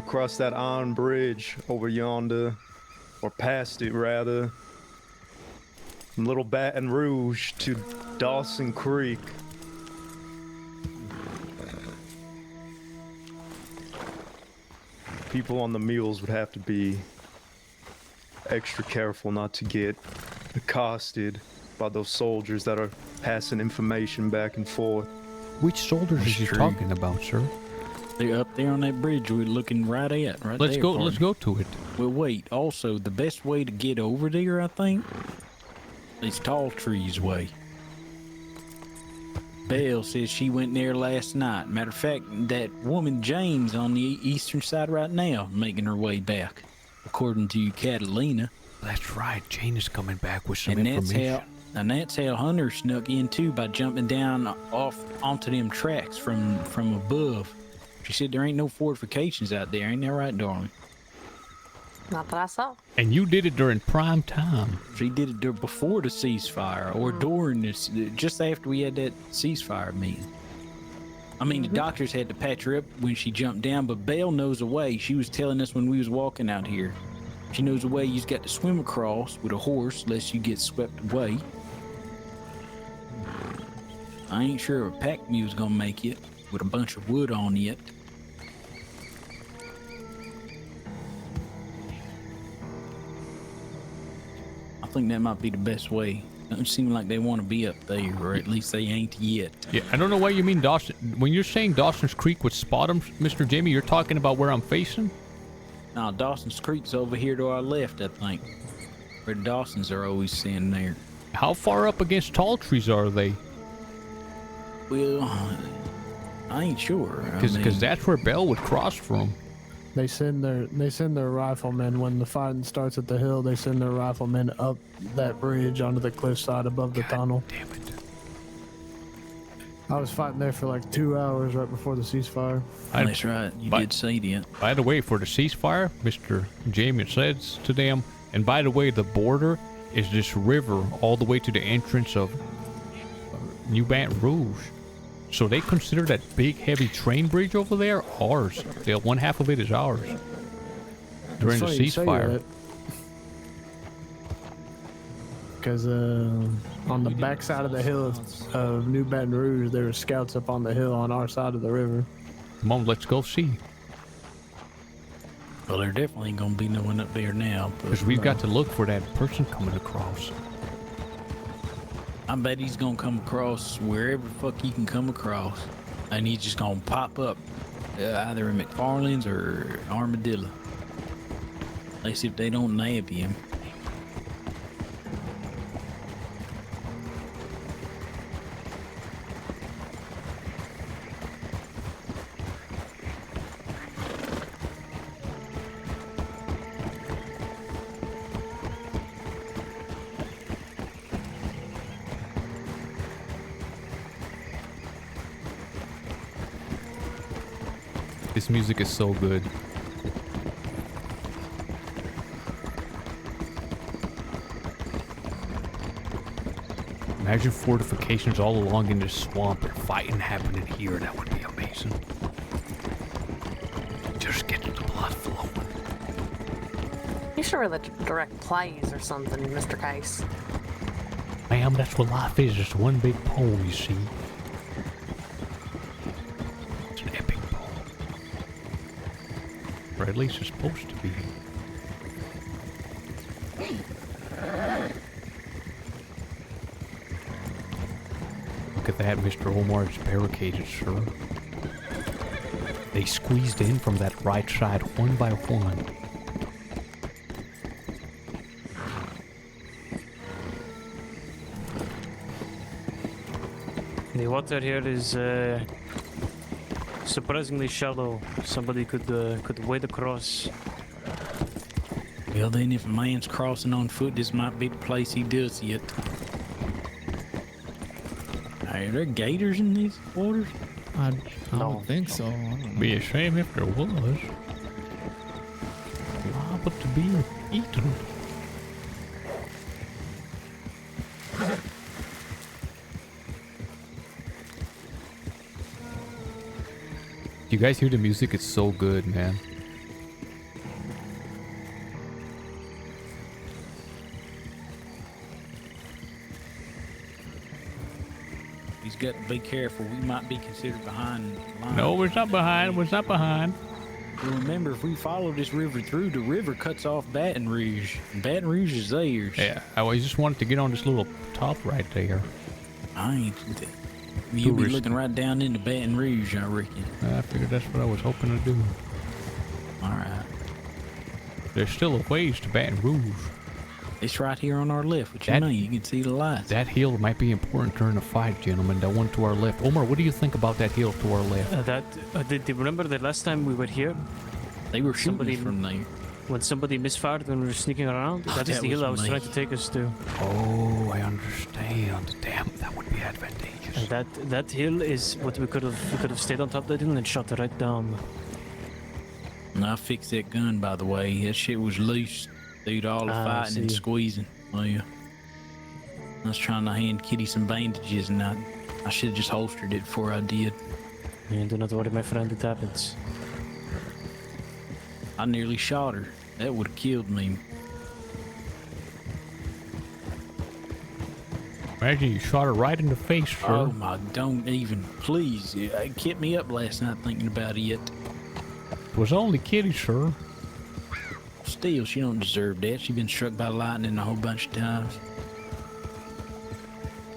across that iron bridge over yonder, or past it rather, from Little Baton Rouge to Dawson Creek. People on the mules would have to be extra careful not to get accosted by those soldiers that are passing information back and forth. Which soldiers are you talking about, sir? They're up there on that bridge we're looking right at. Let's go to it. Well, wait. Also, the best way to get over there, I think, is Tall Trees Way. Belle says she went there last night. Matter of fact, that woman James on the eastern side right now, making her way back, according to Catalina. That's right. Jane is coming back with some information. That's how Hunter snuck in too, by jumping down off onto them tracks from above. She said there ain't no fortifications out there. Ain't that right, darling? Not that I saw. And you did it during prime time. She did it before the ceasefire, or during this, just after we had that ceasefire meeting. I mean, the doctors had to patch her up when she jumped down, but Belle knows a way. She was telling us when we was walking out here. She knows a way you've got to swim across with a horse, lest you get swept away. I ain't sure a pack mule's gonna make it with a bunch of wood on it. I think that might be the best way. Doesn't seem like they want to be up there, or at least they ain't yet. Yeah, I don't know why you mean Dawson. When you're saying Dawson's Creek would spot them, Mr. Jamie, you're talking about where I'm facing? Now, Dawson's Creek's over here to our left, I think. Where the Dawsons are always sitting there. How far up against Tall Trees are they? Well, I ain't sure. Because that's where Belle would cross from. They send their riflemen when the fighting starts at the hill. They send their riflemen up that bridge onto the cliffside above the tunnel. Damn it! I was fighting there for like 2 hours right before the ceasefire. That's right. You did say that. By the way, for the ceasefire, Mr. Jamie says to them, and by the way, the border is this river all the way to the entrance of New Baton Rouge. So they consider that big, heavy train bridge over there ours. One half of it is ours. During the ceasefire. Because on the back side of the hill of New Baton Rouge, there were scouts up on the hill on our side of the river. Come on, let's go see. Well, there definitely ain't gonna be no one up there now. Because we've got to look for that person coming across. I bet he's gonna come across wherever the fuck he can come across. And he's just gonna pop up either in McFarland's or Armadillo. At least if they don't nab him. This music is so good. Imagine fortifications all along in this swamp and fighting happening here. That would be amazing. Just get the blood flowing. You should read the direct plays or something, Mr. Case. Ma'am, that's what life is. It's one big poem, you see. Or at least it's supposed to be. Look at that, Mr. Omar's barricaded, sir. They squeezed in from that right side one by one. The water here is surprisingly shallow. Somebody could wade across. Well, then if a man's crossing on foot, this might be the place he does it. Are there gators in these waters? I don't think so. Be a shame if there was. Liable to be eaten. You guys hear the music? It's so good, man. He's got to be careful. We might be considered behind the line. No, we're not behind. We're not behind. Well, remember, if we follow this river through, the river cuts off Baton Rouge. And Baton Rouge is theirs. Yeah, I just wanted to get on this little top right there. I ain't. You'll be looking right down into Baton Rouge, I reckon. I figured that's what I was hoping to do. All right. There's still a ways to Baton Rouge. It's right here on our left. What you mean? You can see the lights. That hill might be important during the fight, gentlemen. That one to our left. Omar, what do you think about that hill to our left? Did you remember the last time we were here? They were shooting from there. When somebody misfired when we were sneaking around? That is the hill I was trying to take us to. Oh, I understand. Damn, that would be advantageous. And that hill is what we could have stayed on top of that hill and shot right down. And I fixed that gun, by the way. That shit was loose. Dude, all the fighting and squeezing. Oh, yeah. I was trying to hand Kitty some bandages, and I should have just holstered it before I did. Yeah, do not worry, my friend, it happens. I nearly shot her. That would have killed me. Imagine you shot her right in the face, sir. Oh, my, don't even. Please. It kept me up last night thinking about it. It was only Kitty, sir. Still, she don't deserve that. She been struck by lightning a whole bunch of times.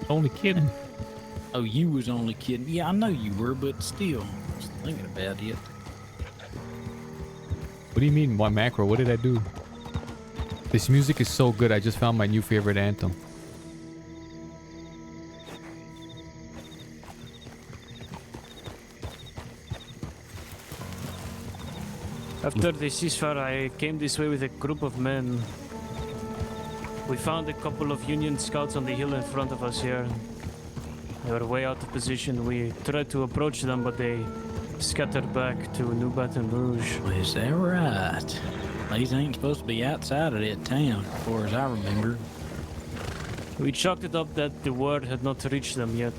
Only kidding. Oh, you was only kidding. Yeah, I know you were, but still, I was thinking about it. What do you mean, my macro? What did I do? This music is so good, I just found my new favorite anthem. After the ceasefire, I came this way with a group of men. We found a couple of Union scouts on the hill in front of us here. They were way out of position. We tried to approach them, but they scattered back to New Baton Rouge. Is that right? These ain't supposed to be outside of that town, as far as I remember. We chalked it up that the word had not reached them yet.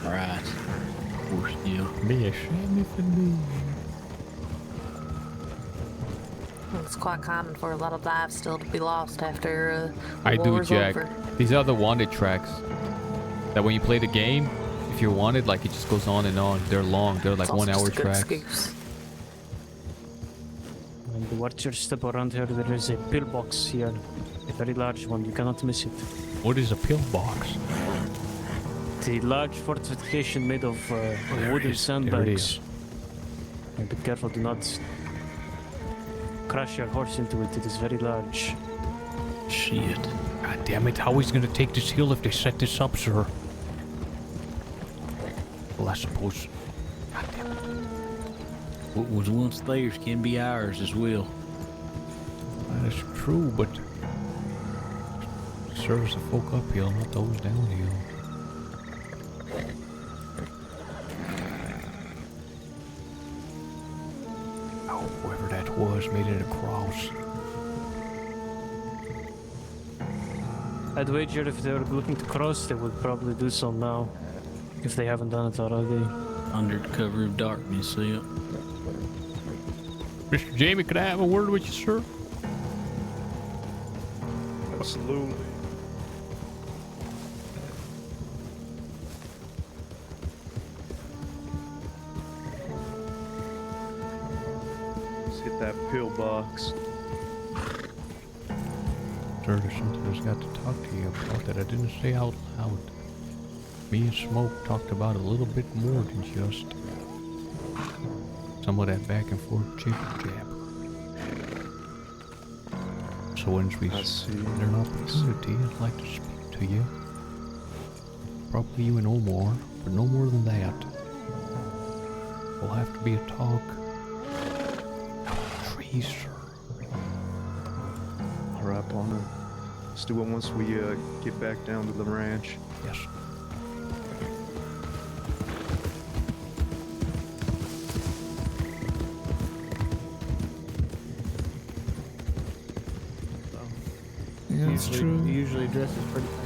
Right. Of course, yeah. Be a shame if it do. It's quite common for a lot of lives still to be lost after I the do, war's Jack. over. These are the wanted tracks. That when you play the game, if you're wanted, like it just goes on and on. They're long. They're like It's also 1 hour just a good tracks. excuse. And watch your step around here. There is a pillbox here. A very large one. You cannot miss it. What is a pillbox? The large fortification made of there wooden it is. There it sandbags. is. And be careful, do not crash your horse into it. It is very large. Shit. God damn it, how he's gonna take this hill if they set this up, sir? Well, I suppose. God damn it. What was once theirs can be ours as well. That is true, but it serves the folk uphill, not those downhill. Oh, whoever that was made it across. I'd wager if they were looking to cross, they would probably do so now. If they haven't done it already. Under the cover of darkness, yeah. Mr. Jamie, could I have a word with you, sir? Absolutely. Let's hit that pillbox. Sir, there's something I've got to talk to you about that I didn't say out loud. Me and Smoke talked about a little bit more than just some of that back and forth jibber-jab. So once we I see. get an opportunity, I'd like to speak to you. Probably you and Omar, but no more than that. Will have to be a talk. Out of the trees, sir. All right, partner. Let's do it once we get back down to the ranch. Yes. Yeah, that's true. He usually dresses pretty nice.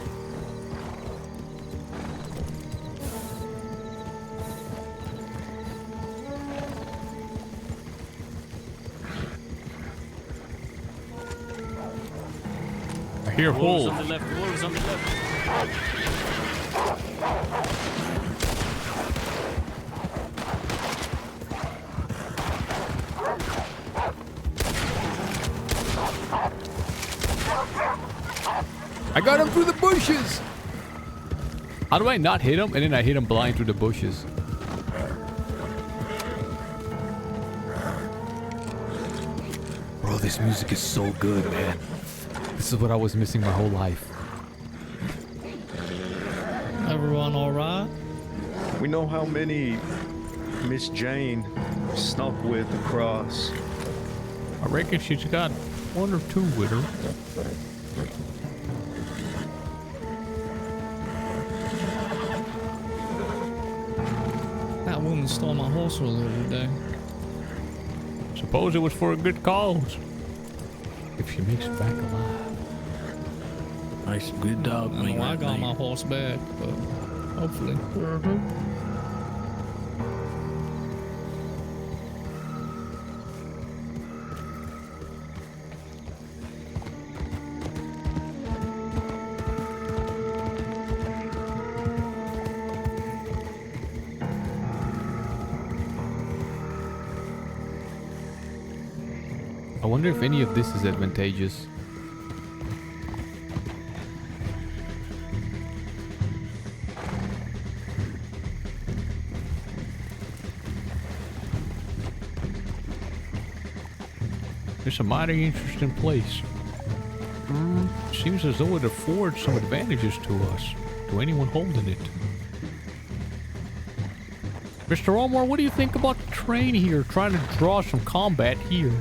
I hear Wolves holes. on the left, wolves on the left. I got him through the bushes. How do I not hit him? And then I hit him blind through the bushes. Bro, this music is so good, man. This is what I was missing my whole life. Everyone all right? We know how many Miss Jane snuck with across. I reckon she's got 1 or 2 with her. That woman stole my horse earlier today. Suppose it was for a good cause. If she makes it back alive. Nice, good dog. I know I got my horse back, but hopefully. I wonder if any of this is advantageous. It's a mighty interesting place. Seems as though it affords some advantages to us, to anyone holding it. Mr. Omar, what do you think about the train here, trying to draw some combat here?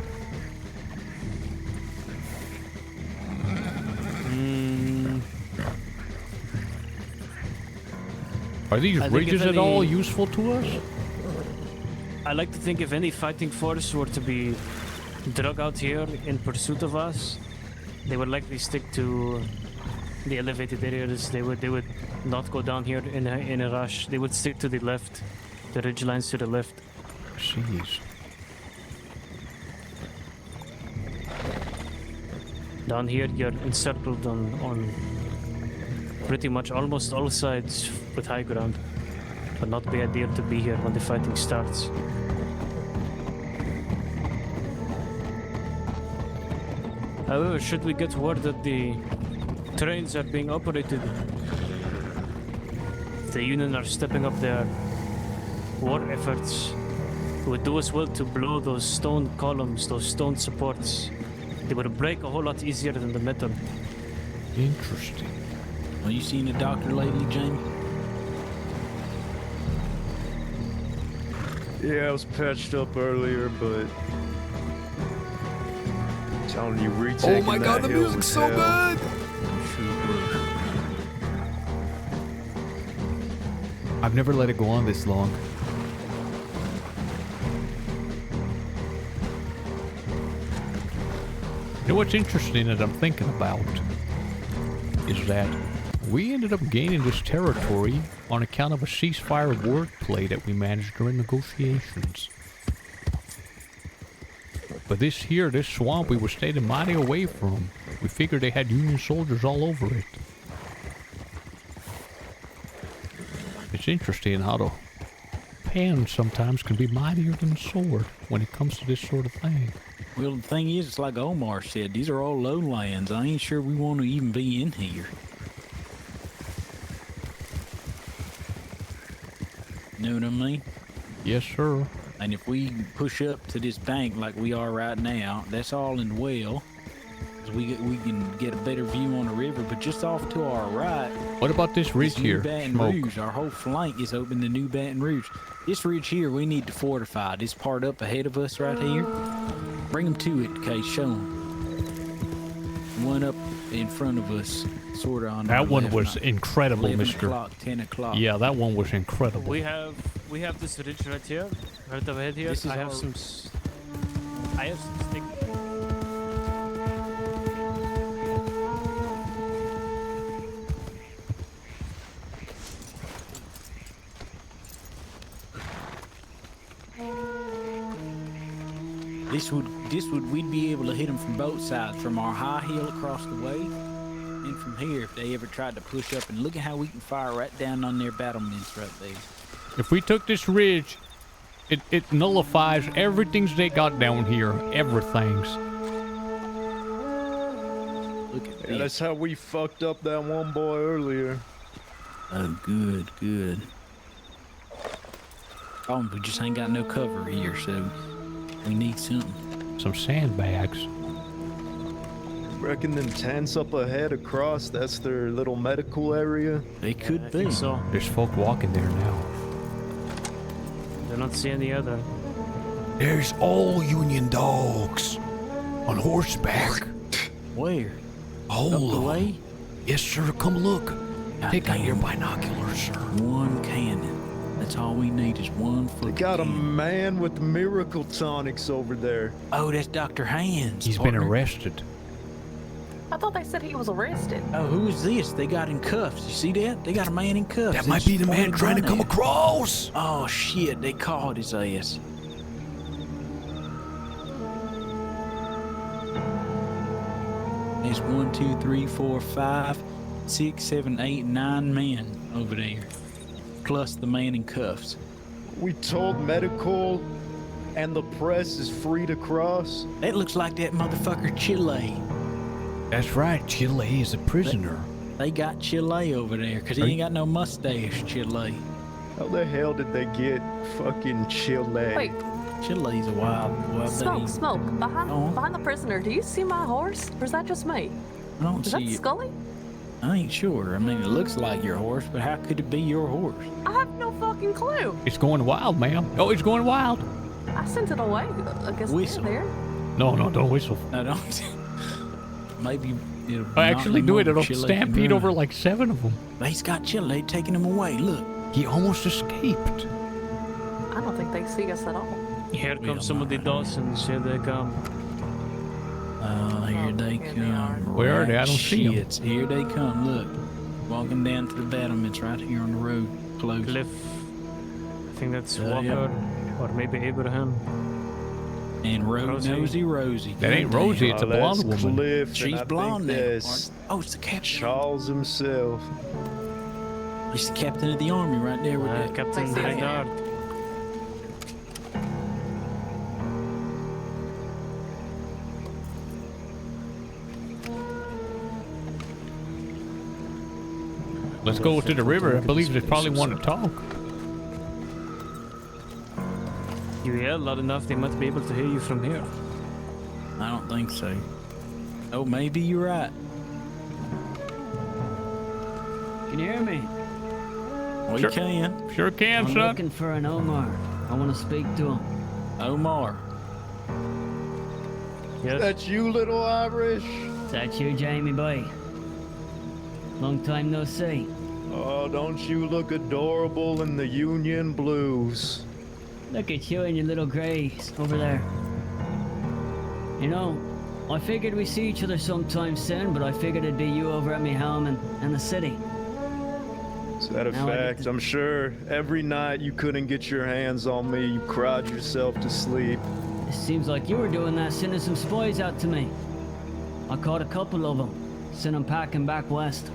Are these I think ridges if at all any- useful to us? I like to think if any fighting force were to be drug out here in pursuit of us, they would likely stick to the elevated areas. They would not go down here in a rush. They would stick to the left, the ridge lines to the left. Jeez. Down here, you're encircled on pretty much almost all sides with high ground. Would not be ideal to be here when the fighting starts. However, should we get word that the trains are being operated, the Union are stepping up their war efforts, it would do us well to blow those stone columns, those stone supports. They would break a whole lot easier than the metal. Interesting. Have you seen a doctor lately, Jamie? Yeah, I was patched up earlier, but I'm telling you, retaking Oh my god, the that hill music's was so hell. good! I've never let it go on this long. You know what's interesting that I'm thinking about is that we ended up gaining this territory on account of a ceasefire wordplay that we managed during negotiations. But this swamp we were staying mighty away from. We figured they had Union soldiers all over it. It's interesting how the pen sometimes can be mightier than the sword when it comes to this sort of thing. Well, the thing is, it's like Omar said, these are all lowlands. I ain't sure we want to even be in here. Know what I mean? Yes, sir. And if we push up to this bank like we are right now, that's all in well. 'Cause we can get a better view on the river, but just off to our right, What about this ridge is New here? Baton Smoke. Rouge. Our whole flank is open to New Baton Rouge. This ridge here, we need to fortify. This part up ahead of us right here. Bring them to it, Case. Show them. One up in front of us, sort of on our That one left, was not- incredible, 11 mister. o'clock, 10 o'clock. Yeah, that one was incredible. We have this ridge right here, right up ahead here. This is I have our- some stick. We'd be able to hit them from both sides, from our high hill across the way, and from here if they ever tried to push up. And look at how we can fire right down on their battlements right there. If we took this ridge, it nullifies everything they got down here. Everything's. Look at Yeah, this. that's how we fucked up that one boy earlier. Oh, good, good. Oh, we just ain't got no cover here, so we need something. Some sandbags. Reckon them tents up ahead across, that's their little medical area. They I could be. think so. There's folk walking there now. Do not see any other. There's all Union dogs on horseback. Where? All Up the of them. way? Yes, sir. Come look. Take out your damn. binoculars, sir. One cannon. That's all we need is one They foot. got a man with miracle tonics over there. Oh, that's Dr. Hands. He's been partner. arrested. I thought they said he was arrested. Oh, who is this? They got in cuffs. You see that? They got a man in cuffs. That They might be the man pointed trying to gun come at him. across. Oh, shit. They caught his ass. There's 1, 2, 3, 4, 5, 6, 7, 8, 9 men over there. Plus the man in cuffs. We told medical and the press is free to cross. That looks like that motherfucker Chile. That's right. Chile is a prisoner. They got Chile over there because he ain't got no mustache, Chile. How the hell did they get fucking Chile? Wait, Chile's a wild smoke, thing. smoke. Behind the prisoner, do you see my horse? Or is that just me? I don't Is that see it. Scully? I ain't sure. I mean, it looks like your horse, but how could it be your horse? I have no fucking clue. It's going wild, ma'am. Oh, it's going wild. I sent it away. I guess Whistle. there. No, don't whistle. I don't. Maybe it'll. I actually do it. It'll Chile stampede can over run. like 7 of them. He's got Chile taking him away. Look. He almost escaped. I don't think they see us at all. Here We come don't some of the mind. Dawsons. Here they come. Oh, here they here they come. are. Where are they? I don't see 'em. Shits, here they come. Look. Walking down to the battlements right here on the road. Close. Cliff. I think that's Walker. Yep. Or maybe Abraham. And Rosie. Rosie. That ain't Goddamn. Rosie. It's a Oh, that's blonde woman. Cliff, and She's I blonde think now. that's Oh, it's the captain. Charles himself. He's the captain of the army right there with that. Captain I see it. Haggard. Let's go to the river. I believe they probably want to talk. You yell loud enough, they might be able to hear you from here. I don't think so. Oh, maybe you're right. Can you hear me? We Sure. can. Sure can, I'm son. looking for an Omar. I want to speak to him. Omar. Yes. That's you, little Irish. Is that you, Jamie boy? Long time no see. Oh, don't you look adorable in the Union blues? Look at you and your little greys over there. You know, I figured we'd see each other sometime soon, but I figured it'd be you over at me home in the city. Is that a Now I get fact? to- I'm sure every night you couldn't get your hands on me, you cried yourself to sleep. It seems like you were doing that, sending some spies out to me. I caught a couple of them, sent them packing back west.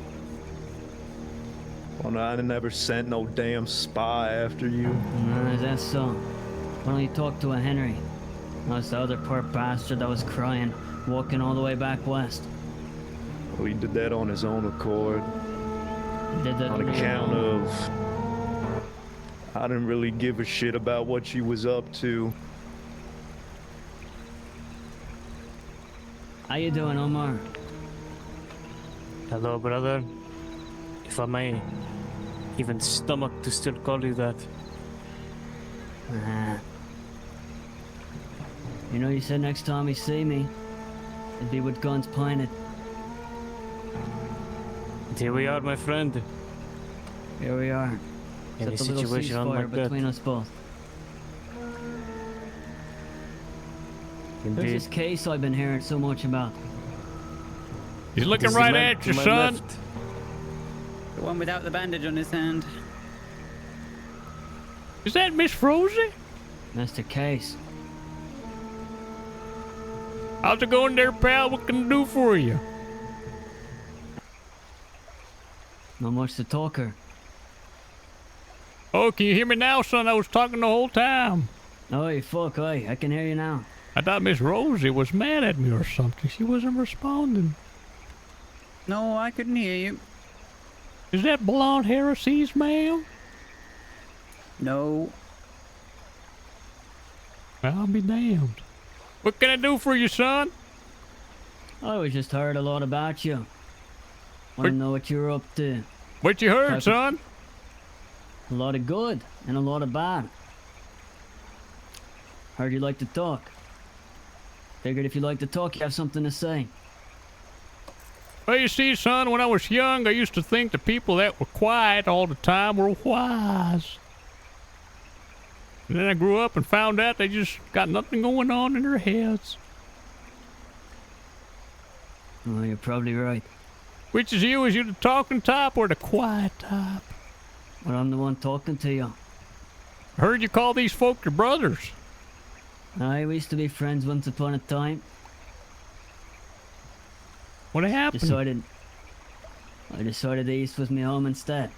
Well, I never sent no damn spy after you. That's so. Why don't you talk to a Henry? That's the other poor bastard that was crying, walking all the way back west. Well, he did that on his own accord. He did that On his account own. of... I didn't really give a shit about what she was up to. How you doing, Omar? Hello, brother. If I may, even stomach to still call you that. You know, you said next time you see me, it'd be with guns pointed. And here we are, my friend. Here we are. In a Set the little situation ceasefire like that. between us both. There's Indeed. this case I've been hearing so much about. He's looking This is right man at you, to my son. left. The one without the bandage on his hand. Is that Miss Rosie? Mr. Case. How's it going there, pal? What can I do for you? Not much to talk her. Oh, can you hear me now, son? I was talking the whole time. Oh, fuck, aye. I can hear you now. I thought Miss Rosie was mad at me or something. She wasn't responding. No, I couldn't hear you. Is that blonde hair a C's, ma'am? No. I'll be damned. What can I do for you, son? I was just heard a lot about you. Want to know what you're up to? What you heard, Type of- son? A lot of good and a lot of bad. Heard you like to talk. Figured if you like to talk, you have something to say. Well, you see, son, when I was young, I used to think the people that were quiet all the time were wise. And then I grew up and found out they just got nothing going on in their heads. Oh, you're probably right. Which is you? Is you the talking type or the quiet type? But I'm the one talking to you. I heard you call these folk your brothers. Aye, we used to be friends once upon a time. What happened? I decided the East was my home instead.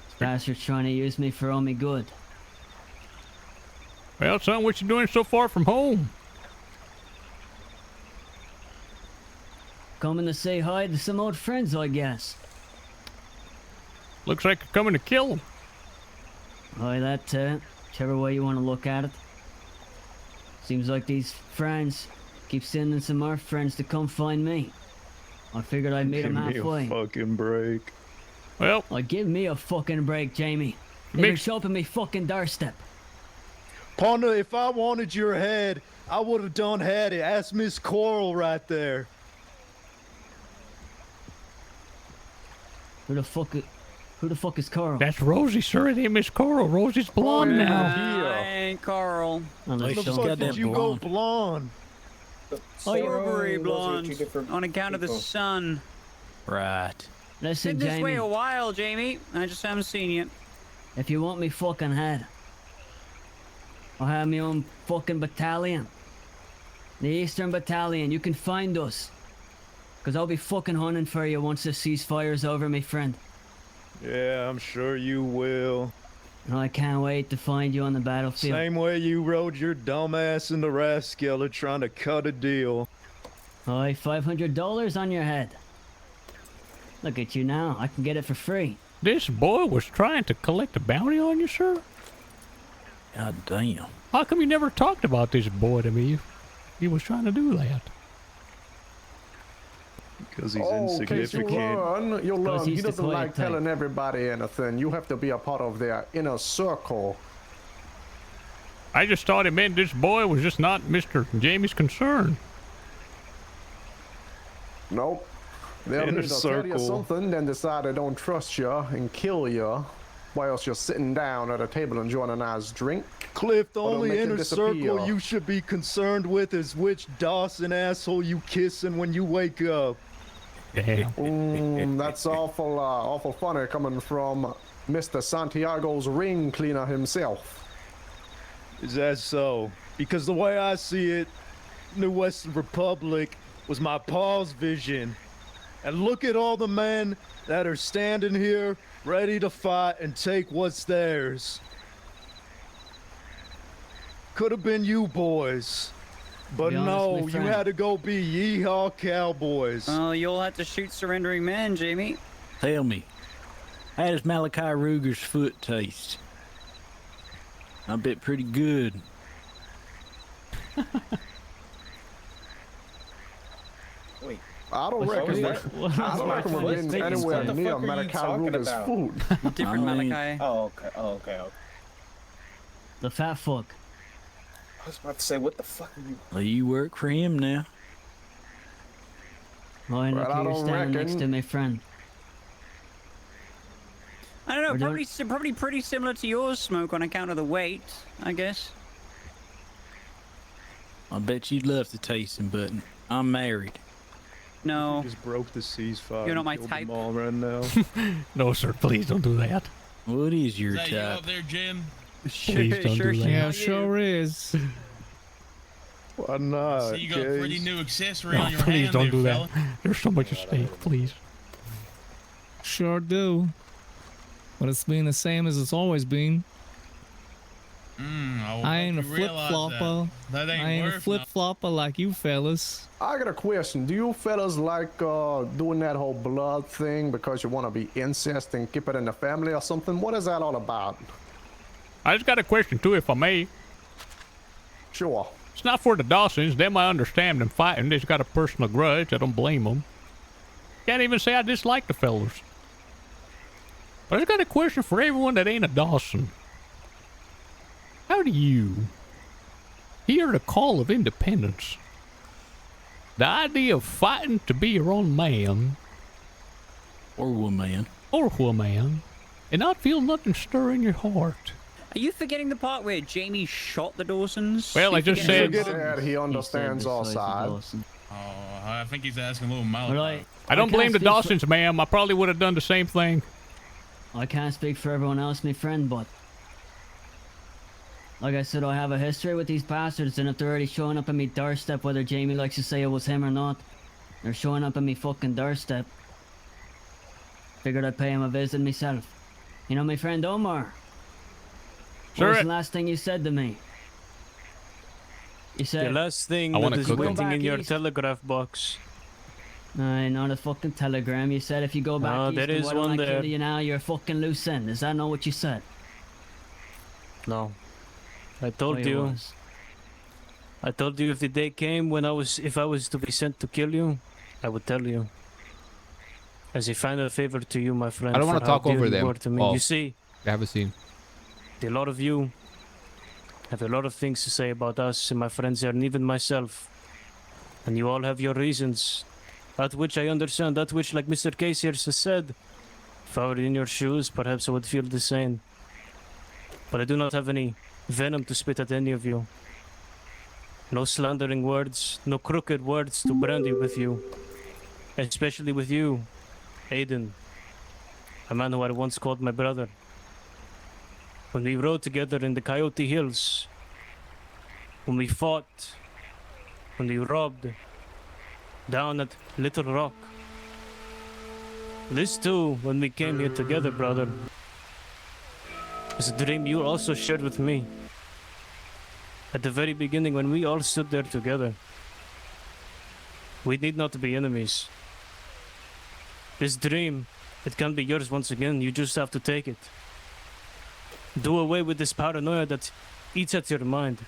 This bastard's trying to use me for all me good. Well, son, what you doing so far from home? Coming to say hi to some old friends, I guess. Looks like you're coming to kill them. Aye, that too. Whichever way you want to look at it. Seems like these friends keep sending some more friends to come find me. I figured I'd meet them Give me halfway. a fucking break. Well, Like, give me a fucking break, Jamie. They can show up at me fucking doorstep. Partner, if I wanted your head, I would have done had it. Ask Miss Coral right there. Who the fuck is Carl? that's Rosie, sir. It ain't Miss Coral. Rosie's blonde now. I ain't Carl. Unless When the she's fuck got did that you go blonde. blonde? Oh, you're Strawberry Those are two blonde different on account of the people. sun. Right. Listen, Been this way Jamie, a while, Jamie. I just haven't seen you. if you want me fucking head, I'll have my own fucking battalion. The Eastern Battalion, you can find us. Cause I'll be fucking hunting for you once this ceasefire's over, my friend. Yeah, I'm sure you will. And I can't wait to find you on the battlefield. Same way you rode your dumb ass into Rathskeller trying to cut a deal. Aye, $500 on your head. Look at you now, I can get it for free. This boy was trying to collect a bounty on you, sir? God damn. How come you never talked about this boy to me? He was trying to do that. Because he's Oh, in case you insignificant. you'll learn. he's He the doesn't quiet like type. telling everybody anything. You have to be a part of their inner circle. I just thought it meant this boy was just not Mr. Jamie's concern. Nope. They'll Inner either tell you circle. something, then decide they don't trust you and kill you, whilst you're sitting down at a table enjoying a nice drink. Cliff, the Or they'll only make you inner circle disappear. you should be concerned with is which Dawson asshole you kissing when you wake up. Damn. That's awful funny coming from Mr. Santiago's ring cleaner himself. Is that so? Because the way I see it, New Western Republic was my pa's vision. And look at all the men that are standing here ready to fight and take what's theirs. Could have been you boys. But Be honest, no, my you friend. had to go be yeehaw cowboys. Oh, you'll have to shoot surrendering men, Jamie. Tell me, how does Malachi Ruger's foot taste? I bet pretty good. I don't What's reckon. that? I don't reckon we're getting anywhere What the near fuck are you Malachi talking Ruger's Oh, food. Different I mean- Malachi. Oh, okay. The fat fuck. I was about to say, what the fuck are you? Well, you work for him now. Why look Well, I who you're don't standing next to, reckon. my friend. I don't know, We're doing- probably pretty similar to yours, Smoke, on account of the weight, I guess. I bet you'd love to taste him, but I'm married. No. Just broke the ceasefire. You're not and my killed type. them all right now. No, sir, please don't do that. What is your Is that you type? up there, Jim? Please don't do that. Yeah, sure is. Why not? So you got a pretty Case? new accessory No, on your please hand don't there, do fella. that. There's so much at stake, please. Sure do. But it's been the same as it's always been. I ain't a flip flopper. That ain't I ain't a worth flip flopper like you fellas. I got a question. Do you fellas like doing that whole blood thing because you want to be incest and keep it in the family or something? What is that all about? I just got a question too, if I may. Sure. It's not for the Dawsons. Them I understand them fighting. They just got a personal grudge. I don't blame them. Can't even say I dislike the fellas. But I just got a question for everyone that ain't a Dawson. How do you hear the call of independence? The idea of fighting to be your own man. Or woman. Or woman. And not feel nothing stir in your heart. Are you forgetting the part where Jamie shot the Dawsons? Well, I just said... He understands our side. Oh, I think he's asking a little Malachi. Right. I don't blame the can't speak Dawsons, ma'am. I probably would have done the same thing. I can't speak for everyone else, my friend, but like I said, I have a history with these bastards, and if they're already showing up at me doorstep, whether Jamie likes to say it was him or not, they're showing up at me fucking doorstep. Figured I'd pay him a visit myself. You know my friend Omar? Sure. What was the last thing you said to me? You said... The last thing I that wanna is cook 'em. waiting in your East. telegraph box. Not a fucking telegram. You said if you go back No, east, there then is why don't one I there. kill you now? You're a fucking loose end. Is that not what you said? No. I told Oh, it you. was. I told you if the day came when if I was to be sent to kill you, I would tell you. As a final favor to you, my friend. I don't wanna for how talk over dear you them. were to me. Oh. You see, I haven't seen. a lot of you have a lot of things to say about us and my friends here, and even myself. And you all have your reasons. That which I understand, that which, like Mr. Case here has said, if I were in your shoes, perhaps I would feel the same. But I do not have any venom to spit at any of you. No slandering words, no crooked words to brandy with you. Especially with you, Aiden, a man who I once called my brother. When we rode together in the Coyote Hills, when we fought, when we robbed, down at Little Rock. This too, when we came here together, brother, is a dream you also shared with me. At the very beginning, when we all stood there together, we need not be enemies. This dream, it can be yours once again. You just have to take it. Do away with this paranoia that eats at your mind.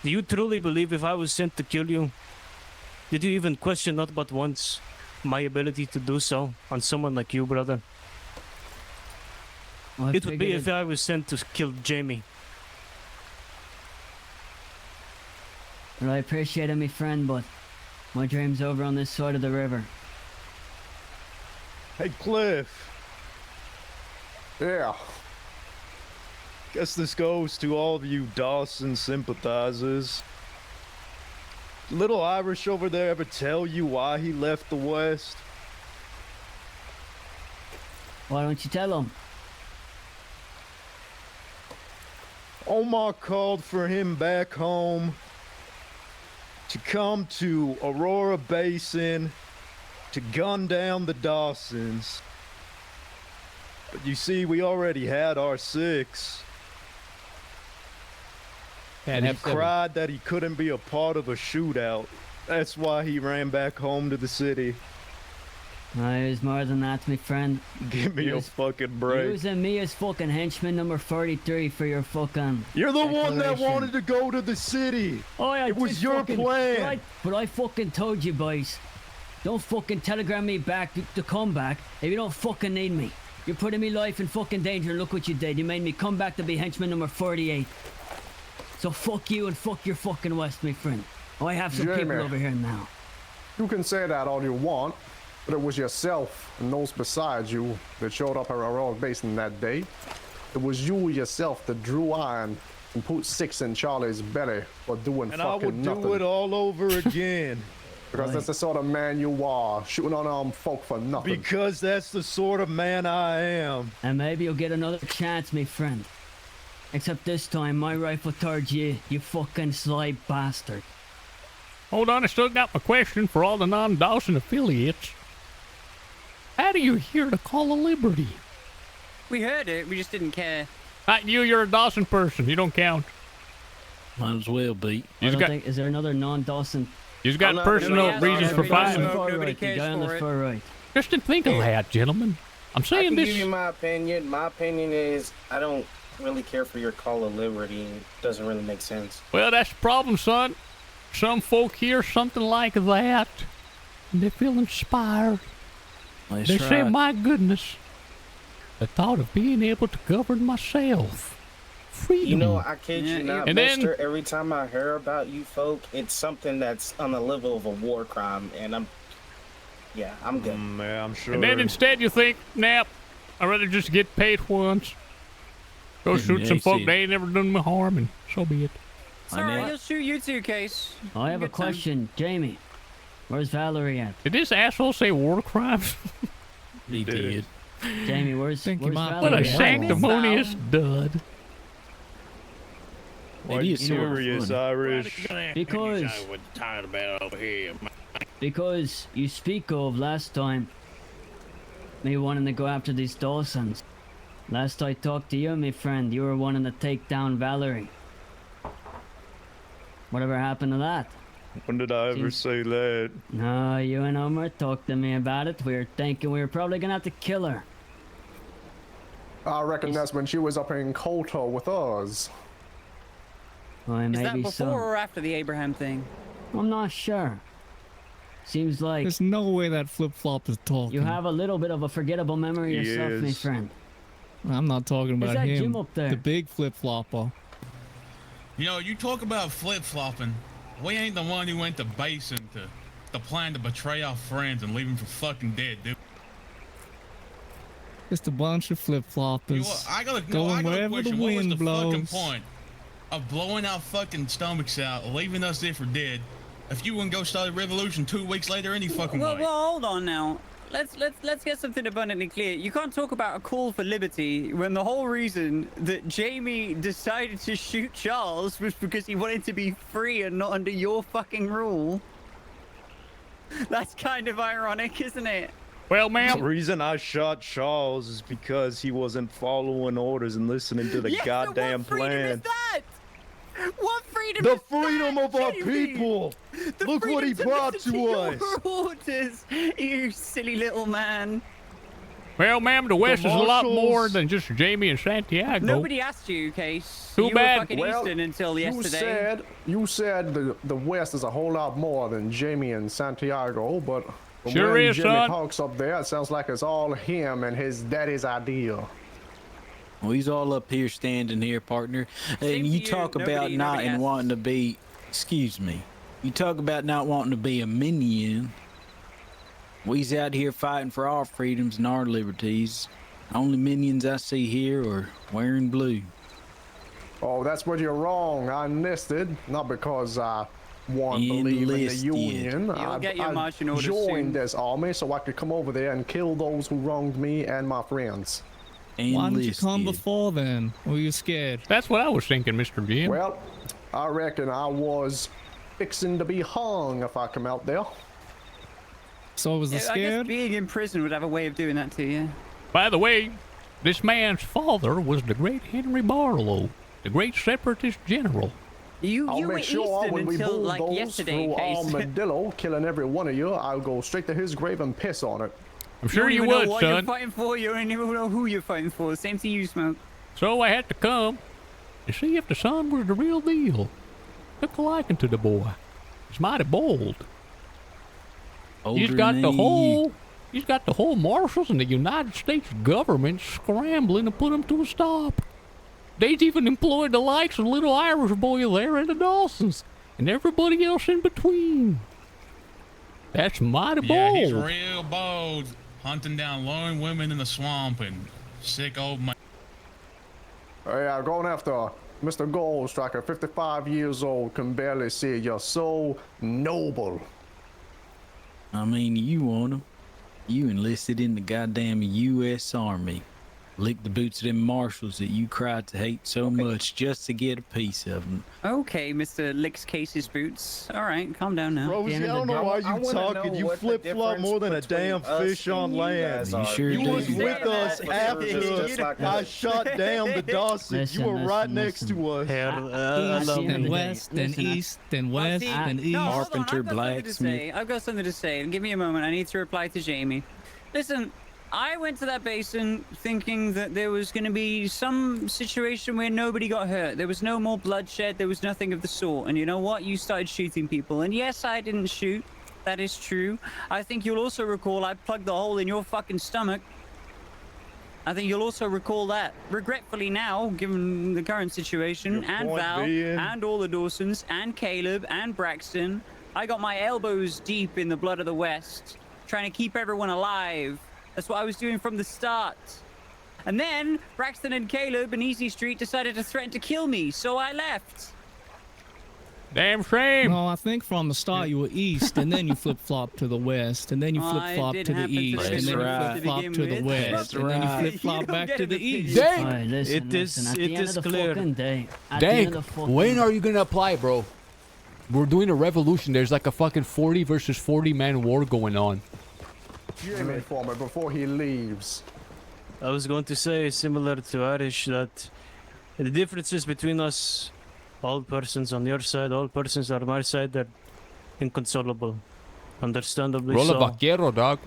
Do you truly believe if I was sent to kill you, did you even question not but once my ability to do so on someone like you, brother? Well, I It would be figured if I was sent to kill Jamie. Well, I appreciate it, my friend, but my dream's over on this side of the river. Hey, Cliff. Yeah. Guess this goes to all of you Dawson sympathizers. Little Irish over there ever tell you why he left the West? Why don't you tell him? Omar called for him back home to come to Aurora Basin to gun down the Dawsons. But you see, we already had our 6. And he cried that he couldn't be a part of a shootout. That's why he ran back home to the city. It was more than that, my friend. Give me a fucking break. Using me as fucking henchman number 43 for your fucking... You're the one that declaration. wanted to go to the city. Oh, yeah, It was did your fucking- plan. But I fucking told you, boys. Don't fucking telegram me back to come back if you don't fucking need me. You're putting me life in fucking danger, and look what you did. You made me come back to be henchman number 48. So fuck you and fuck your fucking West, my friend. I have some Jamie. people over here now. You can say that all you want, but it was yourself and those beside you that showed up at Aurora Basin that day. It was you yourself that drew iron and put 6 in Charlie's belly for doing And I fucking would nothing. do it all over again. Because that's the sort of man you are, shooting unarmed folk for nothing. Because that's the sort of man I am. And maybe you'll get another chance, my friend. Except this time, my rifle towards you, you fucking sly bastard. Hold on, I still got my question for all the non-Dawson affiliates. How do you hear the call of liberty? We heard it, we just didn't care. Not you. You're a Dawson person. You don't count. Might as well be. Is there another non-Dawson? You've got personal reasons for fighting. The guy on the far right. Just to think of that, gentlemen. I'm saying I can this. give you my opinion. My opinion is I don't really care for your call of liberty. It doesn't really make sense. Well, that's the problem, son. Some folk hear something like that, and they feel inspired. That's they say, right. my goodness, the thought of being able to govern myself. Freedom. You know, I kid you not, and mister, then, every time I hear about you folk, it's something that's on the level of a war crime, and I'm good. Yeah, I'm sure. and then instead you think, nap, I'd rather just get paid once. Go shoot Yeah, some folk see. they ain't never done me harm, and so be it. Sorry, he'll shoot you too, Case. I have a Good time. question, Jamie. Where's Valerie at? Did this asshole say war crimes? He did. Jamie, where's Think Valerie? What a at? sanctimonious dud. It is sort of Furious funny. Irish. Because you speak of last time me wanting to go after these Dawsons. Last I talked to you, my friend, you were wanting to take down Valerie. Whatever happened to that? When did I ever say that? No, you and Omar talked to me about it. We were thinking we were probably gonna have to kill her. I reckon that's when she was up in Koto with us. Well, Is that maybe before so. or after the Abraham thing? I'm not sure. Seems like There's no way that flip-flop is talking. you have a little bit of a forgettable memory yourself, my friend. I'm not talking about that him. Jim up there? The big flip-flopper. You know, you talk about flip-flopping. We ain't the one who went to Basin to plan to betray our friends and leave them for fucking dead, dude. Just a bunch of flip-floppers. I got a going wherever the question. What was wind the fucking blows. point of blowing our fucking stomachs out, leaving us there for dead, if you wouldn't go start a revolution 2 weeks later any fucking Well, way? well, hold on now. Let's get something abundantly clear. You can't talk about a call for liberty when the whole reason that Jamie decided to shoot Charles was because he wanted to be free and not under your fucking rule. That's kind of ironic, isn't it? Well, ma'am. The reason I shot Charles is because he wasn't following orders and listening to the Yes, but goddamn what freedom plan. is that? What freedom The is freedom that, of our Jamie? people! The Look what he freedom brought listen to your us! orders, you silly little man. Well, ma'am, the West is a lot marshals- more than just Jamie and Santiago. Nobody asked you, Case. Too you bad. were fucking Eastern until yesterday. You said the West is a whole lot more than Jamie and Santiago, but Sure when is, Jimmy son. talks up there, it sounds like it's all him and his daddy's idea. Well, he's all up here standing here, partner. Same And to you you. talk about Nobody not asked. wanting to be, excuse me. You talk about not wanting to be a minion. We's out here fighting for our freedoms and our liberties. Only minions I see here are wearing blue. Oh, that's where you're wrong. I enlisted, not because I believe in the Enlisted. Union. You'll get your marching orders joined soon. this army so I could come over there and kill those who wronged me and my friends. Why didn't you come Enlisted. before then? Were you scared? That's what I was thinking, Mr. Jim. Well, I reckon I was fixing to be hung if I come out there. So was the I guess scared? being in prison would have a way of doing that to you. By the way, this man's father was the great Henry Barlow, the great separatist general. You I'll were make sure Eastern when we until like bulldoze yesterday, through Case. Armadillo, killing every one of you, I'll go straight to his grave and piss on it. I'm sure you don't even would, know what you're son. fighting for. You don't even know who you're fighting for. Same to you, Smoke. So I had to come to see if the son was the real deal. Took a liking to the boy. He's mighty bold. He's Older got than the you. whole marshals and the United States government scrambling to put him to a stop. They'd even employed the likes of little Irish boy there and the Dawsons and everybody else in between. That's mighty Yeah, bold. he's real bold, hunting down lone women in the swamp and sick old man. Yeah, going after Mr. Goldstriker, 55 years old, can barely see. You're so noble. I mean, you want him. You enlisted in the goddamn U.S. Army. Lick the boots of them marshals that you cried to hate so much just to get a piece of them. Okay, Mr. Licks Case's boots. All right, calm down now. Rosie, I don't know why you talking. You flip flop more than a damn fish on land. You sure You was do. with us after I shot down the Dawson. You were right next to us. East and west and east and west and east. No, hold on, Carpenter, I've got something to blacksmith. say. I've got something to say. Give me a moment. I need to reply to Jamie. Listen, I went to that basin thinking that there was going to be some situation where nobody got hurt. There was no more bloodshed. There was nothing of the sort. And you know what? You started shooting people. And yes, I didn't shoot. That is true. I think you'll also recall I plugged the hole in your fucking stomach. I think you'll also recall that. Regretfully now, given the current situation, Your and point Val, being? and all the Dawsons, and Caleb, and Braxton, I got my elbows deep in the blood of the West, trying to keep everyone alive. That's what I was doing from the start. And then Braxton and Caleb and Easy Street decided to threaten to kill me, so I left. Damn shame. No, I think from the start you were east, and then you flip flop to the west, and then you Oh, flip it flop did to the happen to east, be and then right. you flip flop begin to the with. west, That's and then you right. flip You flop don't back get to it the the east. same. All right, listen, It is- listen, at it the end is of the clear. fucking day, at the end Dank, of the fucking when are you gonna apply, bro? We're doing a revolution. There's like a fucking 40 versus 40 man war going on. Jamie for me before he leaves. I was going to say, similar to Irish, that the differences between us, all persons on your side, all persons on my side, they're inconsolable. Understandably Roll a so. vaquero, dog.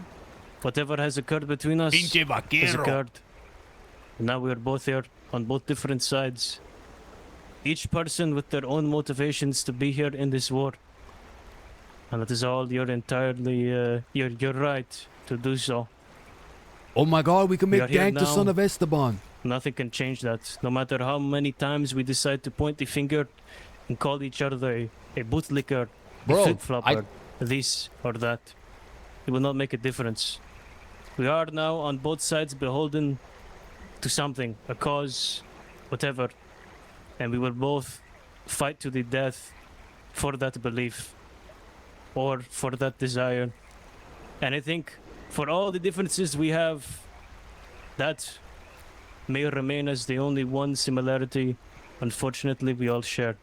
Whatever has occurred between us Pinche has vaquero. occurred. Now we're both here on both different sides. Each person with their own motivations to be here in this war. And that is all you're entirely, you're right to do so. Oh my god, we can We make are here Dank the son now. of Esteban. Nothing can change that. No matter how many times we decide to point the finger and call each other a bootlicker, a Bro, flip-flopper, this or that, it will not make a difference. We are now on both sides beholden to something, a cause, whatever, and we will both fight to the death for that belief or for that desire. And I think for all the differences we have, that may remain as the only one similarity, unfortunately, we all share.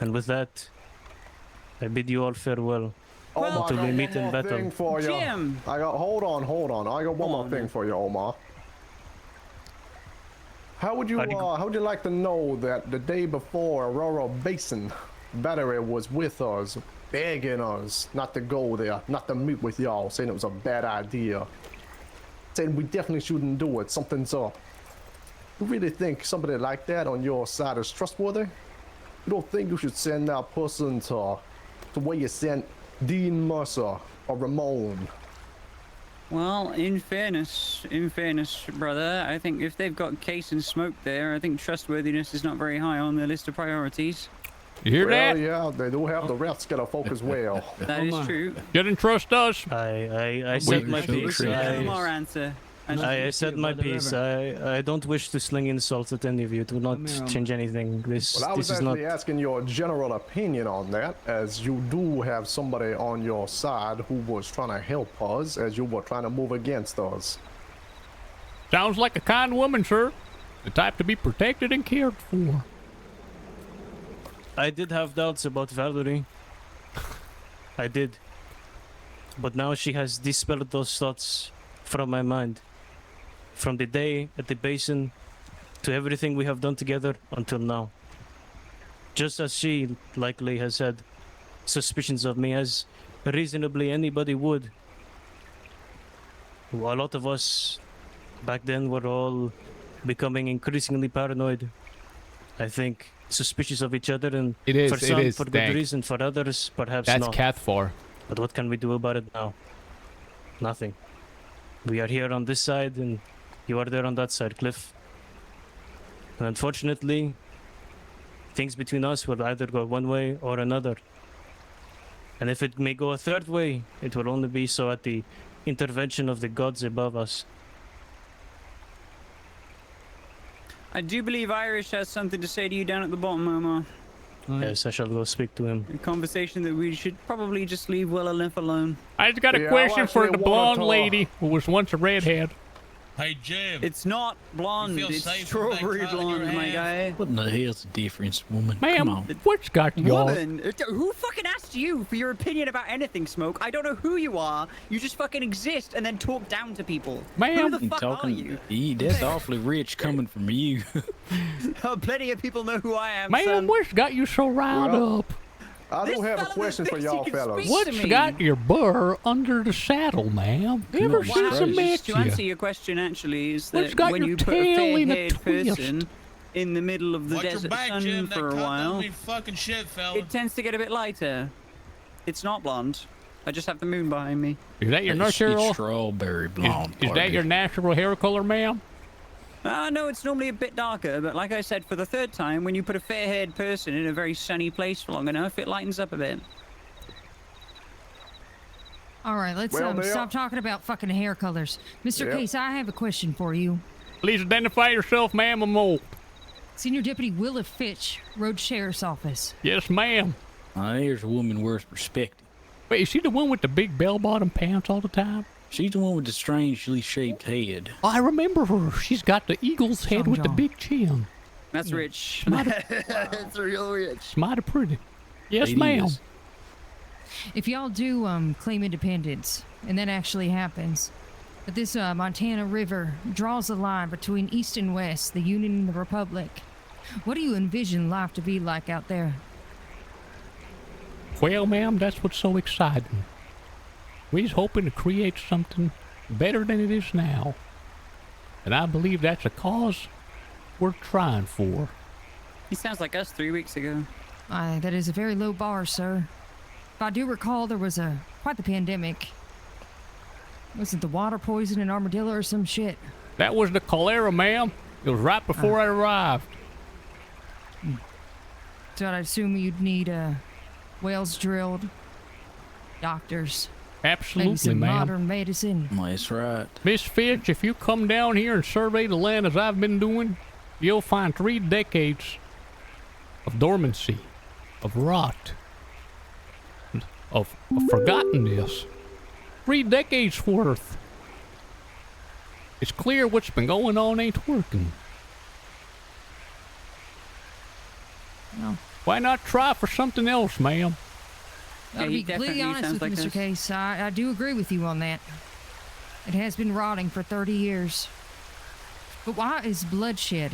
And with that, I bid you all farewell. Omar, Until I we got meet one in more battle. thing for you. Jim! I got. Hold on. I got one more thing for you, Omar. How would you like to know that the day before Aurora Basin, Battery was with us, begging us not to go there, not to meet with y'all, saying it was a bad idea, saying we definitely shouldn't do it, something's up. You really think somebody like that on your side is trustworthy? You don't think you should send that person to where you sent Dean Mercer or Ramon? Well, in fairness, brother, I think if they've got Case and Smoke there, I think trustworthiness is not very high on their list of priorities. You hear Well, that? yeah, they do have the rest get a folk as well. That is true. You didn't trust us. I said my piece. Omar answer. I said my piece. I don't wish to sling insults at any of you. It will not change anything. Well, I was this is not. actually asking your general opinion on that, as you do have somebody on your side who was trying to help us as you were trying to move against us. Sounds like a kind woman, sir. The type to be protected and cared for. I did have doubts about Valerie. I did. But now she has dispelled those thoughts from my mind. From the day at the basin to everything we have done together until now. Just as she likely has had suspicions of me, as reasonably anybody would. A lot of us back then were all becoming increasingly paranoid. I think suspicious of each other, and It is, for some it is, for good Dank. reason, for others perhaps That's not. Cathfar. But what can we do about it now? Nothing. We are here on this side, and you are there on that side, Cliff. And unfortunately, things between us will either go one way or another. And if it may go a third way, it will only be so at the intervention of the gods above us. I do believe Irish has something to say to you down at the bottom, Omar. Yes, I shall go speak to him. A conversation that we should probably just leave well enough alone. I just got a Yeah, I question for actually the wanna blonde talk- lady who was once a redhead. Hey, Jim. It's not blonde. You feel It's safe with that strawberry cut in your blonde, my hair? guy. What in the hell's the difference, woman? Come Ma'am, on. what's got y'all? Woman, who fucking asked you for your opinion about anything, Smoke? I don't know who you are. You just fucking exist and then talk down to people. Ma'am, who the fuck are you? That's awfully rich coming from you. Plenty of people know who I am, Ma'am, son. what's got you so riled up? I do This have a fella question for thinks he y'all can fellas. speak What's to me. got your burr under the saddle, ma'am? Ever Goodness since I gracious. met Just to answer you. your question, actually, is What's that got when your you put a tail in a fair-haired twist? person in the middle of the Watch your desert back, sun Jim. That for a cut don't while, mean fucking shit, fella. it tends to get a bit lighter. It's not blonde. I just have the moon behind me. Is that your It's natural? strawberry blonde. Is that your natural hair color, ma'am? No, it's normally a bit darker, but like I said, for the third time, when you put a fair-haired person in a very sunny place for long enough, it lightens up a bit. All right, let's Well, they stop talking about fucking hair colors. Mr. Yep. Case, I have a question for you. Please identify yourself, ma'am, or more. Senior Deputy Willa Fitch, Road Sheriff's Office. Yes, ma'am. Here's a woman worth respecting. Wait, is she the one with the big bell-bottom pants all the time? She's the one with the strangely shaped head. Oh, I remember her. She's got the eagle's head with the John. big chin. That's rich. Mighty, That's real rich. mighty pretty. Yes, It ma'am. is. If y'all do claim independence, and that actually happens, that this Montana River draws a line between East and West, the Union and the Republic, what do you envision life to be like out there? Well, ma'am, that's what's so exciting. We's hoping to create something better than it is now. And I believe that's a cause we're trying for. He sounds like us 3 weeks ago. That is a very low bar, sir. If I do recall, there was quite the pandemic. Was it the water poison in Armadillo or some shit? That was the cholera, ma'am. It was right before I arrived. So I'd assume you'd need wells drilled, doctors, maybe Absolutely, some ma'am. modern medicine. That's right. Miss Fitch, if you come down here and survey the land as I've been doing, you'll find 3 decades of dormancy, of rot, of forgottenness. 3 decades worth. It's clear what's been going on ain't working. No. Why not try for something else, ma'am? I'll he be completely definitely honest sounds with like Mr. us. Case. I do agree with you on that. It has been rotting for 30 years. But why is bloodshed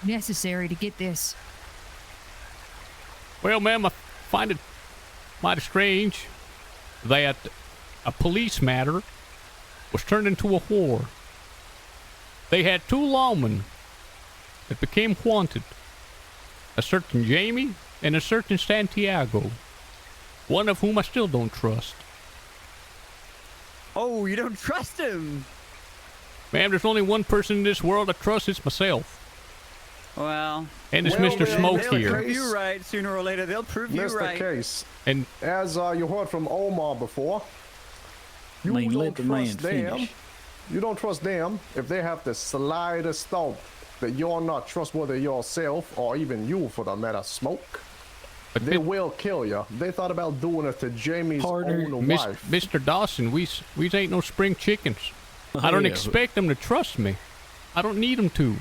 necessary to get this? Well, ma'am, I find it mighty strange that a police matter was turned into a war. They had 2 lawmen that became wanted. A certain Jamie and a certain Santiago. One of whom I still don't trust. Oh, you don't trust him? Ma'am, there's only one person in this world I trust, it's myself. Well, And it's Well, Mr. then, Smoke they'll here. prove you right sooner or later. They'll prove you Mr. right. Case, And as you heard from Omar before, you Man, don't let the man trust them. finish. You don't trust them if they have the slightest thought that you're not trustworthy yourself, or even you for the matter, Smoke. but They will kill you. They thought about doing it to Jamie's Partner, own wife. Mr. Dawson, we ain't no spring chickens. I don't Yeah, expect them to trust me. I don't need them to.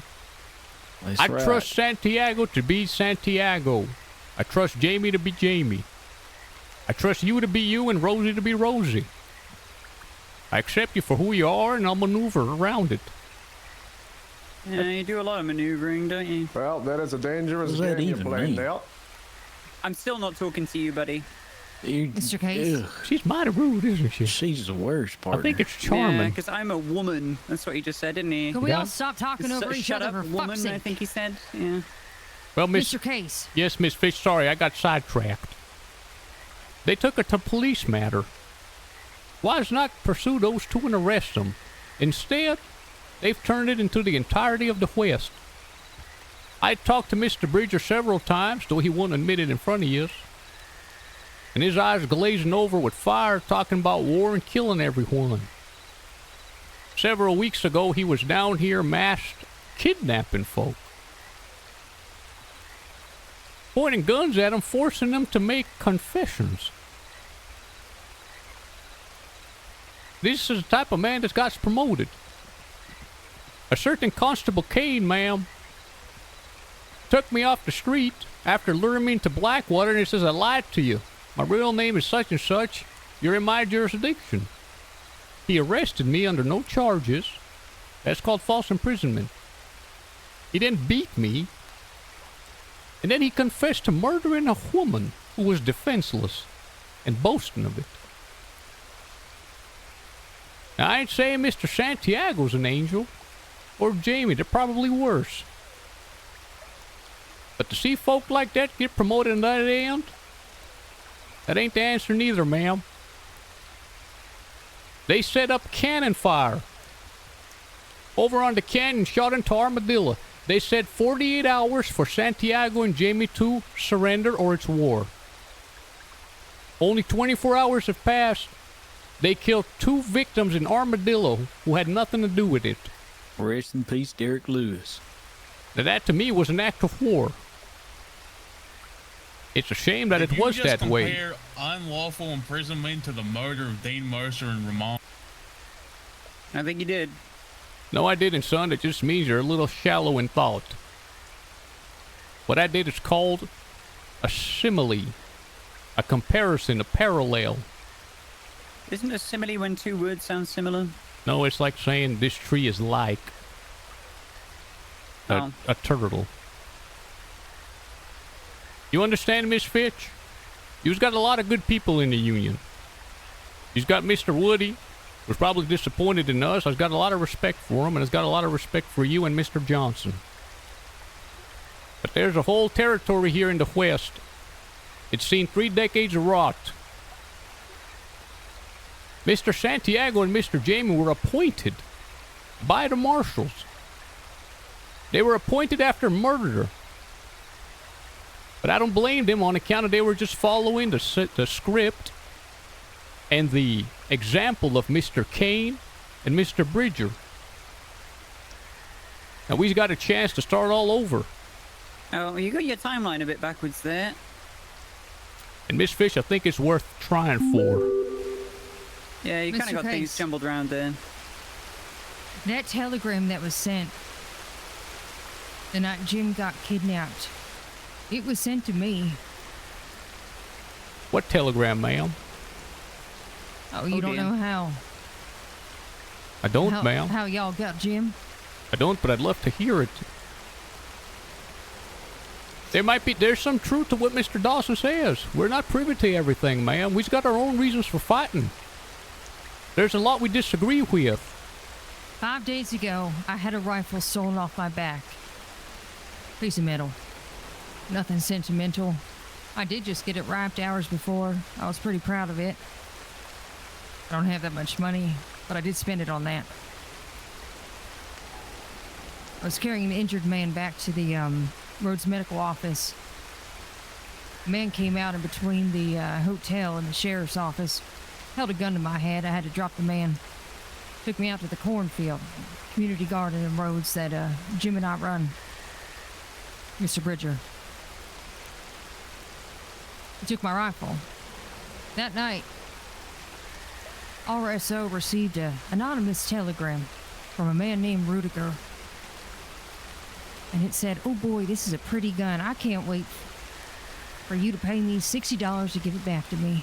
That's I right. trust Santiago to be Santiago. I trust Jamie to be Jamie. I trust you to be you and Rosie to be Rosie. I accept you for who you are and I'll maneuver around it. Yeah, you do a lot of maneuvering, don't you? Well, that is a dangerous What does that game you're even playing mean? there. I'm still not talking to you, buddy. Mr. Case? Ugh, She's mighty rude, isn't she? she's the worst part. I think it's Yeah, charming. because I'm a woman. That's what he just said, didn't he? Can we Yeah. all stop talking over each Shut other up, for woman, fuck's I sake? think he said. Yeah. Well, Miss... Mr. Case, Yes, Miss Fish, sorry, I got sidetracked. They took her to police matter. Why not pursue those 2 and arrest them? Instead, they've turned it into the entirety of the West. I talked to Mr. Bridger several times, though he won't admit it in front of you. And his eyes glazing over with fire, talking about war and killing everyone. Several weeks ago, he was down here masked, kidnapping folk. Pointing guns at them, forcing them to make confessions. This is the type of man that got promoted. A certain Constable Kane, ma'am, took me off the street after luring me into Blackwater, and he says, I lied to you. My real name is such and such. You're in my jurisdiction. He arrested me under no charges. That's called false imprisonment. He then beat me, and then he confessed to murdering a woman who was defenseless and boasting of it. Now, I ain't saying Mr. Santiago's an angel, or Jamie, they're probably worse. But to see folk like that get promoted in that end, that ain't the answer neither, ma'am. They set up cannon fire over on the canyon shot into Armadillo. They said 48 hours for Santiago and Jamie to surrender or it's war. Only 24 hours have passed. They killed 2 victims in Armadillo who had nothing to do with it. Rest in peace, Derek Lewis. Now that to me was an act of war. It's a shame that it was that way. Did you just compare unlawful imprisonment to the murder of Dane Mercer and Ramon? I think you did. No, I didn't, son. It just means you're a little shallow in thought. What I did is called a simile, a comparison, a parallel. Isn't a simile when 2 words sound similar? No, it's like saying this tree is like a turtle. You understand, Miss Fitch? You've got a lot of good people in the union. You've got Mr. Woody, who's probably disappointed in us. I've got a lot of respect for him, and I've got a lot of respect for you and Mr. Johnson. But there's a whole territory here in the West. It's seen 3 decades of rot. Mr. Santiago and Mr. Jamie were appointed by the marshals. They were appointed after murder. But I don't blame them on account of they were just following the script and the example of Mr. Kane and Mr. Bridger. Now we've got a chance to start all over. Oh, you got your timeline a bit backwards there. And Miss Fish, I think it's worth trying for. Yeah, you kind of got Pace, things jumbled around there. that telegram that was sent the night Jim got kidnapped, it was sent to me. What telegram, ma'am? Oh, you don't know how? I don't, ma'am. How y'all got Jim? I don't, but I'd love to hear it. There's some truth to what Mr. Dawson says. We're not privy to everything, ma'am. We've got our own reasons for fighting. There's a lot we disagree with. 5 days ago, I had a rifle stolen off my back. Piece of metal. Nothing sentimental. I did just get it wrapped hours before. I was pretty proud of it. I don't have that much money, but I did spend it on that. I was carrying an injured man back to the Rhodes Medical Office. A man came out in between the hotel and the sheriff's office, held a gun to my head. I had to drop the man. Took me out to the cornfield, community garden in Rhodes that Jim and I run. Mr. Bridger. He took my rifle. That night, RSO received an anonymous telegram from a man named Rudiger. And it said, "Oh boy, this is a pretty gun. I can't wait for you to pay me $60 to give it back to me."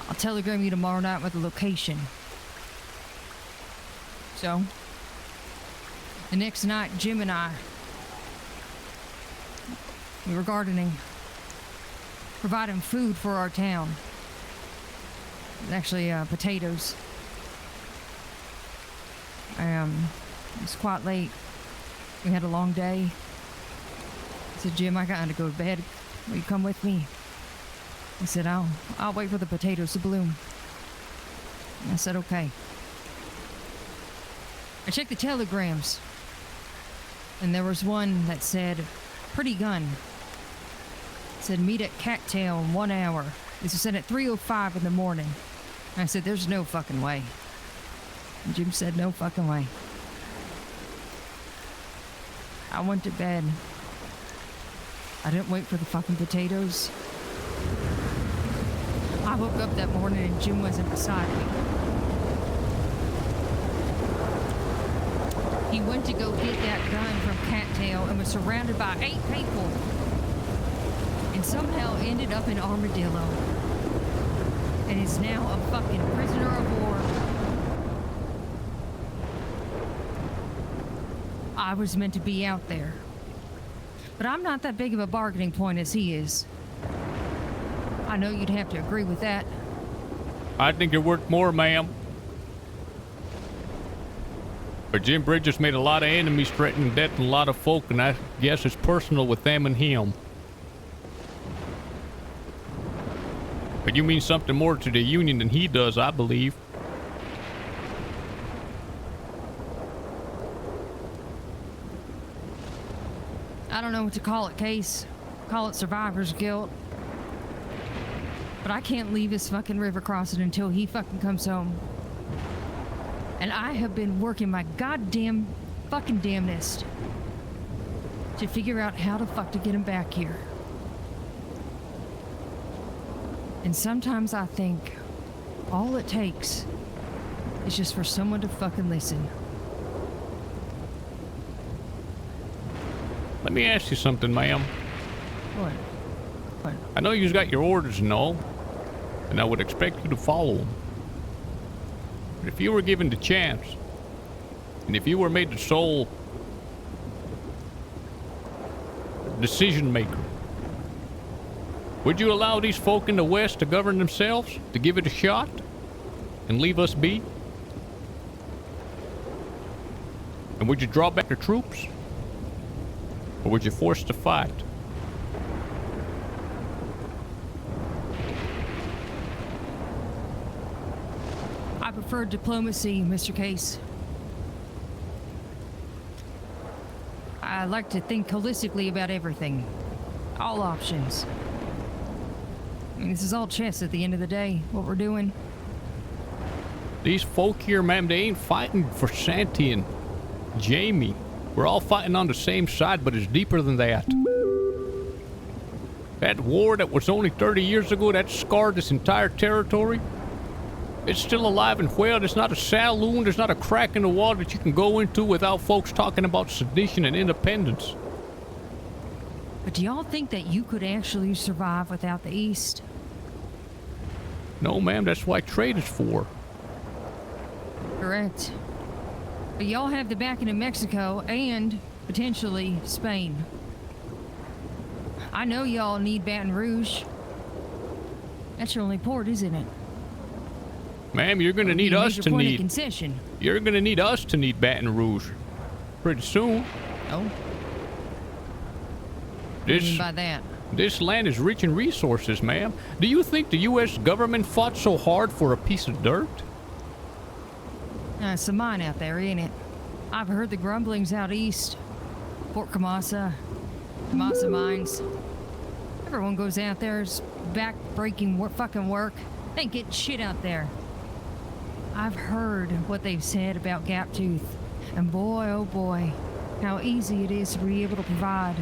I'll telegram you tomorrow night with the location. So, the next night, Jim and I, we were gardening, providing food for our town. Actually, potatoes. It was quite late. We had a long day. I said, "Jim, I got to go to bed. Will you come with me?" He said, I'll wait for the potatoes to bloom." I said, "Okay." I checked the telegrams, and there was one that said, "Pretty gun." It said, "Meet at Cattail in 1 hour." This was sent at 3:05 in the morning. I said, "There's no fucking way." And Jim said, "No fucking way." I went to bed. I didn't wait for the fucking potatoes. I woke up that morning and Jim wasn't beside me. He went to go get that gun from Cattail and was surrounded by 8 people. And somehow ended up in Armadillo. And is now a fucking prisoner of war. I was meant to be out there. But I'm not that big of a bargaining point as he is. I know you'd have to agree with that. I think you're worth more, ma'am. But Jim Bridges made a lot of enemies, threatening death and a lot of folk, and I guess it's personal with them and him. But you mean something more to the Union than he does, I believe. I don't know what to call it, Case. Call it survivor's guilt. But I can't leave this fucking river crossing until he fucking comes home. And I have been working my goddamn fucking damnedest to figure out how the fuck to get him back here. And sometimes I think all it takes is just for someone to fucking listen. Let me ask you something, ma'am. What? I know you've got your orders and all, and I would expect you to follow them. But if you were given the chance, and if you were made the sole decision maker, would you allow these folk in the West to govern themselves, to give it a shot, and leave us be? And would you draw back your troops? Or would you force to fight? I prefer diplomacy, Mr. Case. I like to think holistically about everything. All options. I mean, this is all chess at the end of the day, what we're doing. These folk here, ma'am, they ain't fighting for Santi and Jamie. We're all fighting on the same side, but it's deeper than that. That war that was only 30 years ago, that scarred this entire territory, it's still alive and well. There's not a saloon, there's not a crack in the wall that you can go into without folks talking about sedition and independence. But do y'all think that you could actually survive without the East? No, ma'am, that's why trade is for. Correct. But y'all have the backing of Mexico and, potentially, Spain. I know y'all need Baton Rouge. That's your only port, isn't it? Ma'am, you're gonna need us to need... concession. You're gonna need us to need Baton Rouge. Pretty soon. Oh? What do you mean by that? This land is rich in resources, ma'am. Do you think the U.S. government fought so hard for a piece of dirt? It's a mine out there, ain't it? I've heard the grumblings out east. Fort Kamasa, Kamasa mines. Everyone goes out there, it's back-breaking fucking work. They ain't getting shit out there. I've heard what they've said about Gaptooth. And boy, oh boy, how easy it is to be able to provide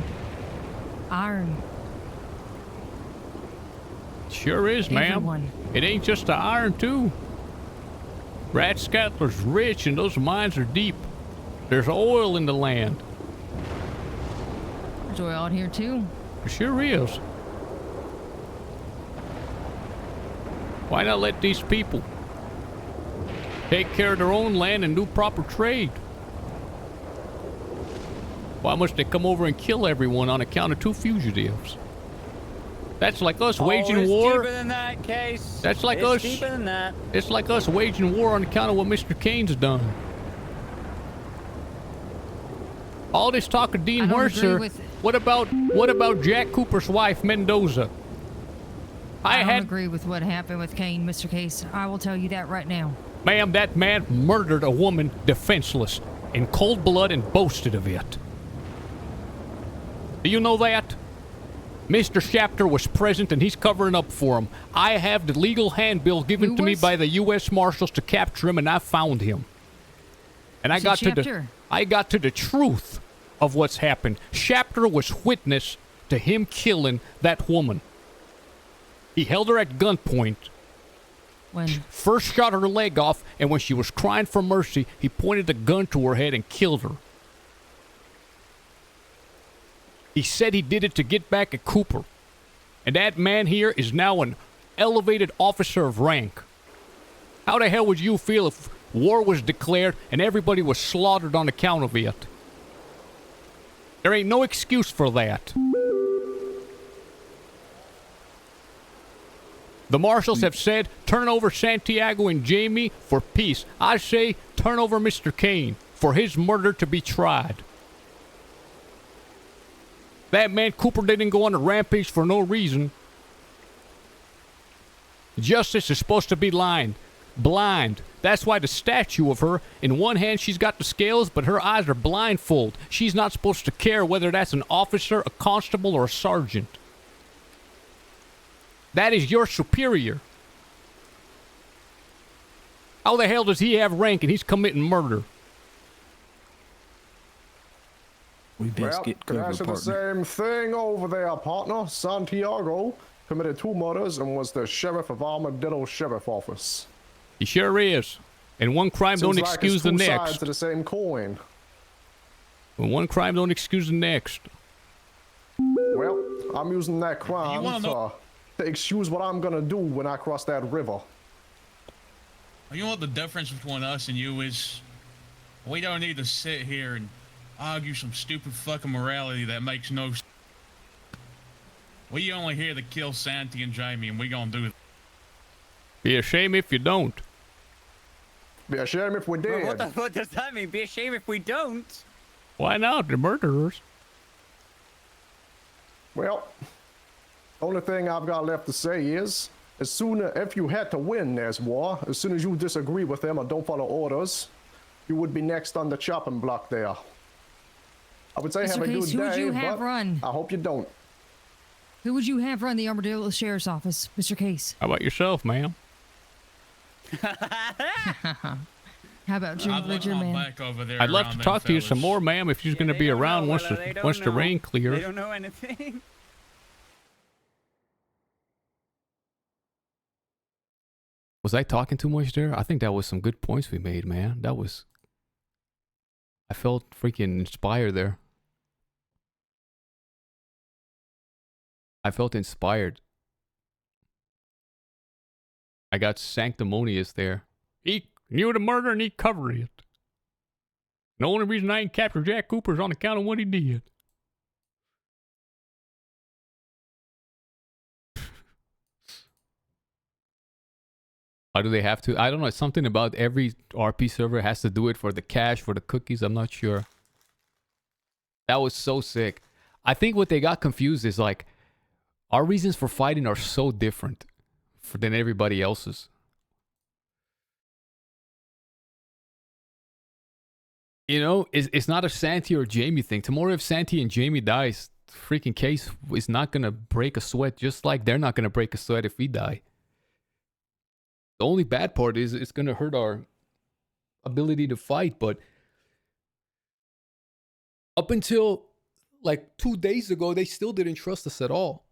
iron. Sure is, ma'am. Everyone. It ain't just the iron, too. Rathskettler's rich and those mines are deep. There's oil in the land. There's oil out here, too. It sure is. Why not let these people take care of their own land and do proper trade? Why must they come over and kill everyone on account of 2 fugitives? That's like us waging war. Deeper than that, Case. That's like it's us. Deeper than that. It's like us waging war on account of what Mr. Kane's done. All this talk of Dean Mercer. What about Jack Cooper's wife, Mendoza? I don't agree with what happened with Kane, Mr. Case. I will tell you that right now. Ma'am, that man murdered a woman defenseless in cold blood and boasted of it. Do you know that? Mr. Shapter was present and he's covering up for him. I have the legal handbill given to me by the U.S. Marshals to capture him, and I found him. And I got to the truth of what's happened. Shapter was witness to him killing that woman. He held her at gunpoint. When? First shot her leg off, and when she was crying for mercy, he pointed the gun to her head and killed her. He said he did it to get back at Cooper. And that man here is now an elevated officer of rank. How the hell would you feel if war was declared and everybody was slaughtered on account of it? There ain't no excuse for that. The marshals have said, turn over Santiago and Jamie for peace. I say, turn over Mr. Kane for his murder to be tried. That man Cooper didn't go on a rampage for no reason. Justice is supposed to be blind. That's why the statue of her, in one hand she's got the scales, but her eyes are blindfold. She's not supposed to care whether that's an officer, a constable, or a sergeant. That is your superior. How the hell does he have rank and he's committing murder? We best Well, get can clever, answer the partner. same thing over there, partner. Santiago committed 2 murders and was the sheriff of Armadillo Sheriff Office. He sure is. And one crime don't Seems like excuse it's the two next. sides to the same coin. Well, one crime don't excuse the next. Well, I'm using that crime to excuse what I'm gonna do when I cross that river. You know what the difference between us and you is? We don't need to sit here and argue some stupid fucking morality that makes no sense. We only here to kill Santi and Jamie, and we gonna do it. Be a shame if you don't. Be a shame if we did. What the fuck does that mean? Be a shame if we don't. Why not? They're murderers. Well, only thing I've got left to say is, if you had to win this war, as soon as you disagree with them or don't follow orders, you would be next on the chopping block there. I would say Mr. have a Case, good who would day, you have but run? I hope you don't. Who would you have run the Armadillo Sheriff's Office, Mr. Case? How about yourself, ma'am? How about your ledger man? I'd love to talk to you some more, ma'am, if you're going to be around once the rain clears. They don't know anything. Was I talking too much there? I think that was some good points we made, man. I felt freaking inspired there. I felt inspired. I got sanctimonious there. He knew the murder and he covered it. The only reason I ain't captured Jack Cooper is on account of what he did. Why do they have to? I don't know. It's something about every RP server has to do it for the cash, for the cookies. I'm not sure. That was so sick. I think what they got confused is like, our reasons for fighting are so different than everybody else's. You know, it's not a Santi or Jamie thing. Tomorrow if Santi and Jamie dies, freaking Case is not going to break a sweat, just like they're not going to break a sweat if we die. The only bad part is it's going to hurt our ability to fight, but up until like 2 days ago, they still didn't trust us at all.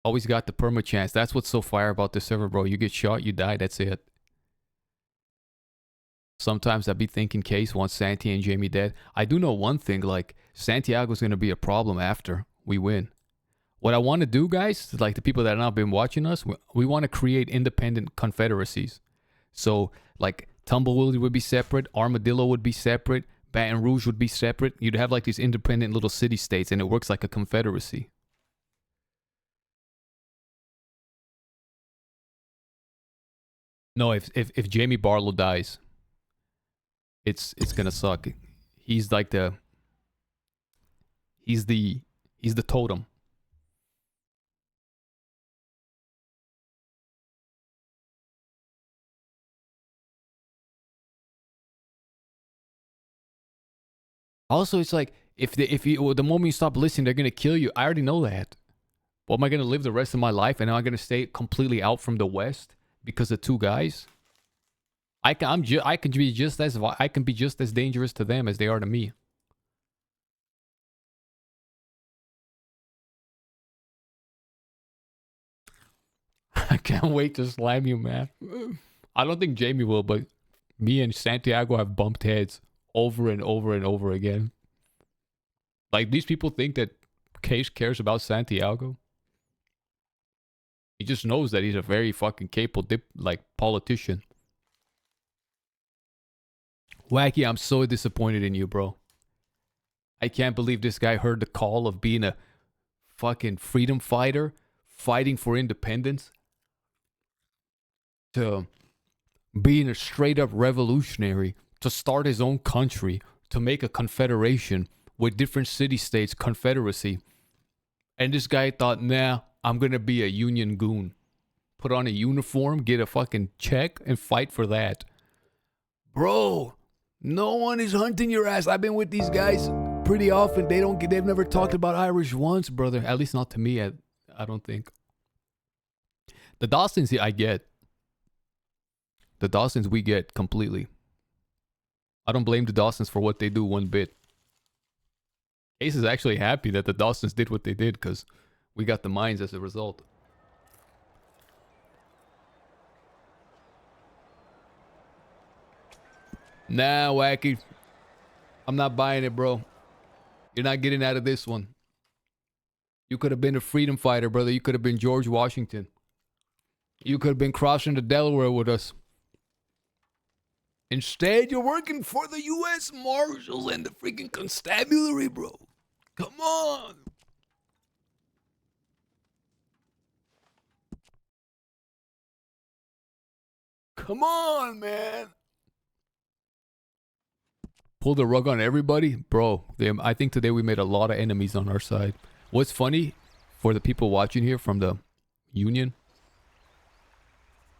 Always got the perma chance. That's what's so fire about this server, bro. You get shot, you die, that's it. Sometimes I'd be thinking Case wants Santi and Jamie dead. I do know one thing, like, Santiago's going to be a problem after we win. What I want to do, guys, like the people that have not been watching us, we want to create independent confederacies. So, like, Tumbleweed would be separate, Armadillo would be separate, Baton Rouge would be separate. You'd have, like, these independent little city-states, and it works like a confederacy. No, if Jamie Barlow dies, it's gonna suck. He's like he's the totem. Also, it's like the moment you stop listening, they're gonna kill you. I already know that. What am I gonna live the rest of my life, and am I gonna stay completely out from the West because of two guys? I can be just as dangerous to them as they are to me. I can't wait to slam you, man. I don't think Jamie will, but me and Santiago have bumped heads over and over and over again. Like, these people think that Case cares about Santiago. He just knows that he's a very fucking capable politician. Wacky, I'm so disappointed in you, bro. I can't believe this guy heard the call of being a fucking freedom fighter, fighting for independence, to being a straight up revolutionary, to start his own country, to make a confederation with different city-states, confederacy. And this guy thought, nah, I'm gonna be a union goon. Put on a uniform, get a fucking check, and fight for that. Bro, no one is hunting your ass. I've been with these guys pretty often. They've never talked about Irish once, brother. At least not to me, I don't think. The Dawsons, I get. The Dawsons we get completely. I don't blame the Dawsons for what they do one bit. Ace is actually happy that the Dawsons did what they did because we got the mines as a result. Nah, Wacky. I'm not buying it, bro. You're not getting out of this one. You could have been a freedom fighter, brother. You could have been George Washington. You could have been crossing the Delaware with us. Instead, you're working for the U.S. Marshals and the freaking constabulary, bro. Come on. Come on, man. Pull the rug on everybody? Bro, I think today we made a lot of enemies on our side. What's funny for the people watching here from the Union,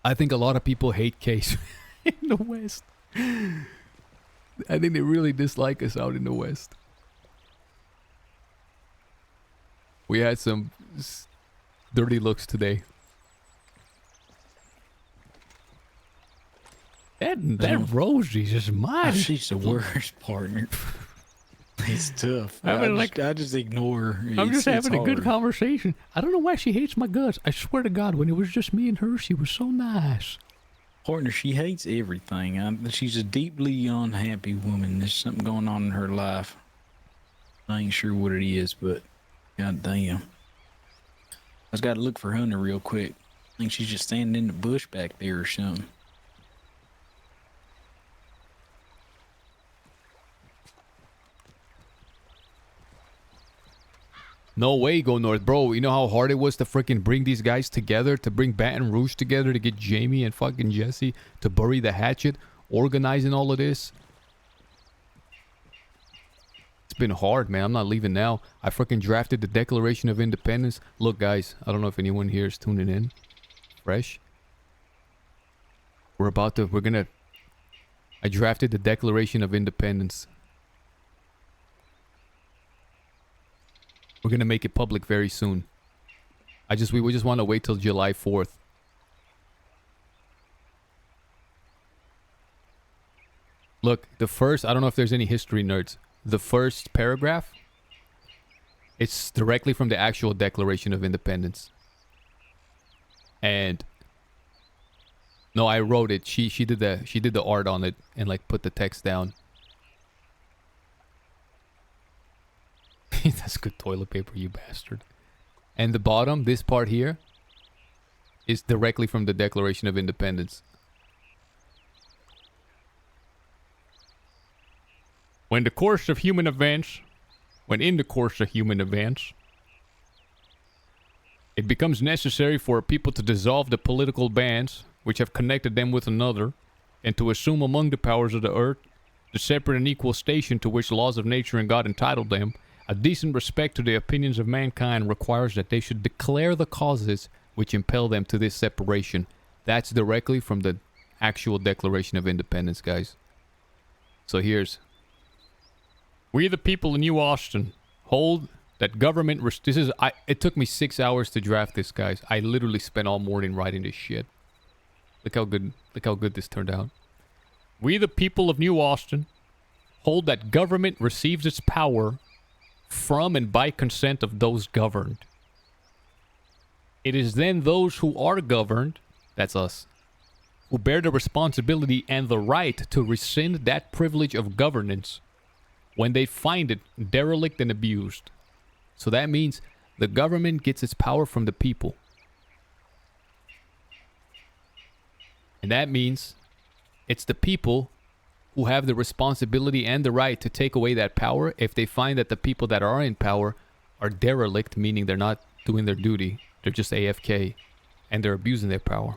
I think a lot of people hate Case in the West. I think they really dislike us out in the West. We had some dirty looks today. That Rosie's just mad. She's the worst partner. It's tough. I mean, I just ignore her. I'm just having a good hard. conversation. I don't know why she hates my guts. I swear to God, when it was just me and her, she was so nice. Partner, she hates everything. She's a deeply unhappy woman. There's something going on in her life. I ain't sure what it is, but god damn. I just gotta look for Hunter real quick. I think she's just standing in the bush back there or something. No way, Go North. Bro, you know how hard it was to freaking bring these guys together? To bring Baton Rouge together, to get Jamie and fucking Jesse to bury the hatchet, organizing all of this? It's been hard, man. I'm not leaving now. I freaking drafted the Declaration of Independence. Look, guys, I don't know if anyone here is tuning in. Fresh. I drafted the Declaration of Independence. We're gonna make it public very soon. We just want to wait till July 4th. Look, the first, I don't know if there's any history nerds. The first paragraph, it's directly from the actual Declaration of Independence. And no, I wrote it. She did the art on it and like put the text down. That's good toilet paper, you bastard. And the bottom, this part here, is directly from the Declaration of Independence. When in the course of human events, it becomes necessary for a people to dissolve the political bands which have connected them with another, and to assume among the powers of the earth the separate and equal station to which laws of nature and God entitled them, a decent respect to the opinions of mankind requires that they should declare the causes which impel them to this separation. That's directly from the actual Declaration of Independence, guys. So here's... We the people in New Austin hold that government... It took me 6 hours to draft this, guys. I literally spent all morning writing this shit. Look how good this turned out. We, the people of New Austin, hold that government receives its power from and by consent of those governed. It is then those who are governed, that's us, who bear the responsibility and the right to rescind that privilege of governance when they find it derelict and abused. So that means the government gets its power from the people. And that means it's the people who have the responsibility and the right to take away that power if they find that the people that are in power are derelict, meaning they're not doing their duty. They're just AFK and they're abusing their power.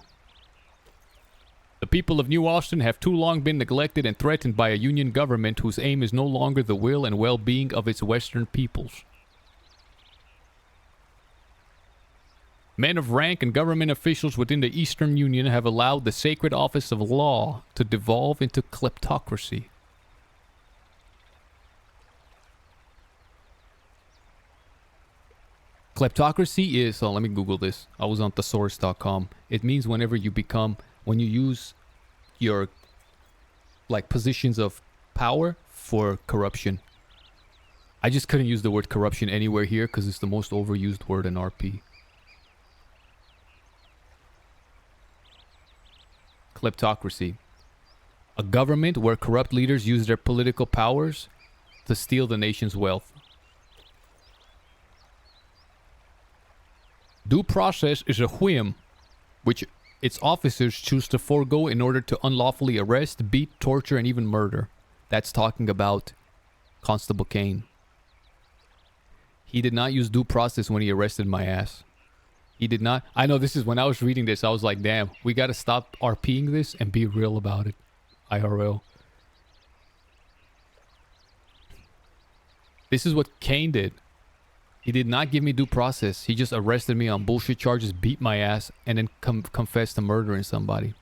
The people of New Austin have too long been neglected and threatened by a union government whose aim is no longer the will and well-being of its Western peoples. Men of rank and government officials within the Eastern Union have allowed the sacred office of law to devolve into kleptocracy. Kleptocracy is, let me Google this. I was on thesaurus.com. It means when you use your, positions of power for corruption. I just couldn't use the word corruption anywhere here because it's the most overused word in RP. Kleptocracy. A government where corrupt leaders use their political powers to steal the nation's wealth. Due process is a whim which its officers choose to forego in order to unlawfully arrest, beat, torture, and even murder. That's talking about Constable Kane. He did not use due process when he arrested my ass. He did not. I know this is when I was reading this, I was like, damn, we gotta stop RPing this and be real about it. IRL. This is what Kane did. He did not give me due process. He just arrested me on bullshit charges, beat my ass, and then confessed to murdering somebody.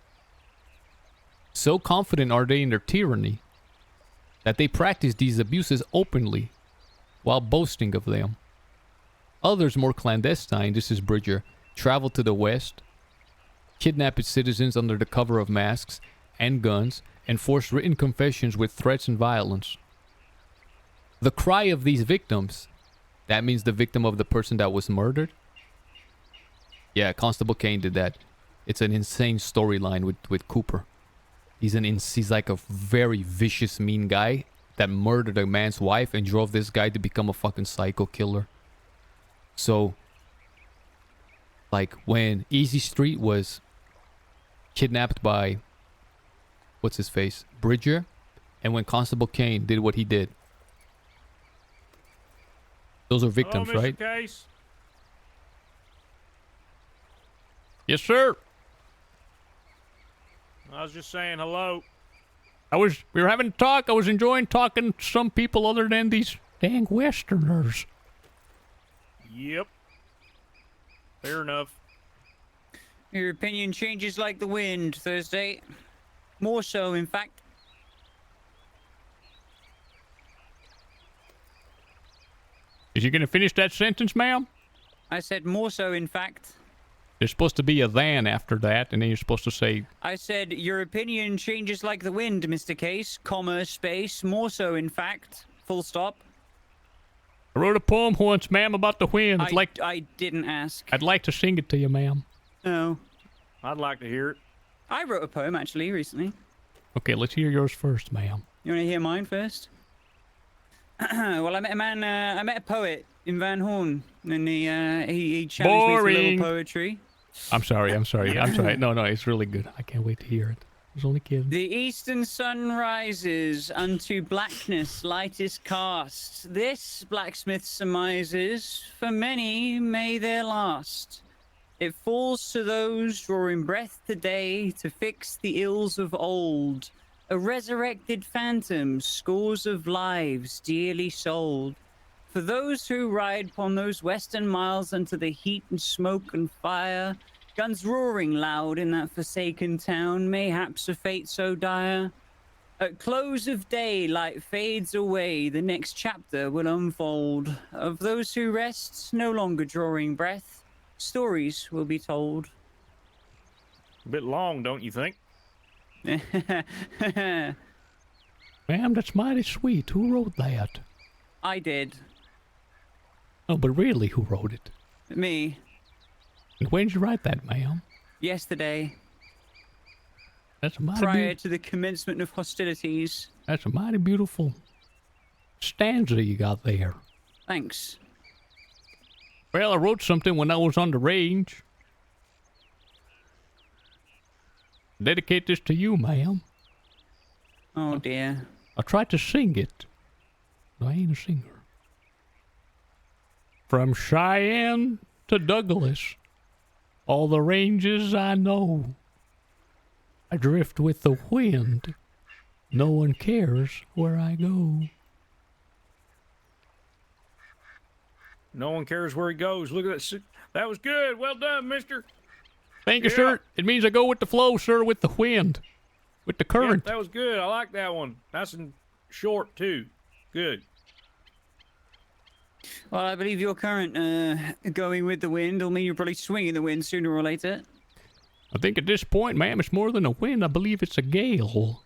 So confident are they in their tyranny that they practice these abuses openly while boasting of them. Others more clandestine, this is Bridger, travel to the west, kidnap its citizens under the cover of masks and guns, and force written confessions with threats and violence. The cry of these victims, that means the victim of the person that was murdered? Yeah, Constable Kane did that. It's an insane storyline with Cooper. He's like a very vicious, mean guy that murdered a man's wife and drove this guy to become a fucking psycho killer. So, when Easy Street was kidnapped by, what's his face, Bridger, and when Constable Kane did what he did. Those are victims, hello, Mr. right? Case. Yes, sir. I was just saying hello. We were having a talk. I was enjoying talking to some people other than these dang Westerners. Yep. Fair enough. Your opinion changes like the wind, Thursday. More so, in fact. Is you gonna finish that sentence, ma'am? I said more so, in fact. There's supposed to be a than after that, and then you're supposed to say... I said, your opinion changes like the wind, Mr. Case, comma, space, more so, in fact, full stop. I wrote a poem once, ma'am, about the wind. I didn't ask. I'd like to sing it to you, ma'am. No. I'd like to hear it. I wrote a poem, actually, recently. Okay, let's hear yours first, ma'am. You want to hear mine first? Well, I met a poet in Van Horn, and he challenged me to a little poetry. I'm sorry. No, it's really good. I can't wait to hear it. I was only kidding. The eastern sun rises, unto blackness light is cast. This blacksmith surmises, for many may their last. It falls to those drawing breath today to fix the ills of old. A resurrected phantom, scores of lives dearly sold. For those who ride upon those western miles unto the heat and smoke and fire, guns roaring loud in that forsaken town, mayhaps a fate so dire. At close of day, light fades away, the next chapter will unfold. Of those who rest, no longer drawing breath, stories will be told. A bit long, don't you think? Ma'am, that's mighty sweet. Who wrote that? I did. Oh, but really, who wrote it? Me. And when did you write that, ma'am? Yesterday. That's a mighty Prior to the commencement of hostilities. That's a mighty beautiful stanza you got there. Thanks. Well, I wrote something when I was on the range. Dedicate this to you, ma'am. Oh dear. I tried to sing it. I ain't a singer. From Cheyenne to Douglas, all the ranges I know. I drift with the wind. No one cares where I go. No one cares where he goes. Look at that. That was good. Well done, mister. Thank you, sir. It means I go with the flow, sir, with the wind. With the current. Yep, that was good. I like that one. Nice and short, too. Good. Well, I believe your current going with the wind will mean you're probably swinging the wind sooner or later. I think at this point, ma'am, it's more than a wind. I believe it's a gale.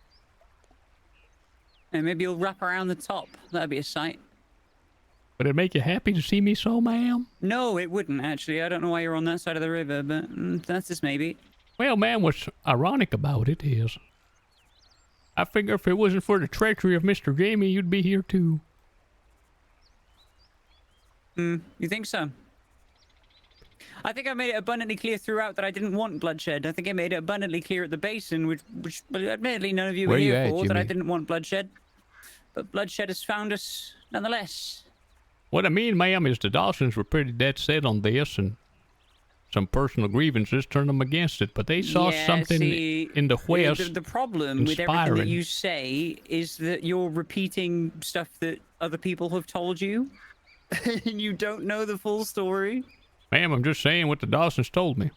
And maybe you'll wrap around the top. That'd be a sight. Would it make you happy to see me so, ma'am? No, it wouldn't, actually. I don't know why you're on that side of the river, but that's just maybe. Well, ma'am, what's ironic about it is I figure if it wasn't for the treachery of Mr. Jamie, you'd be here too. You think so? I think I made it abundantly clear throughout that I didn't want bloodshed. I think I made it abundantly clear at the basin, which admittedly none of you were here for, that I didn't want bloodshed. But bloodshed has found us nonetheless. What I mean, ma'am, is the Dawsons were pretty dead set on this, and some personal grievances turned them against it. But they saw something in the West. The problem with everything that you say is that you're repeating stuff that other people have told you, and you don't know the full story. Ma'am, I'm just saying what the Dawsons told me.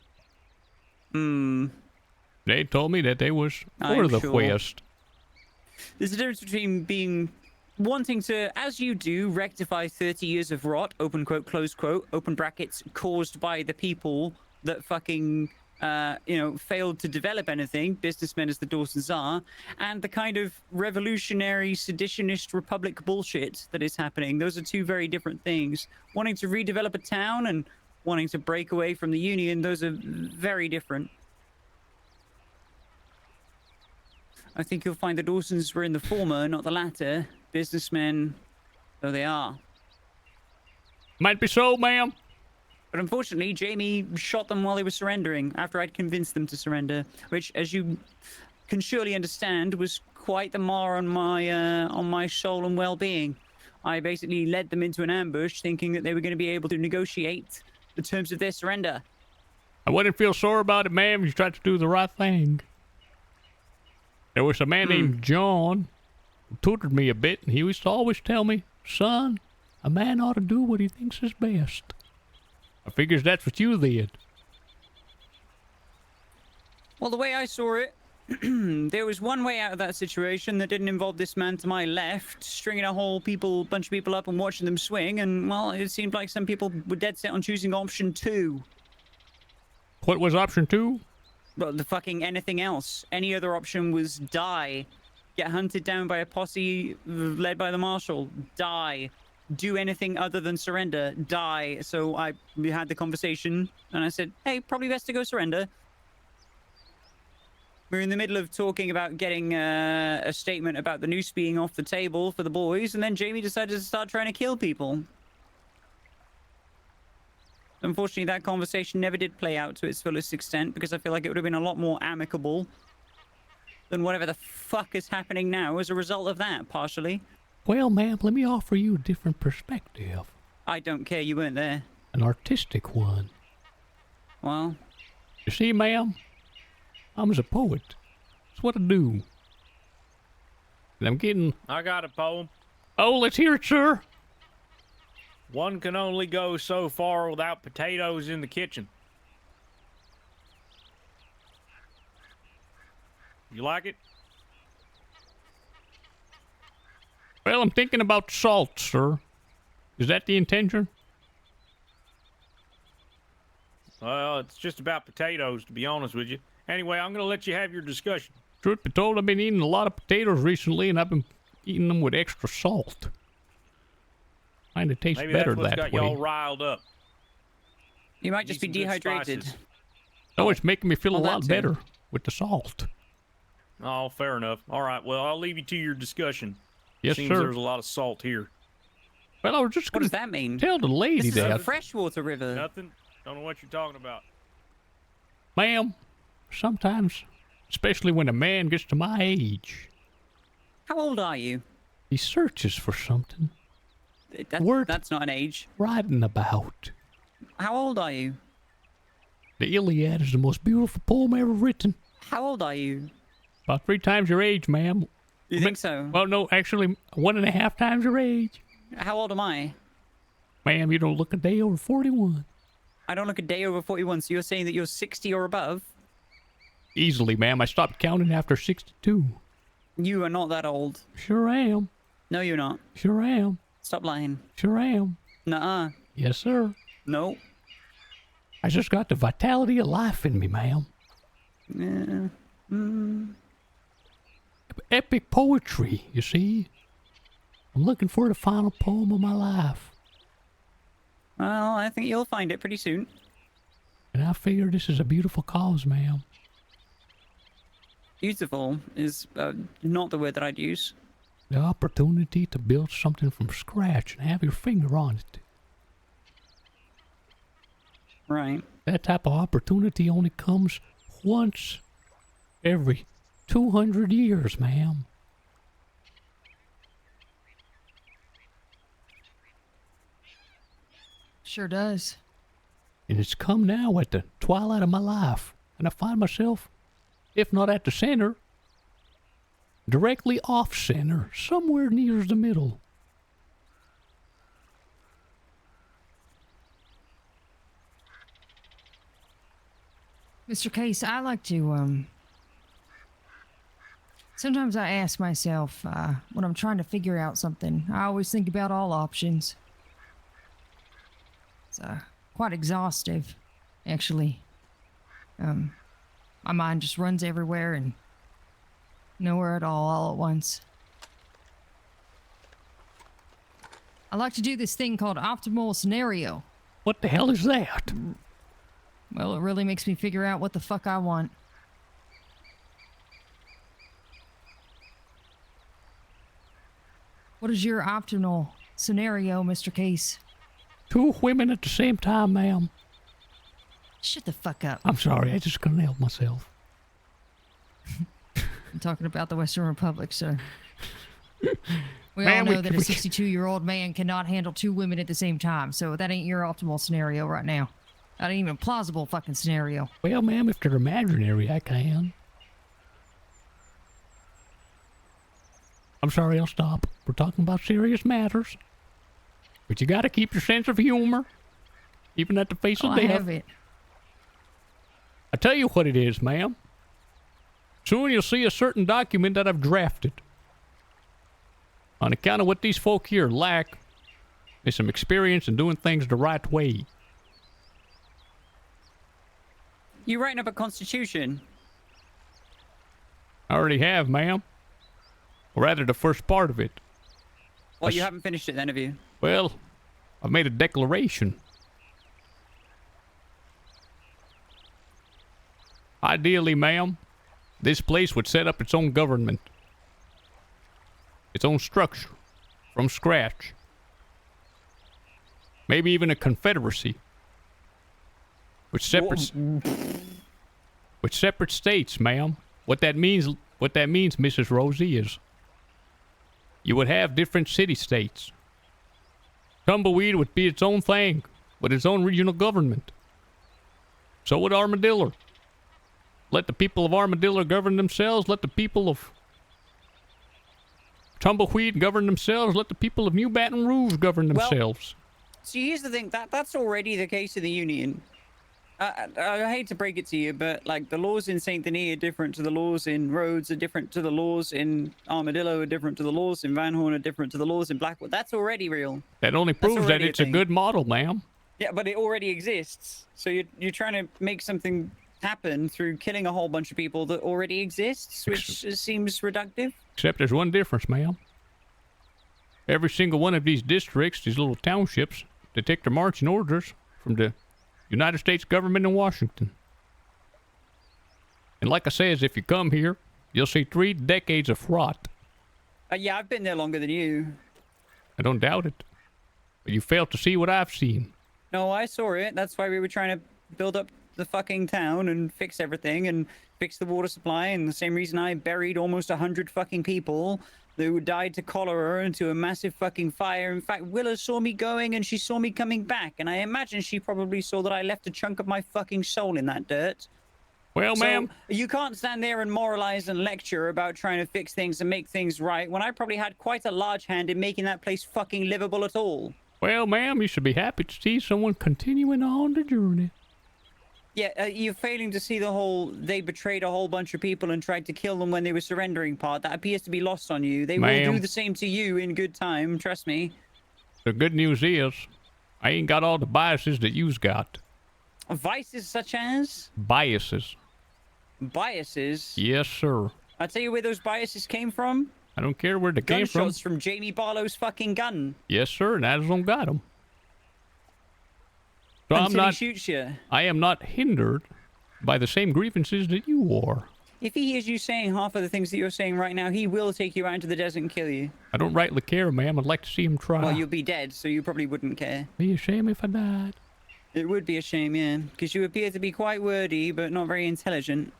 They told me that they was for the West. There's a difference between wanting to, as you do, rectify 30 years of rot, open quote, close quote, open brackets, caused by the people that fucking, failed to develop anything, businessmen as the Dawsons are, and the kind of revolutionary, seditionist republic bullshit that is happening. Those are two very different things. Wanting to redevelop a town and wanting to break away from the Union, those are very different. I think you'll find the Dawsons were in the former, not the latter. Businessmen, though they are. Might be so, ma'am. But unfortunately, Jamie shot them while they were surrendering, after I'd convinced them to surrender, which, as you can surely understand, was quite the mar on my soul and well-being. I basically led them into an ambush, thinking that they were going to be able to negotiate the terms of their surrender. I wouldn't feel sore about it, ma'am. You tried to do the right thing. There was a man named John who tutored me a bit, and he used to always tell me, son, a man ought to do what he thinks is best. I figures that's what you did. Well, the way I saw it, there was one way out of that situation that didn't involve this man to my left, stringing a whole bunch of people up and watching them swing, and, well, it seemed like some people were dead set on choosing option 2. What was option 2? Well, the fucking anything else. Any other option was die. Get hunted down by a posse led by the marshal. Die. Do anything other than surrender. Die. So we had the conversation, and I said, hey, probably best to go surrender. We're in the middle of talking about getting a statement about the noose being off the table for the boys, and then Jamie decided to start trying to kill people. Unfortunately, that conversation never did play out to its fullest extent, because I feel like it would have been a lot more amicable than whatever the fuck is happening now as a result of that, partially. Well, ma'am, let me offer you a different perspective. I don't care, you weren't there. An artistic one. Well? You see, ma'am, I'm a poet. That's what I do. And I'm getting... I got a poem. Oh, let's hear it, sir. One can only go so far without potatoes in the kitchen. You like it? Well, I'm thinking about salt, sir. Is that the intention? Well, it's just about potatoes, to be honest with you. Anyway, I'm going to let you have your discussion. Truth be told, I've been eating a lot of potatoes recently, and I've been eating them with extra salt. Kind of tastes Maybe better that's what's that got way. y'all riled up. You might just be Need some good dehydrated. spices. Oh, it's making me feel a Well, lot that's it. better with the salt. Oh, fair enough. All right, well, I'll leave you to your discussion. Yes, Seems sir. there's a lot of salt here. Well, I was just What going does that mean? tell the lady This is a that. freshwater river. Nothing. Don't know what you're talking about. Ma'am, sometimes, especially when a man gets to my age, How old are you? he searches for something. Word That's not an age. writing about. How old are you? The Iliad is the most beautiful poem ever written. How old are you? About 3 times your age, ma'am. You think so? Well, no, actually, 1.5 times your age. How old am I? Ma'am, you don't look a day over 41. I don't look a day over 41, so you're saying that you're 60 or above? Easily, ma'am. I stopped counting after 62. You are not that old. Sure am. No, you're not. Sure am. Stop lying. Sure am. Nuh-uh. Yes, sir. No. I just got the vitality of life in me, ma'am. Epic poetry, you see. I'm looking for the final poem of my life. Well, I think you'll find it pretty soon. And I figure this is a beautiful cause, ma'am. Beautiful is not the word that I'd use. The opportunity to build something from scratch and have your finger on it. Right. That type of opportunity only comes once every 200 years, ma'am. Sure does. And it's come now at the twilight of my life. And I find myself, if not at the center, directly off center, somewhere near the middle. Mr. Case, I like to, sometimes I ask myself, when I'm trying to figure out something, I always think about all options. It's, quite exhaustive, actually. My mind just runs everywhere and nowhere at all at once. I like to do this thing called optimal scenario. What the hell is that? Well, it really makes me figure out what the fuck I want. What is your optimal scenario, Mr. Case? 2 women at the same time, ma'am. Shut the fuck up. I'm sorry, I just couldn't help myself. I'm talking about the Western Republic, sir. We Man, all know we- that a we- 62-year-old man cannot handle 2 women at the same time, so that ain't your optimal scenario right now. That ain't even a plausible fucking scenario. Well, ma'am, if they're imaginary, I can. I'm sorry, I'll stop. We're talking about serious matters. But you gotta keep your sense of humor, even at the face of I death. have it. I tell you what it is, ma'am. Soon you'll see a certain document that I've drafted. On account of what these folk here lack, is some experience in doing things the right way. You writing up a constitution? I already have, ma'am. Or rather, the first part of it. Well, you haven't finished it then, have you? Well, I've made a declaration. Ideally, ma'am, this place would set up its own government. Its own structure. From scratch. Maybe even a confederacy. With separate states, ma'am. What that means, Mrs. Rosie, is you would have different city-states. Tumbleweed would be its own thing, with its own regional government. So would Armadillo. Let the people of Armadillo govern themselves. Let the people of Tumbleweed govern themselves. Let the people of New Baton Rouge govern themselves. So here's the thing, that's already the case in the Union. I hate to break it to you, but like the laws in Saint Denis are different to the laws in Rhodes, are different to the laws in Armadillo, are different to the laws in Van Horn, are different to the laws in Blackwood. That's already real. That only proves that it's a good model, ma'am. Yeah, but it already exists. So you're trying to make something happen through killing a whole bunch of people that already exists, which seems reductive. Except there's one difference, ma'am. Every single one of these districts, these little townships, they take their marching orders from the United States government in Washington. And like I says, if you come here, you'll see 3 decades of rot. Yeah, I've been there longer than you. I don't doubt it. But you failed to see what I've seen. No, I saw it. That's why we were trying to build up the fucking town and fix everything and fix the water supply. And the same reason I buried almost 100 fucking people who died to cholera into a massive fucking fire. In fact, Willa saw me going and she saw me coming back. And I imagine she probably saw that I left a chunk of my fucking soul in that dirt. Well, ma'am, you can't stand there and moralize and lecture about trying to fix things and make things right when I probably had quite a large hand in making that place fucking livable at all. Well, ma'am, you should be happy to see someone continuing on the journey. Yeah, you're failing to see the whole they betrayed a whole bunch of people and tried to kill them when they were surrendering part. That appears to be lost on you. They will do the same to you in good time, trust me. The good news is, I ain't got all the biases that you's got. Vices such as? Biases. Biases? Yes, sir. I'll tell you where those biases came from. I don't care where they came from. Gunshots from Jamie Barlow's fucking gun. Yes, sir, and Arizona got them. So Until he shoots you. I am not hindered by the same grievances that you are. If he hears you saying half of the things that you're saying right now, he will take you out into the desert and kill you. I don't rightly care, ma'am. I'd like to see him try. Well, you'll be dead, so you probably wouldn't care. Be a shame if I died. It would be a shame, yeah, because you appear to be quite wordy, but not very intelligent.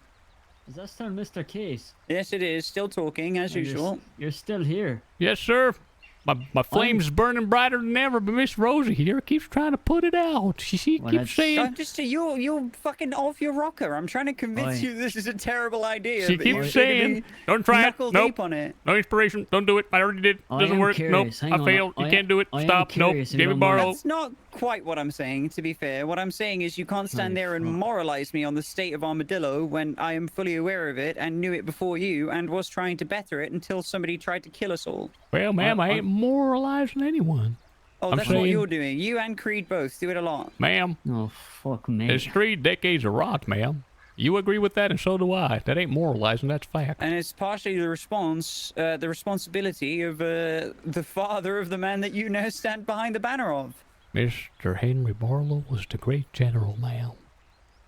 Is that still Mr. Case? Yes, it is. Still talking, as usual. You're still here. Yes, sir. My flame's burning brighter than ever, but Miss Rosie here keeps trying to put it out. She keeps saying... I'm just... You're fucking off your rocker. I'm trying to convince you this is a terrible idea. She keeps saying, don't try it. Nope. Deep on it. No inspiration. Don't do it. I already did. Doesn't work. Curious. Nope. I failed. You can't do it. Stop. Nope. Jamie Barlow. That's not quite what I'm saying, to be fair. What I'm saying is you can't stand there and moralize me on the state of Armadillo when I am fully aware of it and knew it before you and was trying to better it until somebody tried to kill us all. Well, ma'am, I ain't moralizing anyone. Oh, that's what you're doing. You and Creed both do it a lot. Ma'am. Oh, fuck me. There's 3 decades of rot, ma'am. You agree with that, and so do I. That ain't moralizing, that's fact. And it's partially the responsibility of the father of the man that you now stand behind the banner of. Mr. Henry Barlow was the great general, ma'am.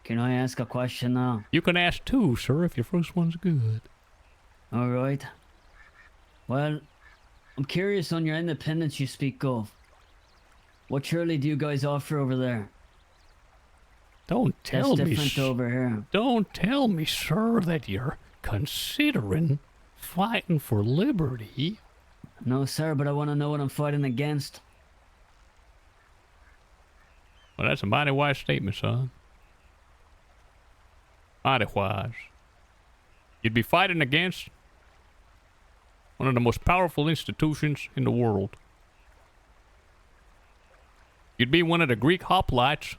Can I ask a question now? You can ask 2, sir, if your first one's good. All right. Well, I'm curious on your independence you speak of. What surely do you guys offer over there? Don't tell me, different over here. Don't tell me, sir, that you're considering fighting for liberty. No, sir, but I want to know what I'm fighting against. Well, that's a mighty wise statement, son. Mighty wise. You'd be fighting against one of the most powerful institutions in the world. You'd be one of the Greek hoplites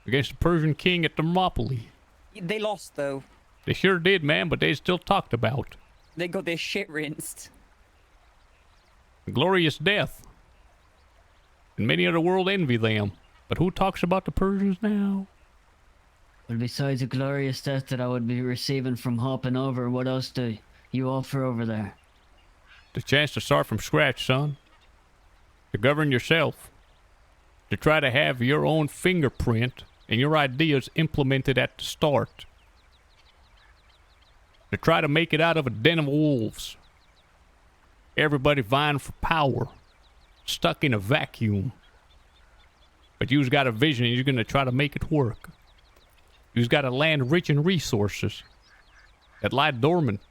against the Persian king at Thermopylae. They lost, though. They sure did, man, but they still talked about. They got their shit rinsed. A glorious death. And many of the world envy them. But who talks about the Persians now? Well, besides the glorious death that I would be receiving from hopping over, what else do you offer over there? The chance to start from scratch, son. To govern yourself. To try to have your own fingerprint and your ideas implemented at the start. To try to make it out of a den of wolves. Everybody vying for power. Stuck in a vacuum. But you's got a vision and you're going to try to make it work. You's got a land rich in resources that lie dormant.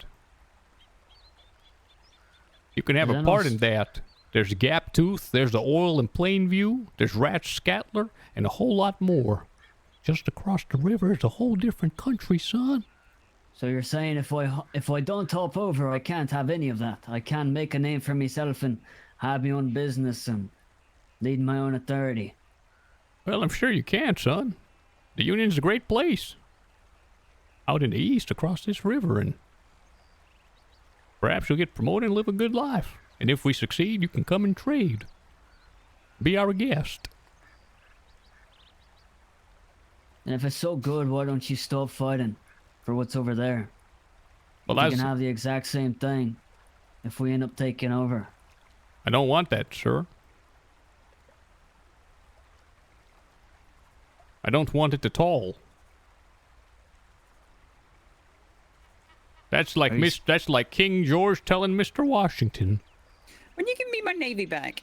You can have a part in that. There's Gaptooth, there's the oil in Plainview, there's Rathscattler, and a whole lot more. Just across the river is a whole different country, son. So you're saying if I don't hop over, I can't have any of that. I can't make a name for myself and have my own business and lead my own authority. Well, I'm sure you can, son. The Union's a great place. Out in the east across this river, and perhaps you'll get promoted and live a good life. And if we succeed, you can come and trade. Be our guest. And if it's so good, why don't you stop fighting for what's over there? Well, you can have the exact same thing if we end up taking over. I don't want that, sir. I don't want it at all. That's like that's like King George telling Mr. Washington. When you give me my navy back?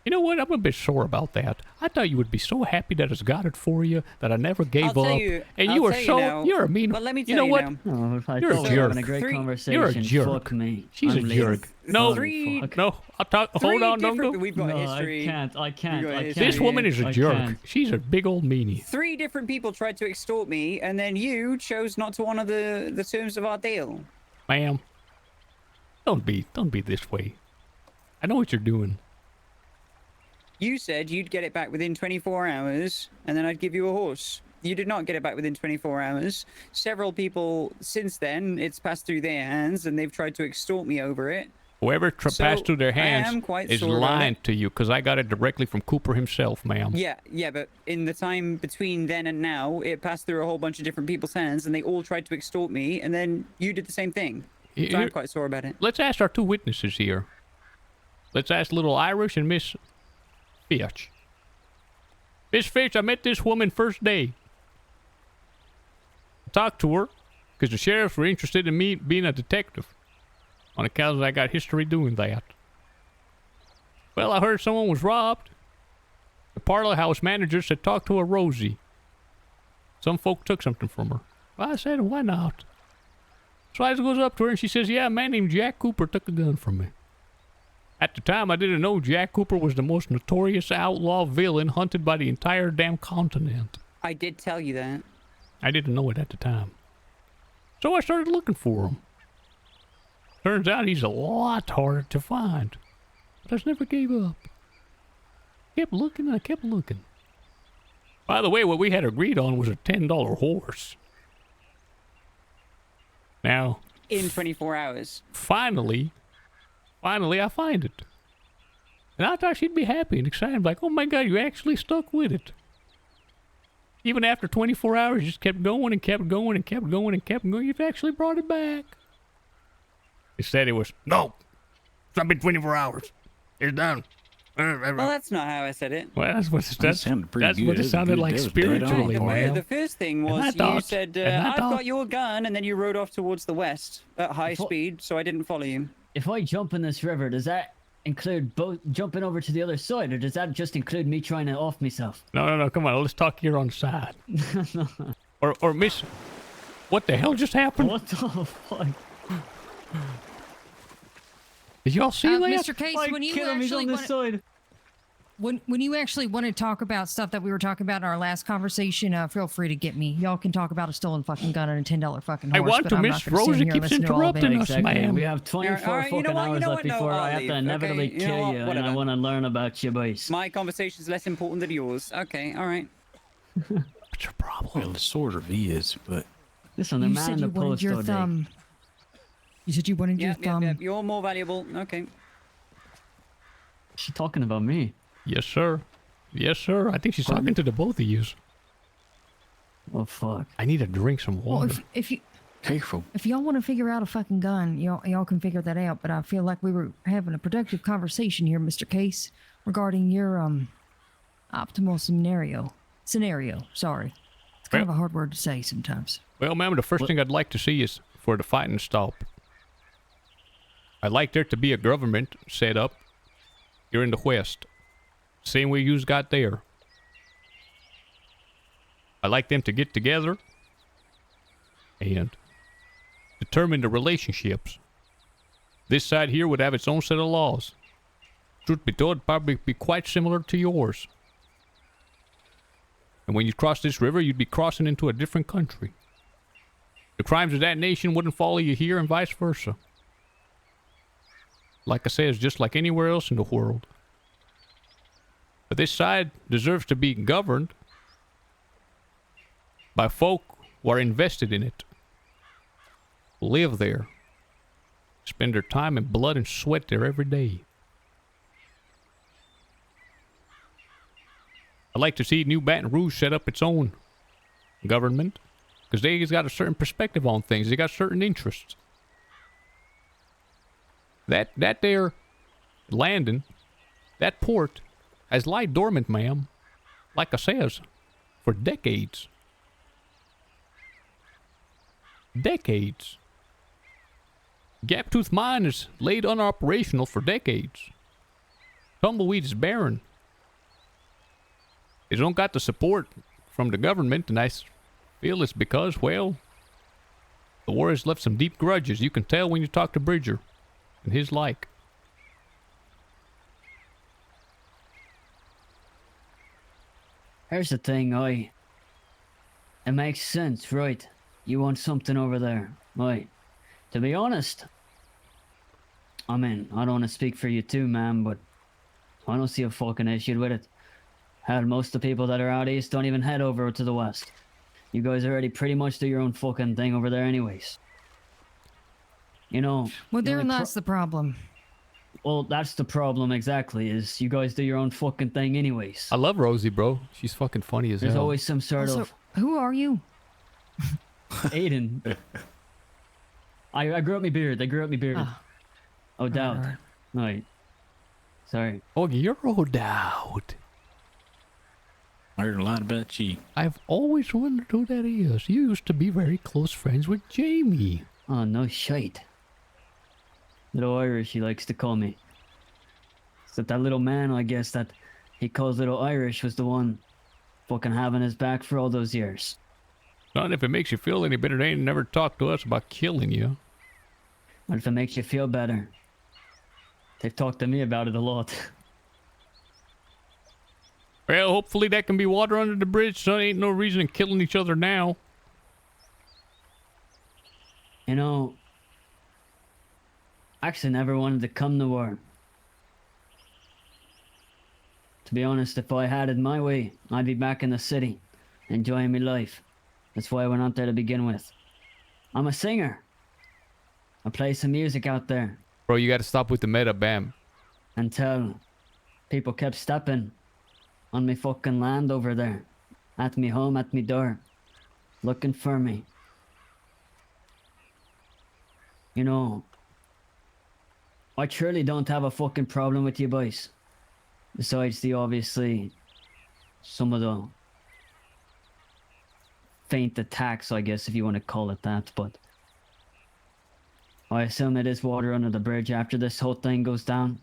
You know what? I'm a bit sore about that. I thought you would be so happy that it's got it for you that I never gave I'll up. tell you, And I'll you were tell you so now. you're a mean. Well, let me tell you know you what? now. Oh, if I You're a thought we were jerk. having a great conversation. You're a jerk. Fuck me. She's I'm a leaving. jerk. No, Holy fuck. no. I'll talk. Hold on, don't go. We've got No, history. I can't. This woman is a jerk. She's a big old meanie. 3 different people tried to extort me, and then you chose not to honor the terms of our deal. Ma'am, don't be this way. I know what you're doing. You said you'd get it back within 24 hours, and then I'd give you a horse. You did not get it back within 24 hours. Several people since then, it's passed through their hands, and they've tried to extort me over it. Whoever passed through their I am hands quite is sore about lying it. to you, because I got it directly from Cooper himself, ma'am. Yeah, but in the time between then and now, it passed through a whole bunch of different people's hands, and they all tried to extort me, and then you did the same thing. So I'm quite sore about it. Let's ask our 2 witnesses here. Let's ask little Irish and Miss Fitch. Miss Fitch, I met this woman first day. I talked to her because the sheriffs were interested in me being a detective on account of I got history doing that. Well, I heard someone was robbed. The parlor house manager said talk to a Rosie. Some folk took something from her. Well, I said, why not? So I goes up to her and she says, yeah, a man named Jack Cooper took a gun from me. At the time, I didn't know Jack Cooper was the most notorious outlaw villain hunted by the entire damn continent. I did tell you that. I didn't know it at the time. So I started looking for him. Turns out he's a lot harder to find. But I just never gave up. Kept looking and I kept looking. By the way, what we had agreed on was a $10 horse. Now... In 24 hours. Finally, I find it. And I thought she'd be happy and excited, like, oh my God, you actually stuck with it. Even after 24 hours, you just kept going and kept going and kept going and kept going. You've actually brought it back. Instead, it was, no, it's not been 24 hours. It's done. Well, that's not how I said it. Well, that's what That sounded pretty that's good. what it That was sounded good. like That was dead on spiritually, point. man. The first thing And I was you thought- said, and I I've thought- got your gun, and then you rode off towards the west at high speed, so I didn't follow you. If I jump in this river, does that include both jumping over to the other side, or does that just include me trying to off myself? No, come on, let's talk here on the side. or Miss, what the hell just happened? What the fuck? Did y'all see that? Mr. Case, when you actually on this side. when you actually want to talk about stuff that we were talking about in our last conversation, feel free to get me. Y'all can talk about a stolen fucking gun and a $10 fucking horse. I want but to, I'm Miss not gonna stand Rosie here and keeps listen to all interrupting that. us, Exactly. ma'am. We have 24 Alright, fucking hours left No, before I'll I have leave. to inevitably Okay, you know kill what? you, and Whatever. I want to learn about you boys. My conversation's less important than yours. Okay, all right. What's your problem? Well, it sort of is, but Listen, they're You man said the you wanted post your all day. thumb. You said you wanted your thumb. Yep, you're more valuable. Okay. She's talking about me. Yes, sir. Yes, sir. I think she's talking to the both of you. Oh fuck! I need to drink some Well, water. if you careful. if y'all want to figure out a fucking gun, y'all can figure that out. But I feel like we were having a productive conversation here, Mr. Case, regarding your optimal scenario. Sorry, it's kind of a hard word to say sometimes. Well, ma'am, the first thing I'd like to see is for the fighting to stop. I'd like there to be a government set up here in the West. Same way you's got there. I'd like them to get together and determine the relationships. This side here would have its own set of laws. Truth be told, probably be quite similar to yours. And when you cross this river, you'd be crossing into a different country. The crimes of that nation wouldn't follow you here and vice versa. Like I say, it's just like anywhere else in the world. But this side deserves to be governed by folk who are invested in it, live there, spend their time and blood and sweat there every day. I'd like to see New Baton Rouge set up its own government, because they's got a certain perspective on things. They got certain interests. That there landing, that port, has lied dormant, ma'am, like I says, for decades. Decades. Gaptooth Mine is laid unoperational for decades. Tumbleweed is barren. They don't got the support from the government, and I feel it's because, well, the war has left some deep grudges. You can tell when you talk to Bridger and his like. Here's the thing, it makes sense, right? You want something over there, right? To be honest, I mean, I don't want to speak for you too, man, but I don't see a fucking issue with it. Hell, most of the people that are out east don't even head over to the west. You guys already pretty much do your own fucking thing over there anyways. You know... Well, therein lies the problem. Well, that's the problem exactly, is you guys do your own fucking thing anyways. I love Rosie, bro. She's fucking funny as hell. There's always some sort of... Who are you? Aiden. I grew up my beard. Oh, doubt. Right. Sorry. Oh, you're O'Dowd. I heard a lot about you. I've always wondered who that is. You used to be very close friends with Jamie. Oh, no shite. Little Irish, he likes to call me. So that little man, I guess, that he calls Little Irish was the one fucking having his back for all those years. Son, if it makes you feel any better, they ain't never talked to us about killing you. What if it makes you feel better? They've talked to me about it a lot. Well, hopefully that can be water under the bridge, son. Ain't no reason in killing each other now. You know, I actually never wanted to come to war. To be honest, if I had it my way, I'd be back in the city, enjoying my life. That's why I went out there to begin with. I'm a singer. I play some music out there. Bro, you gotta stop with the meta, bam. Until people kept stepping on me fucking land over there. At me home, at me door. Looking for me. You know, I truly don't have a fucking problem with you boys. Besides the obviously, some of the faint attacks, I guess, if you want to call it that, but I assume it is water under the bridge after this whole thing goes down.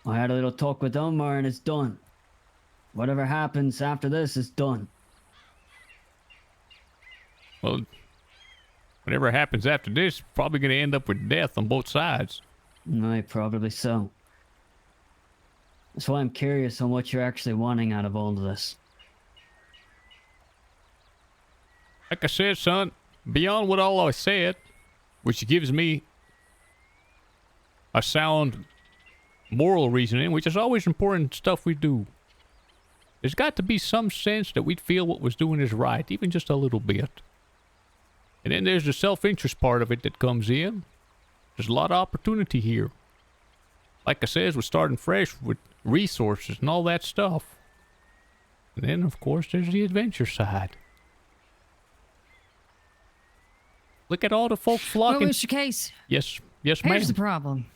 I had a little talk with Omar and it's done. Whatever happens after this is done. Well, whatever happens after this, probably gonna end up with death on both sides. Aye, probably so. That's why I'm curious on what you're actually wanting out of all of this. Like I said, son, beyond what all I said, which gives me a sound moral reasoning, which is always important stuff we do. There's got to be some sense that we'd feel what was doing is right, even just a little bit. And then there's the self-interest part of it that comes in. There's a lot of opportunity here. Like I said, we're starting fresh with resources and all that stuff. And then, of course, there's the adventure side. Look at all the folk flocking. Well, Mr. Case. Yes, ma'am. Here's the problem.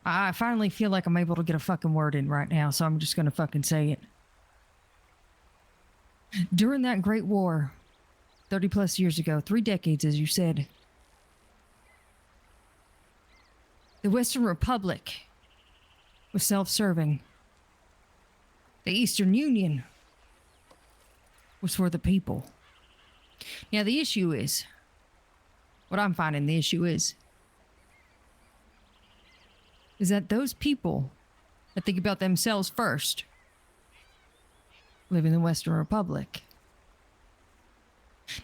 I finally feel like I'm able to get a fucking word in right now, so I'm just gonna fucking say it. During that Great War, 30 plus years ago, 3 decades, as you said, the Western Republic was self-serving. The Eastern Union was for the people. Now, the issue is, what I'm finding the issue is that those people that think about themselves first live in the Western Republic.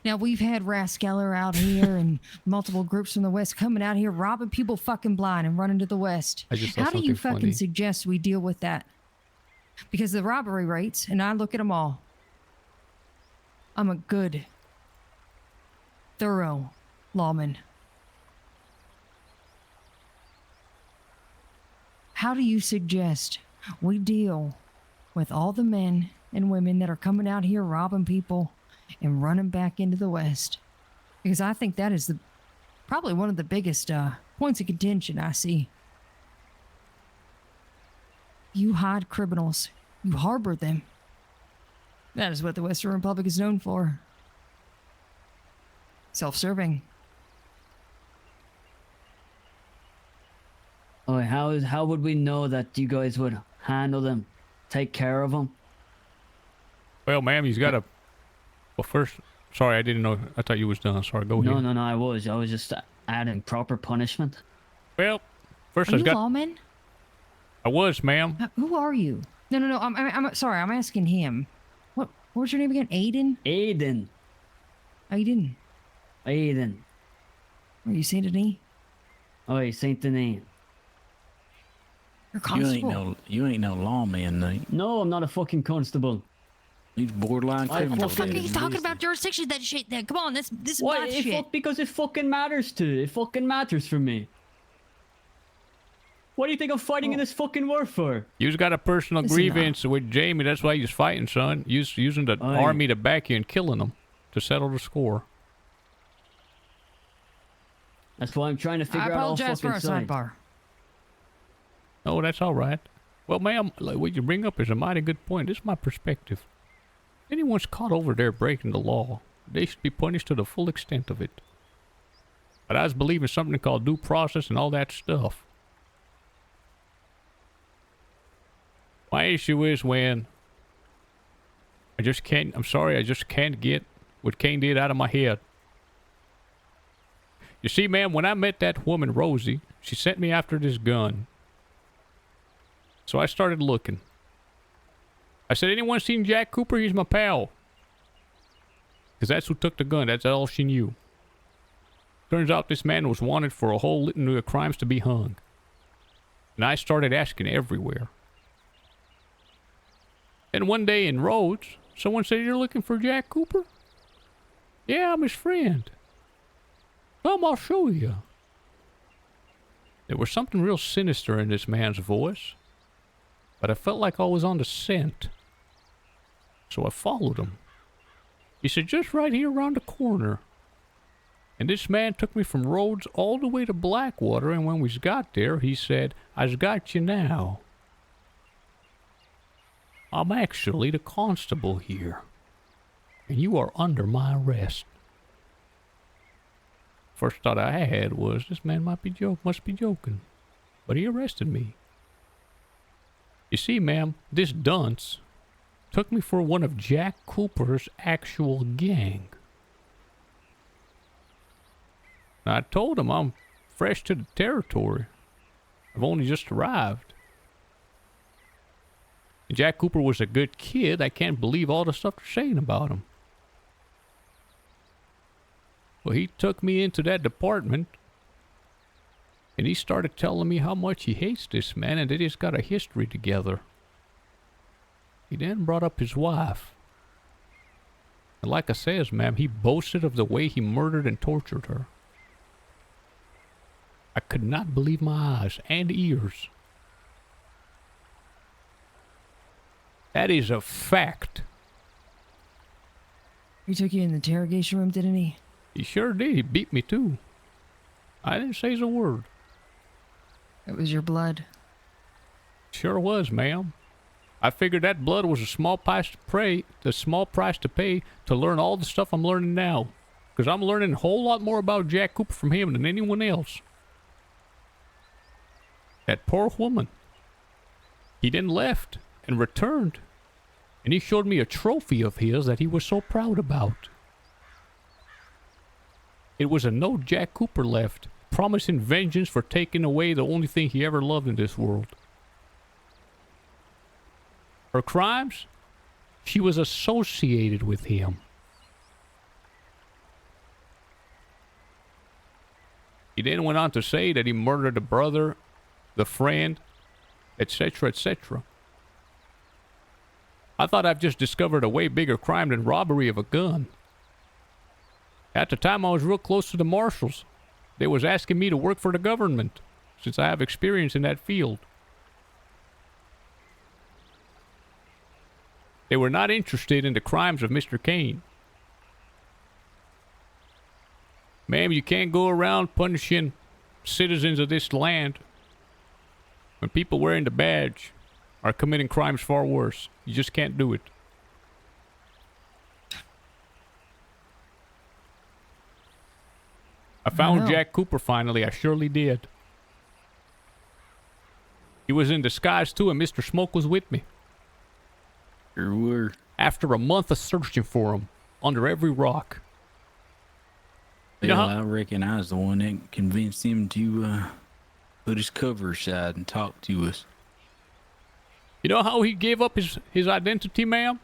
Now, we've had Rascaller out here and multiple groups from the West coming out here, robbing people fucking blind and running to the West. How do you fucking suggest we deal with that? Because the robbery rates, and I look at them all, I'm a good, thorough lawman. How do you suggest we deal with all the men and women that are coming out here robbing people and running back into the West. Because I think that is probably one of the biggest points of contention I see. You hide criminals. You harbor them. That is what the Western Republic is known for. Self-serving. Oh, how would we know that you guys would handle them, take care of them? Well, ma'am, he's got a... Well, first... Sorry, I didn't know. I thought you was done. Sorry, go ahead. No, I was just adding proper punishment. Well, first Are I've you got... lawman? I was, ma'am. Who are you? No. I'm sorry. I'm asking him. What was your name again? Aiden? Aiden. Are you Saint Denis? Oh, Saint Denis. You're constable. You ain't no lawman, Nate. No, I'm not a fucking constable. He's borderline criminal. What the fuck are you talking about jurisdiction? That shit. Then come on, this is What? my shit. Because it fucking matters to. It fucking matters for me. What do you think I'm fighting in this fucking war for? You've got a personal Listen, grievance with Jamie. That's why you're fighting, son. Using the army to back you and killing them to settle the score. That's why I'm trying to figure out all fucking I apologize for our sidebar. Oh, that's all right. Well, ma'am, what you bring up is a mighty good point. This is my perspective. If anyone's caught over there breaking the law, they should be punished to the full extent of it. But I was believing something called due process and all that stuff. My issue is when I just can't get what Kane did out of my head. You see, ma'am, when I met that woman, Rosie, she sent me after this gun. So I started looking. I said, anyone seen Jack Cooper? He's my pal. Because that's who took the gun. That's all she knew. Turns out this man was wanted for a whole litany of crimes to be hung. And I started asking everywhere. And one day in Rhodes, someone said, you're looking for Jack Cooper? Yeah, I'm his friend. Come, I'll show you. There was something real sinister in this man's voice. But I felt like I was on the scent. So I followed him. He said, just right here around the corner. And this man took me from Rhodes all the way to Blackwater, and when we got there, he said, I've got you now. I'm actually the constable here. And you are under my arrest. First thought I had was, this man must be joking. But he arrested me. You see, ma'am, this dunce took me for one of Jack Cooper's actual gang. Now, I told him I'm fresh to the territory. I've only just arrived. And Jack Cooper was a good kid. I can't believe all the stuff they're saying about him. Well, he took me into that department, and he started telling me how much he hates this man and that he's got a history together. He then brought up his wife. And like I says, ma'am, he boasted of the way he murdered and tortured her. I could not believe my eyes and ears. That is a fact. He took you in the interrogation room, didn't he? He sure did. He beat me too. I didn't say a word. It was your blood. Sure was, ma'am. I figured that blood was a small price to pay to learn all the stuff I'm learning now. Because I'm learning a whole lot more about Jack Cooper from him than anyone else. That poor woman. He then left and returned. And he showed me a trophy of his that he was so proud about. It was a note Jack Cooper left, promising vengeance for taking away the only thing he ever loved in this world. Her crimes? She was associated with him. He then went on to say that he murdered the brother, the friend, etc., etc. I thought I've just discovered a way bigger crime than robbery of a gun. At the time, I was real close to the marshals. They was asking me to work for the government, since I have experience in that field. They were not interested in the crimes of Mr. Kane. Ma'am, you can't go around punishing citizens of this land when people wearing the badge are committing crimes far worse. You just can't do it. I found Jack Cooper finally. I surely did. He was in disguise too, and Mr. Smoke was with me. Sure were. After a month of searching for him under every rock. Well, I reckon I was the one that convinced him to put his cover aside and talk to us. You know how he gave up his identity, ma'am?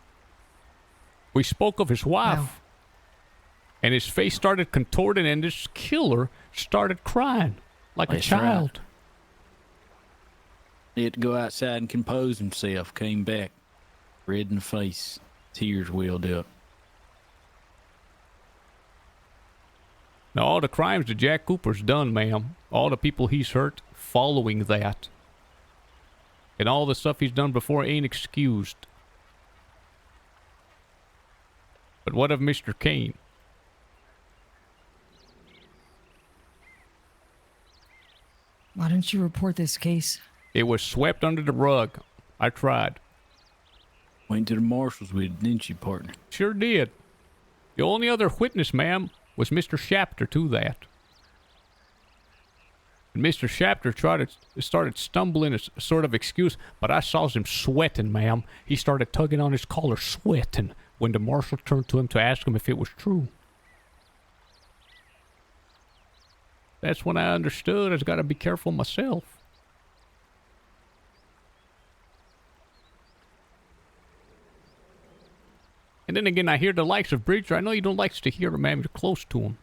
We spoke of his wife. Wow. And his face started contorting, and this killer started crying like a child. Right. He had to go outside and compose himself. Came back, red in the face, tears welled up. Now, all the crimes that Jack Cooper's done, ma'am, all the people he's hurt following that, and all the stuff he's done before ain't excused. But what of Mr. Kane? Why didn't you report this case? It was swept under the rug. I tried. Went to the marshals with it, didn't you, partner? Sure did. The only other witness, ma'am, was Mr. Shapter to that. And Mr. Shapter started stumbling a sort of excuse, but I saw him sweating, ma'am. He started tugging on his collar, sweating, when the marshal turned to him to ask him if it was true. That's when I understood I've got to be careful myself. And then again, I hear the likes of Bridger. I know you don't like to hear him, ma'am. You're close to him.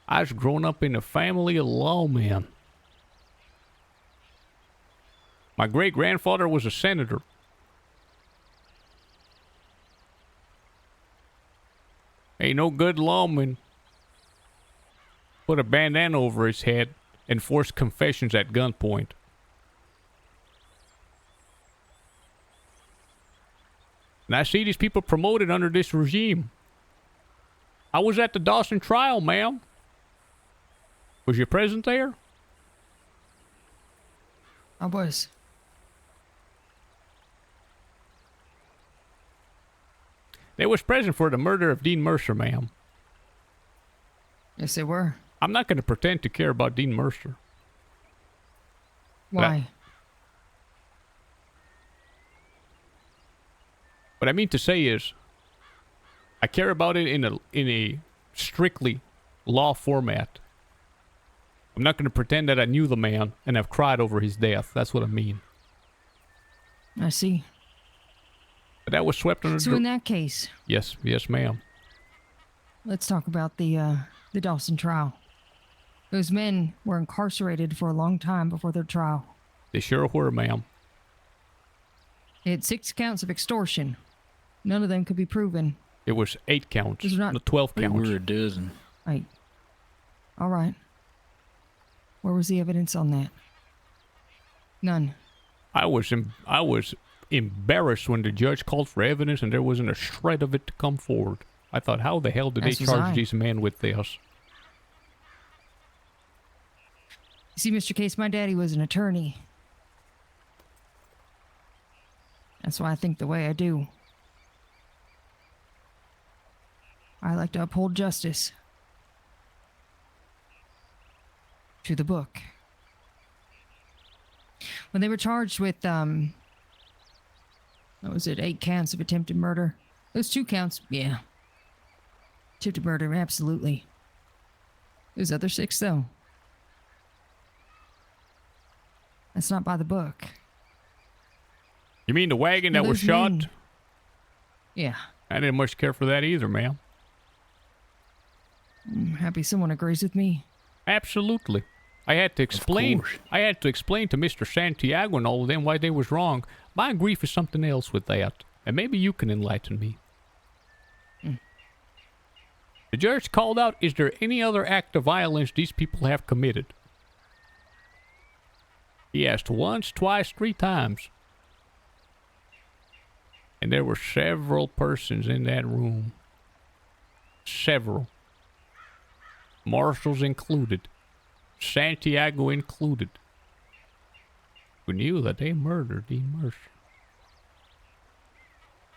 I was growing up in a family of lawmen. My great-grandfather was a senator. Ain't no good lawman put a bandana over his head and force confessions at gunpoint. And I see these people promoted under this regime. I was at the Dawson trial, ma'am. Was you present there? I was. They was present for the murder of Dean Mercer, ma'am. Yes, they were. I'm not going to pretend to care about Dean Mercer. Why? What I mean to say is, I care about it in a strictly law format. I'm not going to pretend that I knew the man and have cried over his death. That's what I mean. I see. But that was swept under. So in that case, yes, ma'am. let's talk about the Dawson trial. Those men were incarcerated for a long time before their trial. They sure were, ma'am. They had 6 counts of extortion. None of them could be proven. It was 8 counts, Those are not... not 12 counts. We were a dozen. Right. All right. Where was the evidence on that? None. I was embarrassed when the judge called for evidence and there wasn't a shred of it to come forward. I thought, how the hell did they charge these men with this? You see, Mr. Case, my daddy was an attorney. That's why I think the way I do. I like to uphold justice. To the book. When they were charged with, what was it, 8 counts of attempted murder? Those 2 counts, yeah. Attempted murder, absolutely. Those other 6, though. That's not by the book. You mean the wagon that was shot? Men. Yeah. I didn't much care for that either, ma'am. I'm happy someone agrees with me. Absolutely. I had to explain to Mr. Santiago and all of them why they was wrong. My grief is something else with that. And maybe you can enlighten me. The judge called out, is there any other act of violence these people have committed? He asked once, twice, 3 times. And there were several persons in that room. Several. Marshals included. Santiago included. Who knew that they murdered Dean Mercer.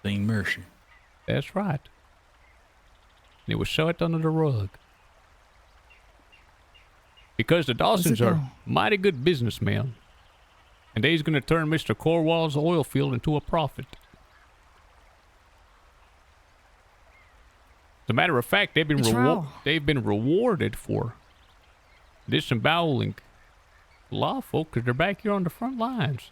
Dean Mercer. That's right. And it was swept under the rug. Because the Dawsons are mighty good businessmen. And they's gonna turn Mr. Corwall's oil field into a profit. As a matter of fact, they've been rewarded for disemboweling law folk because they're back here on the front lines.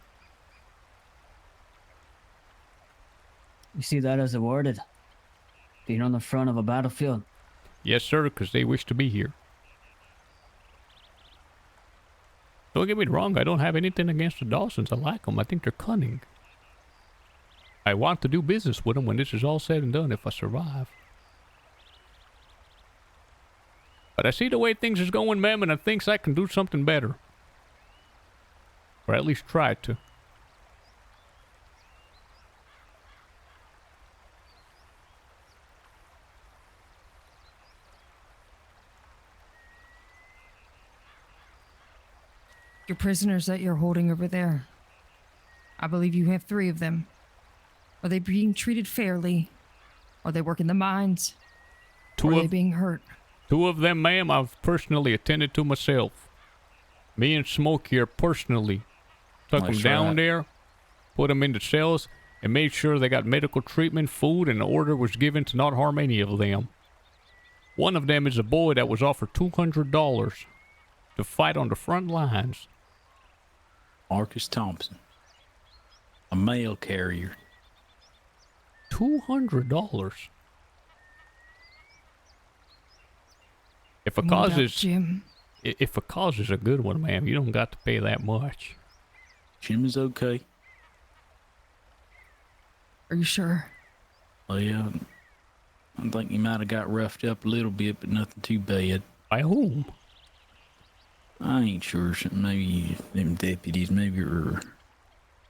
You see that as awarded? Being on the front of a battlefield. Yes, sir, because they wish to be here. Don't get me wrong, I don't have anything against the Dawsons. I like them. I think they're cunning. I want to do business with them when this is all said and done if I survive. But I see the way things is going, ma'am, and I thinks I can do something better. Or at least try to. Your prisoners that you're holding over there. I believe you have 3 of them. Are they being treated fairly? Are they working the mines? Or are they being hurt? 2 of them, ma'am, I've personally attended to myself. Me and Smoke here personally took them down there, put them into cells, and made sure they got medical treatment, food, and the order was given to not harm any of them. One of them is a boy that was offered $200 to fight on the front lines. Marcus Thompson. A mail carrier. $200. If a cause is a good one, ma'am, you don't got to pay that much. Jim is okay. Are you sure? Well, yeah, I think he might have got roughed up a little bit, but nothing too bad. By whom? I ain't sure. Maybe them deputies, maybe, or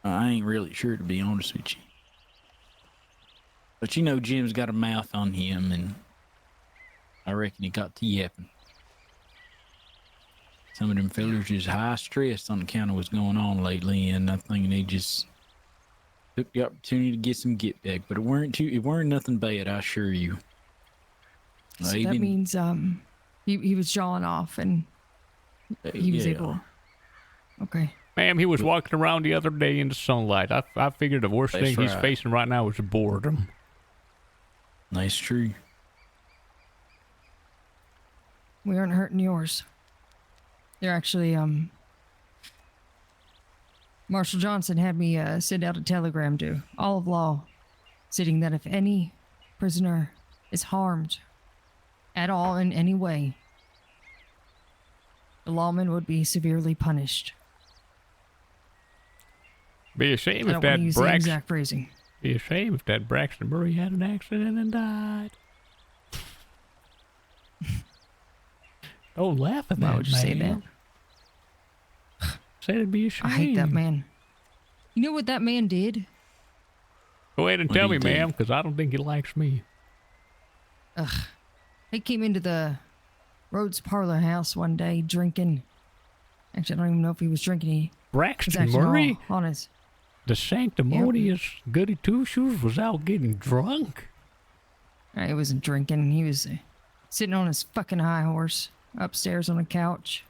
I ain't really sure, to be honest with you. But you know, Jim's got a mouth on him, and I reckon he got to yapping. Some of them fellers is high stressed on account of what's going on lately, and I think they just took the opportunity to get some get back. But it weren't nothing bad, I assure you. So that means he was jawing off and he was able. Okay. Ma'am, he was walking around the other day in the sunlight. I figured the worst thing he's facing right now is boredom. That's true. We aren't hurting yours. They're actually, Marshal Johnson had me send out a telegram to all of law, stating that if any prisoner is harmed at all in any way, the lawman would be severely punished. Be a shame if that Braxton. Be a shame if that Braxton Murray had an accident and died. Don't laugh at that. Why would you say that? Say it'd be a shame. I hate that man. You know what that man did? Go ahead and tell me, ma'am, because I don't think he likes me. Ugh. He came into the Rhodes Parlor House one day drinking. Actually, I don't even know if he was drinking. Braxton Murray? On his. The sanctimonious goody two-shoes was out getting drunk? He wasn't drinking. He was sitting on his fucking high horse upstairs on a couch.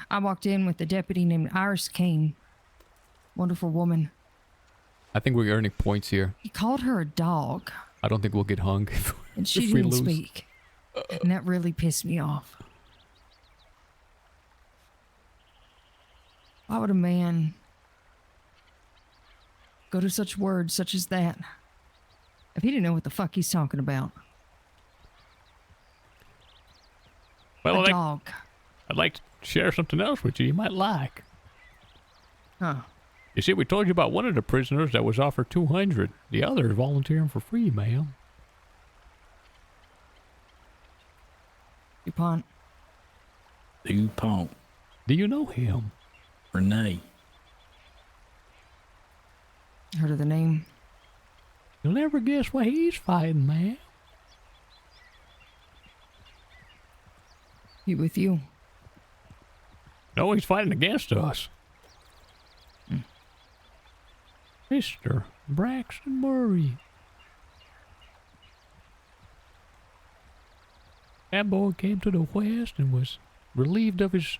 I walked in with a deputy named Iris Kane. Wonderful woman. I think we're earning points here. He called her a dog. I don't think we'll get hung and she didn't speak. And that really pissed me off. Why would a man go to such words such as that if he didn't know what the fuck he's talking about? Well, dog. I'd like to share something else with you might like. Huh. You see, we told you about one of the prisoners that was offered $200. The other is volunteering for free, ma'am. DuPont. DuPont. Do you know him? Renee. Heard of the name? You'll never guess what he's fighting, man. He with you? No, he's fighting against us. Mr. Braxton Murray. That boy came to the West and was relieved of his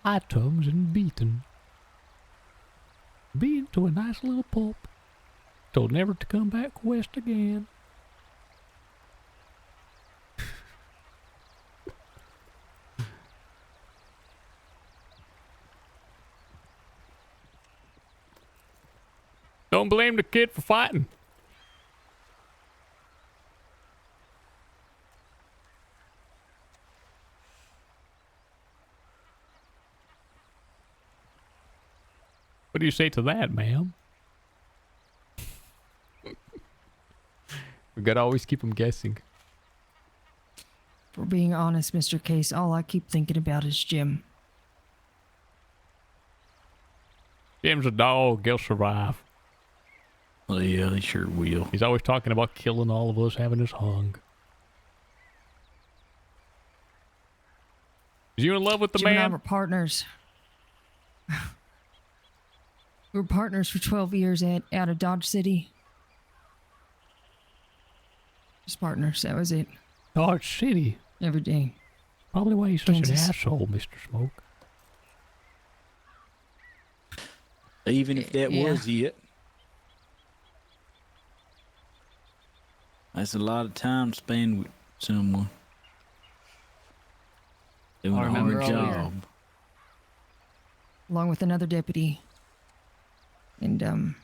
items and beaten. Beaten to a nice little pulp. Told never to come back west again. Don't blame the kid for fighting. What do you say to that, ma'am? We gotta always keep them guessing. For being honest, Mr. Case, all I keep thinking about is Jim. Jim's a dog. He'll survive. Well, yeah, they sure will. He's always talking about killing all of us, having us hung. Is you in love with the Jim and I man? were partners. We were partners for 12 years out of Dodge City. Just partners, that was it. Dodge City? Every day. Probably why he's such Kansas. an asshole, Mr. Smoke. Even if that Yeah. was it. That's a lot of time spent with someone. Doing a remember hard earlier. job. Along with another deputy. And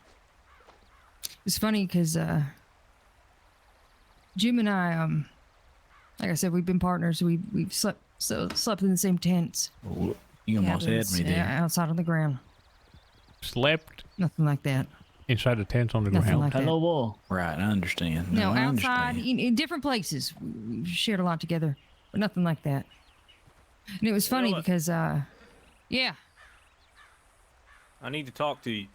it's funny because Jim and I, like I said, we've been partners. We've slept in the same tents. Oh, you almost had Cabins, me there. outside on the ground. Slept Nothing like that. inside the tents on the Nothing ground. like that. Hello, wall. Right, I understand. No, I outside understand. in different places. We shared a lot together, but nothing like that. And it was funny because, yeah, I need to talk to you.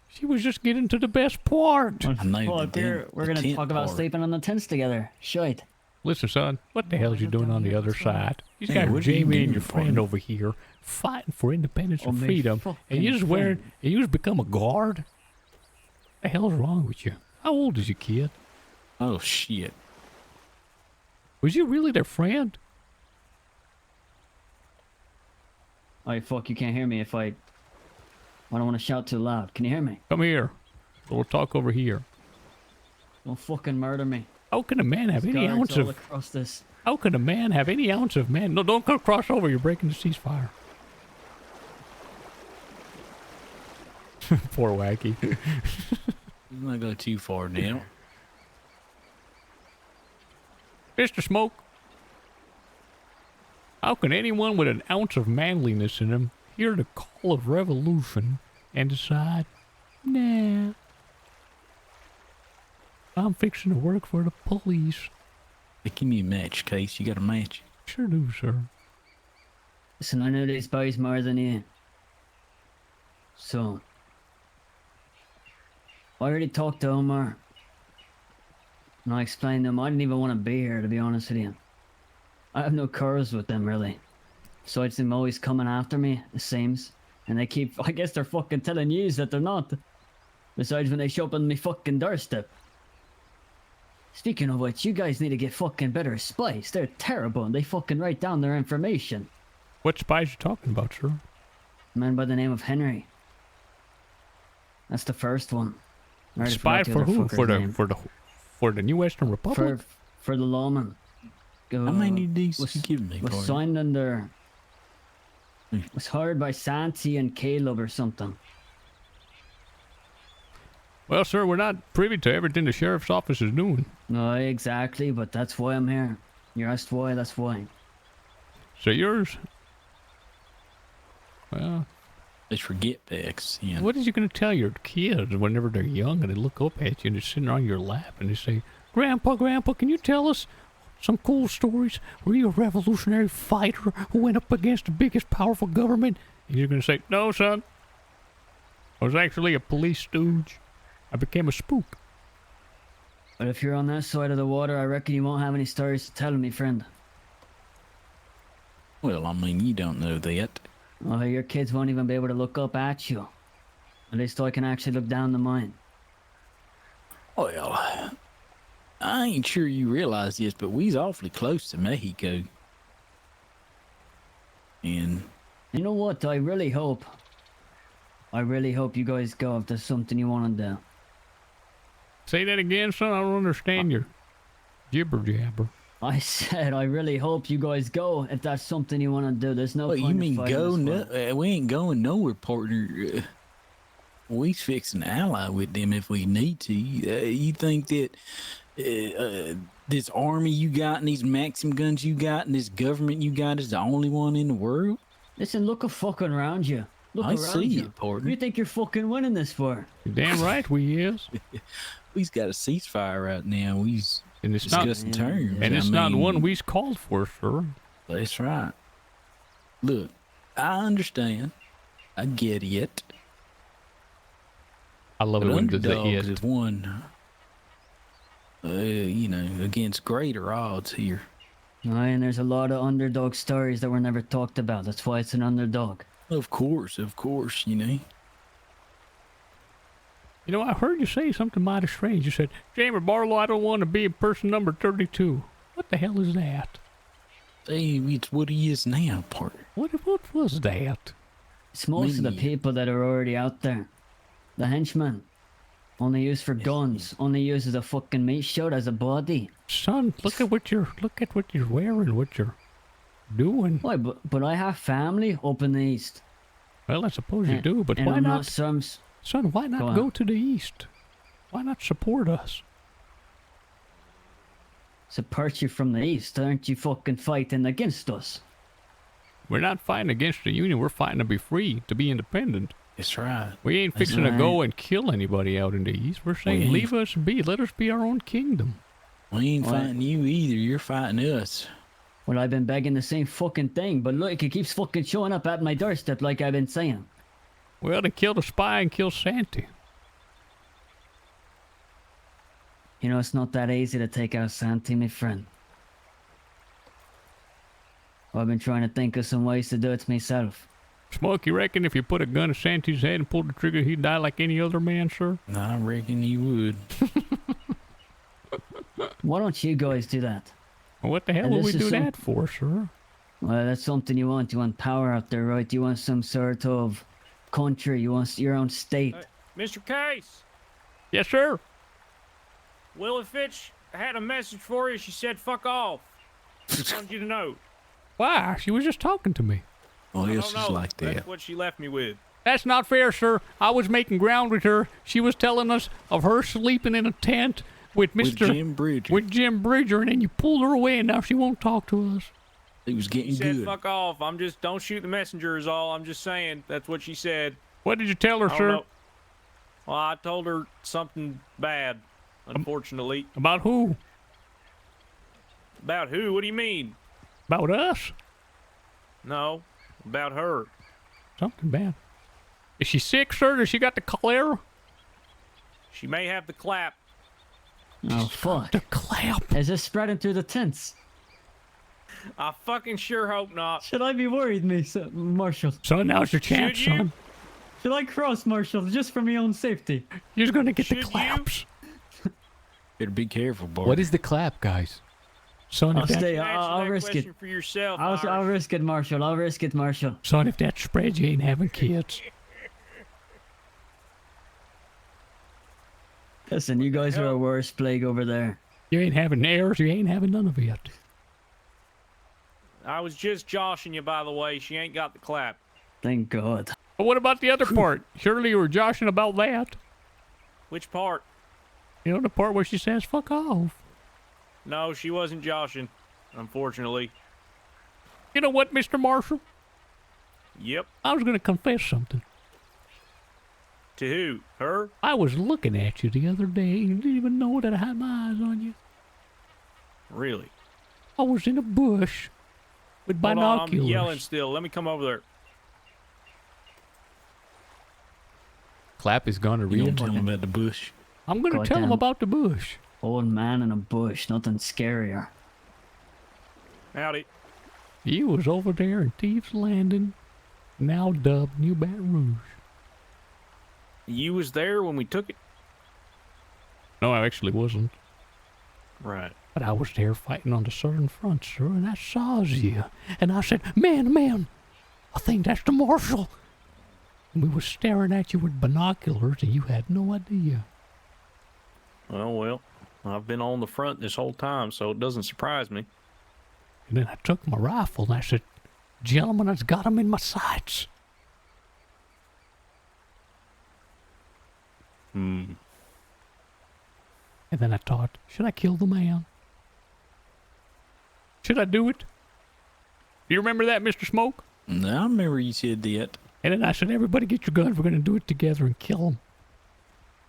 She was just getting to the best part. I know Well, the we're gonna tent talk about part. sleeping on the tents together. Shite. Listen, son, what the hell is you doing on the other side? You Hey, got what are you Jamie and doing, your friend partner? over here fighting for independence Oh, and my freedom, and you just fucking wearing, friend. and you just become a guard? What the hell's wrong with you? How old is your kid? Oh, shit. Was you really their friend? Alright, fuck, you can't hear me if I don't want to shout too loud. Can you hear me? Come here. We'll talk over here. Don't fucking murder me. How can a man have any Guards ounce all of... across this. How can a man have any ounce of man? No, don't go cross over. You're breaking the ceasefire. Poor Wacky. Let's not go too far now. Mr. Smoke. How can anyone with an ounce of manliness in him hear the call of revolution and decide, nah, I'm fixing to work for the police? Hey, give me a match, Case. You got a match? Sure do, sir. Listen, I know these boys more than you. So, I already talked to Omar. And I explained to him I didn't even want to be here, to be honest with you. I have no cause with them, really. Besides them always coming after me, it seems. And they keep, I guess they're fucking telling you that they're not. Besides when they show up on me fucking doorstep. Speaking of which, you guys need to get fucking better spies. They're terrible and they fucking write down their information. What spies you talking about, sir? A man by the name of Henry. That's the first one. I already Spy forgot the for other who? fucker's name. For the New Western Republic? For the lawman. How many of these was, you give me, was partner? signed under... Was hired by Santi and Caleb or something. Well, sir, we're not privy to everything the sheriff's office is doing. No, exactly, but that's why I'm here. You asked why, that's why. So yours? Well, Let's forget backs. Yeah. what is you going to tell your kids whenever they're young and they look up at you and they're sitting on your lap and they say, Grandpa, can you tell us some cool stories? Were you a revolutionary fighter who went up against the biggest powerful government? And you're going to say, no, son. I was actually a police stooge. I became a spook. But if you're on that side of the water, I reckon you won't have any stories to tell me, friend. Well, I mean, you don't know that. Oh, your kids won't even be able to look up at you. At least I can actually look down to mine. Well, I ain't sure you realize this, but we's awfully close to Mexico. And you know what? I really hope you guys go if there's something you want to do. Say that again, son. I don't understand your jibber jabber. I said I really hope you guys go if that's something you want to do. There's no what, point you mean in fighting go? this No, we ain't going nowhere, partner. We's fixing to ally with them if we need to. You think that this army you got and these Maxim guns you got and this government you got is the only one in the world? Listen, look a fucking around you. Look I around see you. it, partner. You think you're fucking winning this for? You're damn right we is. We's got a ceasefire right now. We's and it's discussing not, terms. And it's I not mean, one we's called for, sir. That's right. Look, I understand. I get it. I love it when the underdogs is one, you know, against greater odds here. Aye, and there's a lot of underdog stories that were never talked about. That's why it's an underdog. Of course, you know. You know, I heard you say something mighty strange. You said, Jamie Barlow, I don't want to be person number 32. What the hell is that? Hey, it's what he is now, partner. What was that? It's most of the people that are already out there. The henchmen. Only used for guns. Only used as a fucking meat shoot, as a body. Son, look at what you're wearing, what you're doing. Why, but I have family up in the east. Well, I suppose you do, but and why I'm not? Son, why not go to the east? Why not support us? Support you from the east? Aren't you fucking fighting against us? We're not fighting against the Union. We're fighting to be free, to be independent. That's right. We ain't fixing to go and kill anybody out in the east. We're saying leave us be. Let us be our own kingdom. We ain't fighting you either. You're fighting us. Well, I've been begging the same fucking thing, but look, it keeps fucking showing up at my doorstep like I've been saying. Well, they killed a spy and killed Santi. You know, it's not that easy to take out Santi, my friend. I've been trying to think of some ways to do it myself. Smoke, you reckon if you put a gun to Santi's head and pulled the trigger, he'd die like any other man, sir? I reckon you would. Why don't you guys do that? Well, what the hell would we do that for, sir? Well, that's something you want. You want power out there, right? You want some sort of country. You want your own state. Mr. Case. Yes, sir. Willie Fitch had a message for you. She said, "Fuck off." I wanted you to know. Why? She was just talking to me. Oh, yes, it's like that. That's what she left me with. That's not fair, sir. I was making ground with her. She was telling us of her sleeping in a tent with Jim Bridger. With Jim Bridger, and then you pulled her away, and now she won't talk to us. It was getting she said, good. "Fuck off." I'm just, don't shoot the messenger is all. I'm just saying. That's what she said. What did you tell her, I don't sir? know. Well, I told her something bad, unfortunately. About who? About who? What do you mean? About us? No, about her. Something bad. Is she sick, sir? Does she got the cholera? She may have the clap. Oh, fuck. The clap. Is this spreading through the tents? I fucking sure hope not. Should I be worried, Marshal? So now's your chance, Should you? son. Should I cross, Marshal, just for my own safety? You're gonna get the Should claps. Better be careful, boy. What is the clap, guys? Son, I'll if that, stay. Answer I'll that risk it. question for yourself, I'll Irish. risk it, Marshal. I'll risk it, Marshal. son, if that spreads, you ain't having kids. Listen, you guys are a worse plague over there. You ain't having heirs. You ain't having none of it. I was just joshing you, by the way. She ain't got the clap. Thank God. But what about the other part? Surely you were joshing about that. Which part? You know, the part where she says, fuck off. No, she wasn't joshing, unfortunately. You know what, Mr. Marshall? Yep. I was going to confess something. To who? Her? I was looking at you the other day. You didn't even know that I had my eyes on you. Really? I was in a bush with Hold on, binoculars. I'm yelling still. Let me come over there. clap his gonorrhea. You don't tell him about the bush. I'm gonna tell him Goddamn. about the bush. Old man in a bush, nothing scarier. Howdy. He was over there in Thieves Landing, now dubbed New Baton Rouge. You was there when we took it? No, I actually wasn't. Right. But I was there fighting on the southern front, sir, and I saw you. And I said, man, I think that's the marshal. And we were staring at you with binoculars, and you had no idea. Well, I've been on the front this whole time, so it doesn't surprise me. And then I took my rifle, and I said, gentlemen, I've got him in my sights. And then I thought, should I kill the man? Should I do it? Do you remember that, Mr. Smoke? No, I remember you said that. And then I said, everybody get your guns. We're going to do it together and kill him.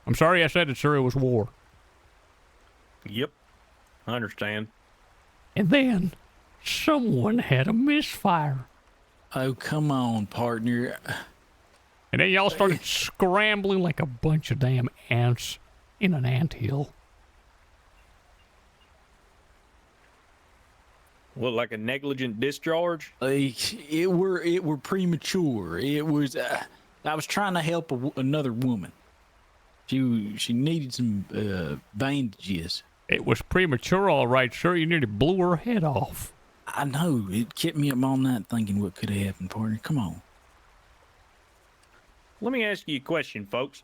I'm sorry I said it, sir. It was war. Yep. I understand. And then someone had a misfire. Oh, come on, partner. And then y'all started scrambling like a bunch of damn ants in an anthill. What, like a negligent discharge? It were premature. It was. I was trying to help another woman. She needed some bandages. It was premature, all right, sir. You nearly blew her head off. I know. It kept me up all night thinking what could have happened, partner. Come on. Let me ask you a question, folks.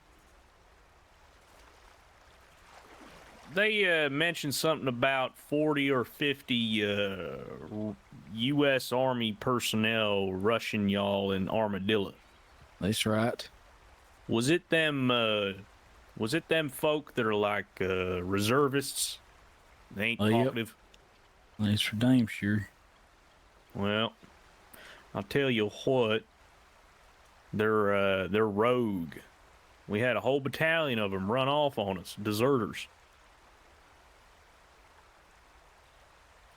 They mentioned something about 40 or 50 U.S. Army personnel rushing y'all in Armadillo. That's right. Was it them folk that are like reservists? They ain't talkative. Yep. That's for damn sure. Well, I'll tell you what. They're rogue. We had a whole battalion of them run off on us, deserters.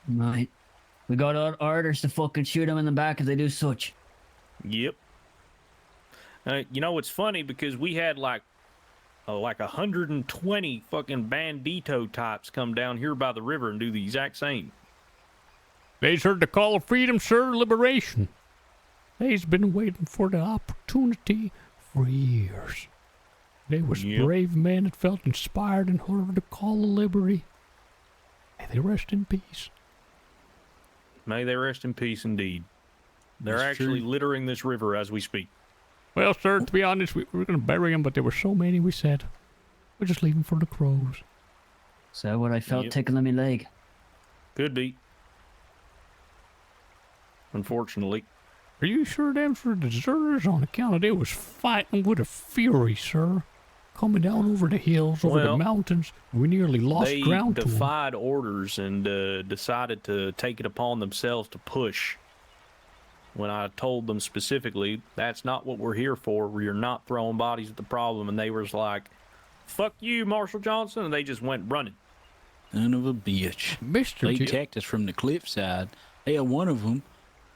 Right. We got orders to fucking shoot them in the back if they do such. Yep. You know, it's funny because we had like 120 fucking bandito types come down here by the river and do the exact same. They's heard the call of freedom, sir, liberation. They's been waiting for the opportunity for years. They was brave men that felt inspired and heard the call of liberty. May they rest in peace. May they rest in peace indeed. They're actually littering this river as we speak. Well, sir, to be honest, we were going to bury them, but there were so many, we said, we'll just leave them for the crows. So what I felt tickling my leg. Could be. Unfortunately. Are you sure them were deserters on account of they was fighting with a fury, sir? Coming down over the hills, over the mountains. We nearly lost ground to them. They defied orders and decided to take it upon themselves to push. When I told them specifically, that's not what we're here for. We're not throwing bodies at the problem. And they was like, fuck you, Marshal Johnson. And they just went running. Son of a bitch. Mr. They attacked us from the cliffside. Hell, one of them,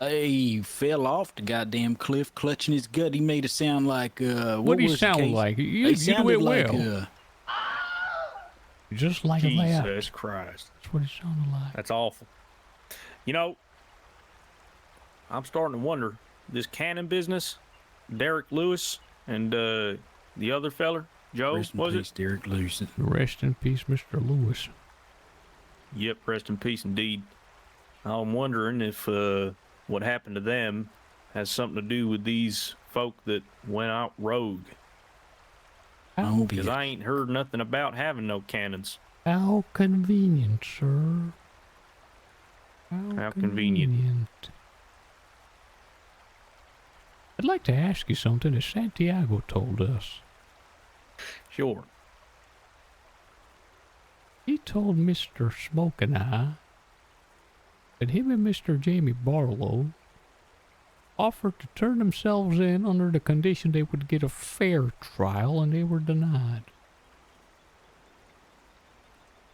he fell off the goddamn cliff, clutching his gut. He made it sound like, what did he sound like? You do it well. Just like that. Jesus Christ. That's what it sounded like. That's awful. You know, I'm starting to wonder, this cannon business, Derek Lewis and the other feller, Joe, rest in was peace, it? Derek Lewis. Rest in peace, Mr. Lewis. Yep, rest in peace indeed. I'm wondering if what happened to them has something to do with these folk that went out rogue. Because I ain't heard nothing about having no cannons. How convenient, sir. How convenient. I'd like to ask you something that Santiago told us. Sure. He told Mr. Smoke and I that him and Mr. Jamie Barlow offered to turn themselves in under the condition they would get a fair trial, and they were denied.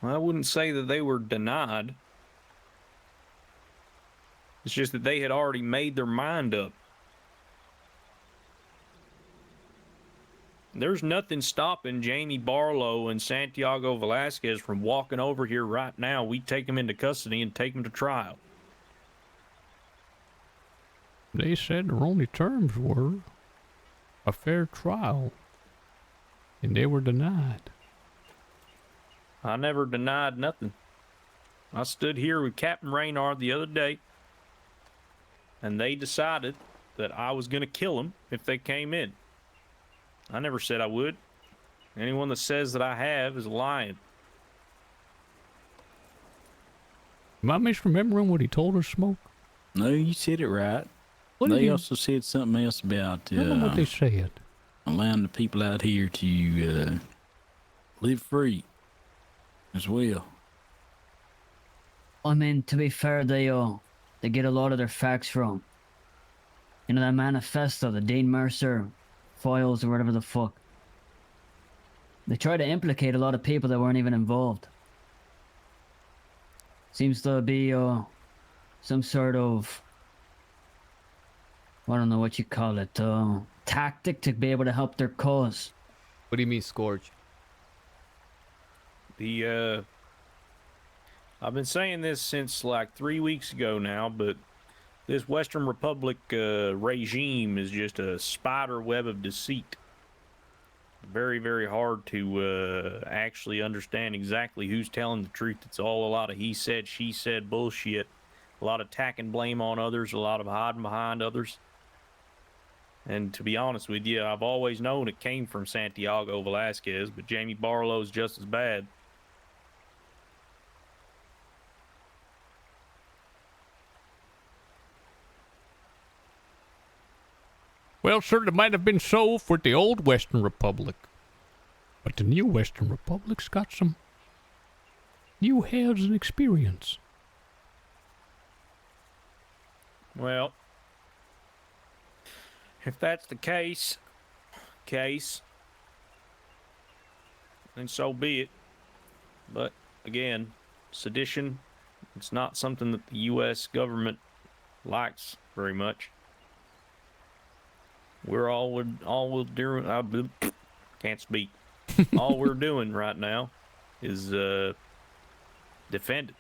I wouldn't say that they were denied. It's just that they had already made their mind up. There's nothing stopping Jamie Barlow and Santiago Velasquez from walking over here right now. We take them into custody and take them to trial. They said their only terms were a fair trial, and they were denied. I never denied nothing. I stood here with Captain Raynard the other day, and they decided that I was going to kill them if they came in. I never said I would. Anyone that says that I have is lying. Am I misremembering what he told us, Smoke? No, you said it right. What did They you- also said something else about I don't know what they said. allowing the people out here to live free as well. I mean, to be fair, they get a lot of their facts from, you know, that manifesto, the Dean Mercer files or whatever the fuck. They try to implicate a lot of people that weren't even involved. Seems to be some sort of, I don't know what you call it, tactic to be able to help their cause. What do you mean, Scourge? I've been saying this since like 3 weeks ago now, but this Western Republic regime is just a spider web of deceit. Very, very hard to actually understand exactly who's telling the truth. It's all a lot of he said, she said bullshit. A lot of tack and blame on others, a lot of hiding behind others. And to be honest with you, I've always known it came from Santiago Velasquez, but Jamie Barlow's just as bad. Well, sir, it might have been so for the old Western Republic. But the new Western Republic's got some new heads and experience. Well, if that's the case, then so be it. But again, sedition, it's not something that the U.S. government likes very much. We're all doing. I can't speak. All we're doing right now is defend it.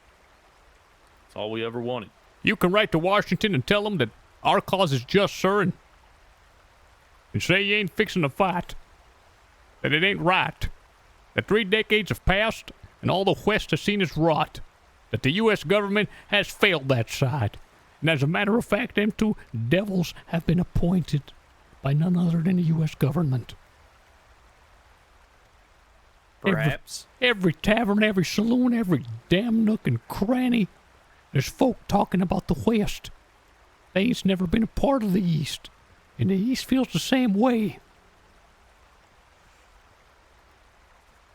That's all we ever wanted. You can write to Washington and tell them that our cause is just, sir, and say you ain't fixing to fight. That it ain't right. That 3 decades have passed, and all the West has seen is rot. That the U.S. government has failed that side. And as a matter of fact, them two devils have been appointed by none other than the U.S. government. Perhaps. Every tavern, every saloon, every damn nook and cranny, there's folk talking about the West. They ain't never been a part of the East. And the East feels the same way.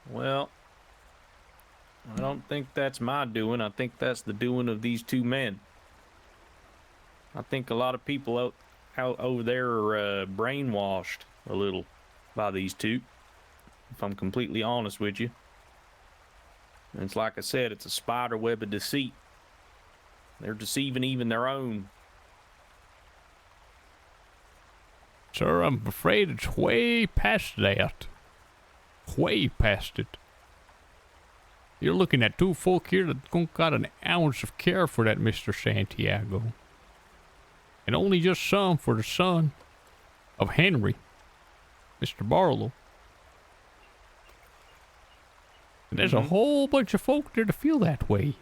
Well, I don't think that's my doing. I think that's the doing of these two men. I think a lot of people out over there are brainwashed a little by these two, if I'm completely honest with you. And it's like I said, it's a spider web of deceit. They're deceiving even their own. Sir, I'm afraid it's way past that. Way past it. You're looking at two folk here that don't got an ounce of care for that Mr. Santiago. And only just some for the son of Henry, Mr. Barlow. And there's a whole bunch of folk there to feel that way.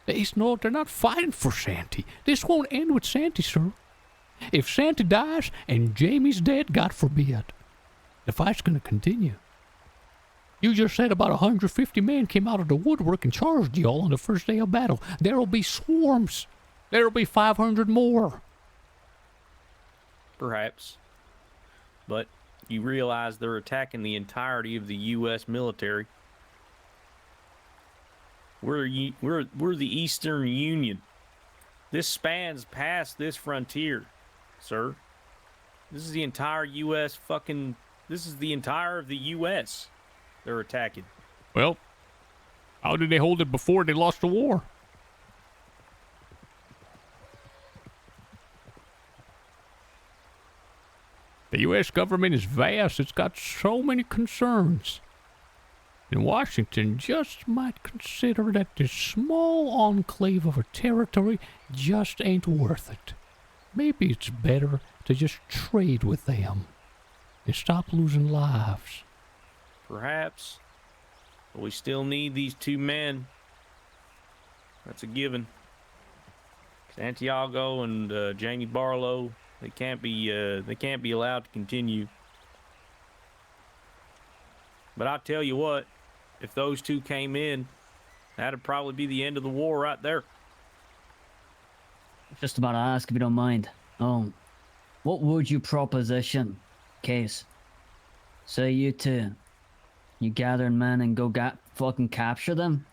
They're not fighting for Santy. This won't end with Santy, sir. If Santy dies and Jamie's dead, God forbid, the fight's gonna continue. You just said about 150 men came out of the woodwork and charged y'all on the first day of battle. There'll be swarms. There'll be 500 more. Perhaps. But you realize they're attacking the entirety of the U.S. military. We're the Eastern Union. This spans past this frontier, sir. This is the entire U.S. This is the entire of the U.S. they're attacking. Well, how did they hold it before they lost the war? The U.S. government is vast. It's got so many concerns. And Washington just might consider that this small enclave of a territory just ain't worth it. Maybe it's better to just trade with them and stop losing lives. Perhaps. But we still need these two men. That's a given. Santiago and Jamie Barlow, they can't be allowed to continue. But I tell you what, if those two came in, that'd probably be the end of the war right there. Just about to ask if you don't mind. What would you proposition, case? Say you two, you gather men and go fucking capture them?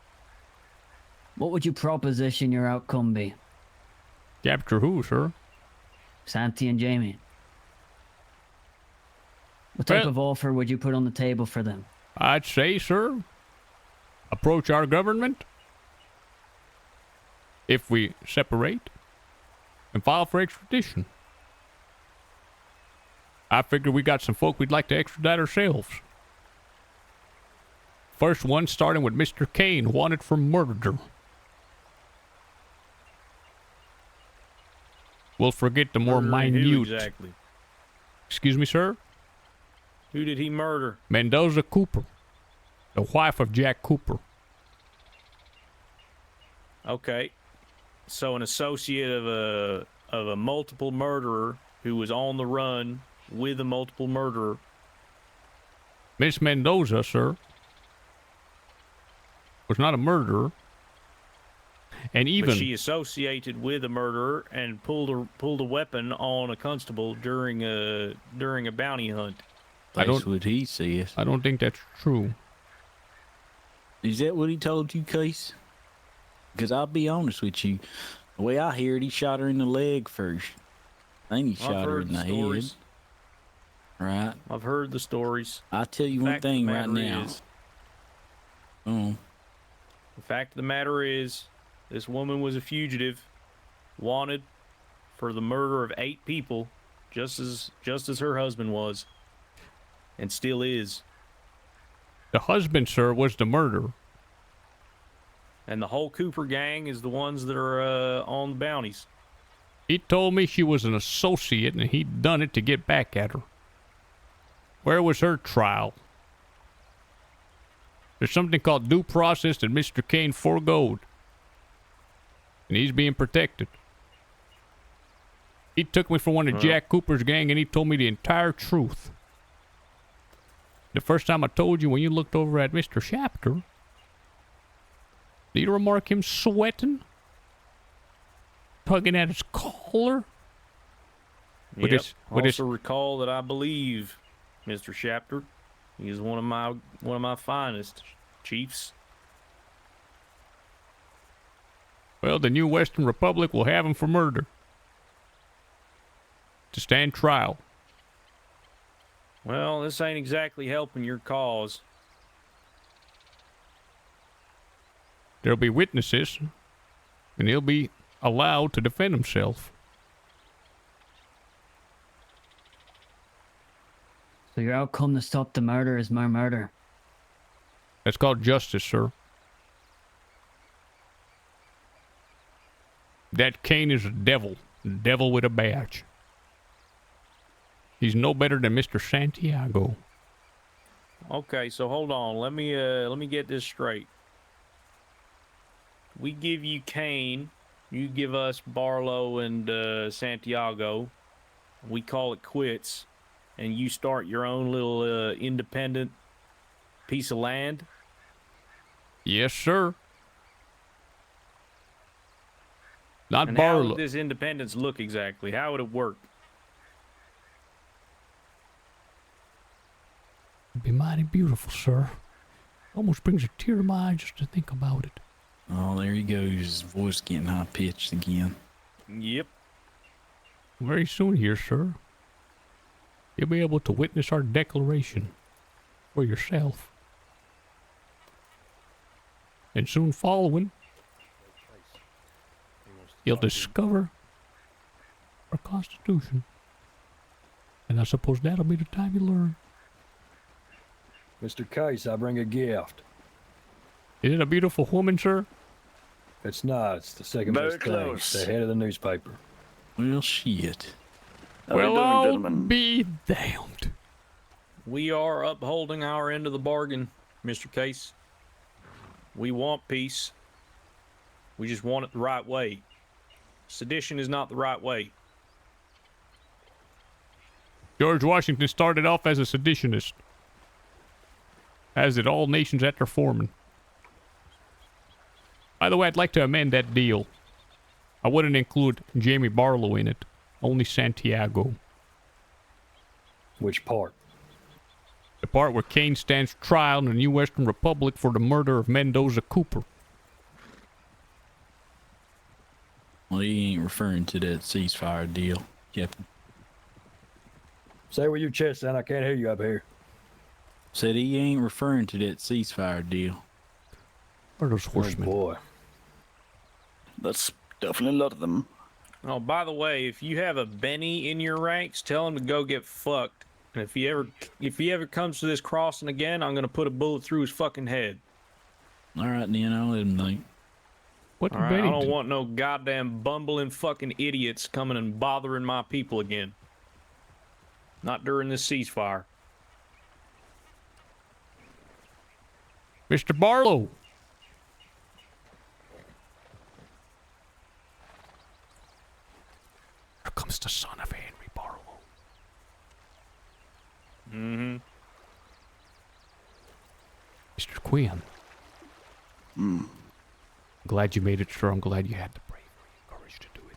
What would you proposition your outcome be? Capture who, sir? Santi and Jamie. What type of offer would you put on the table for them? I'd say, sir, approach our government if we separate and file for extradition. I figure we got some folk we'd like to extradite ourselves. First one starting with Mr. Kane, wanted for murder. We'll forget the more minute. Who exactly? Excuse me, sir? Who did he murder? Mendoza Cooper, the wife of Jack Cooper. Okay. So an associate of a multiple murderer who was on the run with a multiple murderer. Miss Mendoza, sir, was not a murderer. And even but she associated with a murderer and pulled a weapon on a constable during a bounty hunt. That's what he says. I don't think that's true. Is that what he told you, Case? Because I'll be honest with you, the way I hear it, he shot her in the leg first. Then he shot her in the head. Right. I've heard the stories. I'll tell you one thing right now. The fact of the matter is, this woman was a fugitive, wanted for the murder of 8 people, just as her husband was, and still is. The husband, sir, was the murderer. And the whole Cooper gang is the ones that are on the bounties. He told me she was an associate and he'd done it to get back at her. Where was her trial? There's something called due process that Mr. Kane foregoed. And he's being protected. He took me for one of Jack Cooper's gang and he told me the entire truth. The first time I told you when you looked over at Mr. Shapter, did you remark him sweating? Tugging at his collar? Yep. Also recall that I believe Mr. Shapter, he is one of my finest chiefs. Well, the new Western Republic will have him for murder. To stand trial. Well, this ain't exactly helping your cause. There'll be witnesses, and he'll be allowed to defend himself. So your outcome to stop the murder is more murder? That's called justice, sir. That Kane is a devil with a badge. He's no better than Mr. Santiago. Okay, so hold on. Let me get this straight. We give you Kane, you give us Barlow and Santiago. We call it quits, and you start your own little independent piece of land. Yes, sir. Not and Barlow. How would this independence look exactly? How would it work? It'd be mighty beautiful, sir. Almost brings a tear to my eye just to think about it. Oh, there he goes. His voice getting high pitched again. Yep. Very soon here, sir. You'll be able to witness our declaration for yourself. And soon following, you'll discover our Constitution. And I suppose that'll be the time you learn. Mr. Case, I bring a gift. Is it a beautiful woman, sir? It's not. It's the second Very best thing. It's close. the head of the newspaper. Well, shit. How we Well, doing, I'll gentlemen? be damned. We are upholding our end of the bargain, Mr. Case. We want peace. We just want it the right way. Sedition is not the right way. George Washington started off as a seditionist. As did all nations after forming. By the way, I'd like to amend that deal. I wouldn't include Jamie Barlow in it. Only Santiago. Which part? The part where Kane stands trial in the New Western Republic for the murder of Mendoza Cooper. Well, he ain't referring to that ceasefire deal, Captain. Say with your chest, son. I can't hear you up here. Said he ain't referring to that ceasefire deal. Or those horsemen. Oh, boy. That's definitely a lot of them. Oh, by the way, if you have a Benny in your ranks, tell him to go get fucked. And if he ever comes to this crossing again, I'm gonna put a bullet through his fucking head. All right, then I'll let him think. What All right, I don't want no goddamn bumbling fucking idiots coming and bothering my people again. Not during this ceasefire. Mr. Barlow. Here comes the son of Henry Barlow. Mm-hmm. Mr. Quinn. Glad you made it, sir. I'm glad you had the bravery and courage to do it.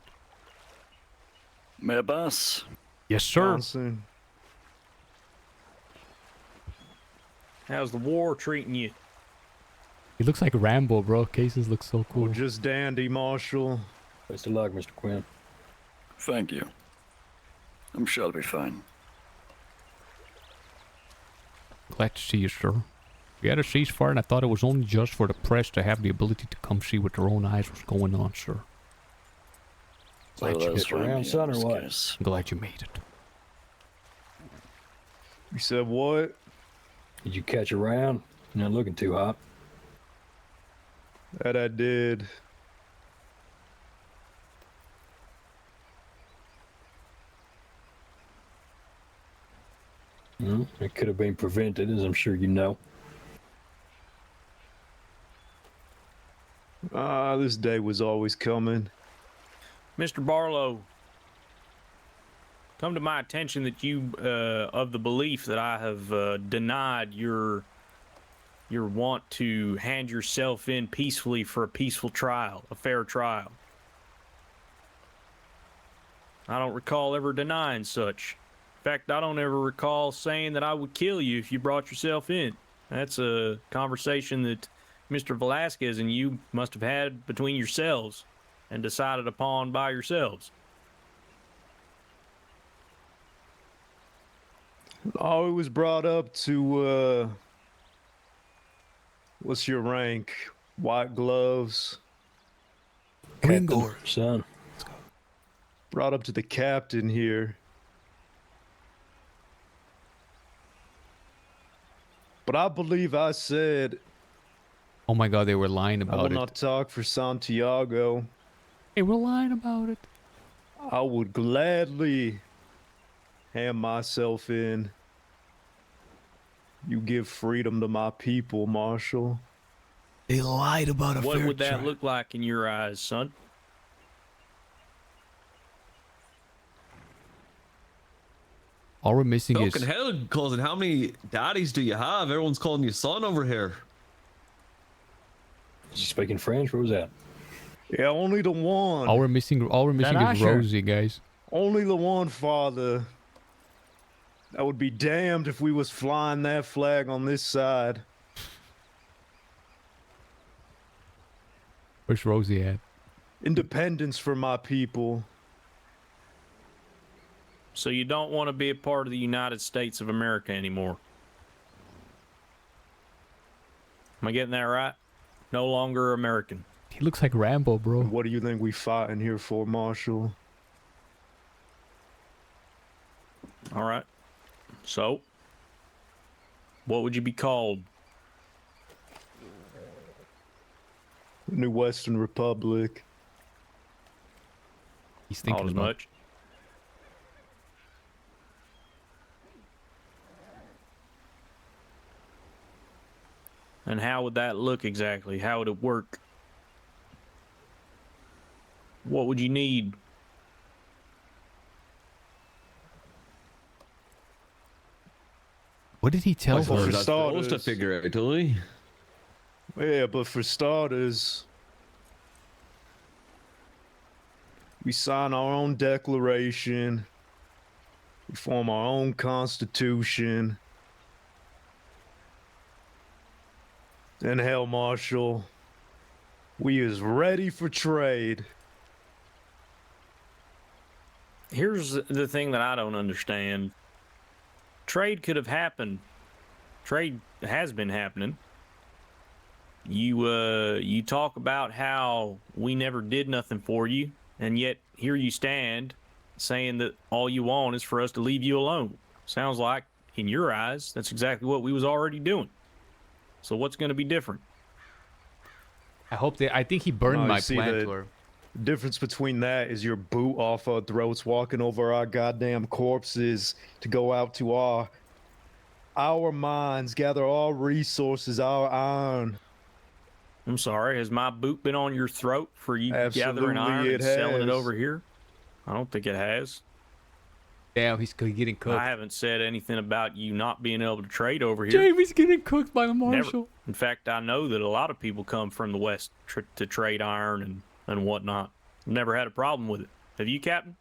My boss. Yes, sir. Johnson. How's the war treating you? He looks like Rambo, bro. Cases look so cool. Well, just dandy, Marshal. Best of luck, Mr. Quinn. Thank you. I'm sure I'll be fine. Glad to see you, sir. We had a ceasefire, and I thought it was only just for the press to have the ability to come see with their own eyes what's going on, sir. Glad you get around, son, or what? I'm glad you made it. You said what? Did you catch a round? You're not looking too hot. That I did. It could have been prevented, as I'm sure you know. This day was always coming. Mr. Barlow, come to my attention that you, of the belief that I have denied your want to hand yourself in peacefully for a peaceful trial, a fair trial. I don't recall ever denying such. In fact, I don't ever recall saying that I would kill you if you brought yourself in. That's a conversation that Mr. Velasquez and you must have had between yourselves and decided upon by yourselves. Oh, it was brought up to, what's your rank? White gloves? Captain, son. Brought up to the captain here. But I believe I said, Oh my god, they were lying I will about it. not talk for Santiago. They were lying about it. I would gladly hand myself in. You give freedom to my people, Marshal. They lied about a What fair would that trial. look like in your eyes, son? All we're missing Fucking is... hell, cousin, how many daddies do you have? Everyone's calling you son over here. You speaking French? What was that? Yeah, only the one. All we're missing is Rosie, guys. Only the one, Father. I would be damned if we was flying that flag on this side. Where's Rosie at? Independence for my people. So you don't want to be a part of the United States of America anymore. Am I getting that right? No longer American. He looks like Rambo, bro. What do you think we fighting here for, Marshal? All right. So, what would you be called? New Western Republic. He's thinking Not as about much. And how would that look exactly? How would it work? What would you need? What did he tell Well, her? for That's supposed to starters, figure out, don't we? yeah, but for starters, we sign our own declaration. We form our own constitution. Then, hell, Marshal, we is ready for trade. Here's the thing that I don't understand. Trade could have happened. Trade has been happening. You talk about how we never did nothing for you, and yet here you stand saying that all you want is for us to leave you alone. Sounds like, in your eyes, that's exactly what we was already doing. So what's going to be different? I think he burned No, my you see, planter. the difference between that is your boot off our throats, walking over our goddamn corpses to go out to our mines, gather our resources, our iron. I'm sorry, has my boot been on your throat for you gathering Absolutely, iron and it selling it has. over here? I don't think it has. Damn, he's getting cooked. I haven't said anything about you not being able to trade over here. Jamie's getting cooked by the marshal. Never. In fact, I know that a lot of people come from the west to trade iron and whatnot. Never had a problem with it. Have you, Captain?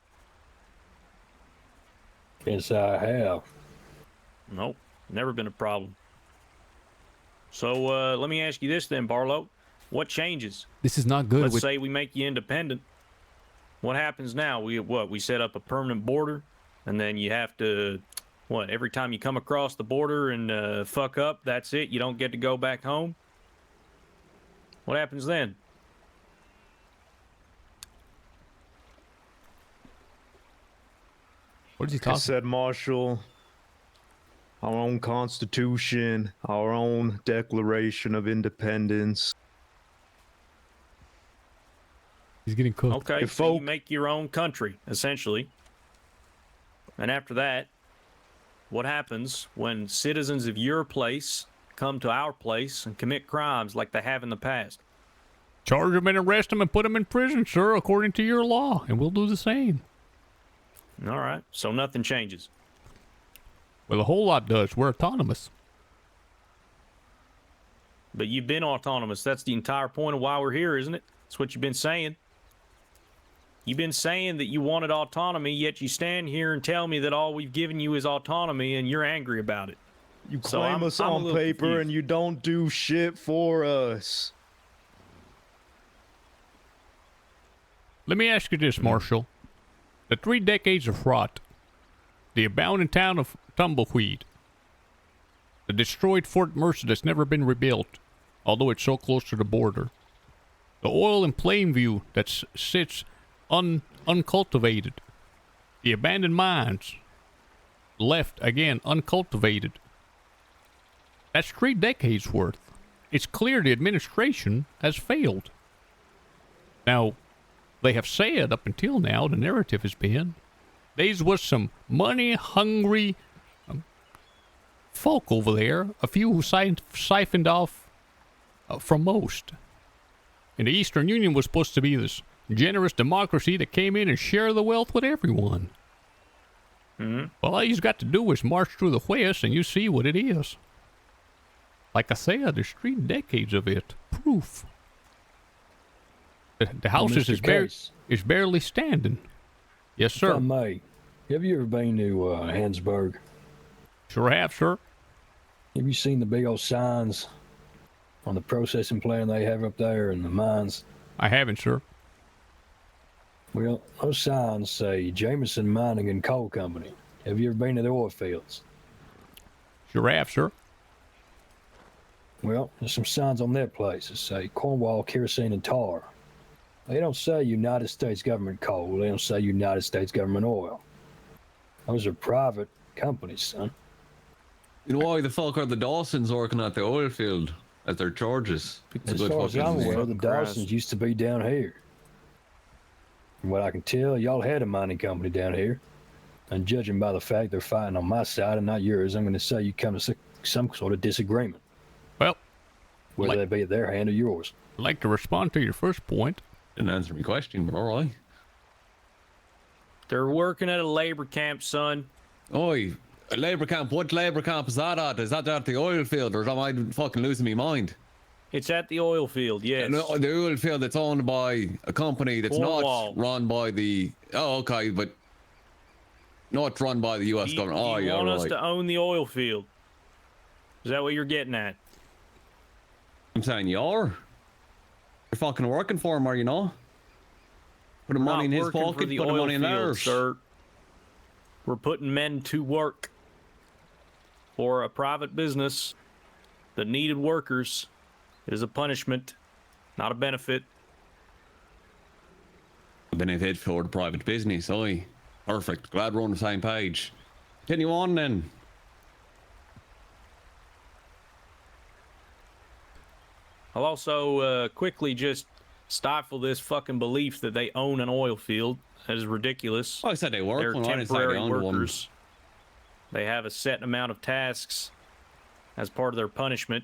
Yes, I have. Nope, never been a problem. So let me ask you this then, Barlow. What changes? This is not good. Let's say we make you independent. What happens now? We set up a permanent border, and then you have to, every time you come across the border and fuck up, that's it? You don't get to go back home? What happens then? What is he Like I talking? said, Marshal, our own constitution, our own declaration of independence. He's getting cooked. Okay, If so you folk- make your own country, essentially. And after that, what happens when citizens of your place come to our place and commit crimes like they have in the past? Charge him and arrest him and put him in prison, sir, according to your law, and we'll do the same. All right, so nothing changes. Well, a whole lot does. We're autonomous. But you've been autonomous. That's the entire point of why we're here, isn't it? That's what you've been saying. You've been saying that you wanted autonomy, yet you stand here and tell me that all we've given you is autonomy, and you're angry about it. You So claim I'm us a on little paper confused. and you don't do shit for us. Let me ask you this, Marshal. The 3 decades of rot, the abounding town of Tumbleweed, the destroyed Fort Mercer that's never been rebuilt, although it's so close to the border, the oil in Plainview that sits uncultivated, the abandoned mines left again uncultivated. That's 3 decades worth. It's clear the administration has failed. Now, they have said up until now, the narrative has been, these was some money-hungry folk over there, a few who siphoned off from most. And the Eastern Union was supposed to be this generous democracy that came in and shared the wealth with everyone. Mm-hmm. Well, all you've got to do is march through the West and you see what it is. Like I said, there's 3 decades of it. Proof. The house Mr. is barely standing. Yes, If I sir. may, have you ever been to Hansburg? Sure have, sir. Have you seen the big old signs on the processing plant they have up there in the mines? I haven't, sir. Well, those signs say Jameson Mining and Coal Company. Have you ever been to the oil fields? Sure have, sir. Well, there's some signs on that place that say Cornwall Kerosene and Tar. They don't say United States government coal. They don't say United States government oil. Those are private companies, son. You know why the fuck are the Dawsons working at the oil field at their charges? It's a As good far as I'm fucking aware, name. the Dawsons used to be down here. From what I can tell, y'all had a mining company down here. And judging by the fact they're fighting on my side and not yours, I'm going to say you come to some sort of disagreement. Well, whether that be at their hand or yours. I'd like to respond to your first point. Didn't answer my question, but all right. They're working at a labor camp, son. Oi, a labor camp? What labor camp is that at? Is that at the oil field, or am I fucking losing my mind? It's at the oil field, yes. No, the oil field that's owned by a company that's Cornwall. not run by the... Oh, okay, but... Not run by the U.S. government. Oh, You yeah, want right. us to own the oil field? Is that what you're getting at? I'm saying you are. You're fucking working for him, are you not? Putting money in his pocket, putting money in theirs. Sir. We're putting men to work for a private business that needed workers. It is a punishment, not a benefit. A benefit for the private business, aye. Perfect. Glad we're on the same page. Continue on then. I'll also quickly just stifle this fucking belief that they own an oil field. That is ridiculous. Oh, I said they work. They're Well, I didn't say they temporary owned one. workers. They have a set amount of tasks as part of their punishment.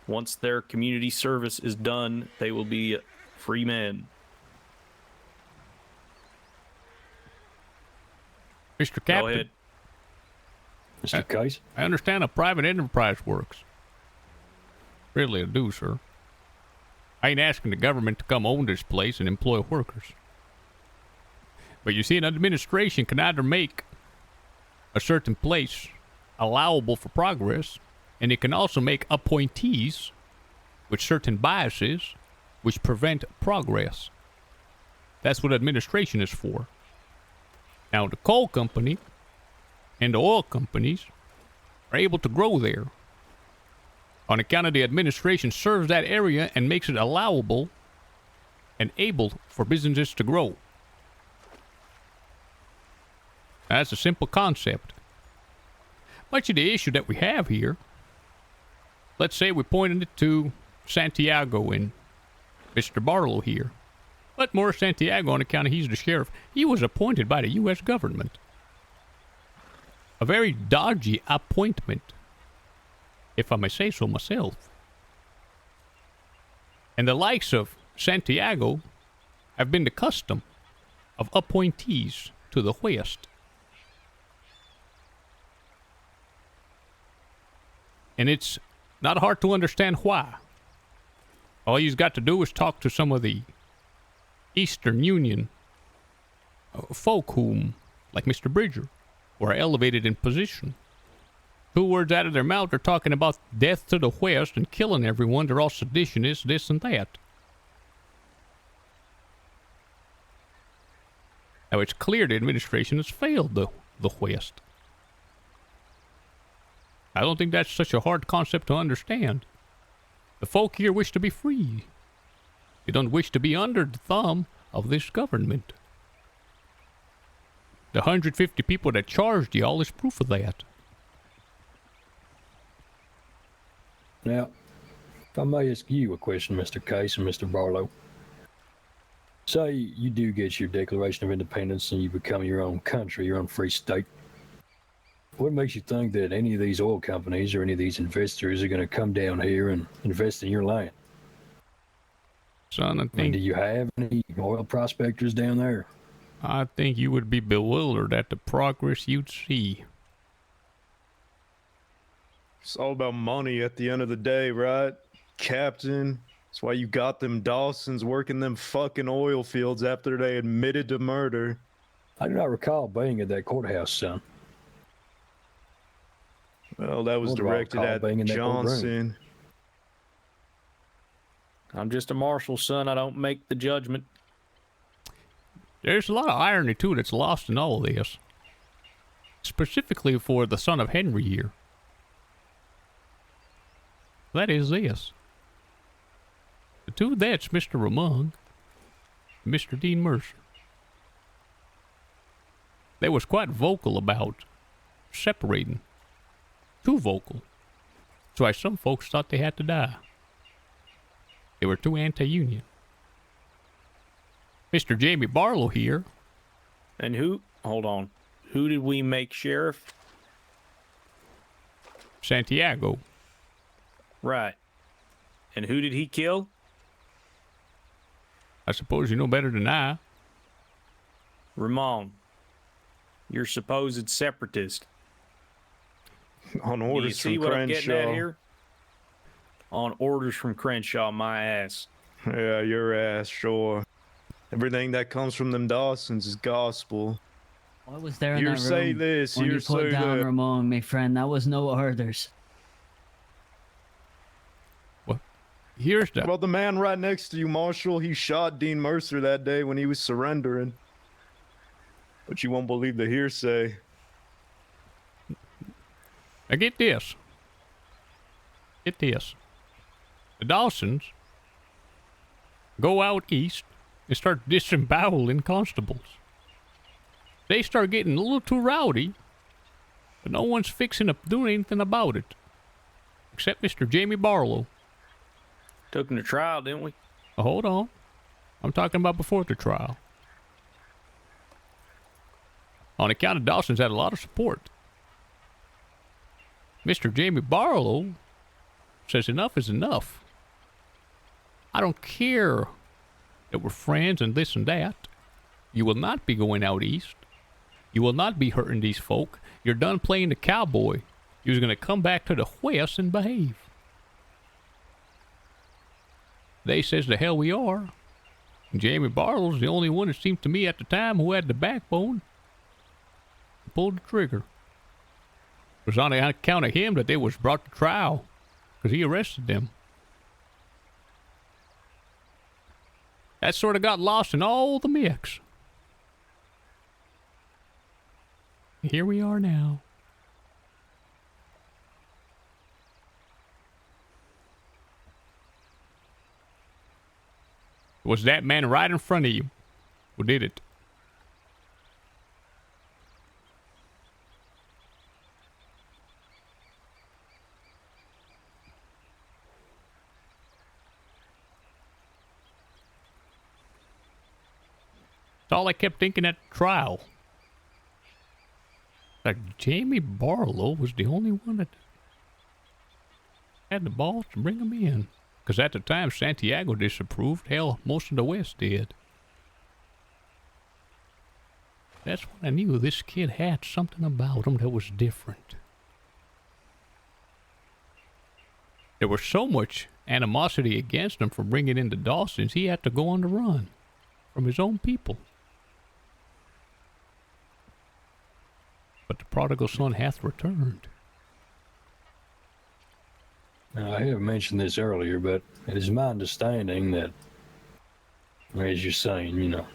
Once their community service is done, they will be free men. Mr. Go Captain. ahead. Mr. Case? I understand how private enterprise works. Really, I do, sir. I ain't asking the government to come own this place and employ workers. But you see, an administration can either make a certain place allowable for progress, and it can also make appointees with certain biases which prevent progress. That's what administration is for. Now, the coal company and the oil companies are able to grow there on account of the administration serves that area and makes it allowable and able for businesses to grow. Now, that's a simple concept. Much of the issue that we have here, let's say we pointed it to Santiago and Mr. Barlow here. But more Santiago on account of he's the sheriff. He was appointed by the U.S. government. A very dodgy appointment, if I may say so myself. And the likes of Santiago have been the custom of appointees to the West. And it's not hard to understand why. All you've got to do is talk to some of the Eastern Union folk whom, like Mr. Bridger, were elevated in position. 2 words out of their mouth, they're talking about death to the West and killing everyone. They're all seditionists, this and that. Now, it's clear the administration has failed the West. I don't think that's such a hard concept to understand. The folk here wish to be free. They don't wish to be under the thumb of this government. The 150 people that charged y'all is proof of that. Now, if I may ask you a question, Mr. Case and Mr. Barlow. Say you do get your Declaration of Independence and you become your own country, your own free state. What makes you think that any of these oil companies or any of these investors are going to come down here and invest in your land? Son, I I mean, think do you have any oil prospectors down there? I think you would be bewildered at the progress you'd see. It's all about money at the end of the day, right, Captain? That's why you got them Dawsons working them fucking oil fields after they admitted to murder. I do not recall being at that courthouse, son. Well, that was What do I directed recall at being in that courtroom? Johnson. I'm just a marshal, son. I don't make the judgment. There's a lot of irony, too, that's lost in all of this. Specifically for the son of Henry here. That is this. The two that's Mr. Ramon and Mr. Dean Mercer. they was quite vocal about separating. Too vocal. That's why some folks thought they had to die. They were too anti-union. Mr. Jamie Barlow here. And hold on, who did we make sheriff? Santiago. Right. And who did he kill? I suppose you know better than I. Ramon. You're supposed separatist. On Do you orders see from what I'm getting at Crenshaw. here? On orders from Crenshaw, my ass. Yeah, your ass, sure. Everything that comes from them Dawsons is gospel. I was there in You that say room this, when you you put say down that. Ramon, my friend. That was no orders. Here's the... Well, the man right next to you, Marshall, he shot Dean Mercer that day when he was surrendering. But you won't believe the hearsay. Now get this. Get this. The Dawsons go out east and start disemboweling constables. They start getting a little too rowdy, but no one's fixing up doing anything about it. Except Mr. Jamie Barlow. Took him to trial, didn't we? Hold on. I'm talking about before the trial. On account of Dawson's had a lot of support. Mr. Jamie Barlow says enough is enough. I don't care that we're friends and this and that. You will not be going out east. You will not be hurting these folk. You're done playing the cowboy. You're going to come back to the west and behave. They says the hell we are. And Jamie Barlow's the only one, it seemed to me at the time, who had the backbone to pull the trigger. It was on account of him that they was brought to trial, because he arrested them. That sort of got lost in all the mix. Here we are now. Was that man right in front of you who did it? That's all I kept thinking at the trial. Like Jamie Barlow was the only one that had the balls to bring him in. Because at the time, Santiago disapproved. Hell, most of the West did. That's when I knew this kid had something about him that was different. There was so much animosity against him for bringing in the Dawsons, he had to go on the run from his own people. But the prodigal son hath returned. Now, I have mentioned this earlier, but it is my understanding that, as you're saying, you know,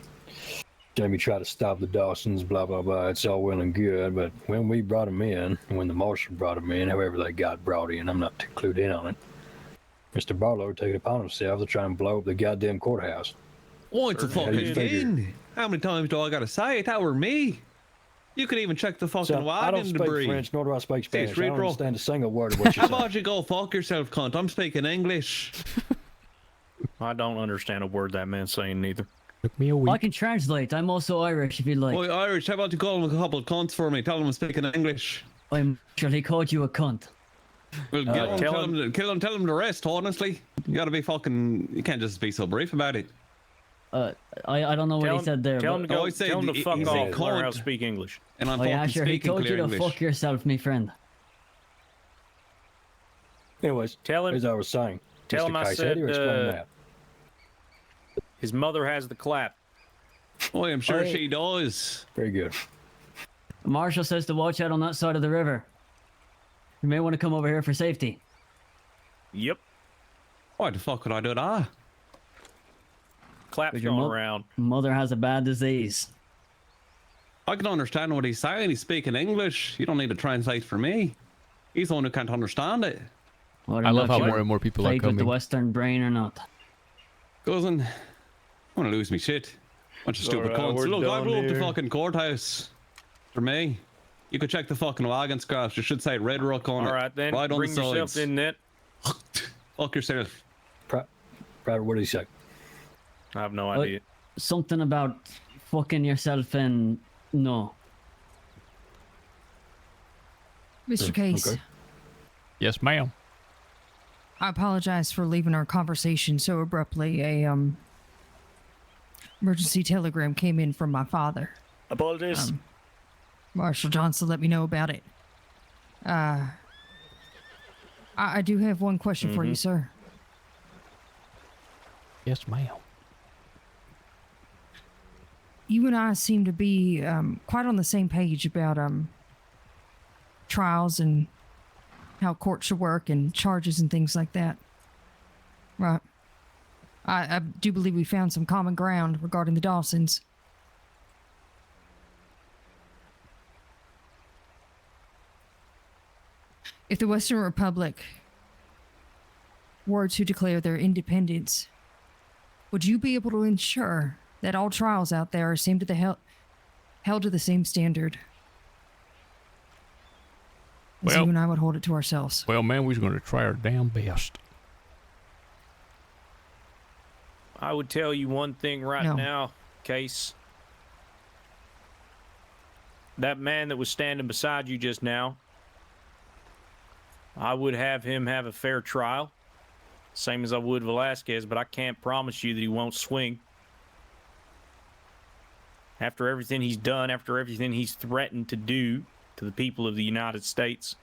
Jamie tried to stop the Dawsons, blah, blah, blah. It's all well and good, but when we brought him in, when the marshal brought him in, however they got brought in, I'm not too clued in on it, Mr. Barlow took it upon himself to try and blow up the goddamn courthouse. Once a fucking again. How many times do I gotta say it? That were me. You could even check the fucking So, I don't wagon speak debris. French, nor do I speak Spanish. I don't Retro. understand a single word of what How you're saying. about you go fuck yourself, cunt? I'm speaking English. I don't understand a word that man's saying neither. Took me a week. I can translate. I'm also Irish if you like. Boy, Irish, how about you call him a couple of cunts for me? Tell him I'm speaking English. I'm sure he called you a cunt. Well, tell him the rest, honestly. You gotta be fucking... You can't just be so brief about it. I don't know what he said there. Tell him to but- go. Tell him to fuck off. Learn how to speak English. And I'm Oh yeah, fucking sure. He speaking told you clear to English. fuck yourself, me friend. Anyways, Tell him. as I was saying, Tell Mr. him I Case, how do you said explain that? his mother has the clap. Oh, I'm sure Oi. she does. Very good. Marshal says to watch out on that side of the river. You may want to come over here for safety. Yep. Why the fuck would I do that? Claps But your going mo- around. Mother has a bad disease. I can understand what he's saying. He's speaking English. You don't need to translate for me. He's the one who can't understand it. Well, I love how sure more and more people are plagued with the coming. Western brain or not. Cousin, I want to lose me shit. Bunch of stupid Alright, cunts. we're Look, I done blew up the here. fucking courthouse. For me, you could check the fucking wagon scraps. You should say Red Rock on it. All right, then. Right on Bring the yourself sides. in net. Fuck yourself. Private, what did he say? I have no idea. Something about fucking yourself and no. Mr. Case, Okay. Yes, ma'am. I apologize for leaving our conversation so abruptly. A emergency telegram came in from my father. Apologies. Marshal Johnson let me know about it. I do have one question for you, sir. Yes, ma'am. You and I seem to be quite on the same page about trials and how court should work and charges and things like that. Right. I do believe we found some common ground regarding the Dawsons. If the Western Republic were to declare their independence, would you be able to ensure that all trials out there are held to the same standard? As Well- you and I would hold it to ourselves. Well, man, we're going to try our damn best. I would tell you one thing right No. now, Case. That man that was standing beside you just now, I would have him have a fair trial, same as I would Velasquez, but I can't promise you that he won't swing. After everything he's done, after everything he's threatened to do to the people of the United States.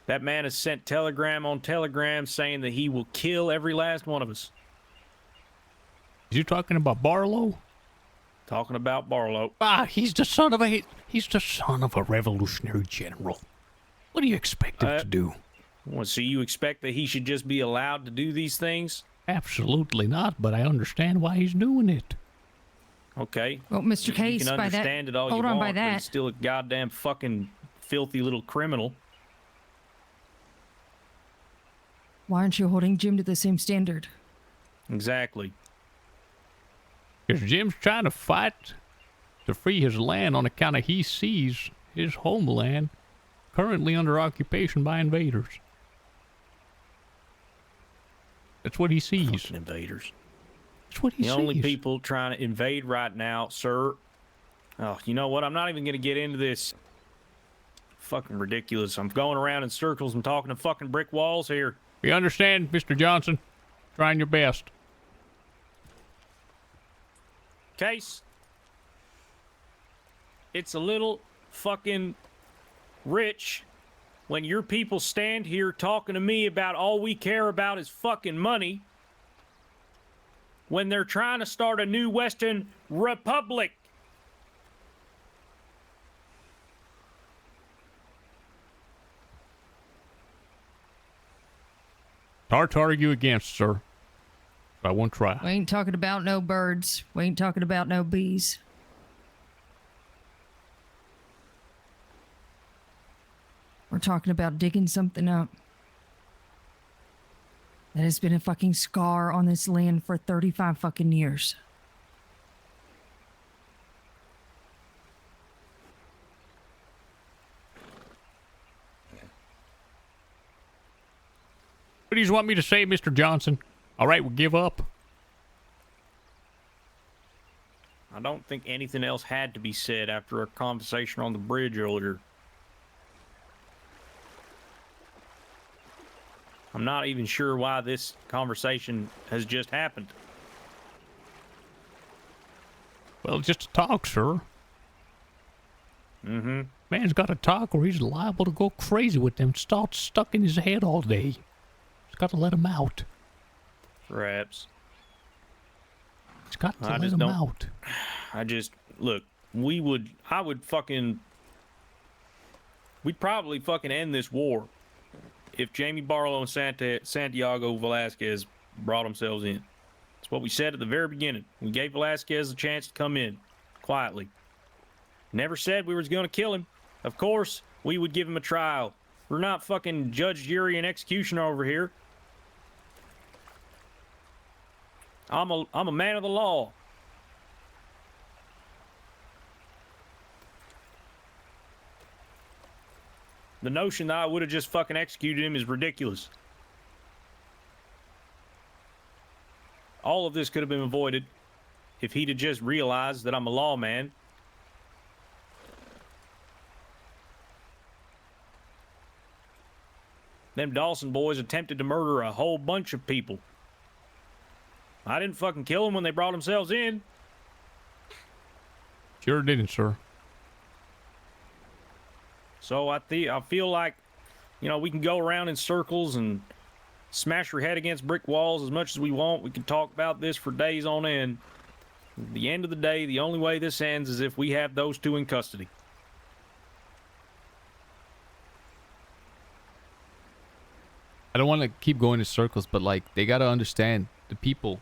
That man has sent telegram on telegram saying that he will kill every last one of us. Is you talking about Barlow? Talking about Barlow. He's the son of a revolutionary general. What do you expect him to do? Well, so you expect that he should just be allowed to do these things? Absolutely not, but I understand why he's doing it. Okay. Well, Mr. You Case, can by that, understand it all hold you on, want, by but that, he's still a goddamn fucking filthy little criminal. why aren't you holding Jim to the same standard? Exactly. Because Jim's trying to fight to free his land on account of he sees his homeland currently under occupation by invaders. That's what he sees. Fucking invaders. That's what he The sees. only people trying to invade right now, sir. Oh, you know what? I'm not even going to get into this. Fucking ridiculous. I'm going around in circles and talking to fucking brick walls here. We understand, Mr. Johnson. Trying your best. Case. It's a little fucking rich when your people stand here talking to me about all we care about is fucking money when they're trying to start a new Western Republic. Hard to argue against, sir. I won't try. We ain't talking about no birds. We ain't talking about no bees. We're talking about digging something up that has been a fucking scar on this land for 35 fucking years. What do you want me to say, Mr. Johnson? All right, we'll give up. I don't think anything else had to be said after our conversation on the bridge earlier. I'm not even sure why this conversation has just happened. Well, just to talk, sir. Mm-hmm. Man's got to talk or he's liable to go crazy with them thoughts stuck in his head all day. He's got to let him out. Perhaps. He's got to let him out. Look, we'd probably fucking end this war if Jamie Barlow and Santiago Velasquez brought themselves in. That's what we said at the very beginning. We gave Velasquez a chance to come in quietly. Never said we were going to kill him. Of course, we would give him a trial. We're not fucking judge, jury, and executioner over here. I'm a man of the law. The notion that I would have just fucking executed him is ridiculous. All of this could have been avoided if he'd have just realized that I'm a lawman. Them Dawson boys attempted to murder a whole bunch of people. I didn't fucking kill them when they brought themselves in. Sure didn't, sir. So I feel like, you know, we can go around in circles and smash your head against brick walls as much as we want. We can talk about this for days on end. At the end of the day, the only way this ends is if we have those two in custody. I don't want to keep going in circles, but like they gotta understand the people.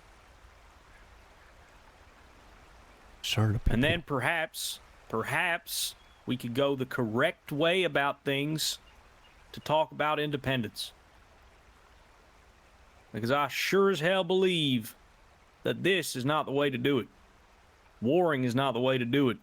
Sure, the people. And then perhaps we could go the correct way about things to talk about independence. Because I sure as hell believe that this is not the way to do it. Warring is not the way to do it.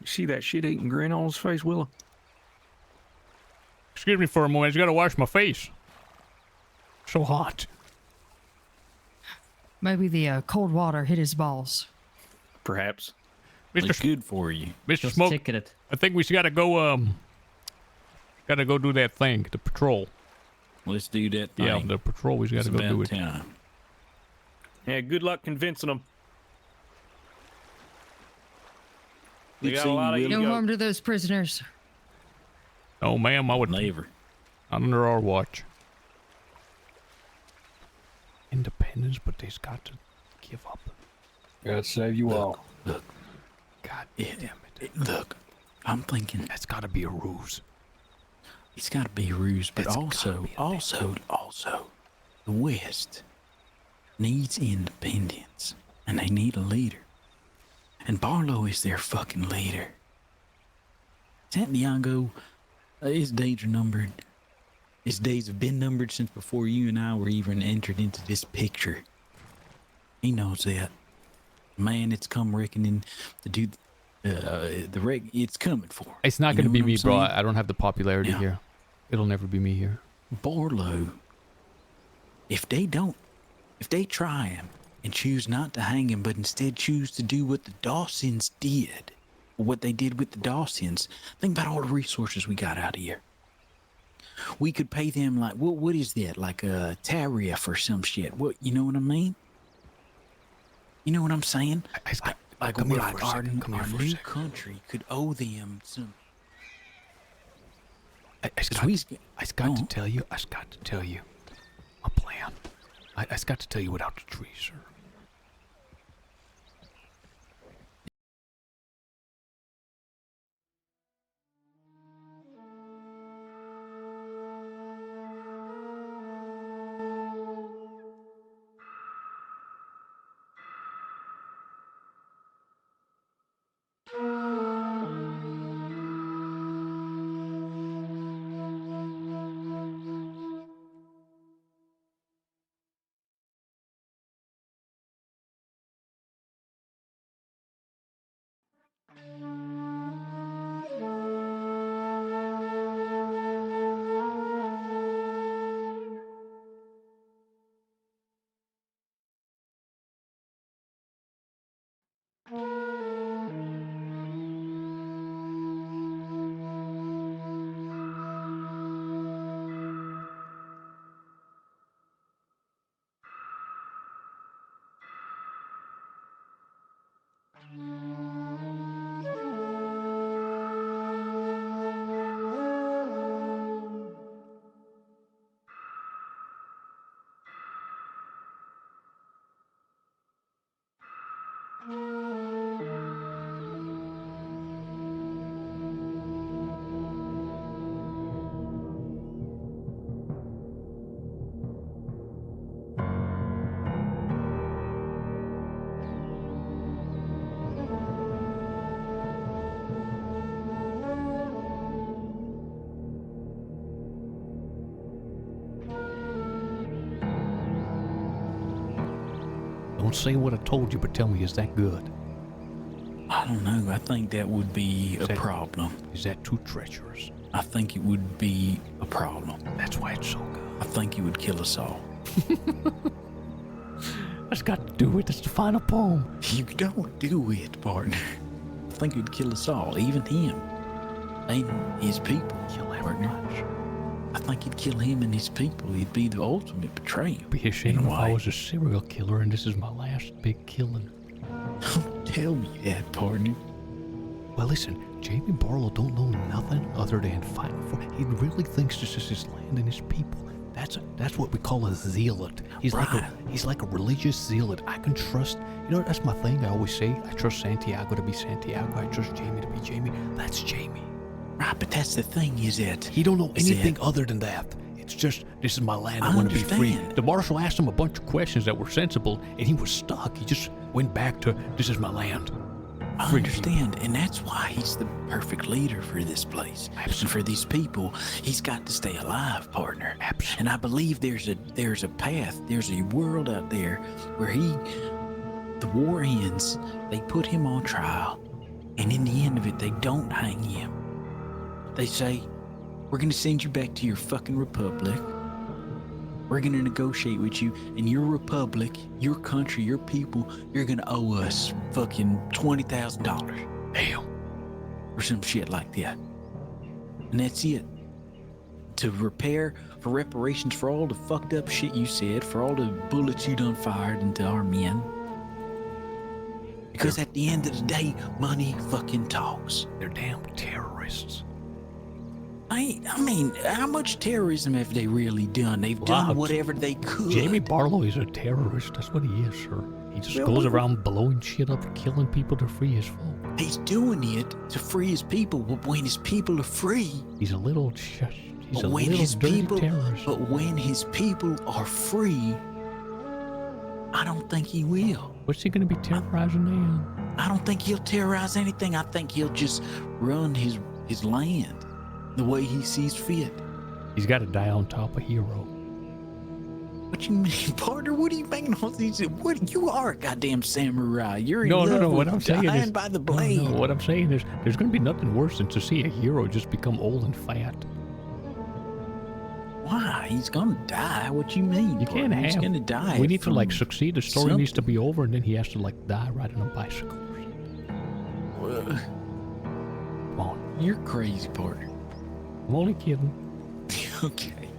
You see that shit-eating grin on his face, Willa? Excuse me for a moment. I just gotta wash my face. So hot. Maybe the cold water hit his balls. Perhaps. Mr. It's good for you. Mr. Just Smoke, ticket it. I think we gotta go, do that thing, the patrol. Let's do that thing. Yeah, the patrol, we gotta It's go do about it. time. Yeah, good luck convincing them. They Good got a seeing lot of you, No ego. harm to those prisoners. Oh, ma'am, I would never. Not under our watch. Independence, but they's got to give up. God save you all. Look. God damn it. Look, I'm thinking that's got to be a ruse. It's got to be a ruse, but also, the West needs independence, and they need a leader. And Barlow is their fucking leader. Santiago, his days are numbered. His days have been numbered since before you and I were even entered into this picture. He knows that. Man, it's come reckoning to do it's coming for him. It's not You going to know be what me, I'm bro. saying? I don't have the popularity Yeah. here. It'll never be me here. Barlow, if they try him and choose not to hang him, but instead choose to do what the Dawsons did, or what they did with the Dawsons, think about all the resources we got out of here. We could pay them like, what is that? Like a tariff or some shit. What, you know what I mean? You know what I'm saying? Like come here our for a second. Come here for a new second. country could owe them some. I just got to tell you. A plan. I just got to tell you without the trees, sir. Don't say what I told you, but tell me, is that good? I don't know. I think that would be a problem. Is that too treacherous? I think it would be a problem. That's why it's so good. I think it would kill us all. That's got to do it. It's the final poem. You don't do it, partner. I think it would kill us all, even him. And his people. Kill everyone. I think he'd kill him and his people. He'd be the ultimate betrayal. Be a shame if I was a serial killer and this is my last big killing. Don't tell me that, partner. Well, listen, Jamie Barlow don't know nothing other than fighting for. He really thinks this is his land and his people. That's what we call a zealot. He's like a religious zealot. I can trust. You know, that's my thing. I always say I trust Santiago to be Santiago. I trust Jamie to be Jamie. That's Jamie. Right, but that's the thing, is that he don't know anything other than that. It's just, this is my land. I want to be free. The marshal asked him a bunch of questions that were sensible, and he was stuck. He just went back to, this is my land. I understand, and that's why he's the perfect leader for this place. Absolutely. And for these people, he's got to stay alive, partner. Absolutely. And I believe there's a path, there's a world out there where the war ends, they put him on trial, and in the end of it, they don't hang him. They say, we're going to send you back to your fucking republic. We're going to negotiate with you, and your republic, your country, your people, you're going to owe us fucking $20,000. Damn. Or some shit like that. And that's it. To repair, for reparations for all the fucked up shit you said, for all the bullets you done fired into our men. Because at the end of the day, money fucking talks. They're damn terrorists. I mean, how much terrorism have they really done? They've done whatever they could. Jamie Barlow is a terrorist. That's what he is, sir. He just goes around blowing shit up and killing people to free his folk. He's doing it to free his people, but when his people are free... He's a little... He's a little dirty terrorist. But when his people are free, I don't think he will. What's he going to be terrorizing them? I don't think he'll terrorize anything. I think he'll just run his land the way he sees fit. He's got to die on top of hero. What you mean, partner? What are you making all these? What, you are a goddamn samurai. You're in no. love What with I'm saying is, by the blade. No, what I'm saying is, there's going to be nothing worse than to see a hero just become old and fat. Why? He's gonna die. What you mean? You can't have. He's gonna die. We need to like succeed. The story needs to be over, and then he has to like die riding a bicycle. Come on. You're crazy, partner. I'm only kidding. Okay.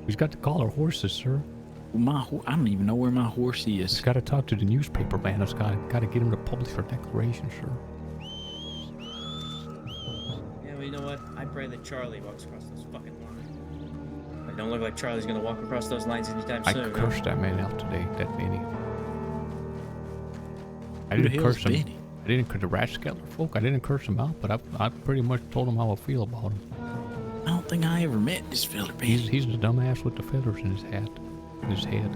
He's got to call our horses, sir. I don't even know where my horse is. He's got to talk to the newspaper man. He's got to get him to publish our declaration, sir. Yeah, well, you know what? I pray that Charlie walks across those fucking lines. It don't look like Charlie's gonna walk across those lines anytime soon. I cursed that man out today, that Benny. I didn't curse him. Benny? I didn't curse the Ratskeller folk. I didn't curse him out, but I pretty much told him how I feel about him. I don't think I ever met this fella, Benny. He's the dumbass with the feathers in his hat, in his head.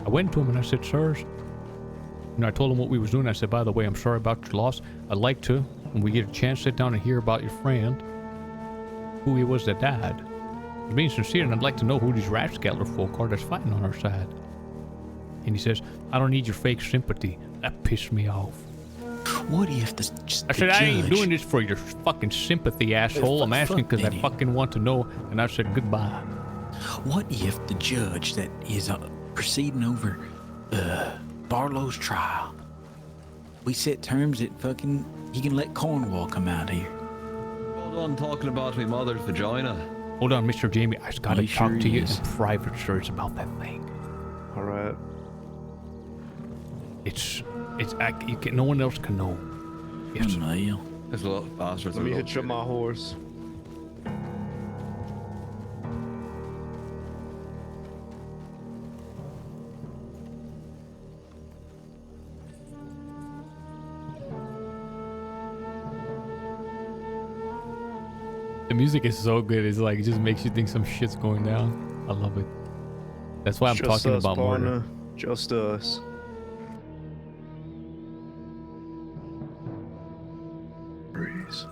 I went to him and I said, sirs, I told him what we was doing. I said, by the way, I'm sorry about your loss. I'd like to, when we get a chance, sit down and hear about your friend, who he was that died. I'm being sincere, and I'd like to know who these Ratskeller folk are that's fighting on our side. And he says, I don't need your fake sympathy. That pissed me off. What if I said, I ain't doing this for your fucking sympathy, asshole. I'm asking because I fucking want to know. And I said, goodbye. What if the judge that is proceeding over Barlow's trial, we set terms that fucking he can let Cornwall come out here? Hold on, talking about my mother's vagina. Hold on, Mr. Jamie. I just got to talk to you in private, sir. It's about that thing. All right. No one else can know. Yes. There's a lot of bastards. Let me hitch up my horse. The music is so good. It's like, it just makes you think some shit's going down. I love it. That's why I'm talking about murder. Just us. Breeze.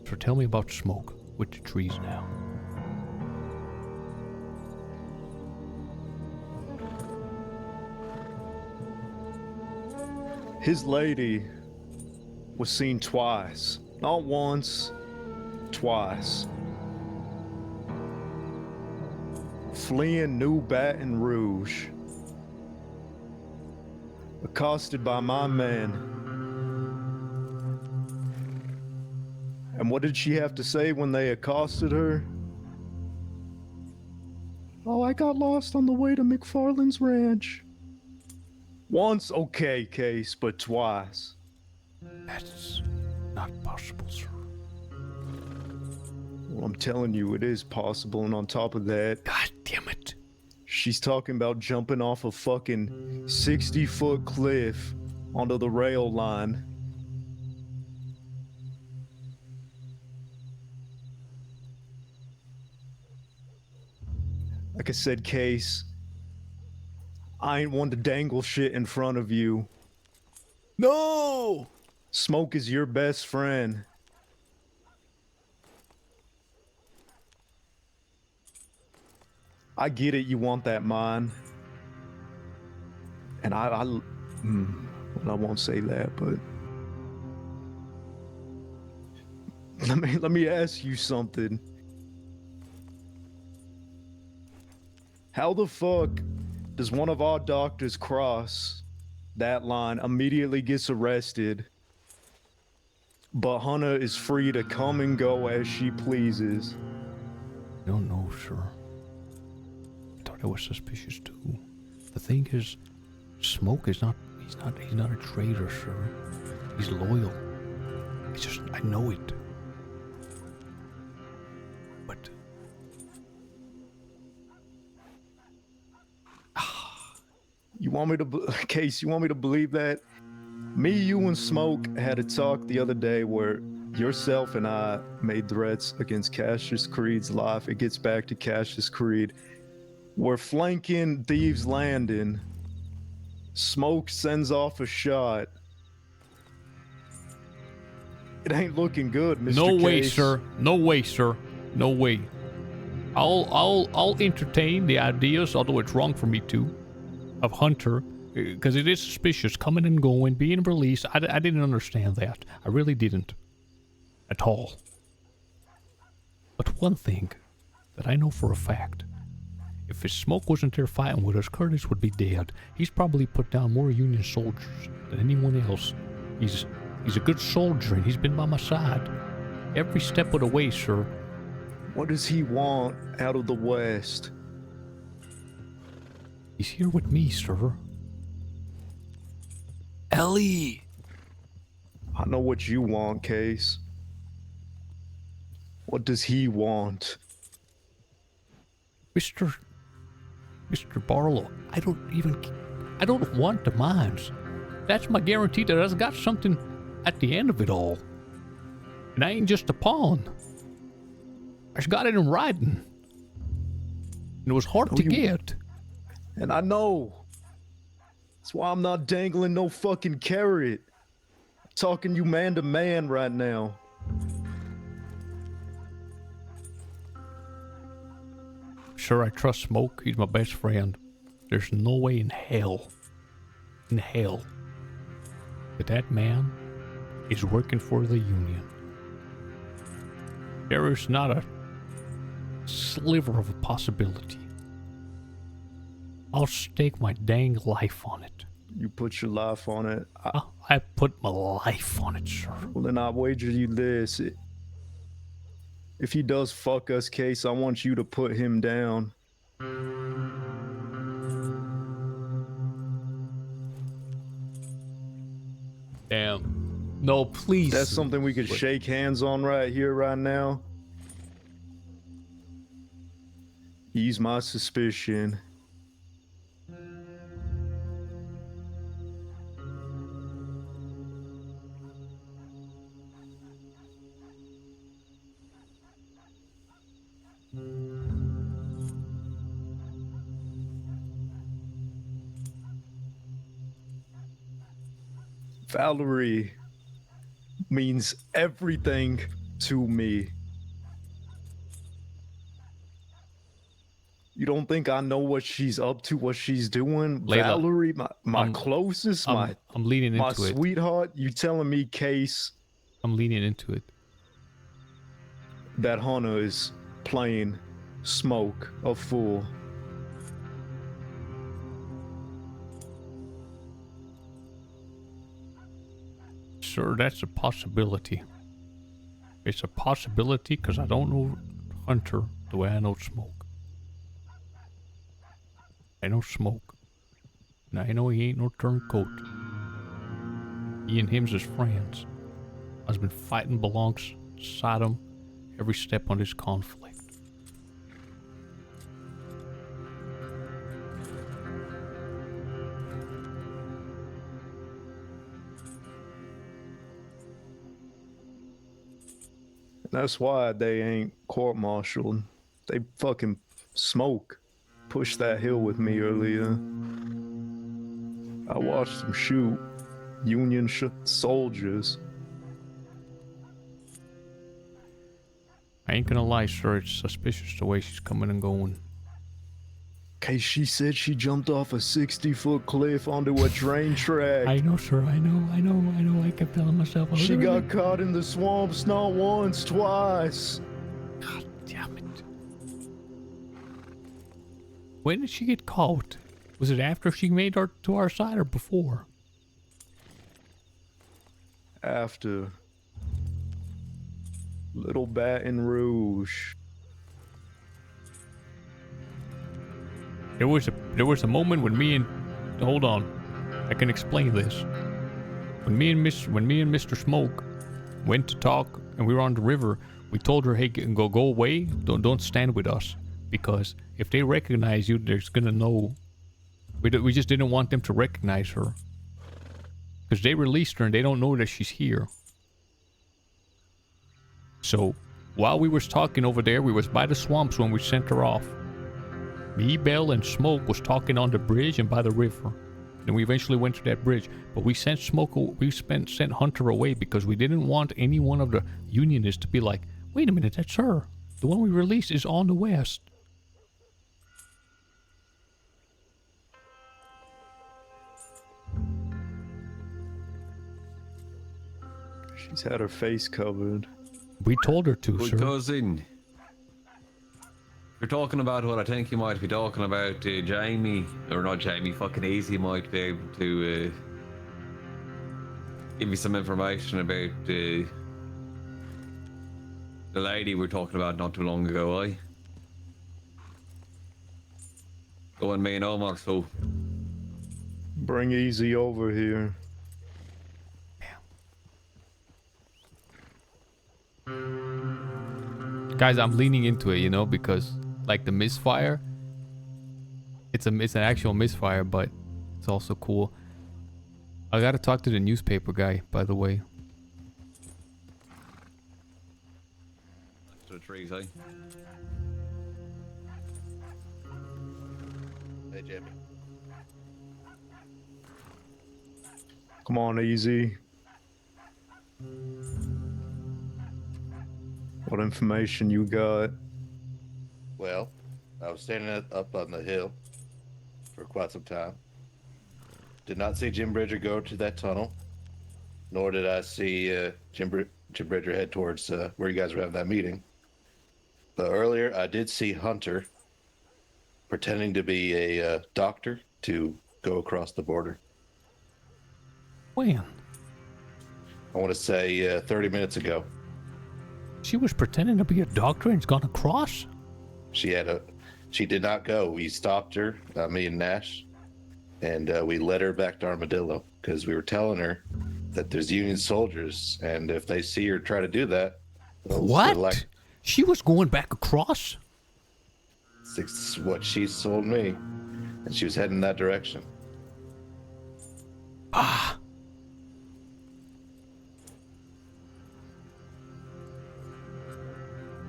So tell me about Smoke with the trees now. His lady was seen twice. Not once, twice. Fleeing New Baton Rouge. Accosted by my men. And what did she have to say when they accosted her? Oh, I got lost on the way to McFarland's ranch. Once, okay, Case, but twice. That's not possible, sir. Well, I'm telling you, it is possible, and on top of that... God damn it. She's talking about jumping off a fucking 60-foot cliff onto the rail line. Like I said, Case, I ain't one to dangle shit in front of you. No! Smoke is your best friend. I get it, you want that mine. And well, I won't say that, but... Let me ask you something. How the fuck does one of our doctors cross that line, immediately gets arrested, but Hunter is free to come and go as she pleases? I don't know, sir. I thought I was suspicious too. The thing is, Smoke is not, he's not a traitor, sir. He's loyal. I know it. But... You want me to, Case, you want me to believe that? Me, you, and Smoke had a talk the other day where yourself and I made threats against Cassius Creed's life. It gets back to Cassius Creed. We're flanking Thieves Landing. Smoke sends off a shot. It ain't looking good, Mr. No way, Case. sir. No way, sir. No way. I'll entertain the ideas, although it's wrong for me to, of Hunter, because it is suspicious, coming and going, being released. I didn't understand that. I really didn't. At all. But one thing that I know for a fact, if his Smoke wasn't there fighting with us, Curtis would be dead. He's probably put down more Union soldiers than anyone else. He's a good soldier, and he's been by my side every step of the way, sir. What does he want out of the West? He's here with me, sir. Ellie! I know what you want, Case. What does he want? Mr. Barlow, I don't want the mines. That's my guarantee that I've got something at the end of it all. And I ain't just a pawn. I got it in writing. And it was hard to get. And I know. That's why I'm not dangling no fucking carrot. I'm talking you man to man right now. Sure, I trust Smoke. He's my best friend. There's no way in hell, that man is working for the Union. There is not a sliver of a possibility. I'll stake my dang life on it. You put your life on it. I put my life on it, sir. Well, then I wager you this. If he does fuck us, Case, I want you to put him down. Damn. No, please. That's something we could shake hands on right here, right now. Ease my suspicion. Valerie means everything to me. You don't think I know what she's up to, what she's doing? Layla, Valerie, my closest, I'm leaning my into it. sweetheart, you telling me, Case? I'm leaning into it. That Hunter is playing Smoke a fool. Sir, that's a possibility. It's a possibility because I don't know Hunter the way I know Smoke. I know Smoke. And I know he ain't no turncoat. He and him's his friends. I've been fighting alongside him every step on this conflict. That's why they ain't court-martialed. They fucking Smoke pushed that hill with me earlier. I watched them shoot Union soldiers. I ain't gonna lie, sir, it's suspicious the way she's coming and going. Case she said she jumped off a 60-foot cliff onto a train track. I know, sir, I know. I kept telling myself. She got caught in the swamps not once, twice. God damn it. When did she get caught? Was it after she made her to our side or before? After. Little Baton Rouge. There was a moment when me and hold on, I can explain this. When me and Mr. Smoke went to talk and we were on the river, we told her, hey, go away, don't stand with us, because if they recognize you, they're gonna know. We just didn't want them to recognize her, because they released her and they don't know that she's here. So while we was talking over there, we was by the swamps when we sent her off. Me, Bell, and Smoke was talking on the bridge and by the river. And we eventually went to that bridge. But we sent sent Hunter away because we didn't want any one of the Unionists to be like, wait a minute, that's her. The one we released is on the west. She's had her face covered. We told her to, But sir. cousin, you're talking about what I think you might be talking about. Jamie, or not Jamie, fucking Easy might be able to give you some information about the lady we were talking about not too long ago, aye? Go on, me and Omar, so. Bring Easy over here. Guys, I'm leaning into it, you know, because like the misfire, it's an actual misfire, but it's also cool. I gotta talk to the newspaper guy, by the way. To the trees, eh? Hey, Jimmy. Come on, Easy. What information you got? Well, I was standing up on the hill for quite some time. Did not see Jim Bridger go to that tunnel, nor did I see Jim Bridger head towards where you guys were having that meeting. But earlier, I did see Hunter pretending to be a doctor to go across the border. When? I want to say 30 minutes ago. She was pretending to be a doctor and's gone across? She did not go. We stopped her, me and Nash, and we led her back to Armadillo because we were telling her that there's Union soldiers, and if they see her try to do that, What? She was going back across? It's what she told me, and she was heading in that direction. Ah.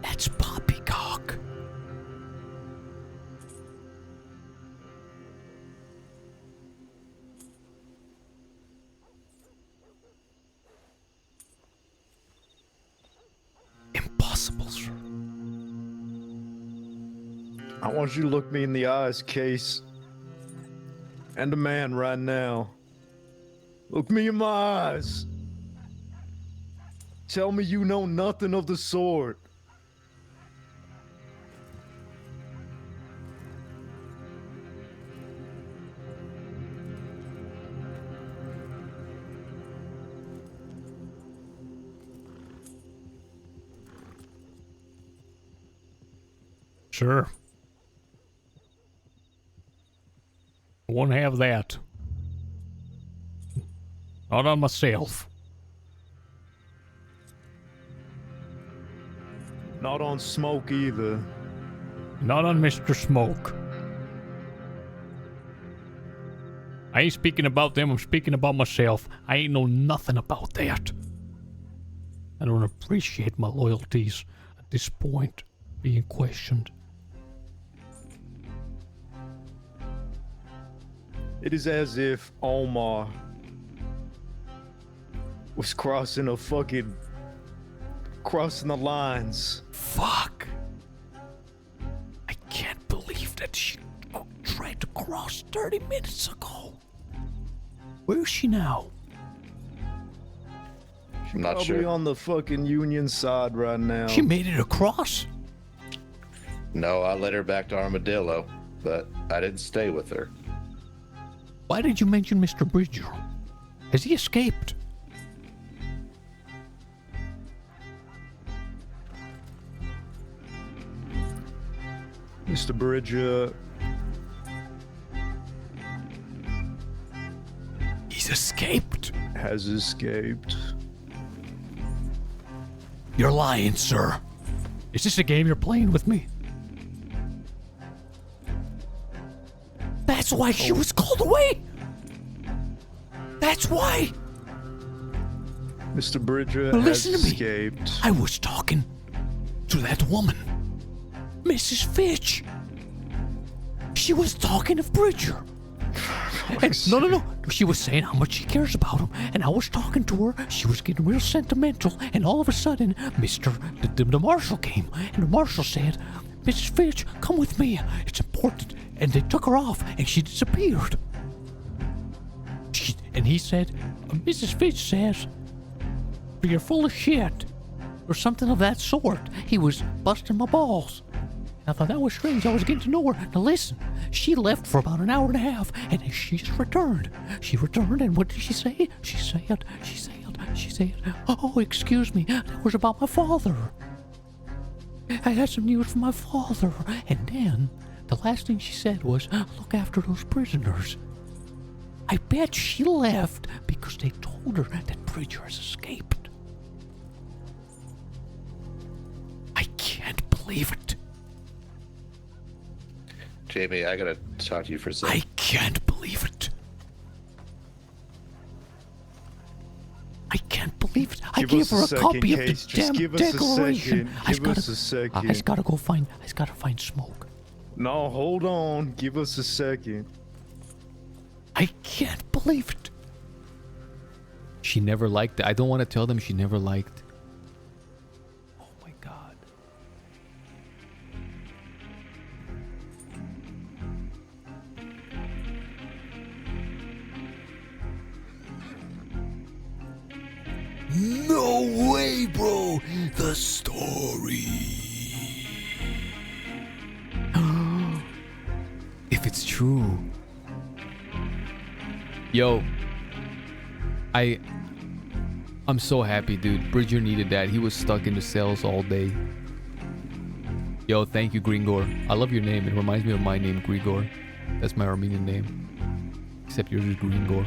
That's poppycock. possible, sir. I want you to look me in the eyes, Case. And the man right now. Look me in my eyes. Tell me you know nothing of the sort. Sure. I won't have that. Not on myself. Not on Smoke either. Not on Mr. Smoke. I ain't speaking about them, I'm speaking about myself. I ain't know nothing about that. I don't appreciate my loyalties at this point being questioned. It is as if Omar was crossing the lines. Fuck. I can't believe that she tried to cross 30 minutes ago. Where is she now? She's not probably sure. on the fucking Union side right now. She made it across? No, I led her back to Armadillo, but I didn't stay with her. Why did you mention Mr. Bridger? Has he escaped? Mr. Bridger. He's escaped? Has escaped. You're lying, sir. Is this a game you're playing with me? That's why she was called away! That's why! Mr. Bridger Now has listen to me. escaped. I was talking to that woman, Mrs. Fitch. She was talking of Bridger. And, no. She was saying how much she cares about him, and I was talking to her. She was getting real sentimental, and all of a sudden, the marshal came, and the marshal said, "Mrs. Fitch, come with me. It's important." And they took her off, and she disappeared. And he said, "Mrs. Fitch says you're full of shit," or something of that sort. He was busting my balls. I thought that was strange. I was getting to know her. Now listen, she left for about an hour and a half, and then she just returned. She returned, and what did she say? She said, "Oh, excuse me, that was about my father. I had some news from my father." And then, the last thing she said was, "Look after those prisoners." I bet she left because they told her that Bridger has escaped. I can't believe it. Jamie, I gotta talk to you for a second. I can't believe it. I can't believe it. I gave her a copy of the damn declaration. I just gotta go find Smoke. No, hold on. Give us a second. I can't believe it. She never liked it. I don't want to tell them she never liked. Oh my God. No way, bro. The story. If it's true. Yo. I'm so happy, dude. Bridger needed that. He was stuck in the cells all day. Yo, thank you, Gringor. I love your name. It reminds me of my name, Grigor. That's my Armenian name. Except yours is Gringor.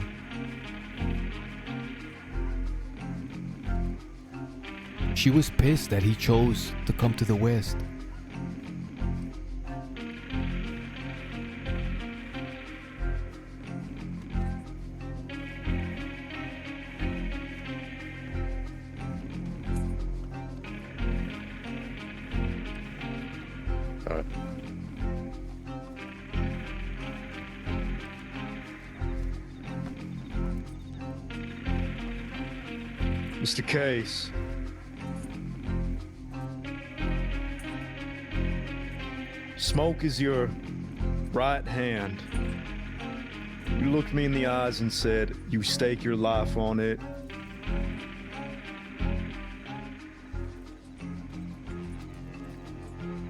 She was pissed that he chose to come to the West. Mr. Case. Smoke is your right hand. You looked me in the eyes and said you stake your life on it.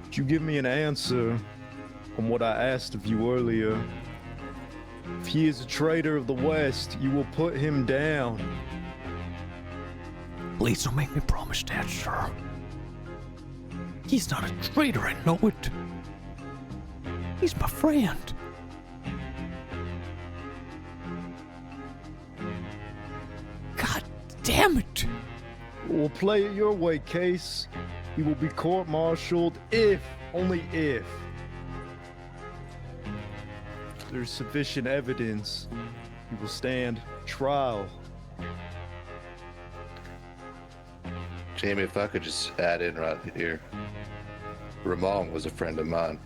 Did you give me an answer on what I asked of you earlier? If he is a traitor of the West, you will put him down. Please don't make me promise that, sir. He's not a traitor, I know it. He's my friend. God damn it. We'll play it your way, Case. He will be court-martialed if, only if, there's sufficient evidence. He will stand trial. Jamie, if I could just add in right here. Ramon was a friend of mine.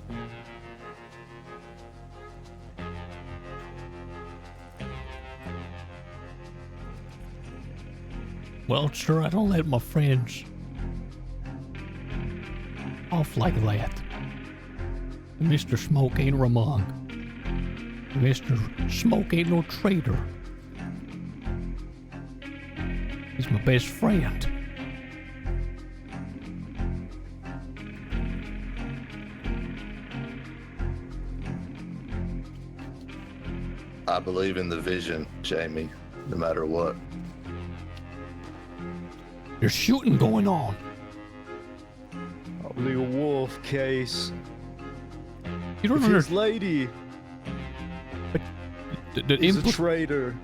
Well, sir, I don't let my friends off like that. Mr. Smoke ain't Ramon. Mr. Smoke ain't no traitor. He's my best friend. I believe in the vision, Jamie, no matter what. There's shooting going on. Probably a wolf, Case. You don't If his lady is a input- traitor.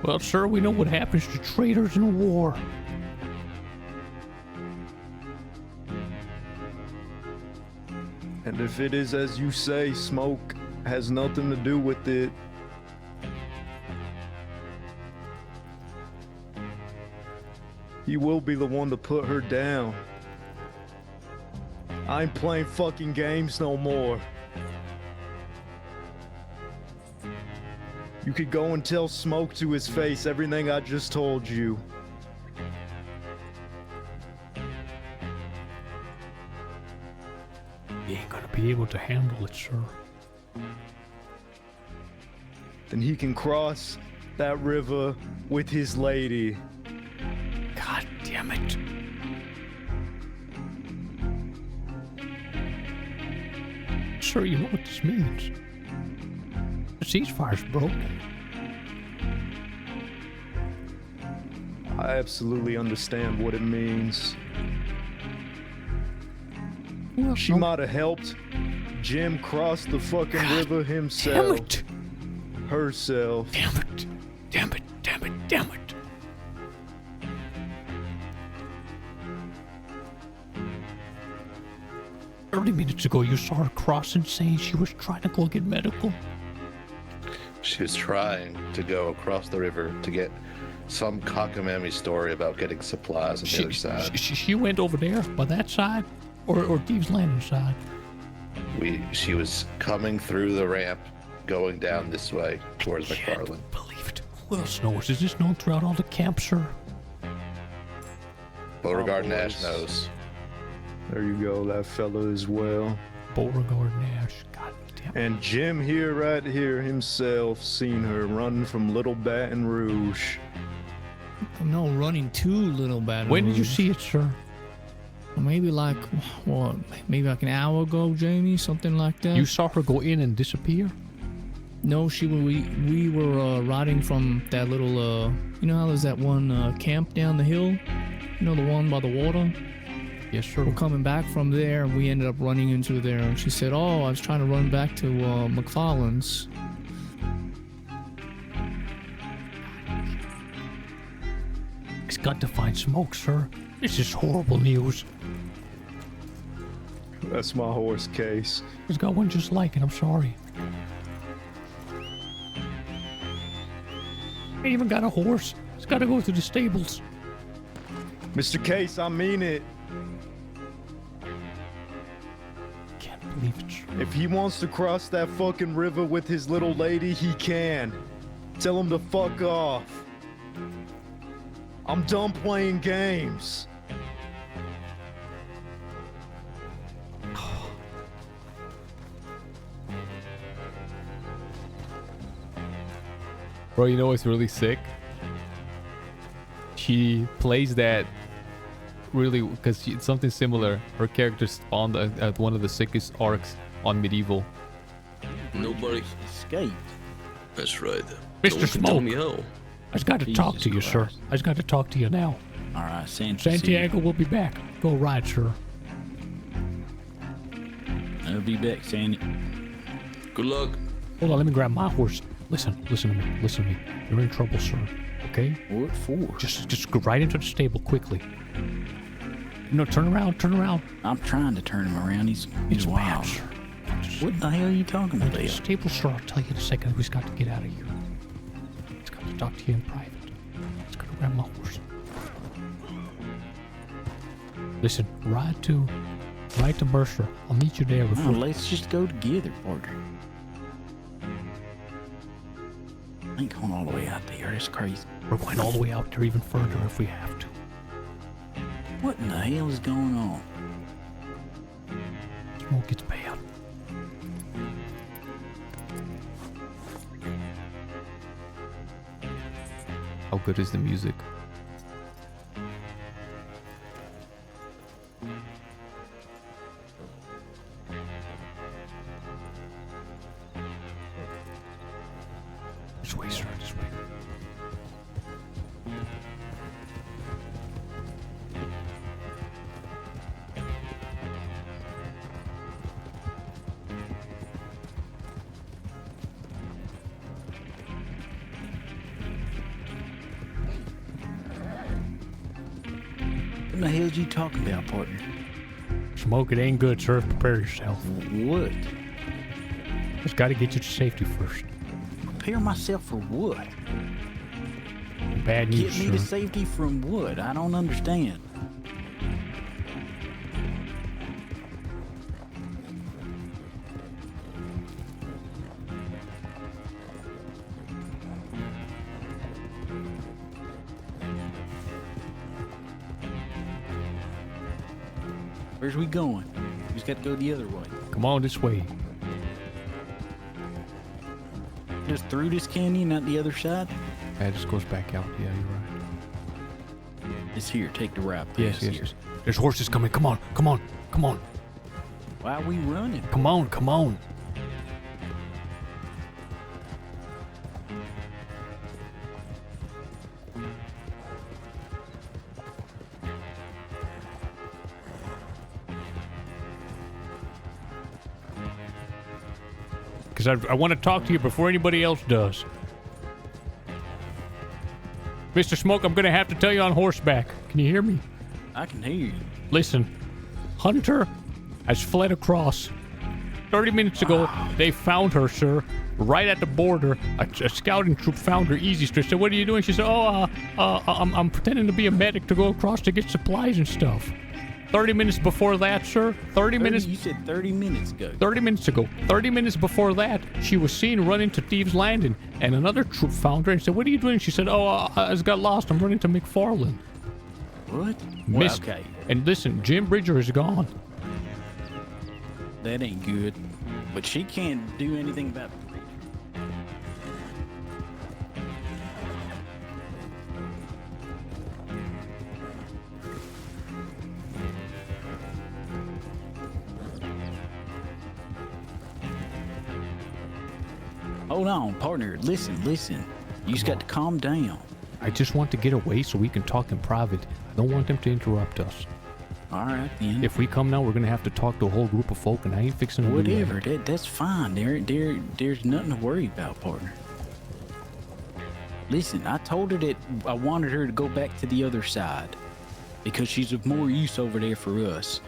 Well, sir, we know what happens to traitors in a war. And if it is as you say, Smoke has nothing to do with it, he will be the one to put her down. I ain't playing fucking games no more. You could go and tell Smoke to his face everything I just told you. He ain't gonna be able to handle it, sir. Then he can cross that river with his lady. God damn it. Sir, you know what this means. The ceasefire's broken. I absolutely understand what it means. Well, she might have helped Jim cross the fucking river himself. Damn it. Herself. Damn it. Damn it. Damn it. Damn it. 30 minutes ago, you saw her crossing saying she was trying to go get medical. She was trying to go across the river to get some cockamamie story about getting supplies on the other side. She went over there by that side or Thieves Landing side? She was coming through the ramp, going down this way towards McFarland. Believe it. Who else knows? Is this known throughout all the camps, sir? Beauregard Nash knows. There you go, that fella as well. Beauregard Nash, god damn. And Jim here, right here himself, seen her run from Little Baton Rouge. No, running to Little Baton When did you Rouge. see it, sir? Maybe like, what? Maybe like an hour ago, Jamie, something like that. You saw her go in and disappear? No, we were riding from that little, you know how there's that one camp down the hill? You know, the one by the water? Yes, sir. We're coming back from there, and we ended up running into there. And she said, "Oh, I was trying to run back to McFarland's." He's got to find Smoke, sir. This is horrible news. That's my horse, Case. He's got one just like it, I'm sorry. I ain't even got a horse. It's got to go through the stables. Mr. Case, I mean it. Can't believe it, sir. If he wants to cross that fucking river with his little lady, he can. Tell him to fuck off. I'm done playing games. Bro, you know what's really sick? She plays that really because it's something similar. Her character spawned at one of the sickest arcs on Medieval. Nobody escaped. That's right. Mr. Smoke. Me how. I just got to talk to you, sir. I just got to talk to you now. All right, Santiago will be back. Go ride, sir. I'll be back, Sandy. Good luck. Hold on, let me grab my horse. Listen to me. You're in trouble, sir. Okay? What for? Just go right into the stable quickly. No, turn around. I'm trying to turn him around. He's wild. bad, sir. What the hell are you talking about? Stable, sir. I'll tell you in a second who's got to get out of here. He's got to talk to you in private. Let's go grab my horse. Listen, ride to Mercer. I'll meet you there before. No, let's just go together, partner. I ain't going all the way out there. That's crazy. We're going all the way out there even further if we have to. What in the hell is going on? Smoke gets bad. How good is the music? This way, sir. This way. What the hell are you talking about, partner? Smoke, it ain't good, sir. Prepare yourself. What? Just got to get you to safety first. Prepare myself for what? Bad news, Get me sir. to safety from what? I don't understand. Where's we going? We just got to go the other way. Come on this way. Just through this canyon, not the other side? It just goes back out. Yeah, you're right. It's here. Take the right. Yes. There's horses coming. Come on. Why are we running? Come on. Because I want to talk to you before anybody else does. Mr. Smoke, I'm going to have to tell you on horseback. Can you hear me? I can hear you. Listen, Hunter has fled across. 30 minutes ago, they found her, sir, right at the border. A scouting troop found her easy street. Said, "What are you doing?" She said, I'm pretending to be a medic to go across to get supplies and stuff. 30 minutes before that, sir. 30 minutes. You said 30 minutes ago. 30 minutes ago. 30 minutes before that, she was seen running to Thieves Landing, and another troop found her and said, "What are you doing?" She said, I just got lost. I'm running to McFarland. What? Okay. And listen, Jim Bridger is gone. That ain't good. But she can't do anything about it. Hold on, partner. Listen. You just got to calm down. I just want to get away so we can talk in private. I don't want them to interrupt us. All right, then. If we come now, we're going to have to talk to a whole group of folk, and I ain't fixing to do that. Whatever. That's fine. There's nothing to worry about, partner. Listen, I told her that I wanted her to go back to the other side because she's of more use over there for us.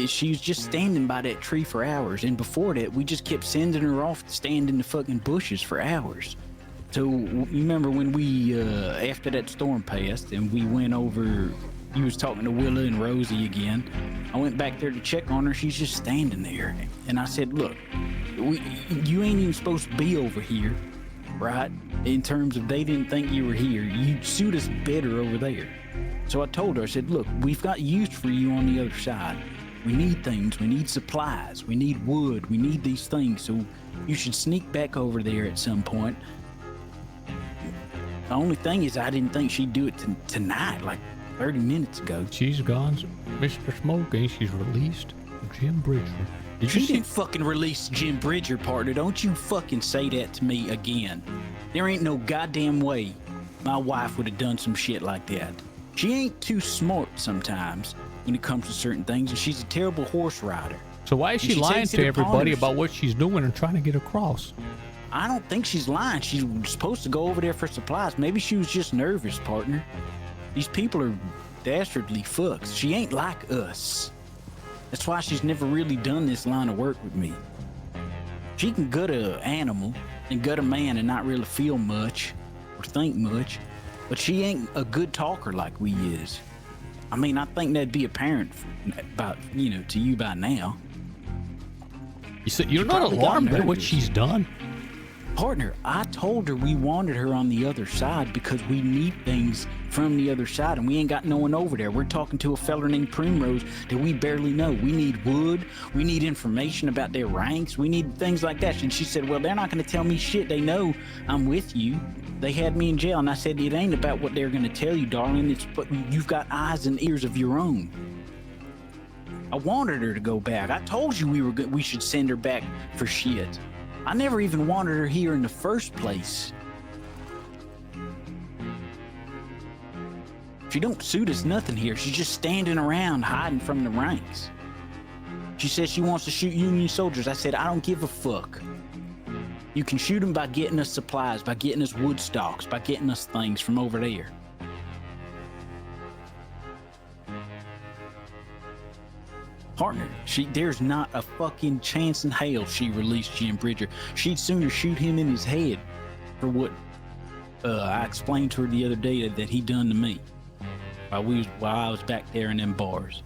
She was just standing by that tree for hours, and before that, we just kept sending her off to stand in the fucking bushes for hours. So, you remember when we, after that storm passed, and we went over, you was talking to Willa and Rosie again, I went back there to check on her, she's just standing there. And I said, look, you ain't even supposed to be over here, right? In terms of they didn't think you were here, you'd suit us better over there. So I told her, I said, look, we've got use for you on the other side. We need things, we need supplies, we need wood, we need these things, so you should sneak back over there at some point. The only thing is, I didn't think she'd do it tonight, like 30 minutes ago. She's gone, Mr. Smoke, and she's released Jim Bridger. She didn't fucking release Jim Bridger, partner. Don't you fucking say that to me again. There ain't no goddamn way my wife would have done some shit like that. She ain't too smart sometimes when it comes to certain things, and she's a terrible horse rider. So why is she lying to everybody about what she's doing and trying to get across? I don't think she's lying. She's supposed to go over there for supplies. Maybe she was just nervous, partner. These people are dastardly fucks. She ain't like us. That's why she's never really done this line of work with me. She can gut an animal and gut a man and not really feel much or think much, but she ain't a good talker like we is. I mean, I think that'd be apparent about, to you by now. You said you're not alarmed at what she's done? Partner, I told her we wanted her on the other side because we need things from the other side, and we ain't got no one over there. We're talking to a fella named Primrose that we barely know. We need wood. We need information about their ranks. We need things like that. And she said, well, they're not going to tell me shit. They know I'm with you. They had me in jail, and I said, it ain't about what they're going to tell you, darling. It's but you've got eyes and ears of your own. I wanted her to go back. I told you we should send her back for shit. I never even wanted her here in the first place. She don't suit us nothing here. She's just standing around hiding from the ranks. She says she wants to shoot Union soldiers. I said, I don't give a fuck. You can shoot them by getting us supplies, by getting us wood stocks, by getting us things from over there. Partner, there's not a fucking chance in hell she released Jim Bridger. She'd sooner shoot him in his head for what I explained to her the other day that he done to me while I was back there in them bars.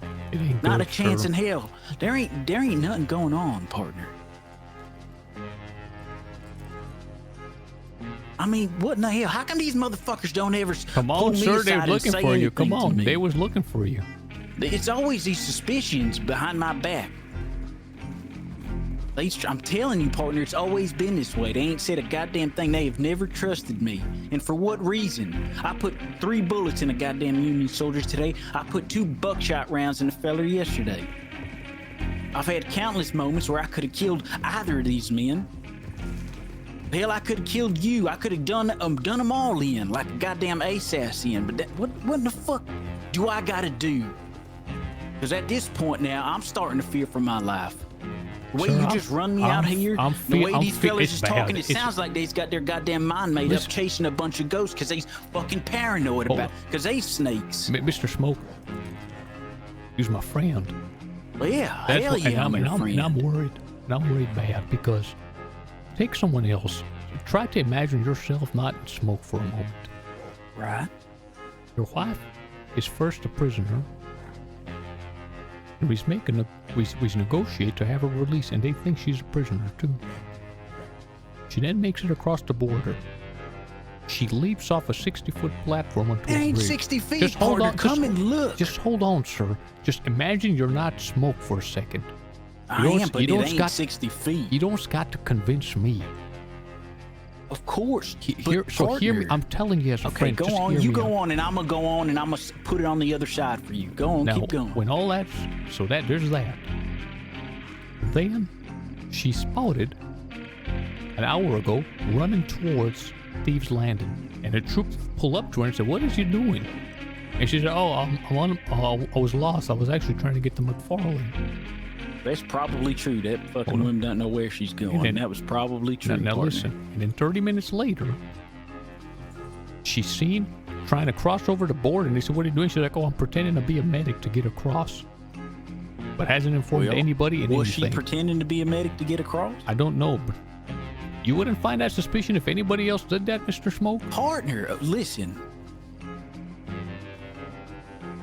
Not a chance in hell. There ain't nothing going on, partner. I mean, what in the hell? How come these motherfuckers don't ever come on, sir? They're looking for you. Come on, they was looking for you. It's always these suspicions behind my back. I'm telling you, partner, it's always been this way. They ain't said a goddamn thing. They have never trusted me. And for what reason? I put 3 bullets in a goddamn Union soldier today. I put 2 buckshot rounds in a feller yesterday. I've had countless moments where I could have killed either of these men. Hell, I could have killed you. I could have done them all in, like a goddamn assassin. But what the fuck do I gotta do? Because at this point now, I'm starting to fear for my life. The way you just run me out here, the way these fellas is talking, it sounds like they's got their goddamn mind made up chasing a bunch of ghosts because they's fucking paranoid about because they snakes. Mr. Smoke, he's my friend. Well, yeah, hell yeah, I'm your friend. And I'm worried. And I'm worried bad because take someone else. Try to imagine yourself not in Smoke for a moment. Right. Your wife is first a prisoner. And we negotiate to have her released, and they think she's a prisoner too. She then makes it across the border. She leaps off a 60-foot platform onto a bridge. It ain't 60 feet, just hold on. Come and look. Just hold on, sir. Just imagine you're not Smoke for a second. I am, but it ain't 60 feet. You don't got to convince me. Of course. Hear me. I'm telling you as a friend. Okay, go on. You go on, and I'm going to go on, and I'm going to put it on the other side for you. Go on, now, keep going. When all that's... So there's that. Then, she spotted, an hour ago, running towards Thieves Landing. And the troops pull up to her and said, what is you doing? And she said, I was lost. I was actually trying to get to McFarlane. That's probably true. That fucking woman doesn't know where she's going. And that was probably true. Now listen. And then 30 minutes later, she's seen trying to cross over the border. And they said, what are you doing? She's like, I'm pretending to be a medic to get across. But hasn't informed anybody in was anything. Was she pretending to be a medic to get across? I don't know. But you wouldn't find that suspicion if anybody else did that, Mr. Smoke? Partner, listen.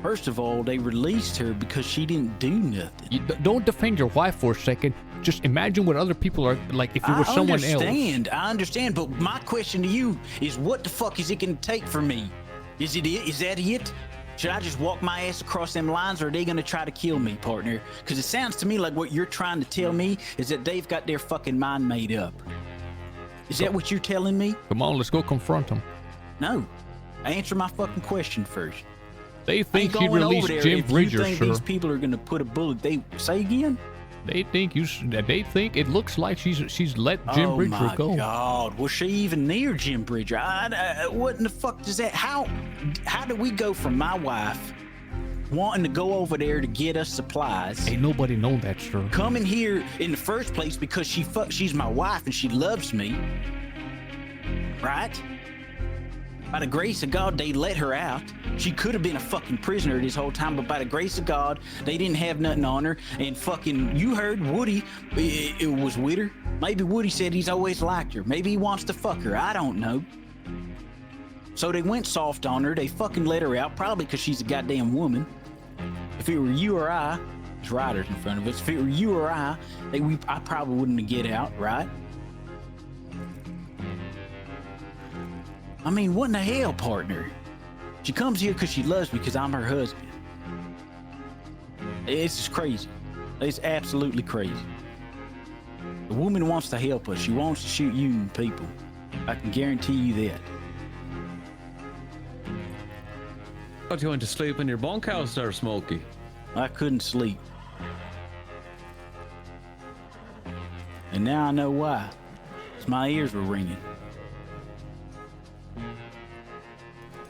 First of all, they released her because she didn't do nothing. You don't defend your wife for a second. Just imagine what other people are like if it was someone else. I understand, but my question to you is what the fuck is it going to take for me? Is that it? Should I just walk my ass across them lines, or are they going to try to kill me, partner? Because it sounds to me like what you're trying to tell me is that they've got their fucking mind made up. Is that what you're telling me? Come on, let's go confront them. No. Answer my fucking question first. They think Ain't he going released over there Jim if Bridger, you think sir. these people are gonna put a bullet. They say again. They think They think it looks like she's let Jim Bridger go. Oh my God! Was she even near Jim Bridger? What in the fuck does that? How did we go from my wife wanting to go over there to get us supplies? Ain't nobody know that, sir. Coming here in the first place because she's my wife and she loves me, right? By the grace of God, they let her out. She could have been a fucking prisoner this whole time, but by the grace of God, they didn't have nothing on her. And fucking, you heard Woody, it was with her. Maybe Woody said he's always liked her. Maybe he wants to fuck her. I don't know. So they went soft on her. They fucking let her out, probably because she's a goddamn woman. If it were you or I, there's riders in front of us. If it were you or I probably wouldn't get out, right? I mean, what in the hell, partner? She comes here because she loves me because I'm her husband. It's just crazy. It's absolutely crazy. The woman wants to help us. She wants to shoot you and people. I can guarantee you that. Thought you went to sleep in your bunkhouse there, Smokey. I couldn't sleep. And now I know why. 'Cause my ears were ringing.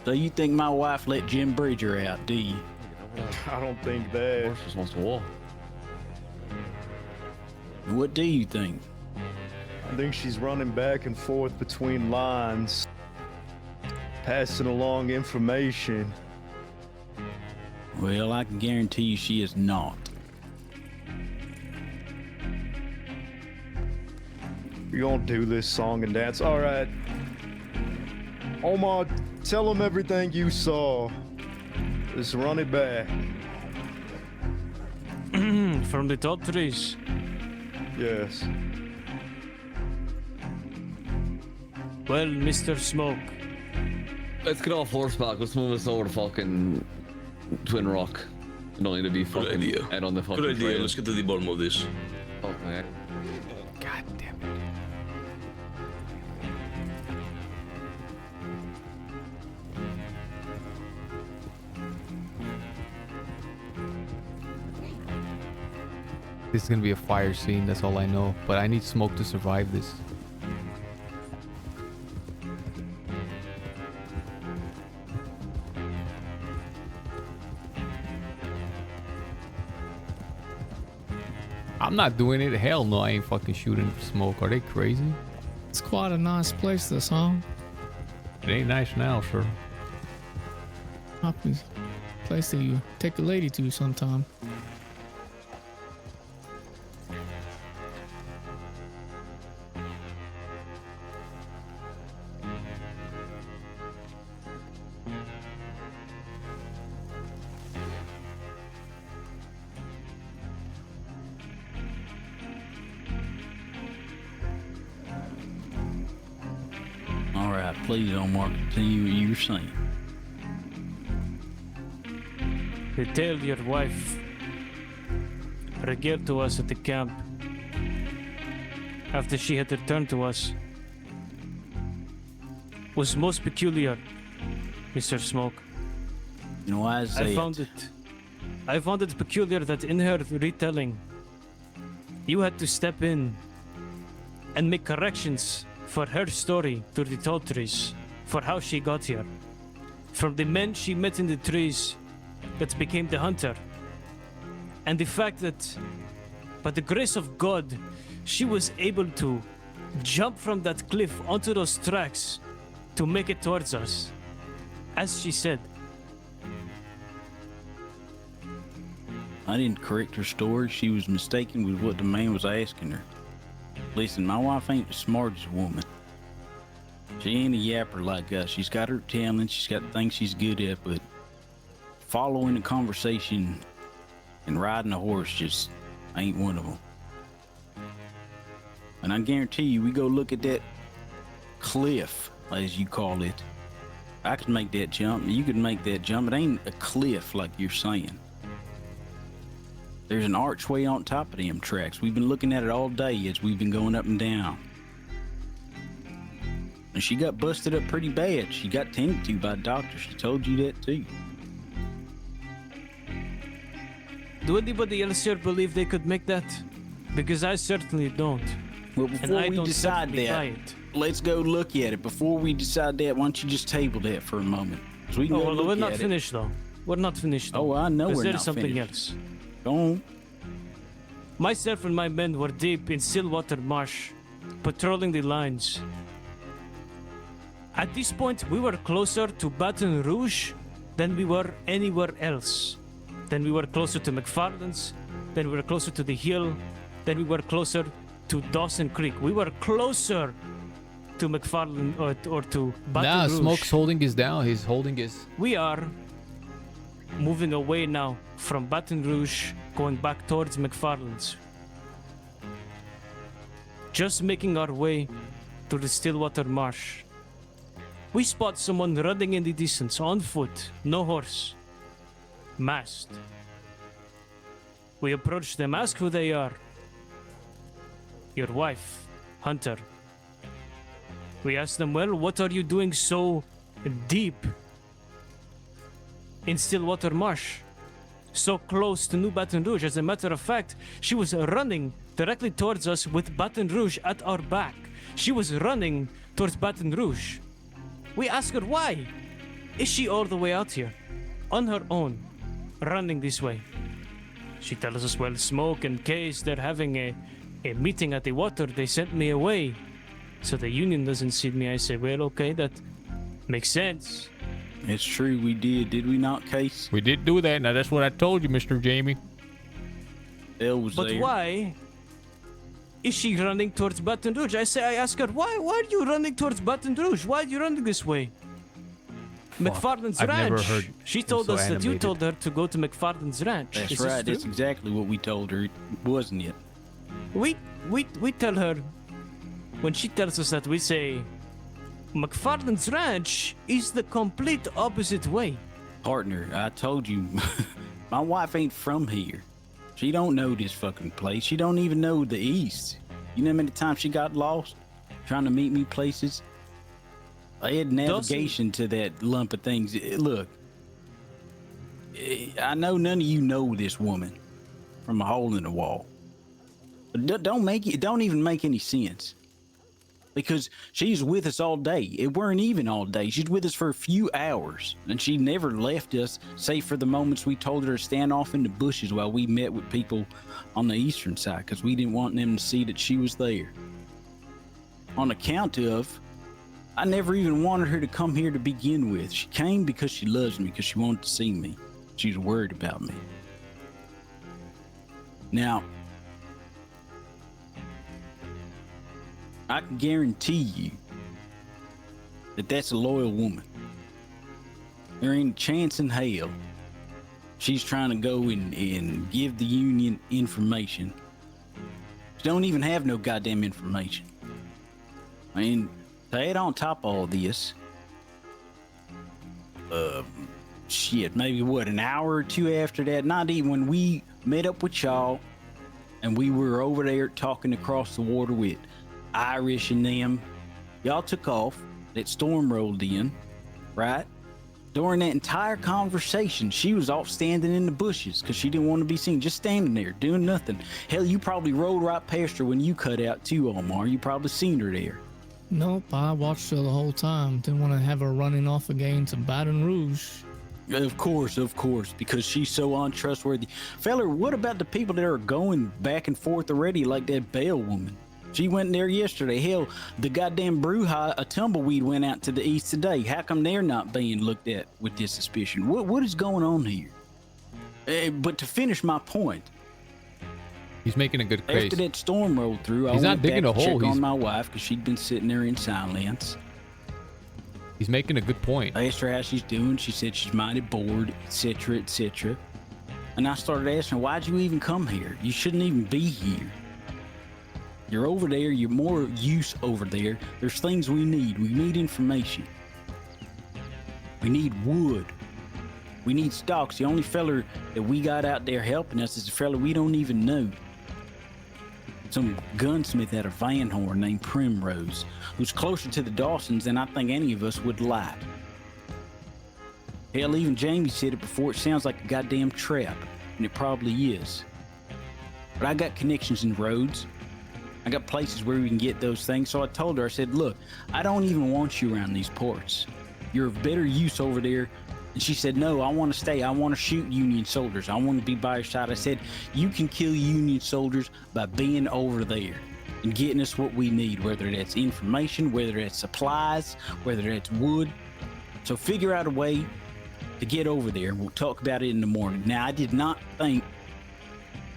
So you think my wife let Jim Bridger out, do you? I don't think that. She wants to walk. What do you think? I think she's running back and forth between lines, passing along information. Well, I can guarantee you she is not. We're gonna do this song and dance. All right. Omar, tell him everything you saw. Just run it back. From the top trees. Yes. Well, Mr. Smoke. Let's get off horseback. Let's move us over to fucking Twin Rock. Don't need to be fucking head on the fucking Good idea. trail. Let's get to the bottom of this. Okay. God damn it. This is gonna be a fire scene, that's all I know. But I need Smoke to survive this. I'm not doing it. Hell no, I ain't fucking shooting Smoke. Are they crazy? It's quite a nice place, this, huh? It ain't nice now, sir. Happy place that you take a lady to sometime. All right, please, Omar, continue what you were saying. The tale your wife regaled to us at the camp after she had returned to us was most peculiar, Mr. Smoke. You know, I found it peculiar that in her retelling, you had to step in and make corrections for her story to the tall trees, for how she got here. From the men she met in the trees that became the hunter. And the fact that, by the grace of God, she was able to jump from that cliff onto those tracks to make it towards us. As she said. I didn't correct her story. She was mistaken with what the man was asking her. Listen, my wife ain't the smartest woman. She ain't a yapper like us. She's got her talent. She's got things she's good at, but following a conversation and riding a horse just ain't one of them. And I guarantee you, we go look at that cliff, as you call it. I could make that jump. You could make that jump. It ain't a cliff like you're saying. There's an archway on top of them tracks. We've been looking at it all day as we've been going up and down. And she got busted up pretty bad. She got tended to by a doctor. She told you that too. Do anybody else here believe they could make that? Because I certainly don't. Well, before we decide that, let's go look at it. Before we decide that, why don't you just table that for a moment? So we can go look we're at not it. finished though. We're not finished though. Oh, I know we're there's not something finished. else. Go on. Myself and my men were deep in Stillwater Marsh, patrolling the lines. At this point, we were closer to Baton Rouge than we were anywhere else. Then we were closer to McFarland's, then we were closer to the hill, then we were closer to Dawson Creek. We were closer to McFarland or to Baton Rouge. Smoke's holding his down. He's holding his. We are moving away now from Baton Rouge, going back towards McFarland's. Just making our way to the Stillwater Marsh. We spot someone running in the distance, on foot, no horse, masked. We approach them, ask who they are. Your wife, Hunter. We ask them, well, what are you doing so deep in Stillwater Marsh? So close to New Baton Rouge. As a matter of fact, she was running directly towards us with Baton Rouge at our back. She was running towards Baton Rouge. We ask her why. Is she all the way out here, on her own, running this way? She tells us, well, Smoke and Case, they're having a meeting at the water. They sent me away so the union doesn't see me. I say, well, okay, that makes sense. It's true, we did we not, Case? We did do that. Now that's what I told you, Mr. Jamie. Elle was But there. why is she running towards Baton Rouge? I ask her, why are you running towards Baton Rouge? Why are you running this way? McFarland's I've Ranch. never heard She him told so us that you animated. told her to go to McFarland's Ranch. That's Is this right, that's true? exactly what we told her, wasn't it? We tell her, when she tells us that, we say, McFarland's Ranch is the complete opposite way. Partner, I told you, my wife ain't from here. She don't know this fucking place. She don't even know the East. You know how many times she got lost trying to meet me places? I had navigation to that lump of things. Look, I know none of you know this woman from a hole in the wall. But don't even make any sense. Because she's with us all day. It weren't even all day. She's with us for a few hours. And she never left us, save for the moments we told her to stand off in the bushes while we met with people on the eastern side, because we didn't want them to see that she was there. On account of, I never even wanted her to come here to begin with. She came because she loves me, because she wanted to see me. She was worried about me. Now, I can guarantee you that that's a loyal woman. There ain't a chance in hell she's trying to go and give the union information. She don't even have no goddamn information. I mean, to add on top of all this, shit, maybe what, an hour or two after that, not even, when we met up with y'all and we were over there talking across the water with Irish and them, y'all took off, that storm rolled in, right? During that entire conversation, she was off standing in the bushes because she didn't want to be seen, just standing there doing nothing. Hell, you probably rode right past her when you cut out too, Omar. You probably seen her there. Nope, I watched her the whole time. Didn't want to have her running off again to Baton Rouge. Of course, because she's so untrustworthy. Feller, what about the people that are going back and forth already, like that Bale woman? She went there yesterday. Hell, the goddamn Bruja, a tumbleweed, went out to the east today. How come they're not being looked at with this suspicion? What is going on here? But to finish my point, he's making a good case. after that storm rolled through, He's I not went digging back a to hole. check He's on my wife because she'd been sitting there in silence. He's making a good point. I asked her how she's doing. She said she's mighty bored, etc., etc. And I started asking her, why'd you even come here? You shouldn't even be here. You're over there. You're more use over there. There's things we need. We need information. We need wood. We need stocks. The only feller that we got out there helping us is a feller we don't even know. some gunsmith out of Van Horn named Primrose, who's closer to the Dawsons than I think any of us would like. Hell, even Jamie said it before, it sounds like a goddamn trap, and it probably is. But I got connections in Rhodes. I got places where we can get those things. So I told her, I said, look, I don't even want you around these parts. You're of better use over there. And she said, no, I want to stay. I want to shoot Union soldiers. I want to be by your side. I said, you can kill Union soldiers by being over there and getting us what we need, whether that's information, whether that's supplies, whether that's wood. So figure out a way to get over there, and we'll talk about it in the morning. Now, I did not think,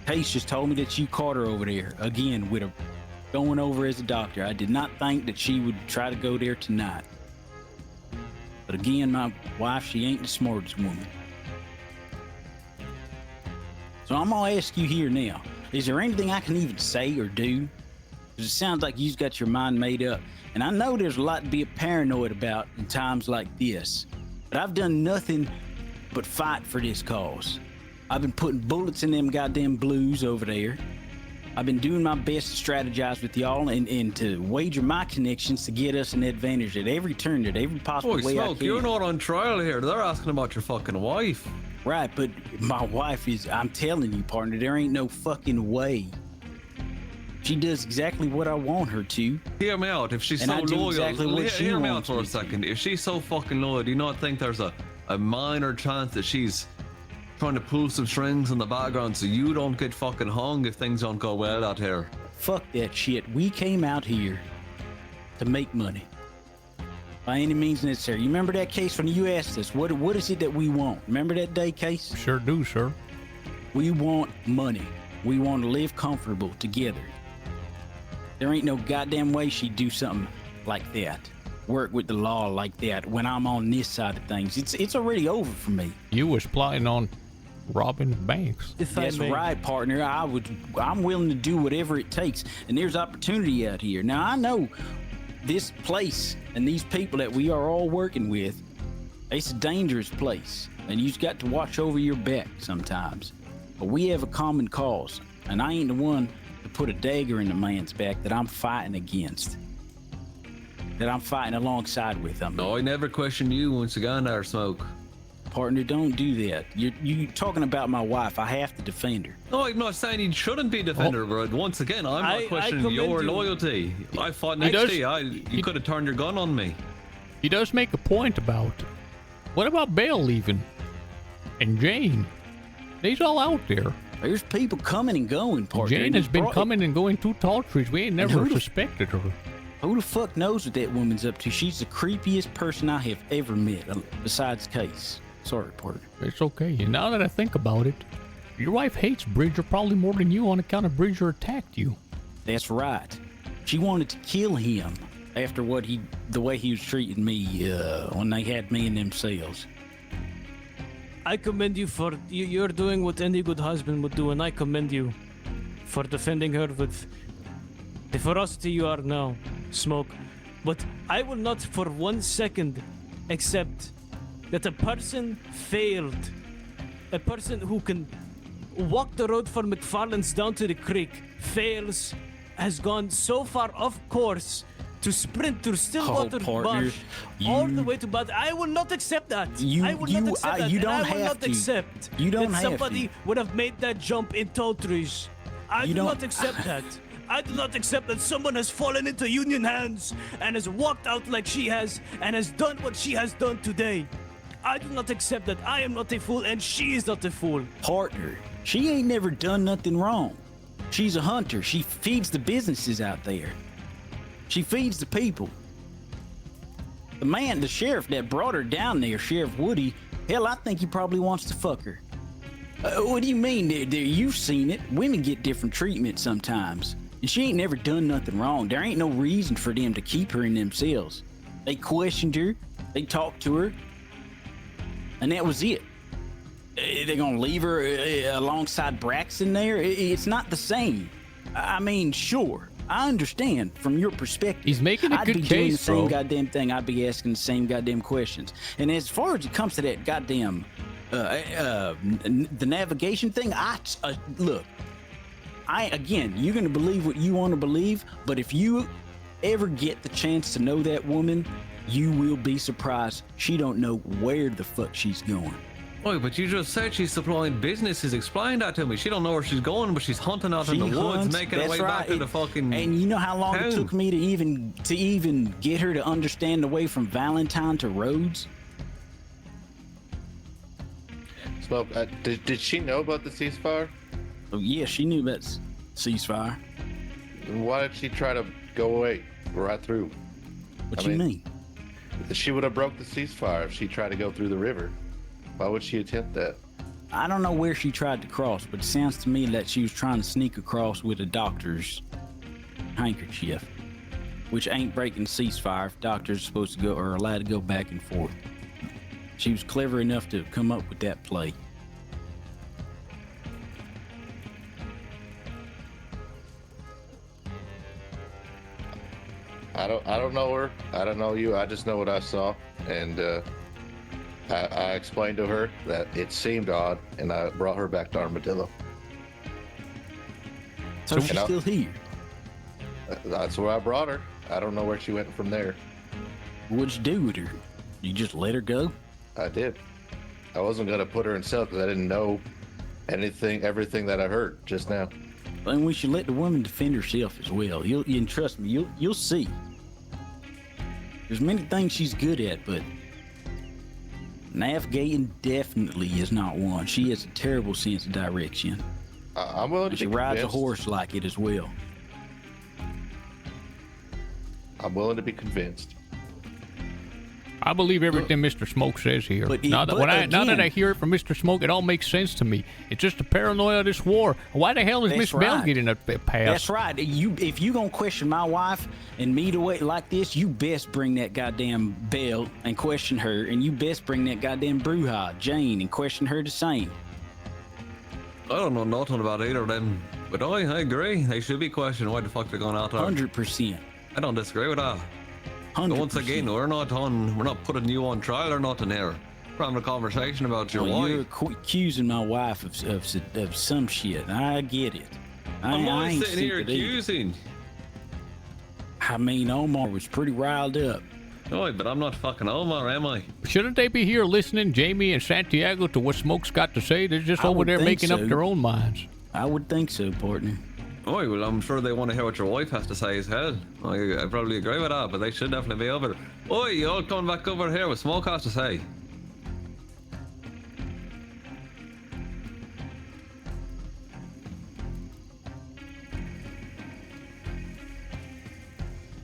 Pace just told me that you caught her over there, again, with her going over as a doctor. I did not think that she would try to go there tonight. But again, my wife, she ain't the smartest woman. So I'm gonna ask you here now, is there anything I can even say or do? Because it sounds like you've got your mind made up. And I know there's a lot to be paranoid about in times like this. But I've done nothing but fight for this cause. I've been putting bullets in them goddamn blues over there. I've been doing my best to strategize with y'all and to wager my connections to get us an advantage at every turn, at every possible way I can. You're not on trial here. They're asking about your fucking wife. Right, but my wife is, I'm telling you, partner, there ain't no fucking way. She does exactly what I want her to. Hear me out. If she's so loyal, hear me out for a second. If she's so fucking loyal, do you not think there's a minor chance that she's trying to pull some strings in the background so you don't get fucking hung if things don't go well out here? Fuck that shit. We came out here to make money. By any means necessary. You remember that case when you asked us, what is it that we want? Remember that day, Case? Sure do, sir. We want money. We want to live comfortable together. There ain't no goddamn way she'd do something like that. Work with the law like that when I'm on this side of things. It's already over for me. You was plotting on robbing banks. That's right, partner. I'm willing to do whatever it takes. And there's opportunity out here. Now, I know this place and these people that we are all working with, it's a dangerous place. And you've got to watch over your back sometimes. But we have a common cause. And I ain't the one to put a dagger in the man's back that I'm fighting against. That I'm fighting alongside with them. No, I never questioned you once again there, Smoke. Partner, don't do that. You talking about my wife. I have to defend her. No, I'm not saying you shouldn't be defender, but once again, I'm not questioning your loyalty. I fought next to you. You could have turned your gun on me. He does make a point about, what about Bale leaving? And Jane? They's all out there. There's people coming and going, partner. Jane has been coming and going through tall trees. We ain't never suspected her. Who the fuck knows what that woman's up to? She's the creepiest person I have ever met, besides Case. Sorry, partner. It's okay. And now that I think about it, your wife hates Bridger probably more than you on account of Bridger attacked you. That's right. She wanted to kill him after the way he was treating me when they had me in them cells. I commend you for you're doing what any good husband would do, and I commend you for defending her with the ferocity you are now, Smoke. But I will not for 1 second accept that a person failed, a person who can walk the road from McFarland's down to the creek, has gone so far off course to sprint through Stillwater Marsh all the way to Bud. I will not accept that. I will not accept that. You don't and I will have not to. accept You don't that have somebody to. would have made that jump in tall trees. I do not accept that. I do not accept that someone has fallen into Union hands and has walked out like she has and has done what she has done today. I do not accept that. I am not a fool and she is not a fool. Partner, she ain't never done nothing wrong. She's a hunter. She feeds the businesses out there. She feeds the people. The sheriff that brought her down there, Sheriff Woody, hell, I think he probably wants to fuck her. What do you mean? You've seen it. Women get different treatment sometimes. And she ain't never done nothing wrong. There ain't no reason for them to keep her in themselves. They questioned her. They talked to her. And that was it. They're gonna leave her alongside Braxton there? It's not the same. I mean, sure. I understand from your perspective. He's making a I'd good be case, doing the same bro. goddamn thing. I'd be asking the same goddamn questions. And as far as it comes to that goddamn the navigation thing, look, again, you're gonna believe what you want to believe, but if you ever get the chance to know that woman, you will be surprised. She don't know where the fuck she's going. Oh, but you just said she's supplying businesses. Explain that to me. She don't know where she's going, but she's hunting out in the woods, making her way back to the fucking. And you know how long town. it took me to even get her to understand the way from Valentine to Rhodes? Smoke, did she know about the ceasefire? Oh, yeah, she knew about ceasefire. Why did she try to go away right through? What you mean? She would have broke the ceasefire if she tried to go through the river. Why would she attempt that? I don't know where she tried to cross, but it sounds to me that she was trying to sneak across with a doctor's handkerchief, which ain't breaking ceasefire if doctors are supposed to go or allowed to go back and forth. She was clever enough to come up with that play. I don't know her. I don't know you. I just know what I saw, and I explained to her that it seemed odd, and I brought her back to Armadillo. So she's still here? That's where I brought her. I don't know where she went from there. What'd you do with her? You just let her go? I did. I wasn't gonna put her in cell because I didn't know everything that I heard just now. And we should let the woman defend herself as well. And trust me, you'll see. There's many things she's good at, but navigating definitely is not one. She has a terrible sense of direction. I'm willing to. She rides a horse like it as well. I'm willing to be convinced. I believe everything Mr. Smoke says here. But Now that I hear it from Mr. Smoke, it all makes sense to me. It's just the paranoia of this war. Why the hell is Miss Bell getting a pass? That's right. If you gonna question my wife and me the way like this, you best bring that goddamn Bell and question her, and you best bring that goddamn Bruja, Jane, and question her the same. I don't know nothing about either of them, but I agree. They should be questioned why the fuck they're going out there. 100%. I don't disagree with that. 100%. Once again, we're not putting you on trial or nothing here. We're having a conversation about your wife. You're accusing my wife of some shit. I get it. I'm I not ain't sitting here sick of it. accusing. I mean, Omar was pretty riled up. Oh, but I'm not fucking Omar, am I? Shouldn't they be here listening, Jamie and Santiago, to what Smoke's got to say? They're just over there making up their own minds. I would think so, partner. Oh, well, I'm sure they want to hear what your wife has to say as hell. I probably agree with that, but they should definitely be over. Oh, you all coming back over here with Smoke has to say.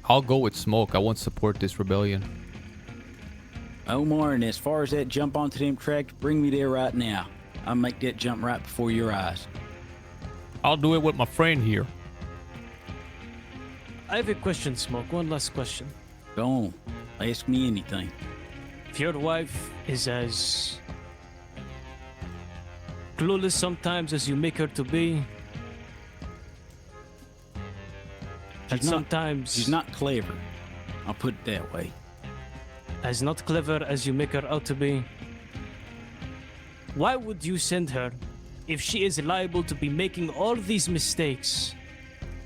I'll go with Smoke. I won't support this rebellion. Omar, and as far as that jump onto them tracks, bring me there right now. I'll make that jump right before your eyes. I'll do it with my friend here. I have a question, Smoke. One last question. Go on. Ask me anything. If your wife is as clueless sometimes as you make her to be, and sometimes she's not clever. I'll put it that way. As not clever as you make her out to be, why would you send her if she is liable to be making all these mistakes?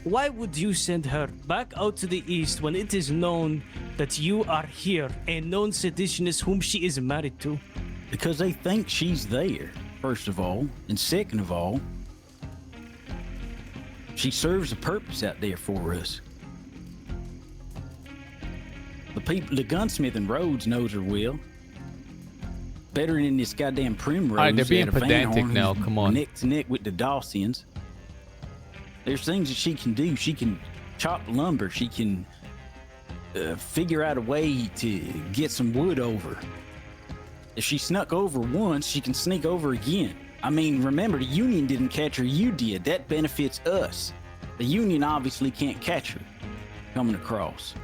Why would you send her back out to the east when it is known that you are here, a known seditionist whom she is married to? Because they think she's there, first of all. And second of all, she serves a purpose out there for us. The gunsmith in Rhodes knows her well. Better than this goddamn Primrose. All right, they're being out of Van pedantic Horn, now. who's Come on. Neck to neck with the Dawsians. There's things that she can do. She can chop lumber. She can figure out a way to get some wood over. If she snuck over once, she can sneak over again. I mean, remember, the Union didn't catch her. You did. That benefits us. The Union obviously can't catch her coming across.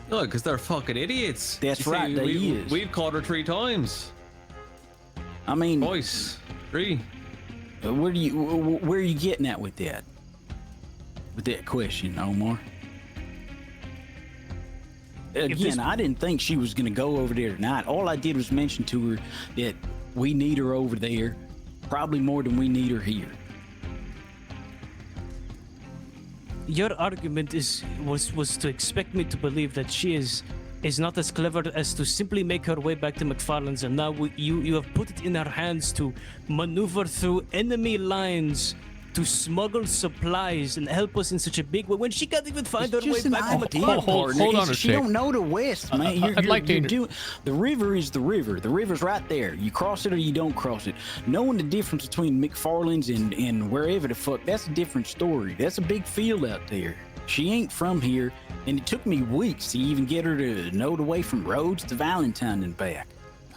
No, because they're fucking idiots. That's right, they is. We've caught her 3 times. I mean, twice, 3. Where are you getting at with that? With that question, Omar? Again, I didn't think she was going to go over there tonight. All I did was mention to her that we need her over there, probably more than we need her here. your argument was to expect me to believe that she is not as clever as to simply make her way back to McFarland's, and now you have put it in her hands to maneuver through enemy lines to smuggle supplies and help us in such a big way when she can't even find her way back to McFarland's. Hold on a sec. She don't know the West, man. The river is the river. The river's right there. You cross it or you don't cross it. Knowing the difference between McFarland's and wherever the fuck, that's a different story. That's a big field out there. She ain't from here, and it took me weeks to even get her to know the way from Rhodes to Valentine and back.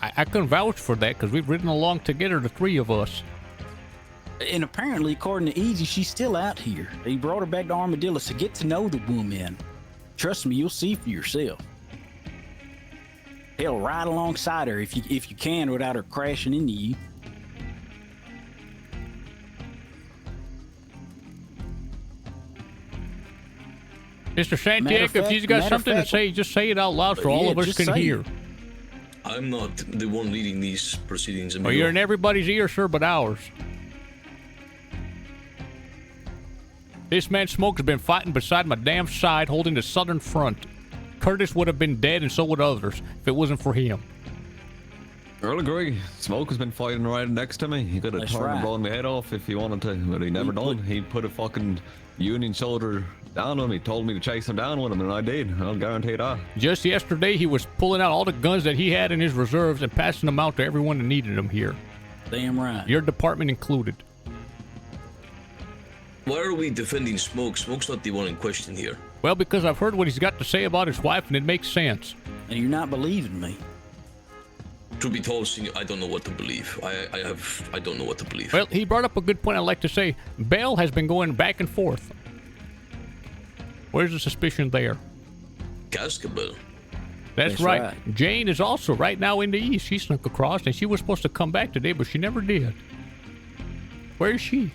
I can vouch for that because we've ridden along together, the three of us. And apparently, according to Easy, she's still out here. They brought her back to Armadillo to get to know the woman. Trust me, you'll see for yourself. Hell, ride alongside her if you can without her crashing into you. Mr. Santiago, if you've got something to say, just say it out loud so all of us can hear. I'm not the one leading these proceedings. Well, you're in everybody's ear, sir, but ours. This man Smoke's been fighting beside my damn side, holding the southern front. Curtis would have been dead, and so would others, if it wasn't for him. I'll agree. Smoke has been fighting right next to me. He could have turned and blown my head off if he wanted to, but he never done. He put a fucking Union soldier down on me, told me to chase him down with him, and I did. I'll guarantee that. Just yesterday, he was pulling out all the guns that he had in his reserves and passing them out to everyone that needed them here. Damn right. Your department included. Why are we defending Smoke? Smoke's not the one in question here. Well, because I've heard what he's got to say about his wife, and it makes sense. And you're not believing me. To be told, I don't know what to believe. I don't know what to believe. Well, he brought up a good point I'd like to say. Bell has been going back and forth. Where's the suspicion there? Cascabel. That's right. Jane is also right now in the east. She snuck across, and she was supposed to come back today, but she never did. Where is she?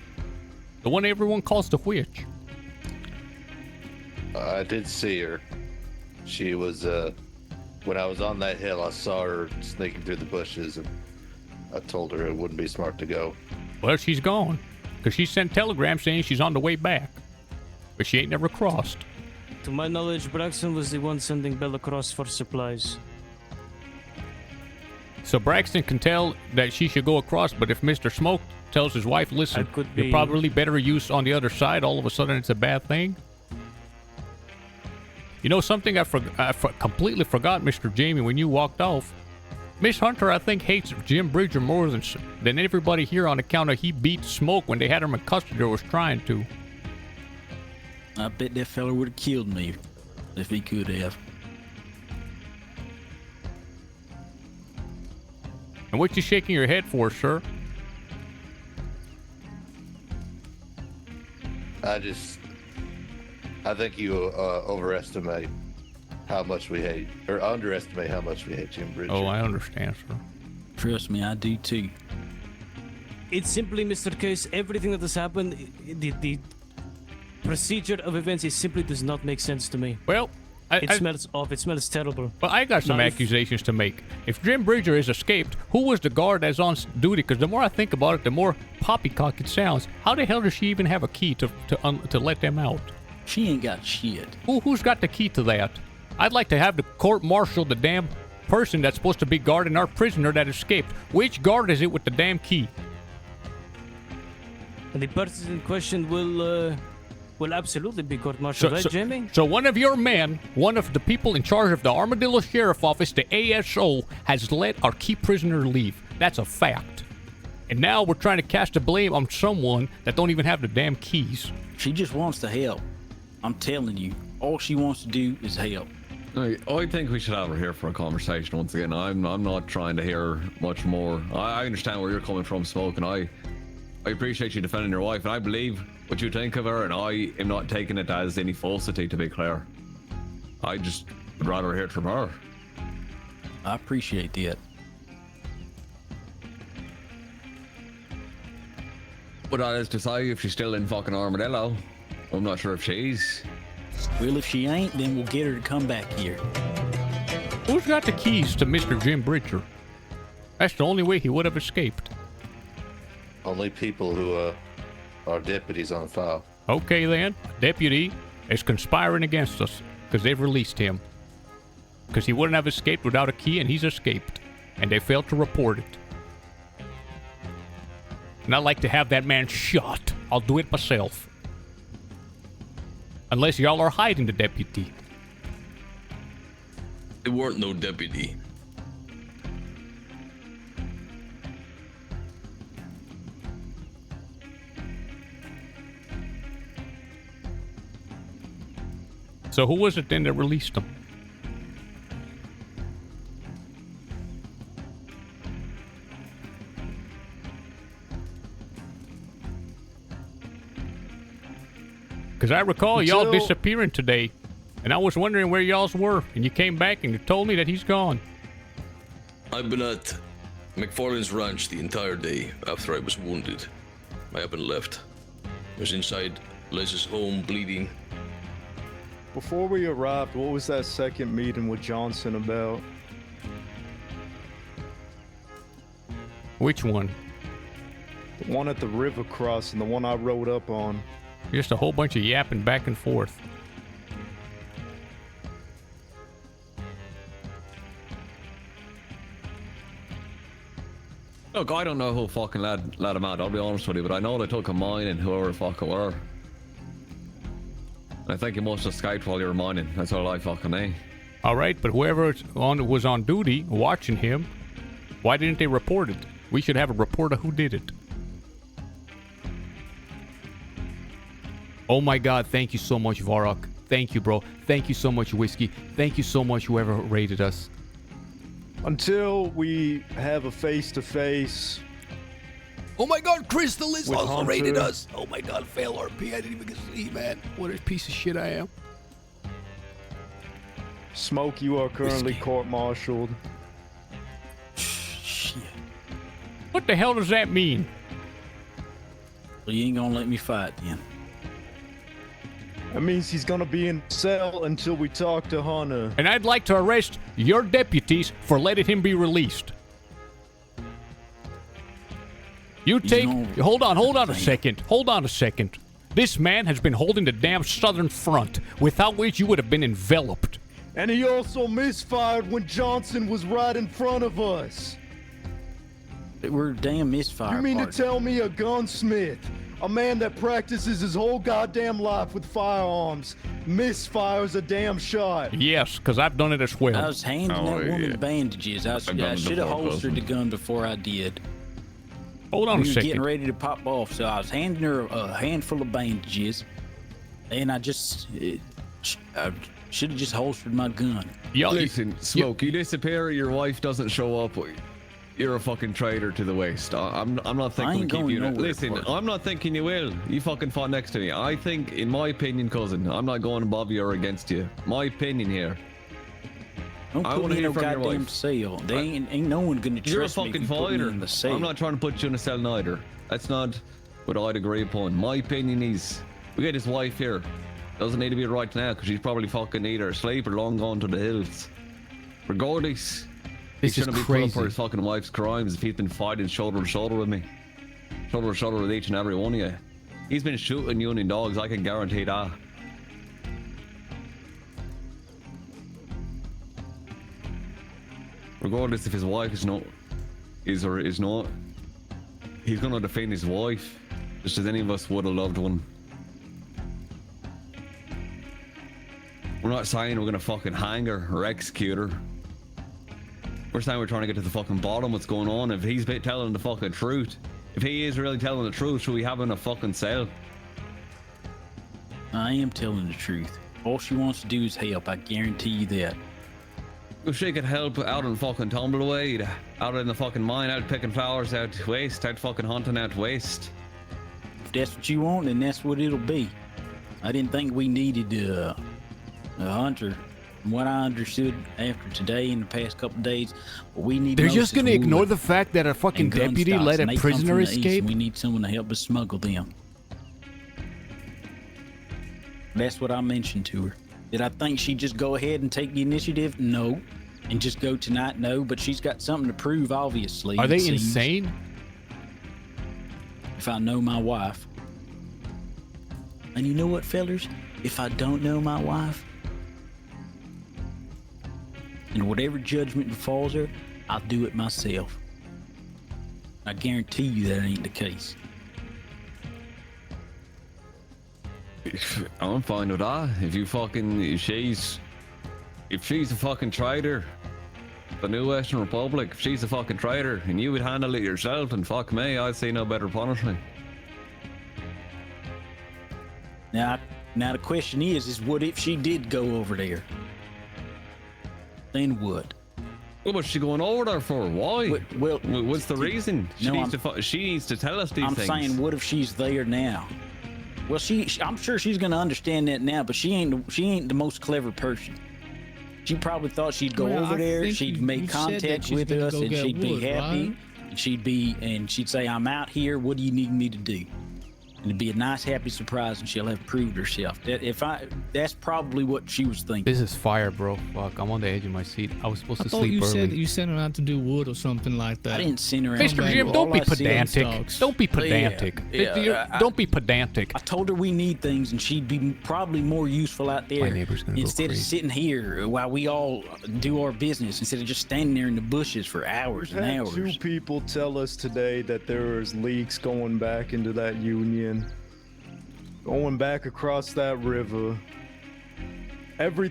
The one everyone calls the witch. I did see her. She was, when I was on that hill, I saw her sneaking through the bushes, and I told her it wouldn't be smart to go. Well, she's gone, because she sent telegrams saying she's on the way back. But she ain't never crossed. To my knowledge, Braxton was the one sending Bell across for supplies. So Braxton can tell that she should go across, but if Mr. Smoke tells his wife, listen, you're probably better use on the other side, all of a sudden it's a bad thing? You know something I completely forgot, Mr. Jamie, when you walked off? Miss Hunter, I think, hates Jim Bridger more than everybody here on account of he beat Smoke when they had him in custody or was trying to. I bet that fella would have killed me if he could have. And what you shaking your head for, sir? I think you overestimate how much we hate, or underestimate how much we hate Jim Bridger. Oh, I understand, sir. Trust me, I do too. It's simply, Mr. Case, everything that has happened, the procedure of events, it simply does not make sense to me. Well, it smells off. It smells terrible. Well, I got some accusations to make. If Jim Bridger has escaped, who was the guard that's on duty? Because the more I think about it, the more poppycock it sounds. How the hell does she even have a key to let them out? She ain't got shit. Who's got the key to that? I'd like to have the court-martial the damn person that's supposed to be guarding our prisoner that escaped. Which guard is it with the damn key? And the person in question will absolutely be court-martialed, right, Jamie? So one of your men, one of the people in charge of the Armadillo Sheriff Office, the ASO, has let our key prisoner leave. That's a fact. And now we're trying to cast the blame on someone that don't even have the damn keys. She just wants to help. I'm telling you, all she wants to do is help. I think we should have her here for a conversation once again. I'm not trying to hear much more. I understand where you're coming from, Smoke, and I appreciate you defending your wife, and I believe what you think of her, and I am not taking it as any falsity, to be clear. I just would rather hear it from her. I appreciate that. But that is to say, if she's still in fucking Armadillo, I'm not sure if she's. Well, if she ain't, then we'll get her to come back here. Who's got the keys to Mr. Jim Bridger? That's the only way he would have escaped. Only people who are deputies on file. Okay then, deputy is conspiring against us because they've released him. Because he wouldn't have escaped without a key, and he's escaped. And they failed to report it. And I'd like to have that man shot. I'll do it myself. Unless y'all are hiding the deputy. There weren't no deputy. So who was it then that released him? Because I recall y'all disappearing today, and I was wondering where y'all's were, and you came back and you told me that he's gone. I've been at McFarlane's ranch the entire day after I was wounded. I haven't left. I was inside Les's home bleeding. Before we arrived, what was that second meeting with Johnson about? Which one? The one at the river crossing, the one I rode up on. Just a whole bunch of yapping back and forth. Look, I don't know who fucking led him out, I'll be honest with you, but I know they took a mine and whoever the fuck it were. I think you must have escaped while you were mining. That's all I fucking know. All right, but whoever was on duty watching him, why didn't they report it? We should have a report of who did it. Oh my God, thank you so much, Varrock. Thank you, bro. Thank you so much, Whiskey. Thank you so much, whoever rated us. Until we have a face-to-face. Oh my God, Crystal is With also Hunter. rated us. Oh my God, fail RP. I didn't even get to see, man. What a piece of shit I am. Smoke, you are currently court-martialed. What the hell does that mean? Well, you ain't gonna let me fight then. That means he's gonna be in cell until we talk to Hunter. And I'd like to arrest your deputies for letting him be released. You take... Hold on a second. Hold on a second. This man has been holding the damn southern front, without which you would have been enveloped. And he also misfired when Johnson was right in front of us. We're damn misfire. You mean to tell me a gunsmith, a man that practices his whole goddamn life with firearms, misfires a damn shot? Yes, because I've done it as well. I was handing that woman bandages. I should have holstered the gun before I did. Hold on a We were second. getting ready to pop off, so I was handing her a handful of bandages, and I should have just holstered my gun. Listen, Smoke, you disappear, your wife doesn't show up. You're a fucking traitor to the West. I'm not thinking we'll keep you. Listen, I'm not thinking you will. You fucking fought next to me. I think, in my opinion, cousin, I'm not going above you or against you. My opinion here. Don't I put want to me in hear no from your goddamn wife. cell. They ain't no one gonna You're a trust me if fucking you put me fighter. in the cell. I'm not trying to put you in a cell neither. That's not what I'd agree upon. My opinion is, we get his wife here. Doesn't need to be right now because she's probably fucking either asleep or long gone to the hills. Regardless, he This is shouldn't be put up for crazy. his fucking wife's crimes if he's been fighting shoulder to shoulder with me. Shoulder to shoulder with each and every one of you. He's been shooting union dogs, I can guarantee that. Regardless if his wife is or is not, he's gonna defend his wife, just as any of us would a loved one. We're not saying we're gonna fucking hang her or execute her. We're saying we're trying to get to the fucking bottom of what's going on. If he's telling the fucking truth, if he is really telling the truth, should we have him in a fucking cell? I am telling the truth. All she wants to do is help. I guarantee you that. If she could help out in fucking Tumbleweed, out in the fucking mine, out picking flowers out west, out fucking hunting out west. If that's what you want, then that's what it'll be. I didn't think we needed a hunter. From what I understood after today and the past couple days, what we need. They're most just is gonna wood ignore the fact that a fucking and gun deputy stocks, let and a they come prisoner from the east, escape? and we need someone to help us smuggle them. That's what I mentioned to her. Did I think she'd just go ahead and take the initiative? No. And just go tonight? No. But she's got something to prove, obviously. Are it they seems. insane? If I know my wife. And you know what, fellers? If I don't know my wife, and whatever judgment befalls her, I'll do it myself. I guarantee you that ain't the case. I'm fine with that. If she's a fucking traitor, the new Western Republic, if she's a fucking traitor and you would handle it yourself, then fuck me, I'd see no better punishment. Now the question is what if she did go over there? Then what? What was she going over there for? Why? Well, what's the reason? She No, needs to tell us these things. I'm saying, what if she's there now? Well, I'm sure she's gonna understand that now, but she ain't the most clever person. She probably thought she'd go over there, she'd make contact with us, and she'd be happy, right? and she'd say, "I'm out here. What do you need me to do?" And it'd be a nice, happy surprise, and she'll have proved herself. That's probably what she was thinking. This is fire, bro. Fuck, I'm on the edge of my seat. I was supposed to thought sleep you early. said you sent her out to do wood or something like that. I didn't send her out. Mr. Jim, don't be pedantic. Don't be pedantic. Don't be pedantic. I told her we need things, and she'd be probably more useful out there. My neighbor's gonna go instead of crazy. sitting here while we all do our business, instead of just standing there in the bushes for hours and Had hours. two people tell us today that there is leaks going back into that union. Going back across that river. Every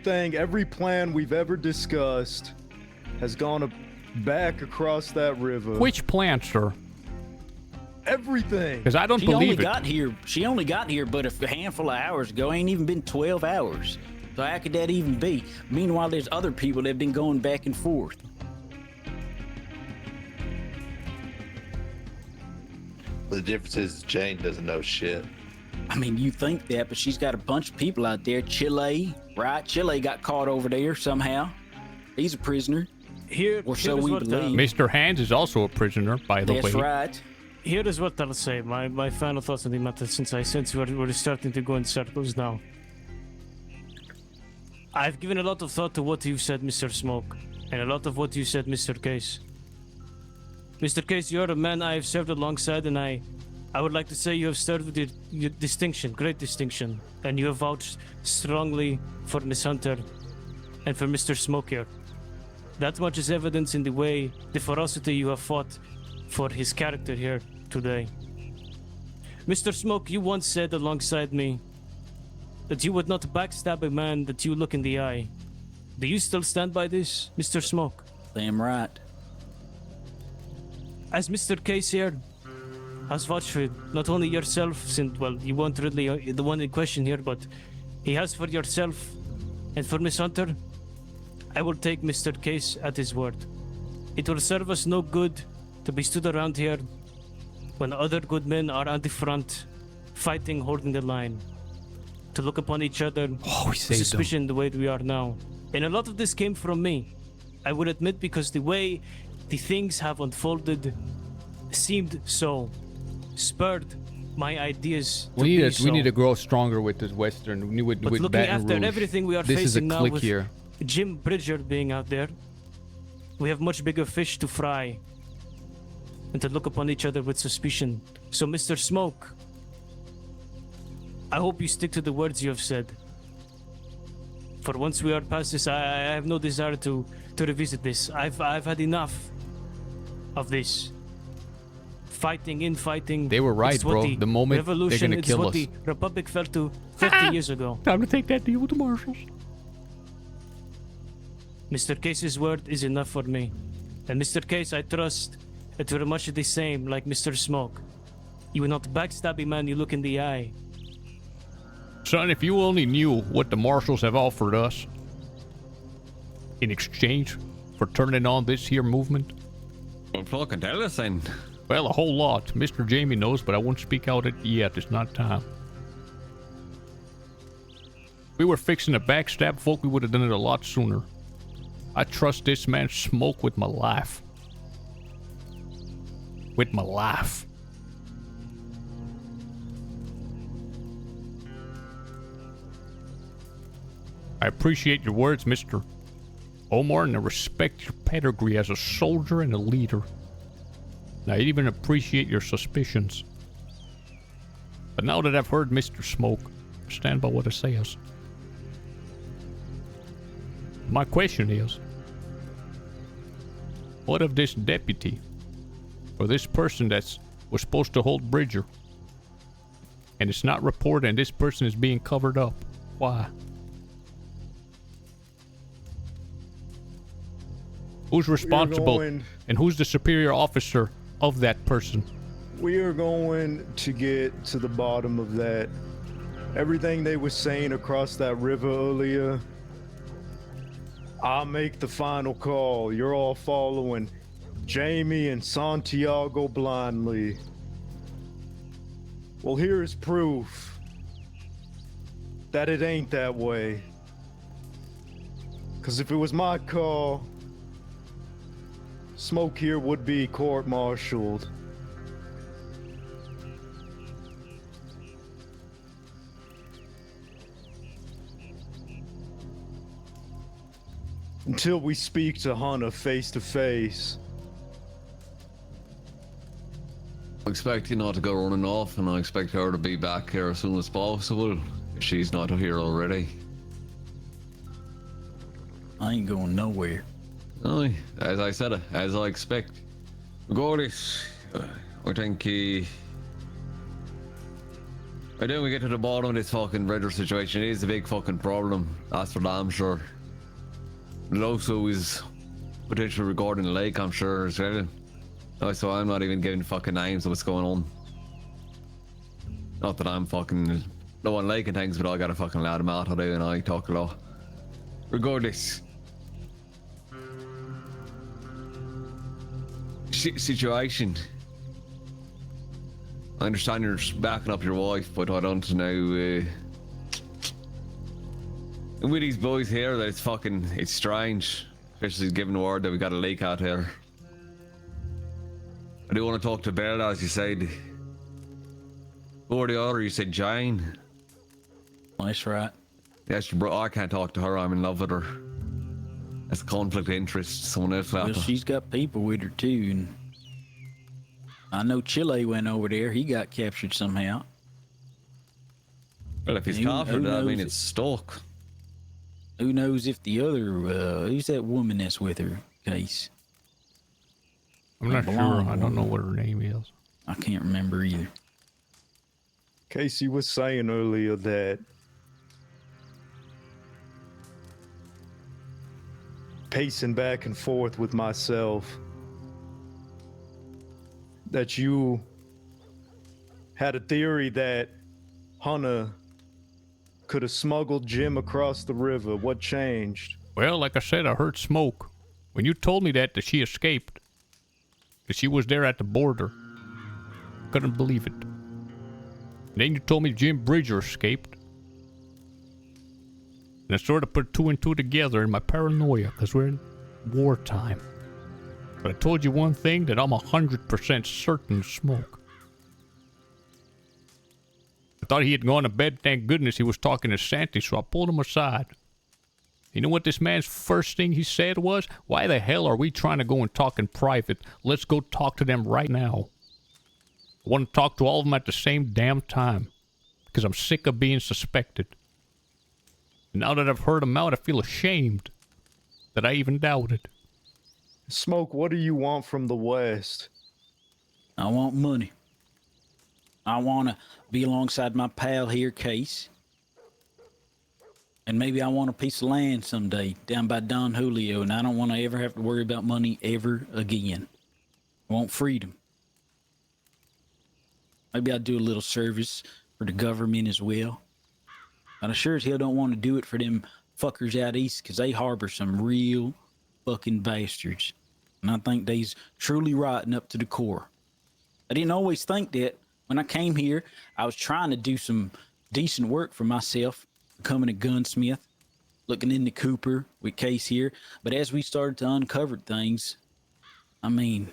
plan we've ever discussed has gone back across that river. Which plan, sir? Everything. Because I don't She believe She only got here but a handful of hours ago. Ain't even been 12 hours. So how could that even be? Meanwhile, there's other people that have been going back and forth. The difference is Jane doesn't know shit. I mean, you think that, but she's got a bunch of people out there. Chile, right? Chile got caught over there somehow. He's a prisoner. Or so we believe. Mr. Hands is also a prisoner, by the way. That's right. Here is what I'll say. My final thoughts on the matter, since I sense we're starting to go in circles now. I've given a lot of thought to what you said, Mr. Smoke, and a lot of what you said, Mr. Case. Mr. Case, you're a man I have served alongside, and I would like to say you have served with your distinction, great distinction, and you have vouched strongly for Miss Hunter and for Mr. Smoke here. That much is evidence in the ferocity you have fought for his character here today. Mr. Smoke, you once said alongside me that you would not backstab a man that you look in the eye. Do you still stand by this, Mr. Smoke? Damn right. As Mr. Case here has vouched for not only yourself, since, well, you weren't really the one in question here, but he has for yourself and for Miss Hunter, I will take Mr. Case at his word. It will serve us no good to be stood around here when other good men are at the front, fighting, holding the line. To look upon each other with suspicion the way we are now. And a lot of this came from me, I would admit, because the way the things have unfolded seemed so spurred my ideas to We be need to grow stronger with this Western. With but looking Baton after Rouge. everything we are This is a facing now clique with here. Jim Bridger being out there, we have much bigger fish to fry and to look upon each other with suspicion. So, Mr. Smoke, I hope you stick to the words you have said. For once we are past this, I have no desire to revisit this. I've had enough of this. Fighting, infighting. They were right, It's what bro. The moment they're revolution, gonna it's kill what us. the Republic fell to 50 years ago. Time to take that deal with the marshals. Mr. Case's word is enough for me. And Mr. Case, I trust that we're much the same like Mr. Smoke. You will not backstab a man you look in the eye. Son, if you only knew what the marshals have offered us in exchange for turning on this here movement. Well, fucking tell us then. Well, a whole lot. Mr. Jamie knows, but I won't speak out it yet. It's not time. If we were fixing to backstab folk, we would have done it a lot sooner. I trust this man Smoke with my life. With my life. I appreciate your words, Mr. Omar, and I respect your pedigree as a soldier and a leader. And I even appreciate your suspicions. But now that I've heard Mr. Smoke, stand by what it says. My question is, what if this deputy, or this person was supposed to hold Bridger, and it's not reported and this person is being covered up? Why? Who's responsible and who's the superior officer of that person? We are going to get to the bottom of that. Everything they were saying across that river earlier, I'll make the final call. You're all following Jamie and Santiago blindly. Well, here's proof that it ain't that way. Because if it was my call, Smoke here would be court-martialed. Until we speak to Hunter face to face. I expect you not to go running off, and I expect her to be back here as soon as possible, if she's not here already. I ain't going nowhere. Aye, as I said, as I expect. Regardless, I think we get to the bottom of this fucking Bridger situation. It is a big fucking problem, that's for damn sure. It also is potential regarding the lake, I'm sure, as well. So I'm not even giving fucking names of what's going on. Not that I'm fucking no one liking things, but I got a fucking loud mouth to do and I talk a lot. Regardless, situation. I understand you're backing up your wife, but I don't know. With these boys here, that it's strange, especially given the word that we got a leak out here. I do want to talk to Bella, as you said. Who or the other? You said Jane. That's right. Yes, bro. I can't talk to her. I'm in love with her. That's a conflict of interest. Someone else out Well, there. she's got people with her too, and I know Chile went over there. He got captured somehow. Well, if he's captured, I mean it's stuck. Who knows if the other who's that woman that's with her, Case? I'm not sure. I don't know what her name is. I can't remember either. Casey was saying earlier that pacing back and forth with myself, that you had a theory that Hunter could have smuggled Jim across the river. What changed? Well, like I said, I heard smoke. When you told me that she escaped, that she was there at the border, couldn't believe it. And then you told me Jim Bridger escaped. And I sort of put two and two together in my paranoia, because we're in wartime. But I told you one thing that I'm 100% certain is smoke. I thought he had gone to bed. Thank goodness he was talking to Santi, so I pulled him aside. You know what this man's first thing he said was? Why the hell are we trying to go and talk in private? Let's go talk to them right now. I want to talk to all of them at the same damn time, because I'm sick of being suspected. And now that I've heard him out, I feel ashamed that I even doubted. Smoke, what do you want from the West? I want money. I want to be alongside my pal here, Case. And maybe I want a piece of land someday down by Don Julio, and I don't want to ever have to worry about money ever again. I want freedom. Maybe I'll do a little service for the government as well. But I sure as hell don't want to do it for them fuckers out east, because they harbor some real fucking bastards. And I think they's truly rotten up to the core. I didn't always think that. When I came here, I was trying to do some decent work for myself, becoming a gunsmith, looking into Cooper with Case here. But as we started to uncover things, I mean,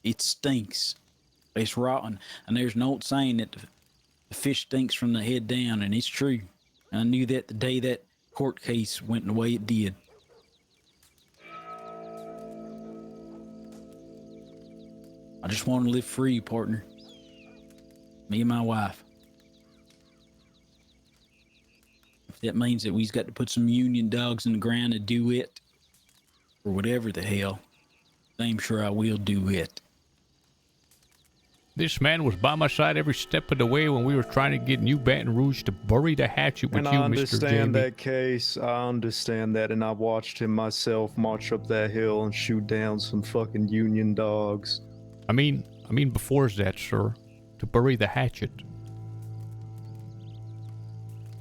it stinks. It's rotten. And there's an old saying that the fish stinks from the head down, and it's true. And I knew that the day that court case went the way it did. I just want to live free, partner. Me and my wife. that means that we've got to put some Union dogs in the ground to do it. Or whatever the hell. I'm sure I will do it. This man was by my side every step of the way when we were trying to get New Baton Rouge to bury the hatchet with And you, I Mr. understand Jamie. that case. I understand that, and I watched him myself march up that hill and shoot down some fucking Union dogs. I mean before that, sir. To bury the hatchet.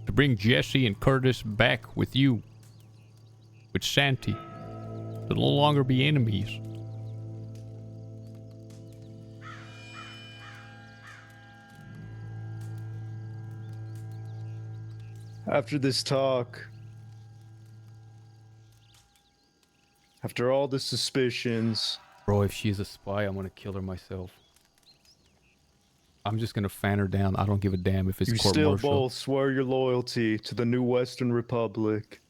To bring Jesse and Curtis back with you. With Santi. To no longer be enemies. After this talk, after all the suspicions... Bro, if she's a spy, I'm gonna kill her myself. I'm just gonna fan her down. I don't give a damn if it's You court still martial. both swear your loyalty to the new Western Republic.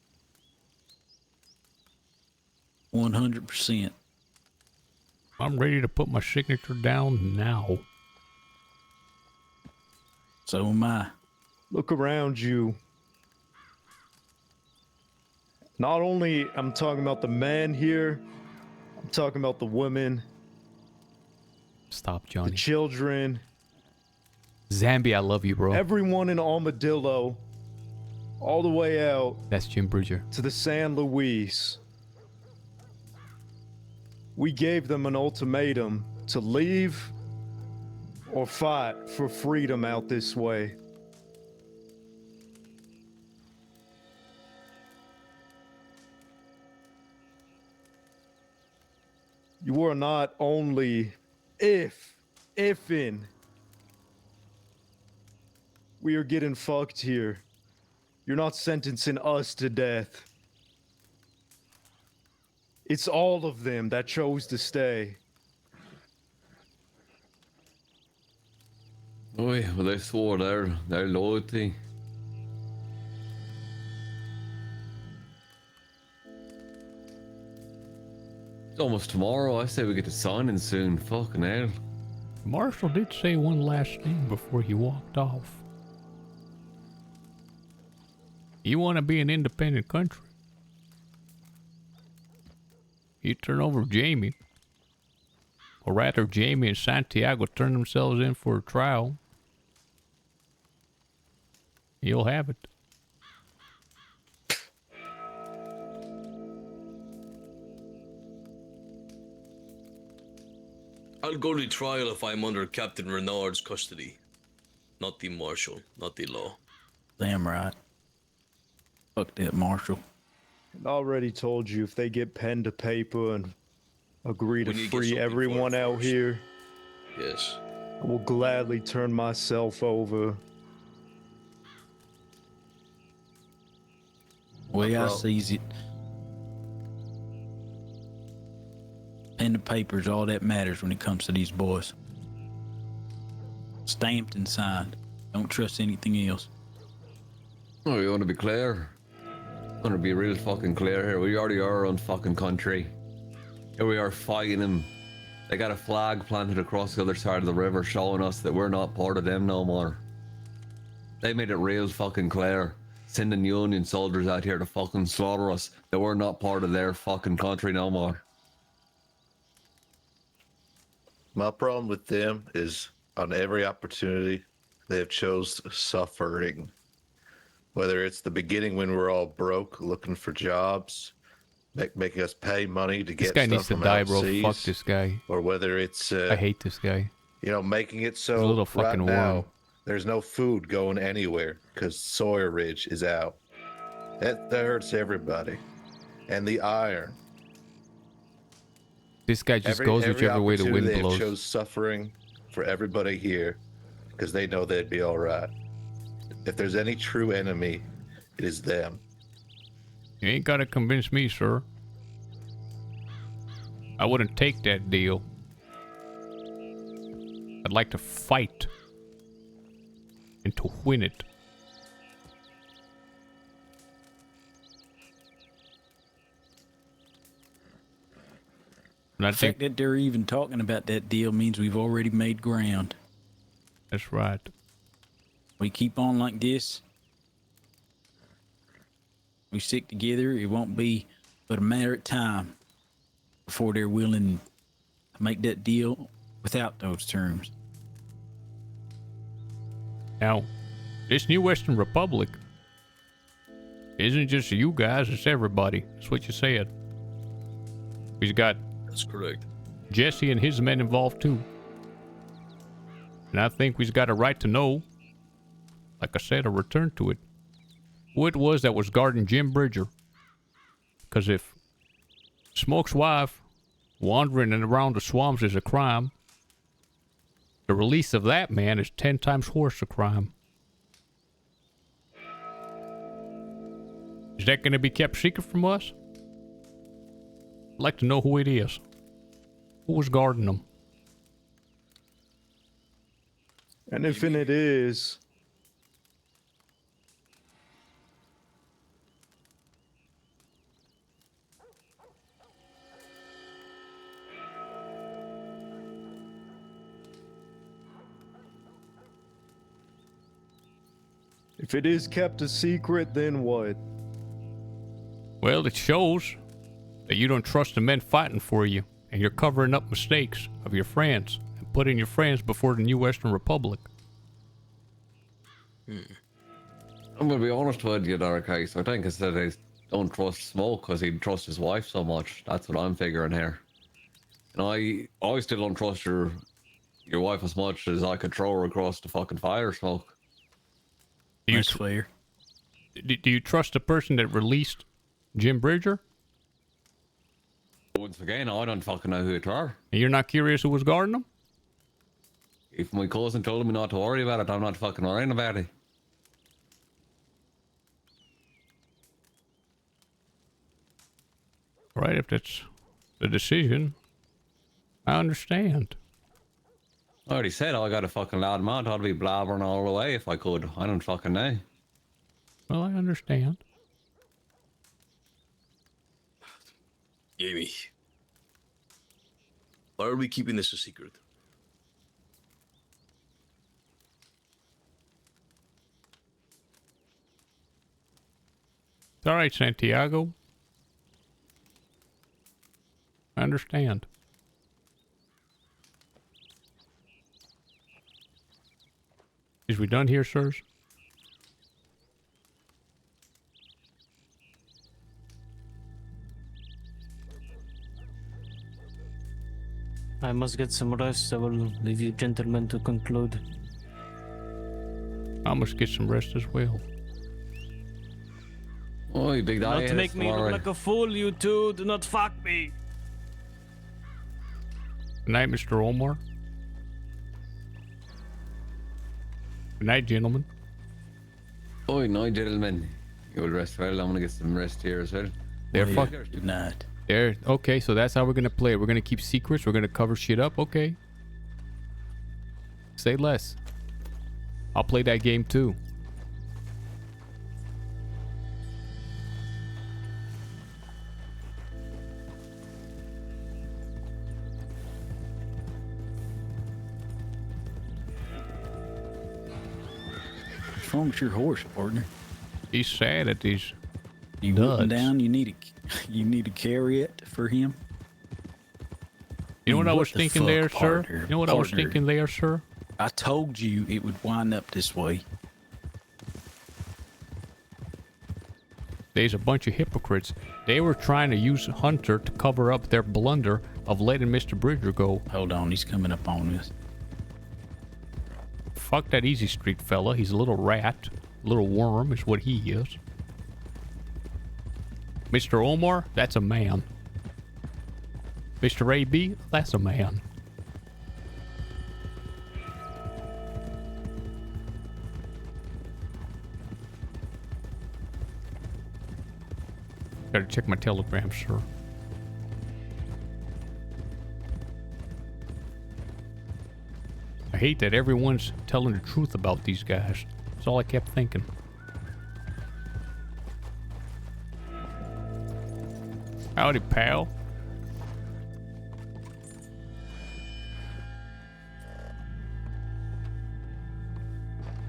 100%. I'm ready to put my signature down now. So am I. Look around you. Not only I'm talking about the men here, I'm talking about the women. Stop, Johnny. The children. Zambi, I love you, bro. Everyone in Armadillo. All the way out. That's Jim Bridger. To the San Luis. We gave them an ultimatum to leave or fight for freedom out this way. You are not only ifing. We are getting fucked here. You're not sentencing us to death. It's all of them that chose to stay. Oi, well, they swore their loyalty. It's almost tomorrow. I say we get to signing soon. Fucking hell. Marshall did say one last thing before he walked off. You want to be an independent country? You turn over Jamie. Or rather, Jamie and Santiago turn themselves in for a trial. You'll have it. I'll go to trial if I'm under Captain Renard's custody. Not the marshal, not the law. Damn right. Fuck that marshal. I already told you if they get pen to paper and agree to We need to get free something everyone for it out first. here, Yes. I will gladly turn myself over. Way I sees it. And the papers, all that matters when it comes to these boys. Stamped and signed. Don't trust anything else. Oh, you want to be clear? I want to be real fucking clear here. We already are our own fucking country. Here we are fighting them. They got a flag planted across the other side of the river showing us that we're not part of them no more. They made it real fucking clear. Sending Union soldiers out here to fucking slaughter us. That we're not part of their fucking country no more. My problem with them is on every opportunity they have chose suffering. Whether it's the beginning when we're all broke looking for jobs, making us pay money to This get guy stuff needs to from die, bro. overseas, Fuck this guy. or whether it's I hate this guy. you know, making it He's so a little right fucking now worm. there's no food going anywhere because Sawyer Ridge is out. That hurts everybody. And the iron. This guy just goes whichever way the wind opportunity blows. They chose suffering for everybody here because they know they'd be all right. If there's any true enemy, it is them. You ain't gotta convince me, sir. I wouldn't take that deal. I'd like to fight. And to win it. And I The think fact that they're even talking about that deal means we've already made ground. that's right. We keep on like this, we stick together, it won't be but a matter of time before they're willing to make that deal without those terms. Now, this new Western Republic isn't just you guys, it's everybody. That's what you said. We've got... That's correct. Jesse and his men involved too. And I think we've got a right to know, like I said, a return to it, who it was that was guarding Jim Bridger. Because if Smoke's wife wandering and around the swamps is a crime, the release of that man is 10 times worse a crime. Is that going to be kept secret from us? I'd like to know who it is. Who was guarding them? And if it is, if it is kept a secret, then what? Well, it shows that you don't trust the men fighting for you, and you're covering up mistakes of your friends and putting your friends before the new Western Republic. I'm gonna be honest with you, Dark Case. I think it's that they don't trust Smoke because he trusts his wife so much. That's what I'm figuring here. And I still don't trust your wife as much as I could throw her across the fucking fire, Smoke. That's fair. Do you trust the person that released Jim Bridger? Once again, I don't fucking know who it are. And you're not curious who was guarding him? If my cousin told me not to worry about it, I'm not fucking worrying about it. Right, if that's the decision, I understand. I already said I got a fucking loud mouth. I'd be blabbering all the way if I could. I don't fucking know. Well, I understand. Jamie, why are we keeping this a secret? It's all right, Santiago. I understand. Is we done here, sirs? I must get some rest. I will leave you gentlemen to conclude. I must get some rest as well. Oh, you big daddy. Not to make me look like a fool, you two. Do not fuck me. Good night, Mr. Omar. Good night, gentlemen. Oh, no, gentlemen. You will rest well. I'm gonna get some rest here as well. They're Yeah, fucking... good night. There. Okay, so that's how we're gonna play it. We're gonna keep secrets. We're gonna cover shit up. Okay. Say less. I'll play that game too. What's wrong with your horse, partner? He's sad at these. You whooping down? You need to carry it for him. You know what I was the thinking fuck, there, sir? partner? You know what I was Partner. thinking there, sir? I told you it would wind up this way. There's a bunch of hypocrites. They were trying to use Hunter to cover up their blunder of letting Mr. Bridger go. Hold on, he's coming up on us. Fuck that Easy Street fella. He's a little rat. A little worm is what he is. Mr. Omar, that's a man. Mr. AB, that's a man. Gotta check my telegram, sir. I hate that everyone's telling the truth about these guys. That's all I kept thinking. Howdy, pal.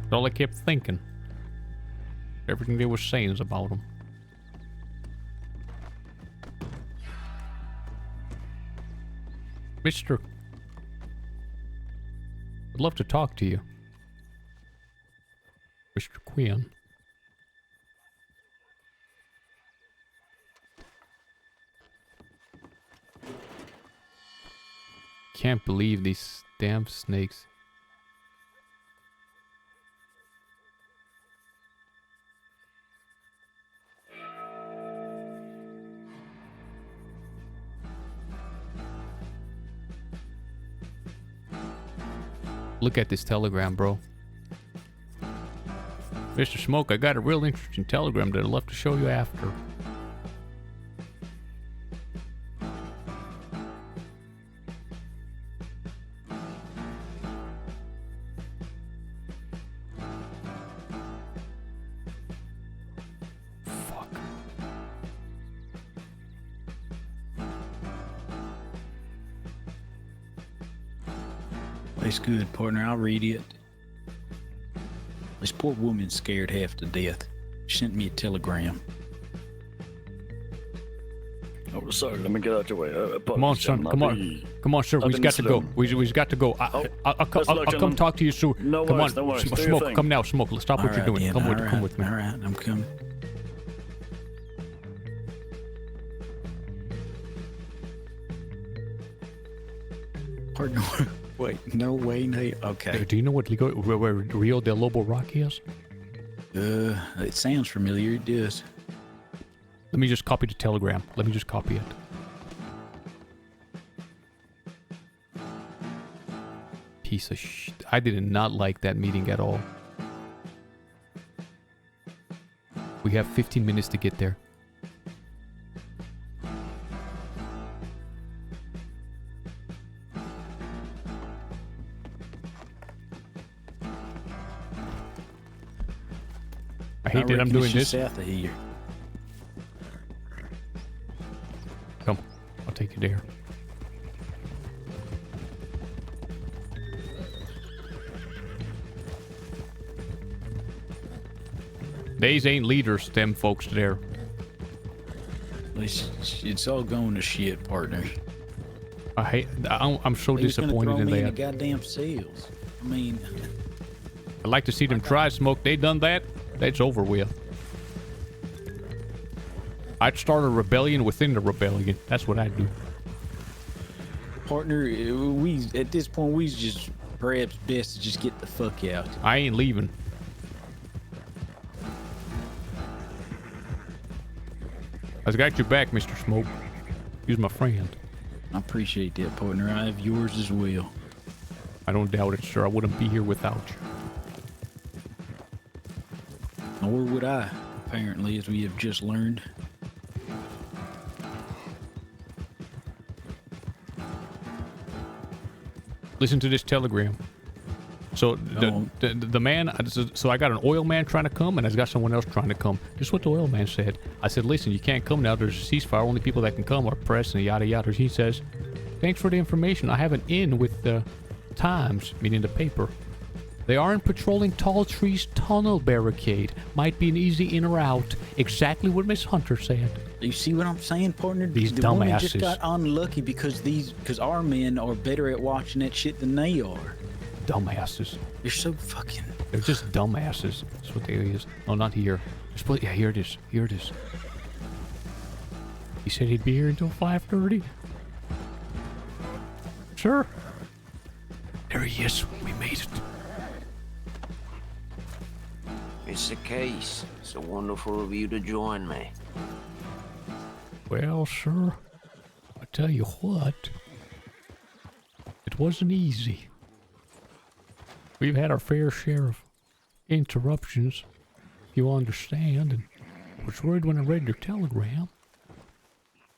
That's all I kept thinking. Everything they were saying is about them. Mr. I'd love to talk to you. Mr. Quinn. Can't believe these damn snakes. Look at this telegram, bro. Mr. Smoke, I got a real interesting telegram that I'd love to show you after. It's good, partner. I'll read it. This poor woman's scared half to death. She sent me a telegram. Oh, sorry. Let me get out your way. Come on, son. Come on. Come on, sir. We've got to go. We've got to go. I'll come talk to you soon. No come worries, on. no worries. Do your Smoke. thing. Come now. Smoke. Let's stop what you're doing. Come with me. All right, I'm coming. Partner. Wait, no way, Nate. Okay. Do you know what where Rio del Lobo Rock is? It sounds familiar. It does. Let me just copy the telegram. Let me just copy it. Piece of shit. I did not like that meeting at all. We have 15 minutes to get there. I hate that I'm doing this. South of here. Come, I'll take you there. These ain't leaders, them folks there. It's all going to shit, partner. I'm so disappointed in They that. goddamn seals. I mean, I'd like to see them try smoke. They done that. That's over with. I'd start a rebellion within the rebellion. That's what I'd do. partner, we at this point we just perhaps best to just get the fuck out. I ain't leaving. I've got your back, Mr. Smoke. You're my friend. I appreciate that, partner. I have yours as well. I don't doubt it, sir. I wouldn't be here without you. Nor would I, apparently, as we have just learned. Listen to this telegram. So the man, so I got an oil man trying to come, and I got someone else trying to come. This is what the oil man said. I said, listen, you can't come now. There's a ceasefire. Only people that can come are press and yada yada. He says, thanks for the information. I have an in with the Times, meaning the paper. They aren't patrolling Tall Tree's tunnel barricade. Might be an easy in or out. Exactly what Miss Hunter said. You see what I'm saying, partner? These the woman just dumbasses. got unlucky because our men are better at watching that shit than they are. Dumbasses. They're so fucking... They're just dumbasses. That's what they is. No, not here. Yeah, here it is. Here it is. He said he'd be here until 5:30. Sure. There he is. We made it. It's the case. It's wonderful of you to join me. Well, sir, I tell you what, it wasn't easy. We've had our fair share of interruptions, you understand, and I was worried when I read your telegram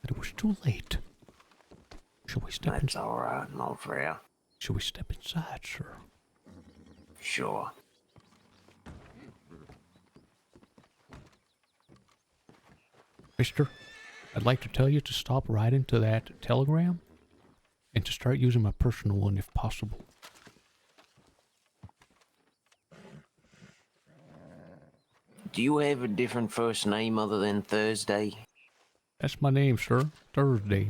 that it was too late. Shall we step inside? That's all right, my friend. Shall we step inside, sir? Sure. Mister, I'd like to tell you to stop writing to that telegram and to start using my personal one if possible. Do you have a different first name other than Thursday? That's my name, sir. Thursday.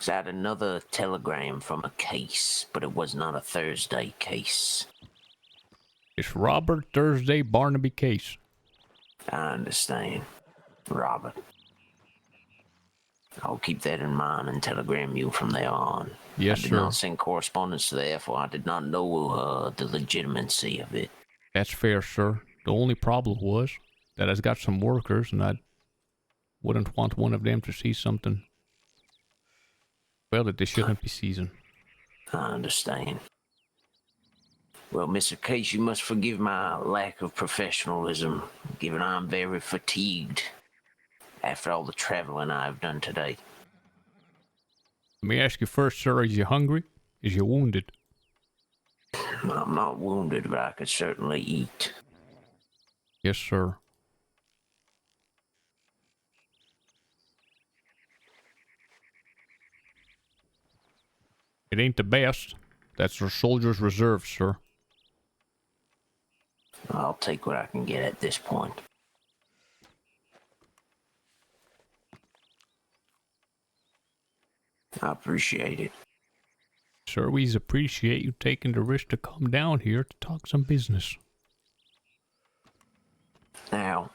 I had another telegram from a case, but it was not a Thursday case. It's Robert Thursday Barnaby case. I understand. Robert. I'll keep that in mind and telegram you from there on. Yes, I did sir. not send correspondence to there, for I did not know the legitimacy of it. That's fair, sir. The only problem was that I've got some workers, and I wouldn't want one of them to see something, well, that they shouldn't be seeing. I understand. Well, Mr. Case, you must forgive my lack of professionalism, given I'm very fatigued after all the traveling I've done today. Let me ask you first, sir, is you hungry? Is you wounded? I'm not wounded, but I could certainly eat. Yes, sir. It ain't the best. That's our soldiers' reserve, sir. I'll take what I can get at this point. I appreciate it. Sir, we appreciate you taking the risk to come down here to talk some business. Now,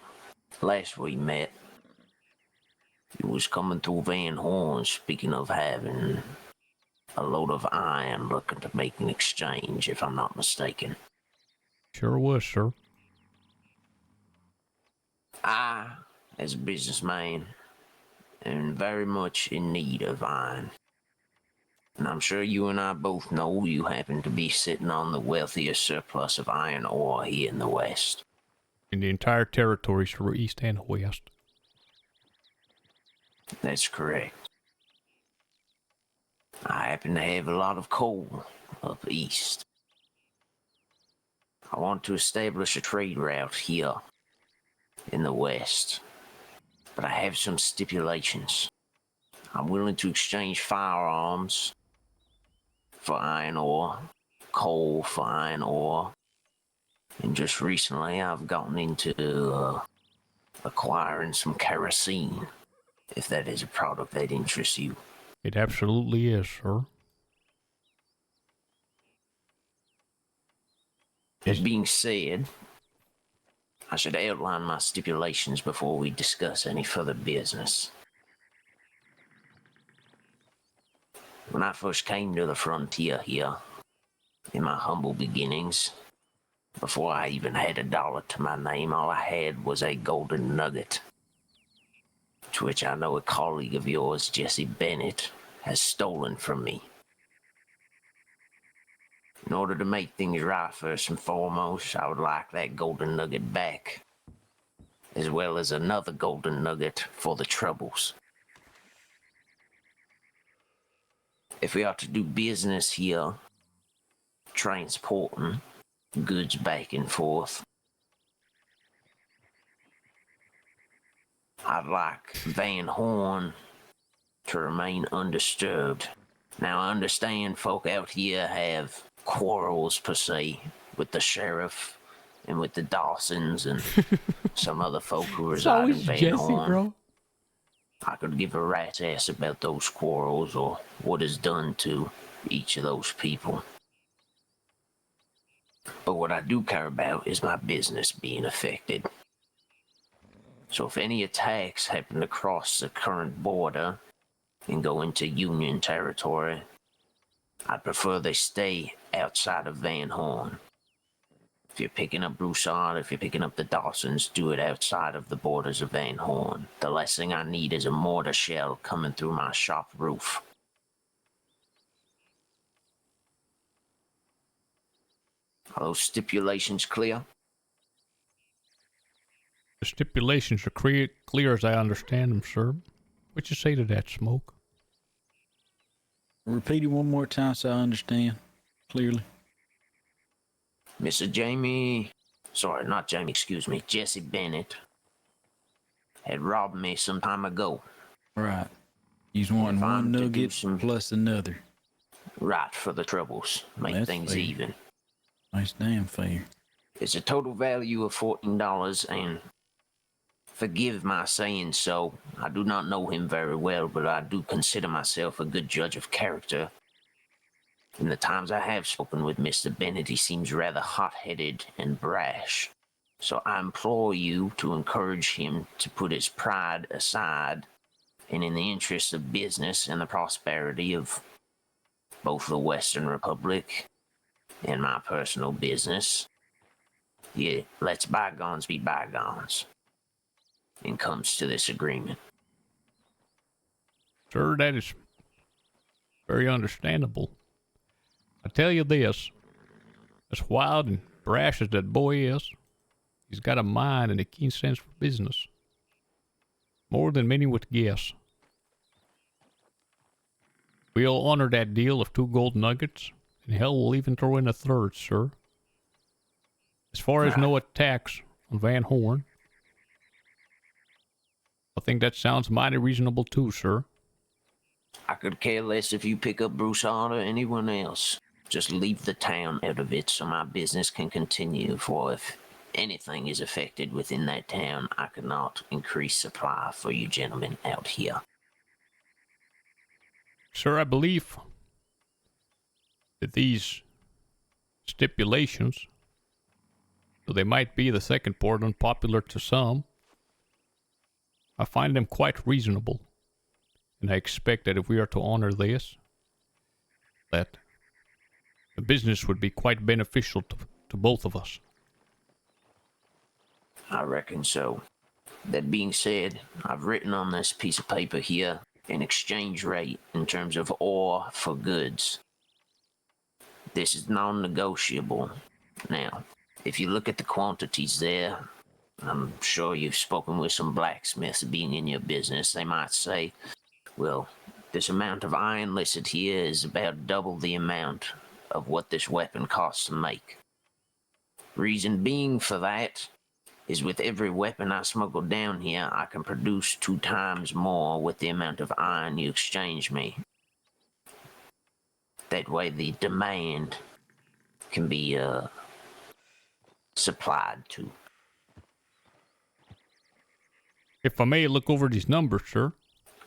last we met, you was coming through Van Horn, speaking of having a load of iron, looking to make an exchange, if I'm not mistaken. Sure was, sir. I, as a businessman, am very much in need of iron. And I'm sure you and I both know you happen to be sitting on the wealthiest surplus of iron ore here in the West. In the entire territory, sir, east and west. That's correct. I happen to have a lot of coal up east. I want to establish a trade route here in the West, but I have some stipulations. I'm willing to exchange firearms for iron ore, coal for iron ore, and just recently I've gotten into acquiring some kerosene, if that is a product that interests you. It absolutely is, sir. That being said, I should outline my stipulations before we discuss any further business. When I first came to the frontier here, in my humble beginnings, before I even had $1 to my name, all I had was a golden nugget, to which I know a colleague of yours, Jesse Bennett, has stolen from me. In order to make things right, first and foremost, I would like that golden nugget back, as well as another golden nugget for the troubles. If we are to do business here, transporting goods back and forth, I'd like Van Horn to remain undisturbed. Now, I understand folk out here have quarrels, per se, with the sheriff and with the Dawsons and some other folk who reside in Van Horn. Bro. I could give a rat's ass about those quarrels or what is done to each of those people. But what I do care about is my business being affected. So if any attacks happen to cross the current border and go into Union territory, I'd prefer they stay outside of Van Horn. If you're picking up Broussard, if you're picking up the Dawsons, do it outside of the borders of Van Horn. The last thing I need is a mortar shell coming through my shop roof. Are those stipulations clear? The stipulations are clear as I understand them, sir. What you say to that, Smoke? Repeat it one more time so I understand clearly. Jesse Bennett had robbed me some time ago. Right. He's wanting one nugget plus another. Right, for the troubles. Make things fair. even. That's damn fair. It's a total value of $14, and Forgive my saying so. I do not know him very well, but I do consider myself a good judge of character. In the times I have spoken with Mr. Bennett, he seems rather hot-headed and brash. So I implore you to encourage him to put his pride aside, and in the interest of business and the prosperity of both the Western Republic and my personal business, let's bygones be bygones, and comes to this agreement. Sir, that is very understandable. I tell you this, as wild and brash as that boy is, he's got a mind and a keen sense for business. More than many would guess. We'll honor that deal of 2 gold nuggets, and hell, we'll even throw in a third, sir. As far as no attacks on Van Horn, I think that sounds mighty reasonable too, sir. I could care less if you pick up Broussard or anyone else. Just leave the town out of it so my business can continue, for if anything is affected within that town, I cannot increase supply for you gentlemen out here. Sir, I believe that these stipulations, though they might be the second part unpopular to some, I find them quite reasonable. And I expect that if we are to honor this, that the business would be quite beneficial to both of us. I reckon so. That being said, I've written on this piece of paper here an exchange rate in terms of ore for goods. This is non-negotiable. Now, if you look at the quantities there, I'm sure you've spoken with some blacksmiths being in your business. They might say, well, this amount of iron listed here is about double the amount of what this weapon costs to make. Reason being for that is with every weapon I smuggle down here, I can produce 2 times more with the amount of iron you exchange me. That way the demand can be supplied to. If I may look over these numbers, sir.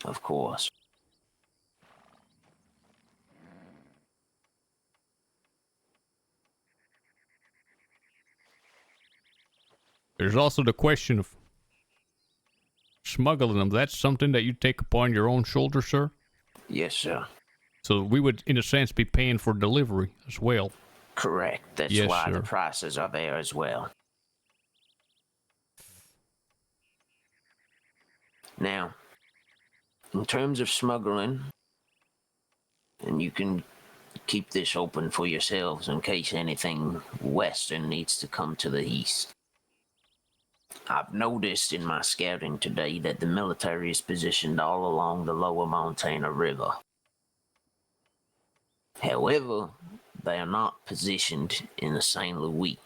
Of course. There's also the question of smuggling them. That's something that you take upon your own shoulder, sir? Yes, sir. So we would, in a sense, be paying for delivery as well. Correct. That's yes, why sir. the prices are there as well. Now, in terms of smuggling, and you can keep this open for yourselves in case anything western needs to come to the east. I've noticed in my scouting today that the military is positioned all along the lower Montana River. However, they are not positioned in the St. Louis.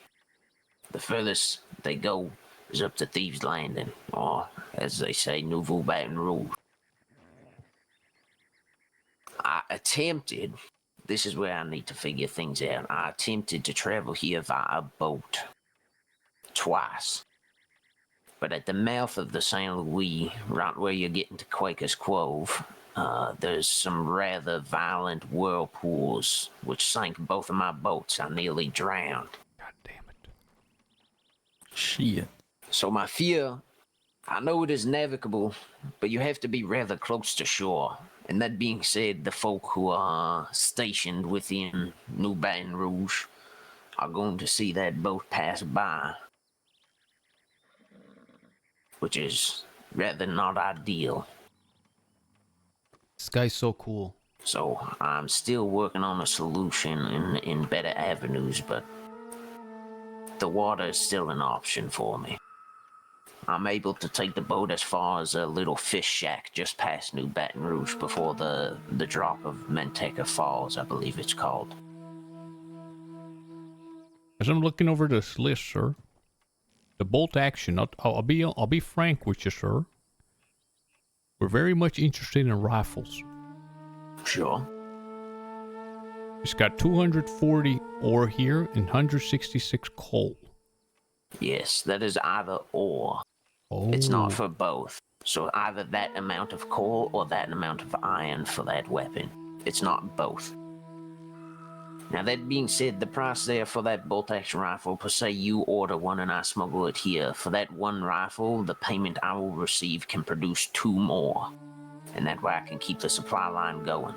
The furthest they go is up to Thieves Landing, or as they say, Nouveau Baton Rouge. This is where I need to figure things out. I attempted to travel here via boat twice. But at the mouth of the St. Louis, right where you're getting to Quaker's Cove, there's some rather violent whirlpools which sank both of my boats. I nearly drowned. God damn it. Shit. So my fear, I know it is navigable, but you have to be rather close to shore. And that being said, the folk who are stationed within New Baton Rouge are going to see that boat pass by, which is rather not ideal. This guy's so cool. So I'm still working on a solution in better avenues, but the water is still an option for me. I'm able to take the boat as far as a little fish shack just past New Baton Rouge before the drop of Manteca Falls, I believe it's called. As I'm looking over this list, sir, the bolt action, I'll be frank with you, sir. We're very much interested in rifles. Sure. It's got 240 ore here and 166 coal. Yes, that is either or. It's Oh. not for both. So either that amount of coal or that amount of iron for that weapon. It's not both. Now that being said, the price there for that bolt-action rifle, per se you order one and I smuggle it here, for that one rifle, the payment I will receive can produce 2 more. And that way I can keep the supply line going.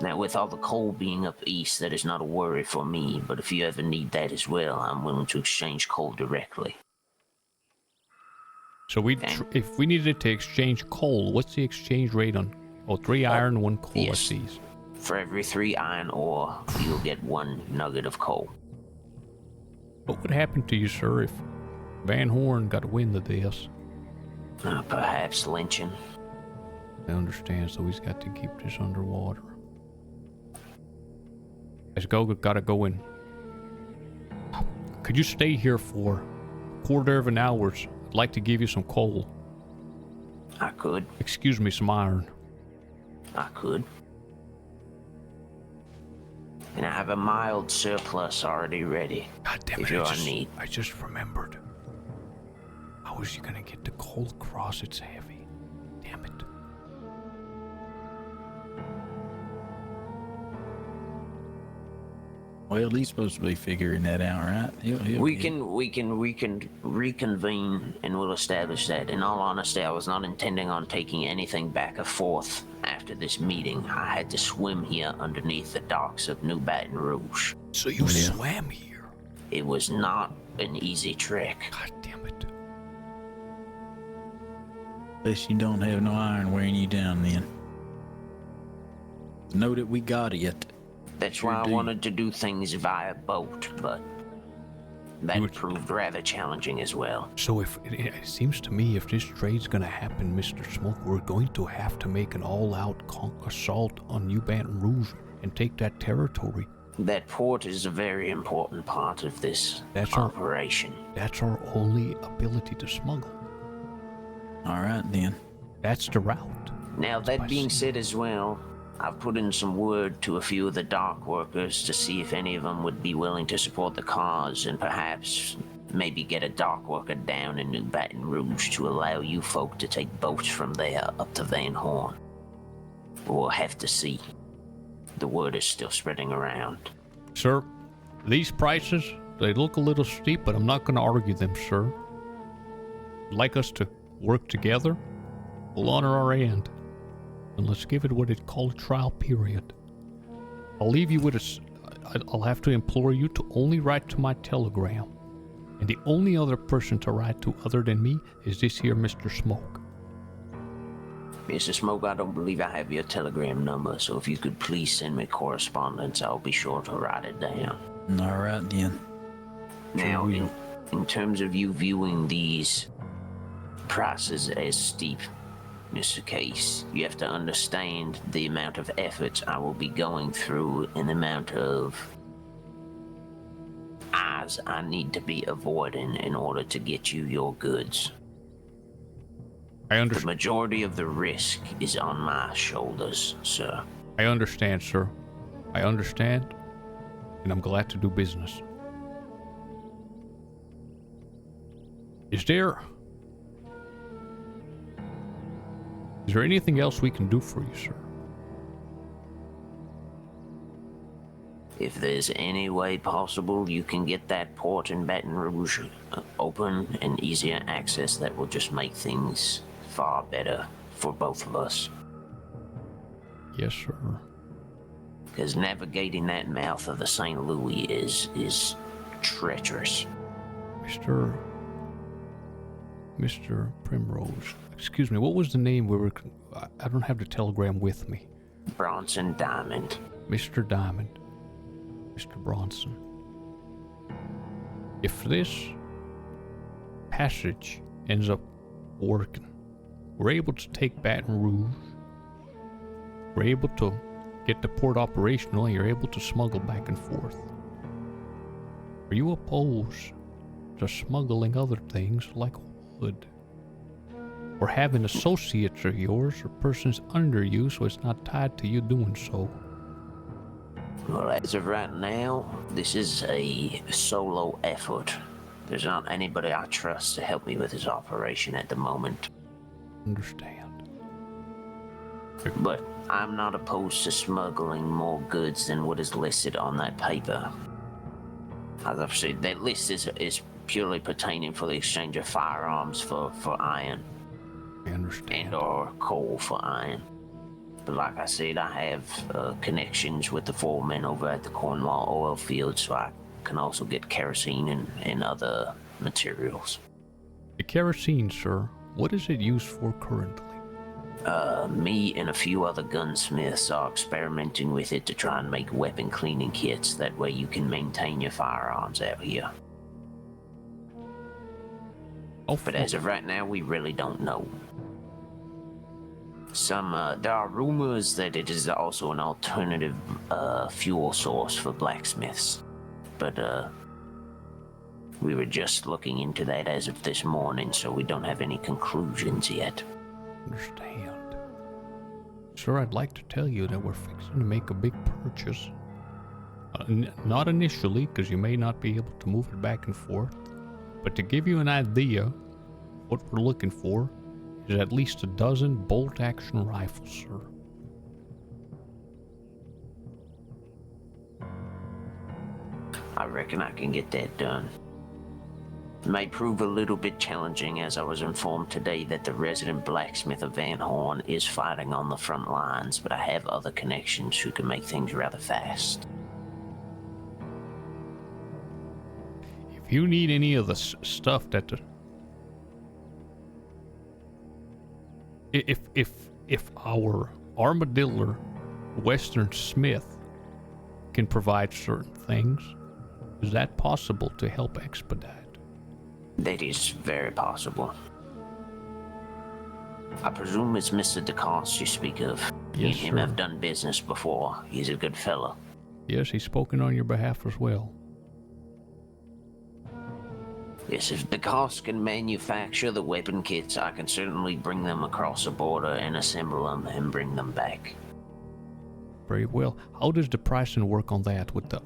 Now with all the coal being up east, that is not a worry for me, but if you ever need that as well, I'm willing to exchange coal directly. So if we needed to exchange coal, what's the exchange rate on? Oh, 3 iron, 1 coal. Yes. I see. For every 3 iron ore, you'll get 1 nugget of coal. What would happen to you, sir, if Van Horn got wind of this? Perhaps lynching. I understand, so he's got to keep this underwater. Let's go. Gotta go in. Could you stay here for a quarter of an hour? I'd like to give you some coal. I could. Excuse me, some iron. I could. And I have a mild surplus already ready. God damn if it, you're in need. I just remembered. How is you gonna get the coal across? It's heavy. Damn it. Well, he's supposed to be figuring that out, right? We can reconvene and we'll establish that. In all honesty, I was not intending on taking anything back and forth after this meeting. I had to swim here underneath the docks of New Baton Rouge. So you swam here? It was not an easy trek. God damn it. Unless you don't have no iron wearing you down then. Know that we got it. That's why I wanted to do things via boat, but that proved rather challenging as well. So if it seems to me if this trade's gonna happen, Mr. Smoke, we're going to have to make an all-out assault on New Baton Rouge and take that territory. That port is a very important part of this operation. That's our only ability to smuggle. All right, then. That's the route. Now, that being said as well, I've put in some word to a few of the dock workers to see if any of them would be willing to support the cause and perhaps maybe get a dock worker down in New Baton Rouge to allow you folk to take boats from there up to Van Horn. We'll have to see. The word is still spreading around. Sir, these prices, they look a little steep, but I'm not going to argue them, sir. I'd like us to work together. We'll honor our end. And let's give it what it's called a trial period. I'll leave you with I'll have to implore you to only write to my telegram. And the only other person to write to other than me is this here Mr. Smoke. Mr. Smoke, I don't believe I have your telegram number, so if you could please send me correspondence, I'll be sure to write it down. All right, then. Now, in terms of you viewing these prices as steep, Mr. Case, you have to understand the amount of effort I will be going through and the amount of eyes I need to be avoiding in order to get you your goods. I understand. The majority of the risk is on my shoulders, sir. I understand, sir. I understand, and I'm glad to do business. Is there anything else we can do for you, sir? If there's any way possible you can get that port in Baton Rouge open and easier access, that will just make things far better for both of us. Yes, sir. Because navigating that mouth of the St. Louis is treacherous. Mr. Primrose, excuse me, what was the name I don't have the telegram with me. Bronson Diamond. Mr. Diamond. Mr. Bronson. If this passage ends up working, we're able to take Baton Rouge, we're able to get the port operational, and you're able to smuggle back and forth. Are you opposed to smuggling other things like wood? Or having associates of yours or persons under you so it's not tied to you doing so? Well, as of right now, this is a solo effort. There's not anybody I trust to help me with this operation at the moment. Understand. But I'm not opposed to smuggling more goods than what is listed on that paper. As I've said, that list is purely pertaining for the exchange of firearms for iron. I understand. And or coal for iron. But like I said, I have connections with the foreman over at the Cornwall oil field, so I can also get kerosene and other materials. The kerosene, sir, what is it used for currently? Me and a few other gunsmiths are experimenting with it to try and make weapon cleaning kits. That way you can maintain your firearms out here. But as of right now, we really don't know. There are rumors that it is also an alternative fuel source for blacksmiths. But we were just looking into that as of this morning, so we don't have any conclusions yet. Understand. Sir, I'd like to tell you that we're fixing to make a big purchase. Not initially, because you may not be able to move it back and forth. But to give you an idea, what we're looking for is at least a dozen bolt-action rifles, sir. I reckon I can get that done. It may prove a little bit challenging, as I was informed today that the resident blacksmith of Van Horn is fighting on the front lines, but I have other connections who can make things rather fast. If you need any of the stuff that if our armadillo Western Smith can provide certain things, is that possible to help expedite? That is very possible. I presume it's Mr. DeCoste you speak of. Me and him have done business before. He's a good fellow. Yes, he's spoken on your behalf as well. Yes, if DeCoste can manufacture the weapon kits, I can certainly bring them across the border and assemble them and bring them back. Very well. How does the pricing work on that with the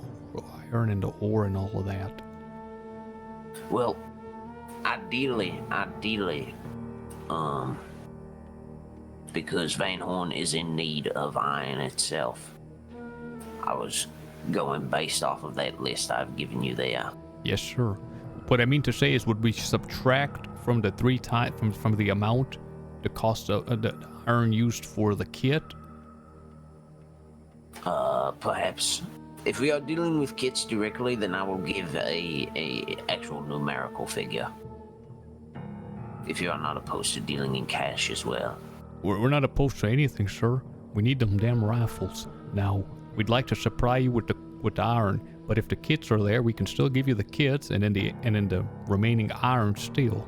iron and the ore and all of that? Well, ideally, because Van Horn is in need of iron itself, I was going based off of that list I've given you there. Yes, sir. What I mean to say is, would we subtract from the from the amount the cost of the iron used for the kit? Perhaps. If we are dealing with kits directly, then I will give a actual numerical figure. If you are not opposed to dealing in cash as well. We're not opposed to anything, sir. We need them damn rifles. Now, we'd like to supply you with the iron, but if the kits are there, we can still give you the kits and then the remaining iron steel.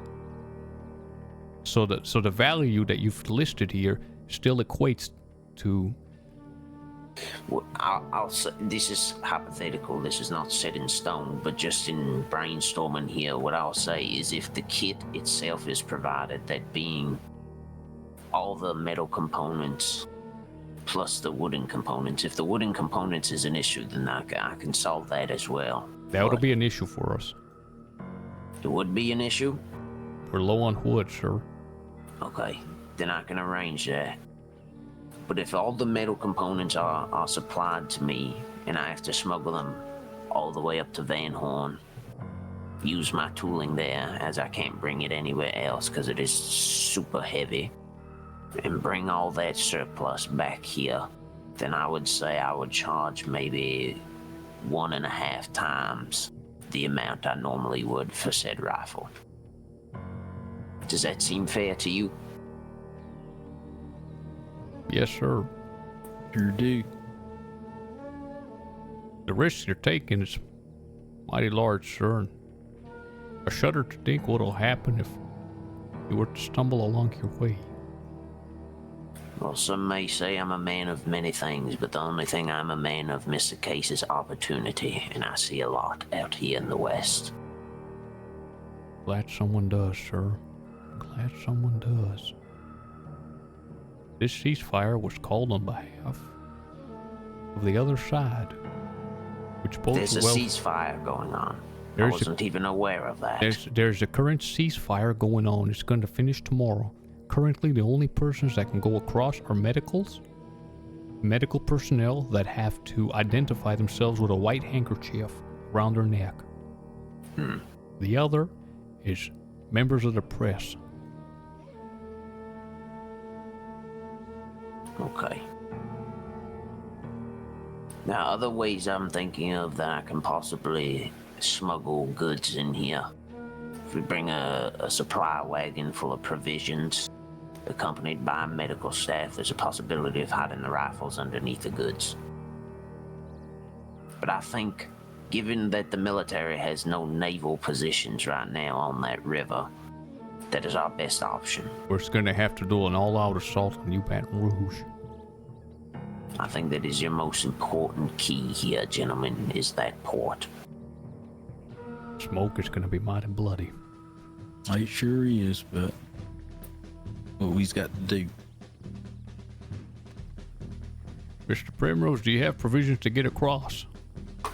So the value that you've listed here still equates to. Well, I'll say, this is hypothetical, this is not set in stone, but just in brainstorming here, what I'll say is if the kit itself is provided, that being all the metal components plus the wooden components, if the wooden components is an issue, then I can solve that as well. That would be an issue for us. It would be an issue? We're low on wood, sir. Okay, then I can arrange that. But if all the metal components are supplied to me and I have to smuggle them all the way up to Van Horn, use my tooling there as I can't bring it anywhere else because it is super heavy, and bring all that surplus back here, then I would say I would charge maybe 1.5 times the amount I normally would for said rifle. Does that seem fair to you? Yes, sir. Sure do. The risk you're taking is mighty large, sir. And I shudder to think what'll happen if you were to stumble along your way. Well, some may say I'm a man of many things, but the only thing I'm a man of, Mr. Case, is opportunity, and I see a lot out here in the West. Glad someone does, sir. Glad someone does. This ceasefire was called on behalf of the other side, which bodes There's a well. ceasefire going on. I wasn't even aware of that. There's a current ceasefire going on. It's going to finish tomorrow. Currently, the only persons that can go across are medical personnel that have to identify themselves with a white handkerchief around their neck. The other is members of the press. Okay. Now, other ways I'm thinking of that I can possibly smuggle goods in here. If we bring a supply wagon full of provisions, accompanied by medical staff, there's a possibility of hiding the rifles underneath the goods. But I think, given that the military has no naval positions right now on that river, that is our best option. We're just going to have to do an all-out assault on New Baton Rouge. I think that is your most important key here, gentlemen, is that port. Smoke is going to be mighty bloody. It sure is, but what we've got to do. Mr. Primrose, do you have provisions to get across?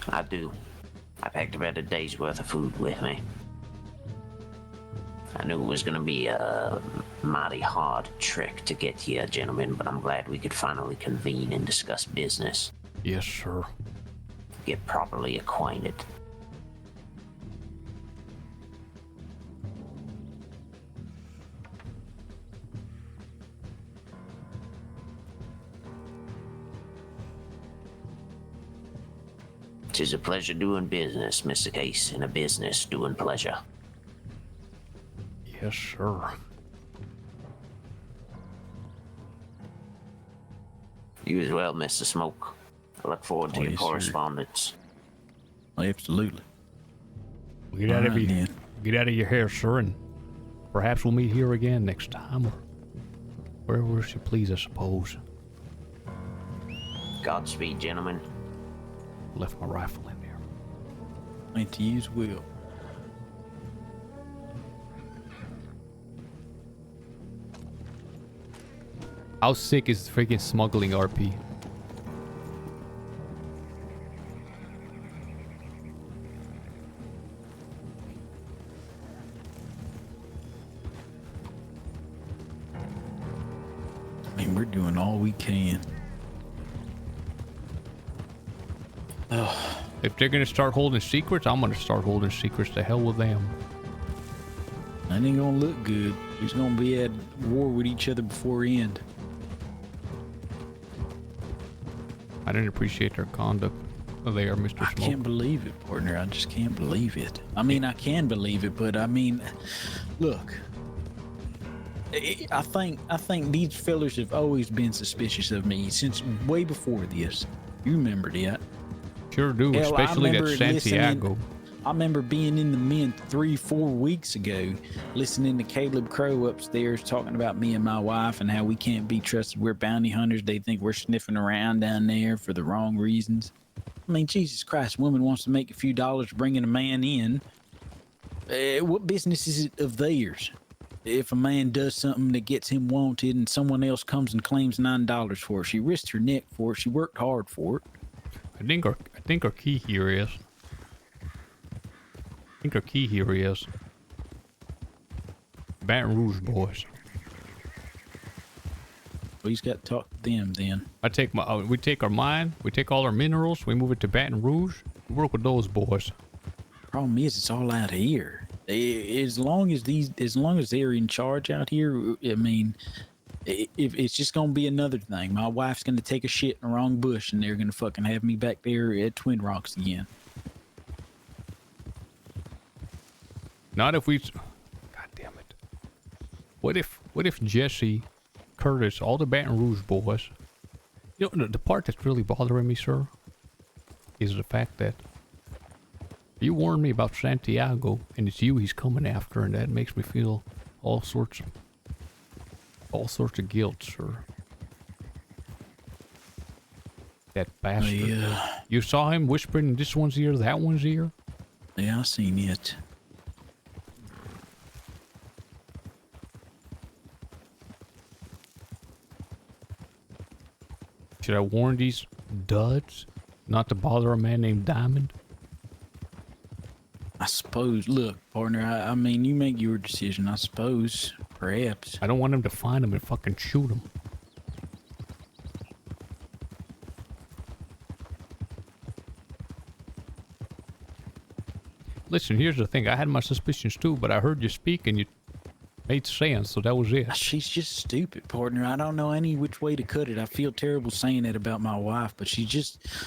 I do. I packed about a day's worth of food with me. I knew it was going to be a mighty hard trek to get here, gentlemen, but I'm glad we could finally convene and discuss business. Yes, sir. Get properly acquainted. Tis a pleasure doing business, Mr. Case, and a business doing pleasure. Yes, sir. You as well, Mr. Smoke. I look forward to your correspondence. Absolutely. Get out of your hair, sir, and perhaps we'll meet here again next time, or wherever you please, I suppose. Godspeed, gentlemen. Left my rifle in there. Ain't to use will. How sick is freaking smuggling RP? I mean, we're doing all we can. If they're gonna start holding secrets, I'm gonna start holding secrets. To hell with them. That ain't gonna look good. We're gonna be at war with each other before the end. I didn't appreciate their conduct. They are Mr. Smoke. I can't believe it, partner. I just can't believe it. I mean, I can believe it, but I mean, look. I think these fellers have always been suspicious of me since way before this. You remember that? Sure do, Hell, especially that Santiago. I remember being in the Mint 3-4 weeks ago, listening to Caleb Crow upstairs talking about me and my wife and how we can't be trusted. We're bounty hunters. They think we're sniffing around down there for the wrong reasons. I mean, Jesus Christ, a woman wants to make a few dollars bringing a man in. What business is it of theirs? If a man does something that gets him wanted and someone else comes and claims $9 for it, she risked her neck for it. She worked hard for it. I think our key here is. Baton Rouge boys. We've got to talk to them then. We take our mine, we take all our minerals, we move it to Baton Rouge, we work with those boys. Problem is, it's all out here. As long as they're in charge out here, I mean, if it's just gonna be another thing. My wife's gonna take a shit in the wrong bush, and they're gonna fucking have me back there at Twin Rocks again. Not if we. God damn it. What if Jesse, Curtis, all the Baton Rouge boys. You know, the part that's really bothering me, sir, is the fact that you warned me about Santiago, and it's you he's coming after, and that makes me feel all sorts of guilt, sir. That bastard. Yeah. You saw him whispering in this one's ear, that one's ear? Yeah, I seen it. Should I warn these duds not to bother a man named Diamond? I suppose. Look, partner. I mean, you make your decision. I suppose. Perhaps. I don't want him to find him and fucking shoot him. Listen, here's the thing. I had my suspicions too, but I heard you speak and you made sense, so that was it. She's just stupid, partner. I don't know any which way to cut it. I feel terrible saying that about my wife, but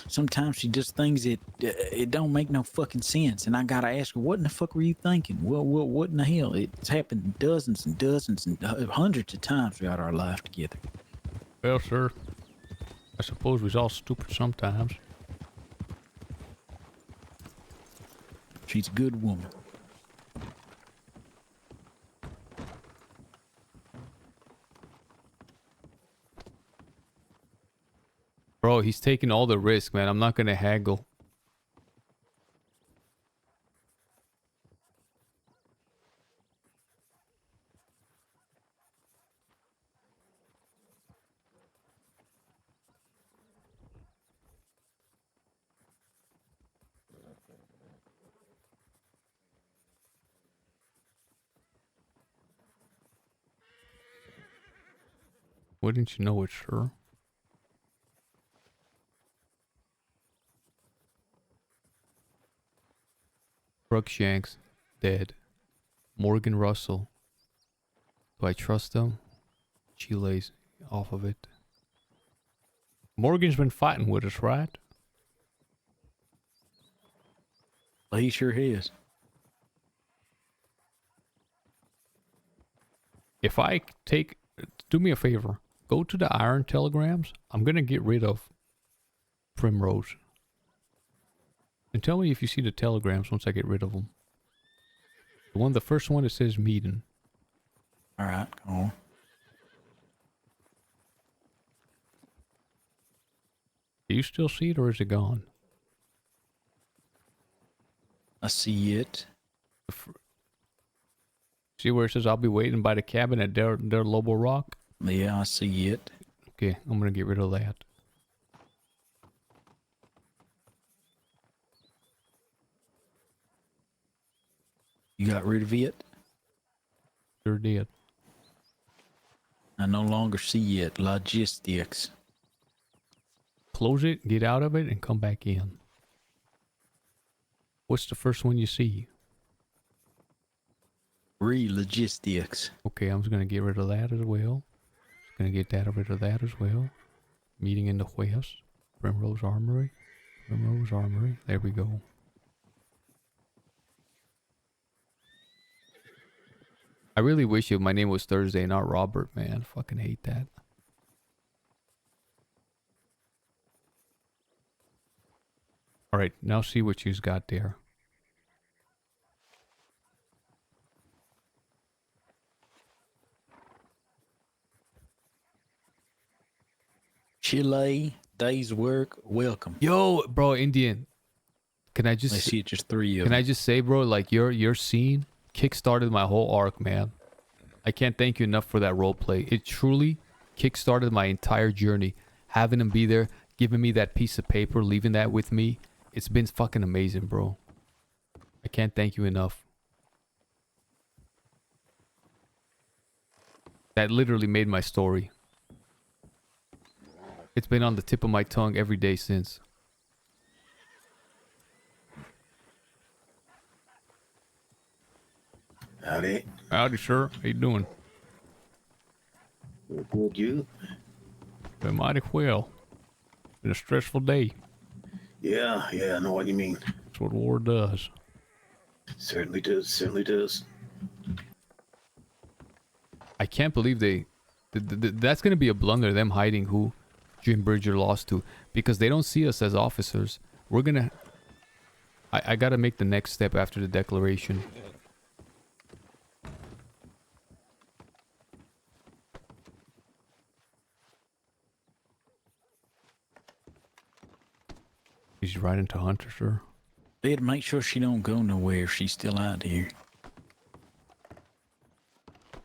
sometimes she does things that it don't make no fucking sense. And I gotta ask her, what in the fuck were you thinking? Well, what in the hell? It's happened dozens and dozens and hundreds of times throughout our life together. Well, sir, I suppose we's all stupid sometimes. She's a good woman. Bro, he's taking all the risk, man. I'm not gonna haggle. Wouldn't you know it, sir? Crookshanks, dead. Morgan Russell. Do I trust him? Chile's off of it. Morgan's been fighting with us, right? Well, he sure has. If I take... Do me a favor. Go to the iron telegrams. I'm going to get rid of Primrose. And tell me if you see the telegrams once I get rid of them. The first one that says meeting. All right, go on. Do you still see it or is it gone? I see it. See where it says I'll be waiting by the cabin at their Lobo Rock? Yeah, I see it. Okay, I'm gonna get rid of that. You got rid of it? Sure did. I no longer see it. Logistics. Close it, get out of it, and come back in. What's the first one you see? Logistics. Okay, I'm just gonna get rid of that as well. Gonna get rid of that as well. Meeting in the west. Primrose Armory. Primrose Armory. There we go. I really wish my name was Thursday, not Robert, man. Fucking hate that. Alright, now see what you've got there. Chile, day's work, welcome. Yo, bro, Indian. Can I just... I see it just 3 of Can them. I just say, bro, like your scene kickstarted my whole arc, man. I can't thank you enough for that roleplay. It truly kickstarted my entire journey. Having him be there, giving me that piece of paper, leaving that with me. It's been fucking amazing, bro. I can't thank you enough. That literally made my story. It's been on the tip of my tongue every day since. Howdy. Howdy, sir. How you doing? Good, you? Been mighty well. Been a stressful day. Yeah, I know what you mean. That's what war does. Certainly does, certainly does. I can't believe that's gonna be a blunder, them hiding who Jim Bridger lost to, because they don't see us as officers. We're gonna... I gotta make the next step after the declaration. He's right into Hunter, sir. Better make sure she don't go nowhere if she's still out here.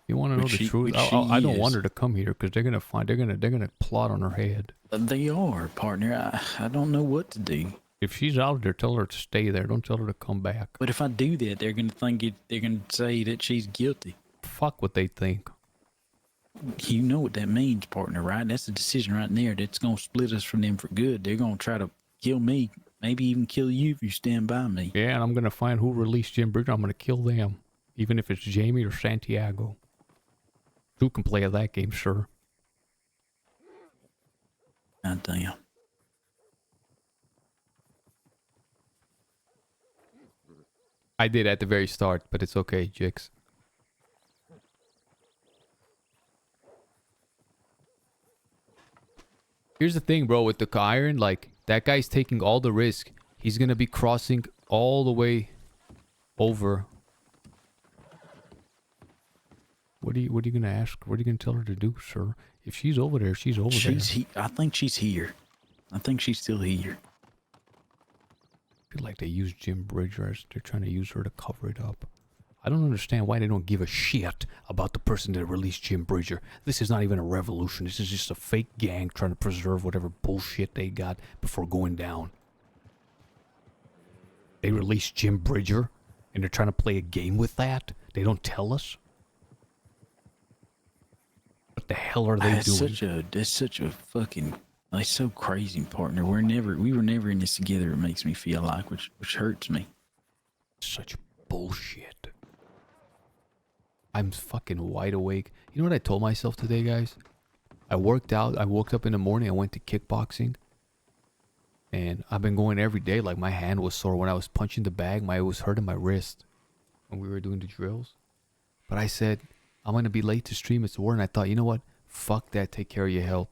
You want to know the truth? I don't want her to come here because they're gonna plot on her head. They are, partner. I don't know what to do. If she's out there, tell her to stay there. Don't tell her to come back. But if I do that, they're gonna think they're gonna say that she's guilty. Fuck what they think. You know what that means, partner, right? That's a decision right there that's gonna split us from them for good. They're gonna try to kill me, maybe even kill you if you stand by me. Yeah, and I'm gonna find who released Jim Bridger. I'm gonna kill them, even if it's Jamie or Santiago. Who can play at that game, sir? God damn. I did at the very start, but it's okay, Jix. Here's the thing, bro, with the iron, like, that guy's taking all the risk. He's gonna be crossing all the way over. What are you gonna ask? What are you gonna tell her to do, sir? If she's over there, she's over there. I think she's here. I think she's still here. I feel like they use Jim Bridger as they're trying to use her to cover it up. I don't understand why they don't give a shit about the person that released Jim Bridger. This is not even a revolution. This is just a fake gang trying to preserve whatever bullshit they got before going down. They released Jim Bridger, and they're trying to play a game with that? They don't tell us? What the hell are they doing? That's such a fucking... Like, so crazy, partner. We were never in this together, it makes me feel like, which hurts me. Such bullshit. I'm fucking wide awake. You know what I told myself today, guys? I worked out. I woke up in the morning. I went to kickboxing. And I've been going every day. Like, my hand was sore when I was punching the bag. It was hurting my wrist when we were doing the drills. But I said, I'm going to be late to stream at work. And I thought, you know what? Fuck that. Take care of your health.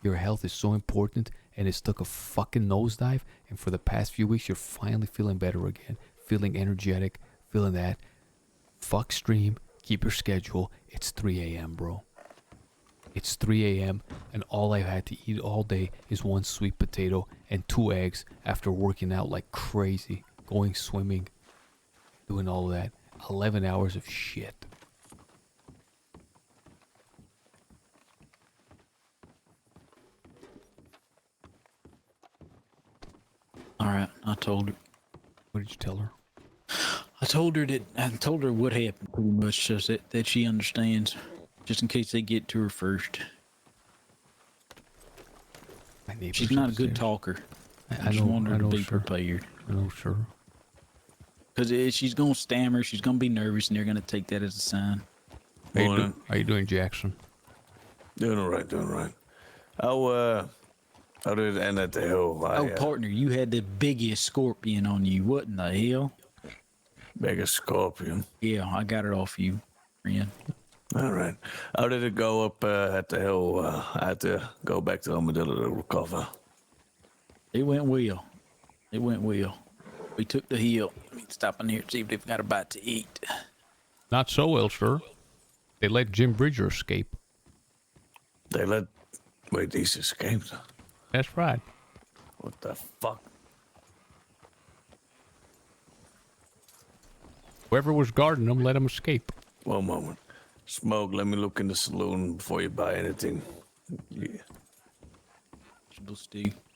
Your health is so important, and it's took a fucking nosedive, and for the past few weeks, you're finally feeling better again. Feeling energetic, feeling that. Fuck stream, keep your schedule. It's 3 a.m., bro. It's 3 a.m., and all I've had to eat all day is 1 sweet potato and 2 eggs after working out like crazy, going swimming, doing all of that. 11 hours of shit. Alright, I told her. What did you tell her? I told her what happened pretty much, so that she understands. Just in case they get to her first. She's not a good talker. I just want her to be prepared. I know, sure. Because she's going to stammer, she's going to be nervous, and they're going to take that as a sign. How you doing, Jackson? Doing all right. How did it end at the hill? Partner, you had the biggest scorpion on you. What in the hell? Biggest scorpion? Yeah, I got it off you, friend. All right. How did it go up at the hill? I had to go back to Armadillo to recover. It went well. We took the hill. Let me stop in here and see if they've got a bite to eat. Not so well, sir. They let Jim Bridger escape. Wait, these escaped? That's right. What the fuck? Whoever was guarding them let him escape. One moment. Smoke, let me look in the saloon before you buy anything. Yeah.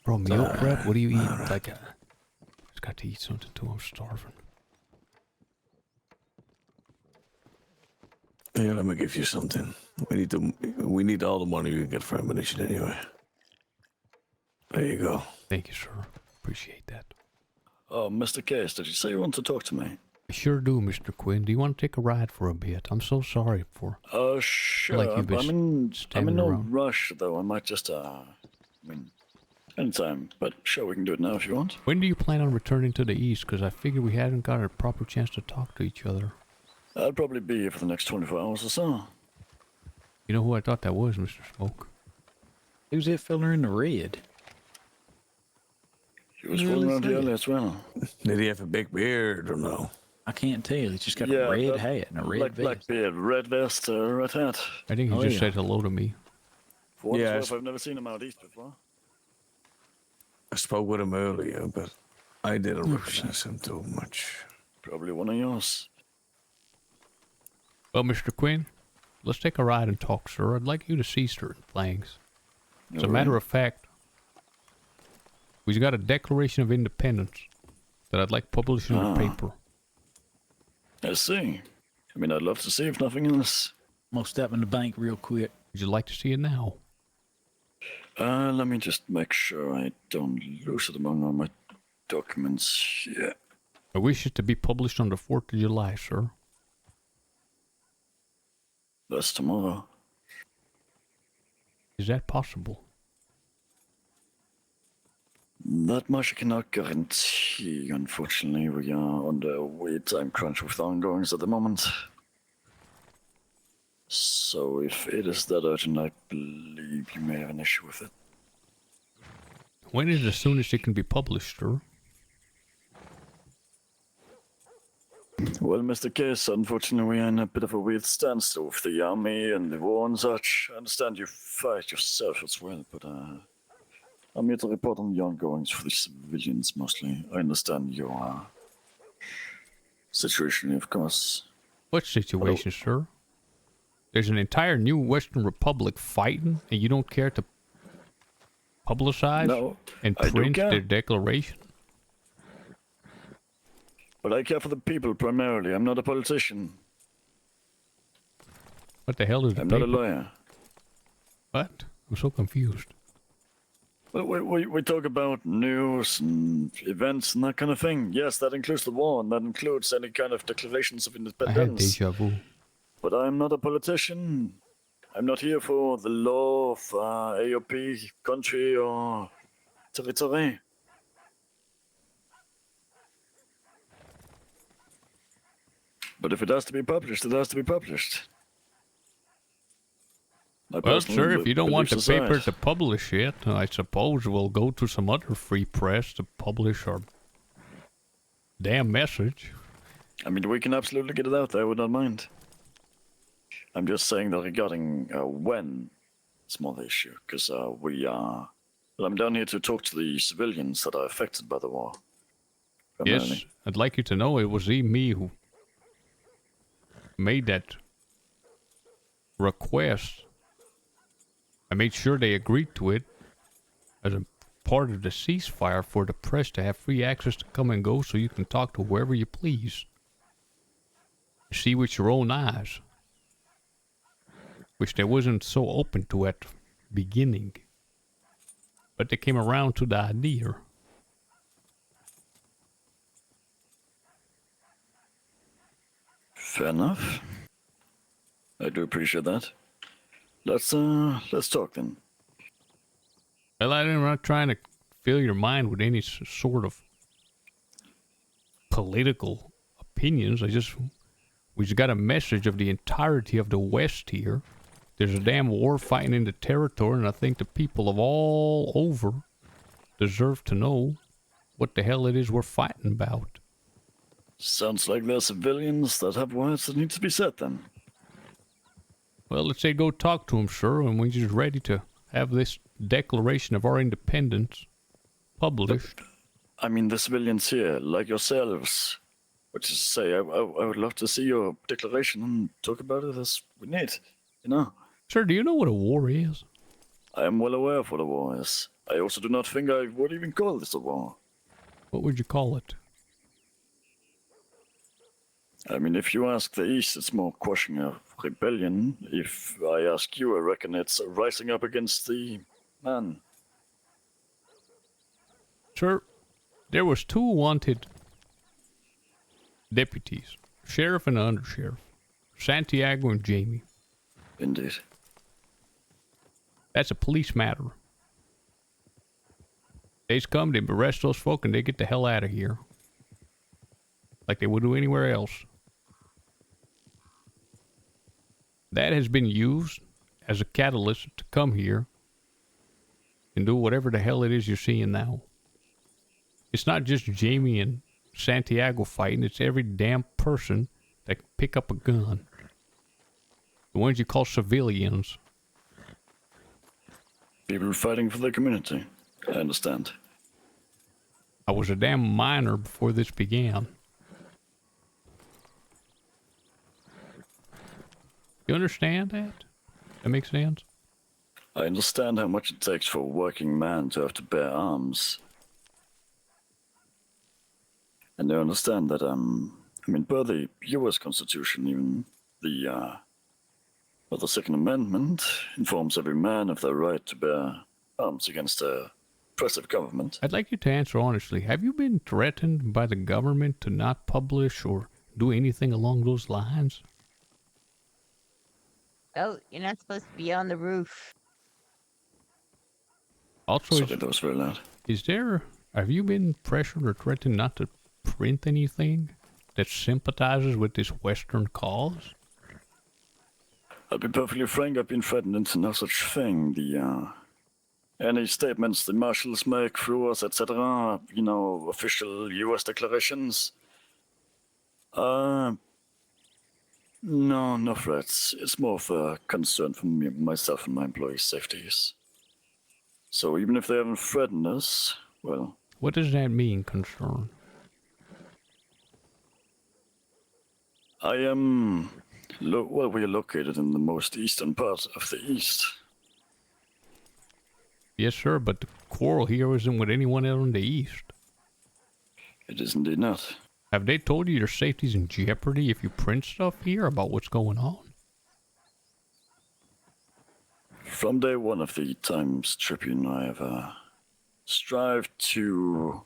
Bro, meal prep? What do you eat? Right. Like, just got to eat something too. I'm starving. Yeah, let me give you something. We need all the money we can get for ammunition anyway. There you go. Thank you, sir. Appreciate that. Oh, Mr. Case, did you say you want to talk to me? I sure do, Mr. Quinn. Do you want to take a ride for a bit? I'm so sorry for... Sure. Like you've been I'm in no around. rush, though. I might just, anytime. But sure, we can do it now if you want. When do you plan on returning to the east? Because I figure we hadn't got a proper chance to talk to each other. I'll probably be here for the next 24 hours or so. You know who I thought that was, Mr. Smoke? Who's that fella in the red? He was rolling around here earlier as well. Did he have a big beard or no? I can't tell. He's just got a red hat and a red vest. Black beard, red vest, red hat. I think he just said hello to me. For what it's worth, I've never seen him out east before. I spoke with him earlier, but I didn't recognize him too much. Probably one of yours. Well, Mr. Quinn, let's take a ride and talk, sir. I'd like you to see certain things. As a matter of fact, We got a Declaration of Independence that I'd like published in the paper. I see. I mean, I'd love to see if nothing else. I'll step in the bank real quick. Would you like to see it now? Let me just make sure I don't lose it among all my documents. Yeah. I wish it to be published on the 4th of July, sir. That's tomorrow. Is that possible? That much I cannot guarantee, unfortunately. We are on the wait time crunch with ongoings at the moment. So if it is that urgent, I believe you may have an issue with it. When is the soonest it can be published, sir? Well, Mr. Case, unfortunately we are in a bit of a weird standstill with the army and the war and such. I understand you fight yourself as well, but I'm here to report on the ongoings for the civilians mostly. I understand your situation, of course. What situation, sir? There's an entire new Western Republic fighting, and you don't care to publicize and print their declaration? But I care for the people primarily. I'm not a politician. What the hell is the I'm paper? not a lawyer. What? I'm so confused. Well, we talk about news and events and that kind of thing. Yes, that includes the war, and that includes any kind of declarations of I had independence. deja vu. But I'm not a politician. I'm not here for the law of AOP, country, or territory. But if it has to be published, it has to be published. Well, sir, if you don't want the paper to publish it, I suppose we'll go to some other free press to publish our damn message. I mean, we can absolutely get it out there, I would not mind. I'm just saying that regarding when, it's more the issue, because well, I'm down here to talk to the civilians that are affected by the war. Yes, primarily. I'd like you to know it was me who made that request. I made sure they agreed to it as a part of the ceasefire for the press to have free access to come and go so you can talk to whoever you please. See with your own eyes. Which they wasn't so open to at beginning. But they came around to the idea. Fair enough. I do appreciate that. Let's talk then. Well, I'm not trying to fill your mind with any sort of political opinions. We just got a message of the entirety of the West here. There's a damn war fighting in the territory, and I think the people of all over deserve to know what the hell it is we're fighting about. Sounds like there's civilians that have words that need to be said then. Well, let's say go talk to them, sir, and we're just ready to have this Declaration of our Independence published. I mean, the civilians here, like yourselves, which is to say, I would love to see your declaration and talk about it as we need, you know? Sir, do you know what a war is? I am well aware of what a war is. I also do not think I would even call this a war. What would you call it? I mean, if you ask the East, it's more quashing a rebellion. If I ask you, I reckon it's rising up against the man. Sir, there was 2 wanted deputies, sheriff and undersheriff, Santiago and Jamie. Indeed. That's a police matter. They's come, they arrest those folk, and they get the hell out of here. Like they would do anywhere else. That has been used as a catalyst to come here and do whatever the hell it is you're seeing now. It's not just Jamie and Santiago fighting, it's every damn person that can pick up a gun. The ones you call civilians. People fighting for their community. I understand. I was a damn minor before this began. You understand that? That makes sense? I understand how much it takes for a working man to have to bear arms. And I understand that, per the U.S. Constitution, even the Second Amendment informs every man of their right to bear arms against a oppressive government. I'd like you to answer honestly. Have you been threatened by the government to not publish or do anything along those lines? Oh, you're not supposed to be on the roof. Also, Sorry, that was very loud. Have you been pressured or threatened not to print anything that sympathizes with this Western cause? I'll be perfectly frank, I've been threatened into no such thing. Any statements the marshals make through us, etc., official U.S. declarations. No threats. It's more of a concern for myself and my employees' safeties. So even if they haven't threatened us, well... What does that mean, concern? I am... we are located in the most eastern part of the East. Yes, sir, but the quarrel here isn't with anyone else in the East. It is indeed not. Have they told you your safety's in jeopardy if you print stuff here about what's going on? From day one of the Times Tribune, I have strived to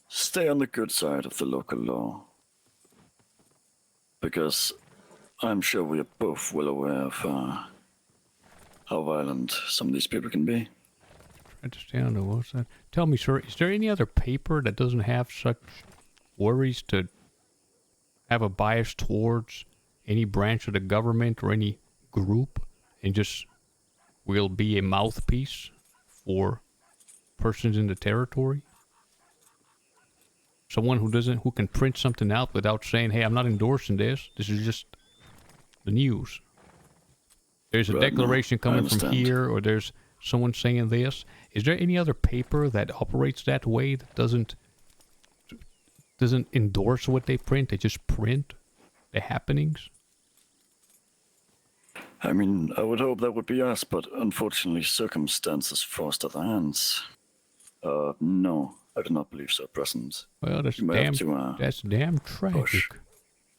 stay on the good side of the local law. Because I'm sure we are both well aware of how violent some of these people can be. I just don't know what's that. Tell me, sir, is there any other paper that doesn't have such worries to have a bias towards any branch of the government or any group, and just will be a mouthpiece for persons in the territory? Someone who can print something out without saying, hey, I'm not endorsing this. This is just the news. There's a declaration coming from here, or there's someone saying this. Is there any other paper that operates that way, that doesn't endorse what they print? They just print the happenings? I mean, I would hope that would be us, but unfortunately circumstances forced other hands. No, I do not believe so, Present. Well, that's damn tragic. Push.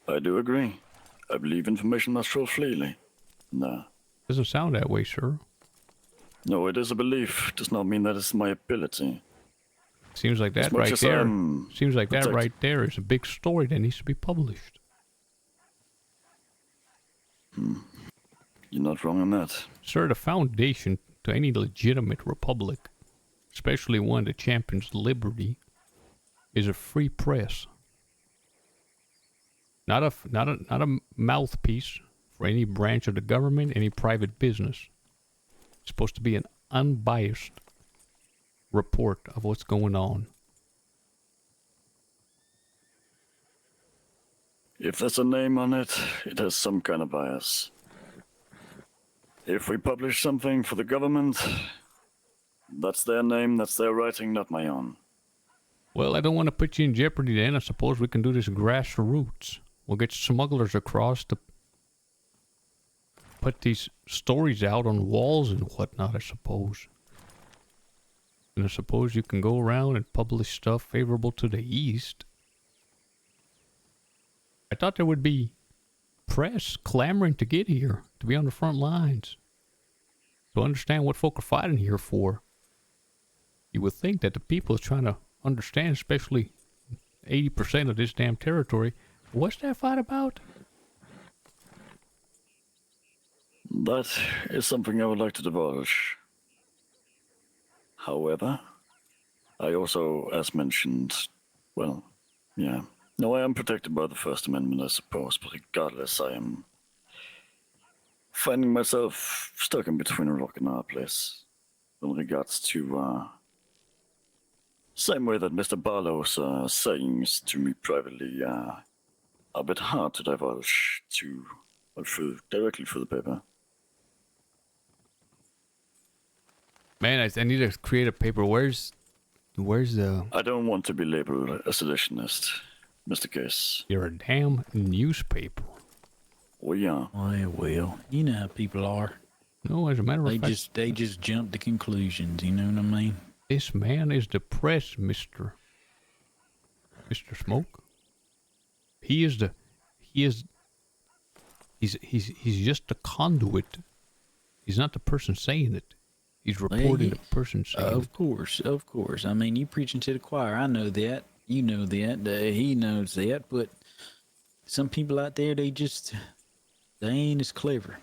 I do agree. I believe information must flow freely. No. Doesn't sound that way, sir. No, it is a belief. Does not mean that it's my ability. Seems like that right there. Seems like that right there is a big story that needs to be published. You're not wrong on that. Sir, the foundation to any legitimate republic, especially one that champions liberty, is a free press. Not a mouthpiece for any branch of the government, any private business. It's supposed to be an unbiased report of what's going on. If there's a name on it, it has some kind of bias. If we publish something for the government, that's their name, that's their writing, not my own. Well, I don't want to put you in jeopardy then. I suppose we can do this grassroots. We'll get smugglers across to put these stories out on walls and whatnot, I suppose. And I suppose you can go around and publish stuff favorable to the East. I thought there would be press clamoring to get here, to be on the front lines, to understand what folk are fighting here for. You would think that the people are trying to understand, especially 80% of this damn territory. What's that fight about? That is something I would like to divulge. However, I also, as mentioned, well, yeah. No, I am protected by the First Amendment, I suppose, but regardless, I am finding myself stuck in between a rock and a hard place in regards to, same way that Mr. Barlow's sayings to me privately are a bit hard to divulge to, directly through the paper. Man, I need to create a paper. Where's the... I don't want to be labeled a seditionist, Mr. Case. You're a damn newspaper. We are. Well, you know how people are. No, as a matter of fact... They just jump to conclusions, you know what I mean? This man is depressed, mister. Mr. Smoke. He's just a conduit. He's not the person saying it. He's reporting the person saying Of it. course. I mean, you preaching to the choir. I know that. You know that. He knows that. But some people out there, they ain't as clever.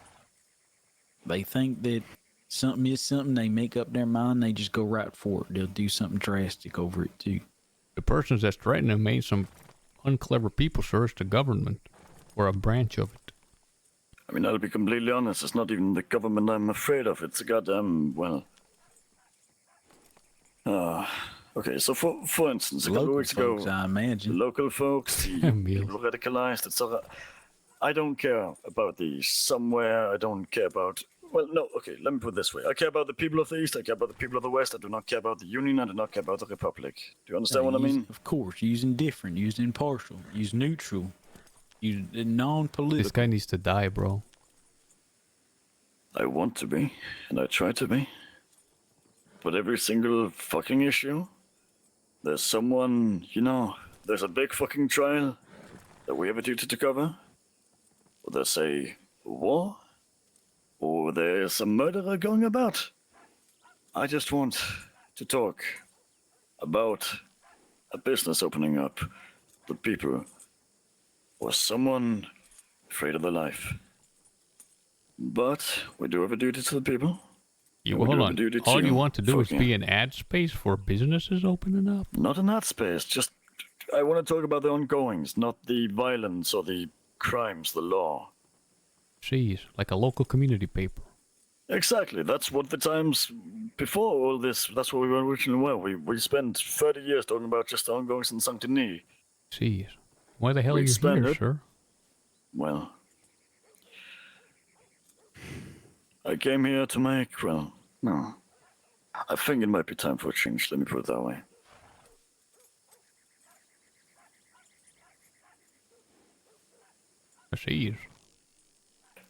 They think that something is something. They make up their mind. They just go right for it. They'll do something drastic over it too. The persons that's threatening him ain't some unclever people, sir. It's the government or a branch of it. I mean, I'll be completely honest, it's not even the government I'm afraid of. It's a goddamn, well... okay, so for instance, a couple of weeks ago... I imagine. Local folks, the people radicalized, etc. I don't care about the somewhere, I don't care about... Well, no, okay, let me put it this way. I care about the people of the East, I care about the people of the West, I do not care about the Union, I do not care about the Republic. Do you understand what I mean? Of course, use indifferent, use impartial, use neutral. You non-political. This guy needs to die, bro. I want to be, and I try to be. But every single fucking issue, there's someone, there's a big fucking trial that we have a duty to cover. Or there's a war, or there's a murderer going about. I just want to talk about a business opening up, the people, or someone afraid of their life. But we do have a duty to the people. Hold on. All you want to do is be an ad space for businesses opening up? Not an ad space, just I want to talk about the ongoings, not the violence or the crimes, the law. Jeez, like a local community paper. Exactly, that's what the times before all this, that's what we were originally were. We spent 30 years talking about just the ongoings in Saint Denis. Jeez, why the hell are you here, sir? Well, I came here to make, well, no. I think it might be time for a change, let me put it that way. Jeez.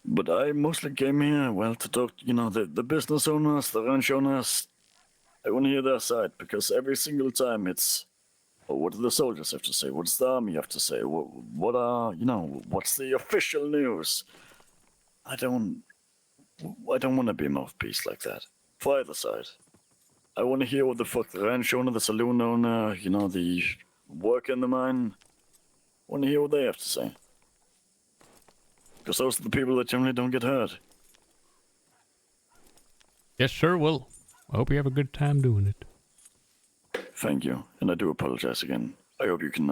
But I mostly came here, well, to talk, the business owners, the ranch owners. I want to hear their side, because every single time it's, what do the soldiers have to say? What does the army have to say? What's the official news? I don't want to be a mouthpiece like that. For either side. I want to hear what the fuck the ranch owner, the saloon owner, the worker in the mine. I want to hear what they have to say. Because those are the people that generally don't get hurt. Yes, sir. Well, I hope you have a good time doing it. Thank you. And I do apologize again. I hope you can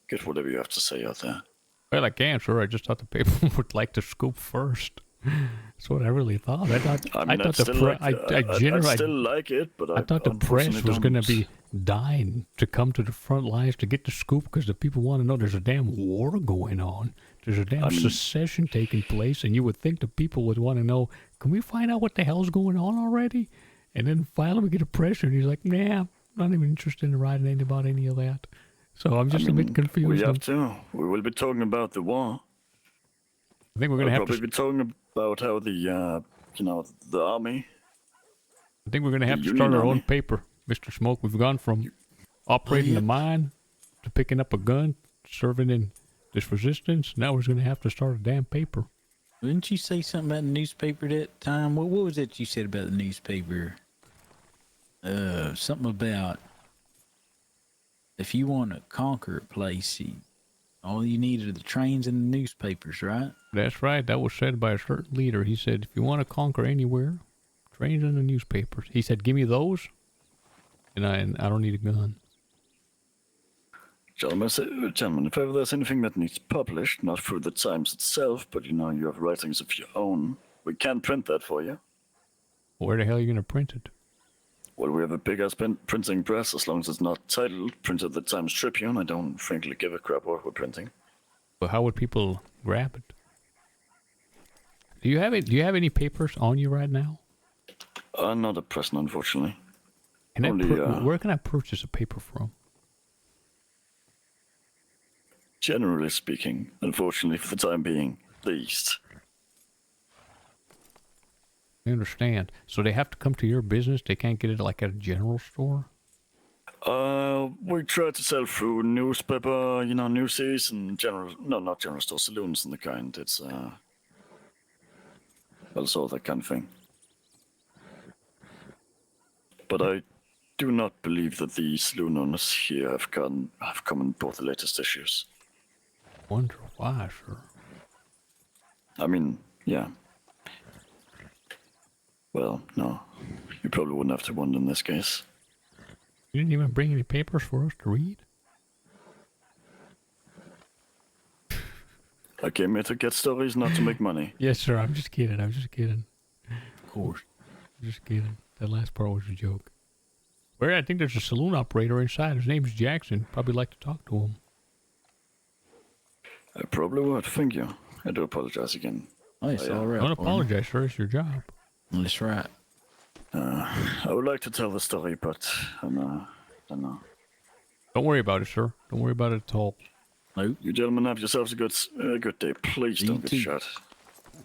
get whatever you have to say out there. Well, I can, sir. I just thought the people would like to scoop first. That's what I really thought. I thought I still like it, but I thought the press was going to be dying to come to the front lines to get the scoop because the people want to know there's a damn war going on. There's a damn secession taking place, and you would think the people would want to know, can we find out what the hell's going on already? And then finally we get a pressure, and he's like, nah, I'm not even interested in writing anything about any of that. So I'm just a bit confused. We have to. We will be talking about the war. I think we're going to have to... probably be talking about how the, the army... I think we're going to have to start our own paper, Mr. Smoke. We've gone from operating the mine to picking up a gun, serving in this resistance. Now we're going to have to start a damn paper. Didn't you say something about the newspaper that time? What was it you said about the newspaper? Something about if you want to conquer a place, all you need are the trains and the newspapers, right? That's right. That was said by a certain leader. He said, if you want to conquer anywhere, trains and the newspapers. He said, give me those, and I don't need a gun. Gentlemen, if ever there's anything that needs published, not through the Times itself, but you have writings of your own, we can print that for you. Where the hell are you going to print it? Well, we have a big-ass printing press, as long as it's not titled Printed the Times Tribune. I don't frankly give a crap what we're printing. But how would people grab it? Do you have any papers on you right now? Not at present, unfortunately. Where can I purchase a paper from? Generally speaking, unfortunately for the time being, the East. I understand. So they have to come to your business? They can't get it like at a general store? We try to sell through newspaper, newsies and not general store, saloons and the kind. It's, also that kind of thing. But I do not believe that the saloon owners here have come and bought the latest issues. Wonder why, sir. I mean, yeah. Well, no. You probably wouldn't have to wonder in this case. You didn't even bring any papers for us to read? I came here to get stories, not to make money. Yes, sir. I'm just kidding. Of course. I'm just kidding. That last part was a joke. Well, I think there's a saloon operator inside. His name's Jackson. Probably like to talk to him. I probably would. Thank you. I do apologize again. Oh, it's all right. Don't apologize, sir. It's your job. That's right. I would like to tell the story, but I don't know. Don't worry about it, sir. Don't worry about it at all. No. You gentlemen have yourselves a good day. Please don't get shot.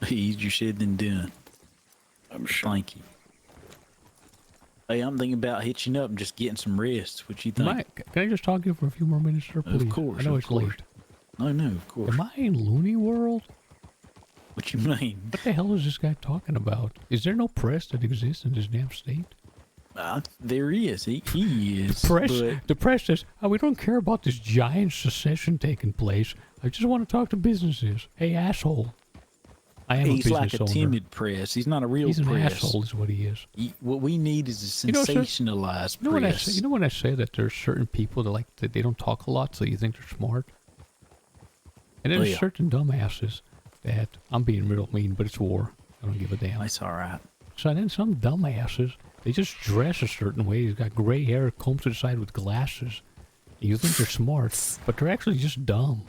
Easier said than done. I'm sure. Thank you. Hey, I'm thinking about hitching up and just getting some rest. What you think? Mike, can I just talk to you for a few more minutes, sir, please? Of course. I know it's late. I know, of course. Am I in Looney World? What you mean? What the hell is this guy talking about? Is there no press that exists in this damn state? There is. He is. The press says, oh, we don't care about this giant secession taking place. I just want to talk to businesses. Hey, asshole. I am He's a like business a owner. timid press. He's not a real He's an press. asshole is what he is. What we need is a sensationalized press. You know when I say that there's certain people that they don't talk a lot, so you think they're smart? And then there's certain dumbasses that, I'm being real mean, but it's war. I don't give a damn. That's all right. So then some dumbasses, they just dress a certain way. He's got gray hair, combed to the side with glasses. You think they're smart, but they're actually just dumb.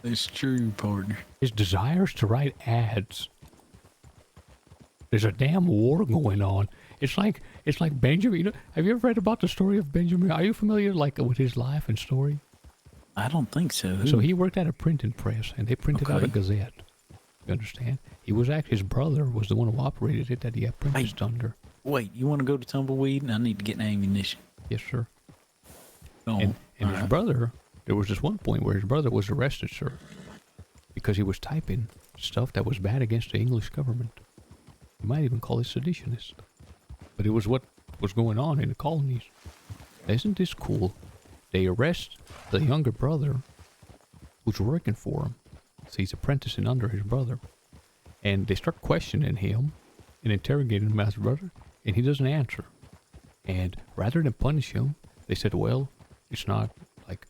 It's true, partner. His desires to write ads. There's a damn war going on. It's like Benjamin. You know, have you ever read about the story of Benjamin? Are you familiar with his life and story? I don't think so. So he worked at a printing press, and they printed out a gazette. You understand? His brother was the one who operated it that he apprenticed under. Wait, you want to go to Tumbleweed? I need to get an ammunition. Yes, sir. Oh, and his brother, there was this one point where his brother was arrested, sir, because he was typing stuff that was bad against the English government. You might even call it seditionist. But it was what was going on in the colonies. Isn't this cool? They arrest the younger brother who's working for him. So he's apprenticing under his brother. And they start questioning him and interrogating him as brother, and he doesn't answer. And rather than punish him, they said, well, it's not like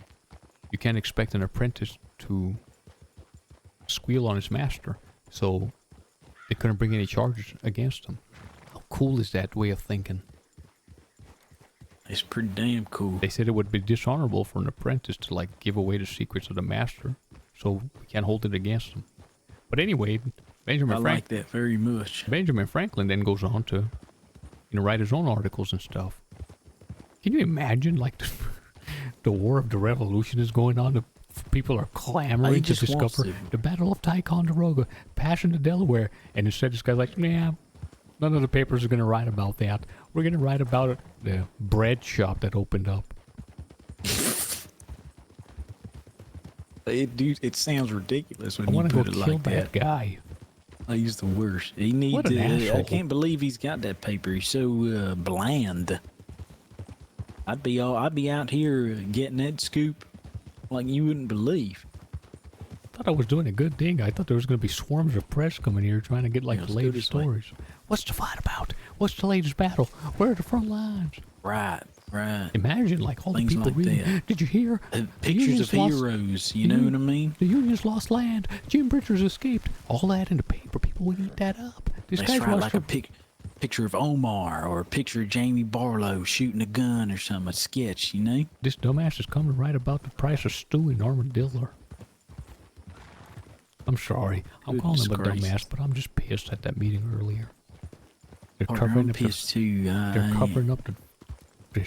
you can't expect an apprentice to squeal on his master. So they couldn't bring any charges against him. How cool is that way of thinking? It's pretty damn cool. They said it would be dishonorable for an apprentice to give away the secrets of the master, so we can't hold it against him. But anyway, I like that very much. Benjamin Franklin then goes on to, write his own articles and stuff. Can you imagine, the War of the Revolution is going on? People are clamoring to discover the Battle of Ticonderoga, Passion of Delaware, and instead this guy's like, nah, none of the papers are going to write about that. We're going to write about the bread shop that opened up. It sounds ridiculous when I you want to put go it kill like that that. guy. He's the worst. He needs. What an asshole. I can't believe he's got that paper. He's so bland. I'd be out here getting that scoop like you wouldn't believe. I thought I was doing a good thing. I thought there was going to be swarms of press coming here trying to get the latest stories. What's the fight about? What's the latest battle? Where are the front lines? Right. Imagine all Things the people like reading. that. Did you hear? Pictures of heroes. You know what I mean? The Unions lost land. Jim Bridgers escaped. All that in the paper. People would eat that up. This That's guy's right, watched like a picture of Omar or a picture of Jamie Barlow shooting a gun or something. A sketch, you know? This dumbass has come to write about the price of stew in Armadillo. I'm sorry. I'm calling him a dumbass, but I'm just pissed at that meeting earlier. They're covering up They're covering up the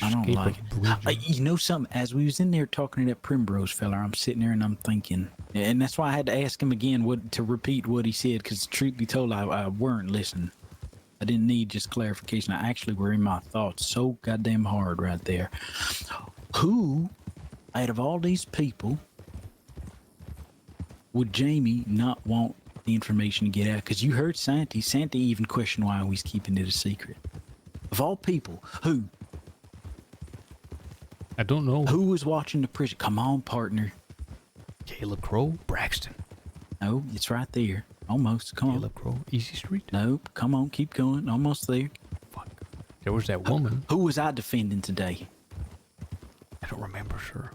I don't escape like of Bridges. it. You know something? As we was in there talking to that Primrose fella, I'm sitting there and I'm thinking, and that's why I had to ask him again to repeat what he said, because truth be told, I weren't listening. I didn't need just clarification. I actually were in my thoughts so goddamn hard right there. Who, out of all these people, would Jamie not want the information to get out? Because you heard Santi. Santi even questioned why he's keeping it a secret. Of all people, who? I don't know. Who was watching the prison? Come on, partner. Caleb Crow, Braxton. No, it's right there. Almost. Come on. Caleb Crow, Easy Street. Nope. Come on, keep going. Almost there. Fuck. There was that woman. Who was I defending today? I don't remember, sir.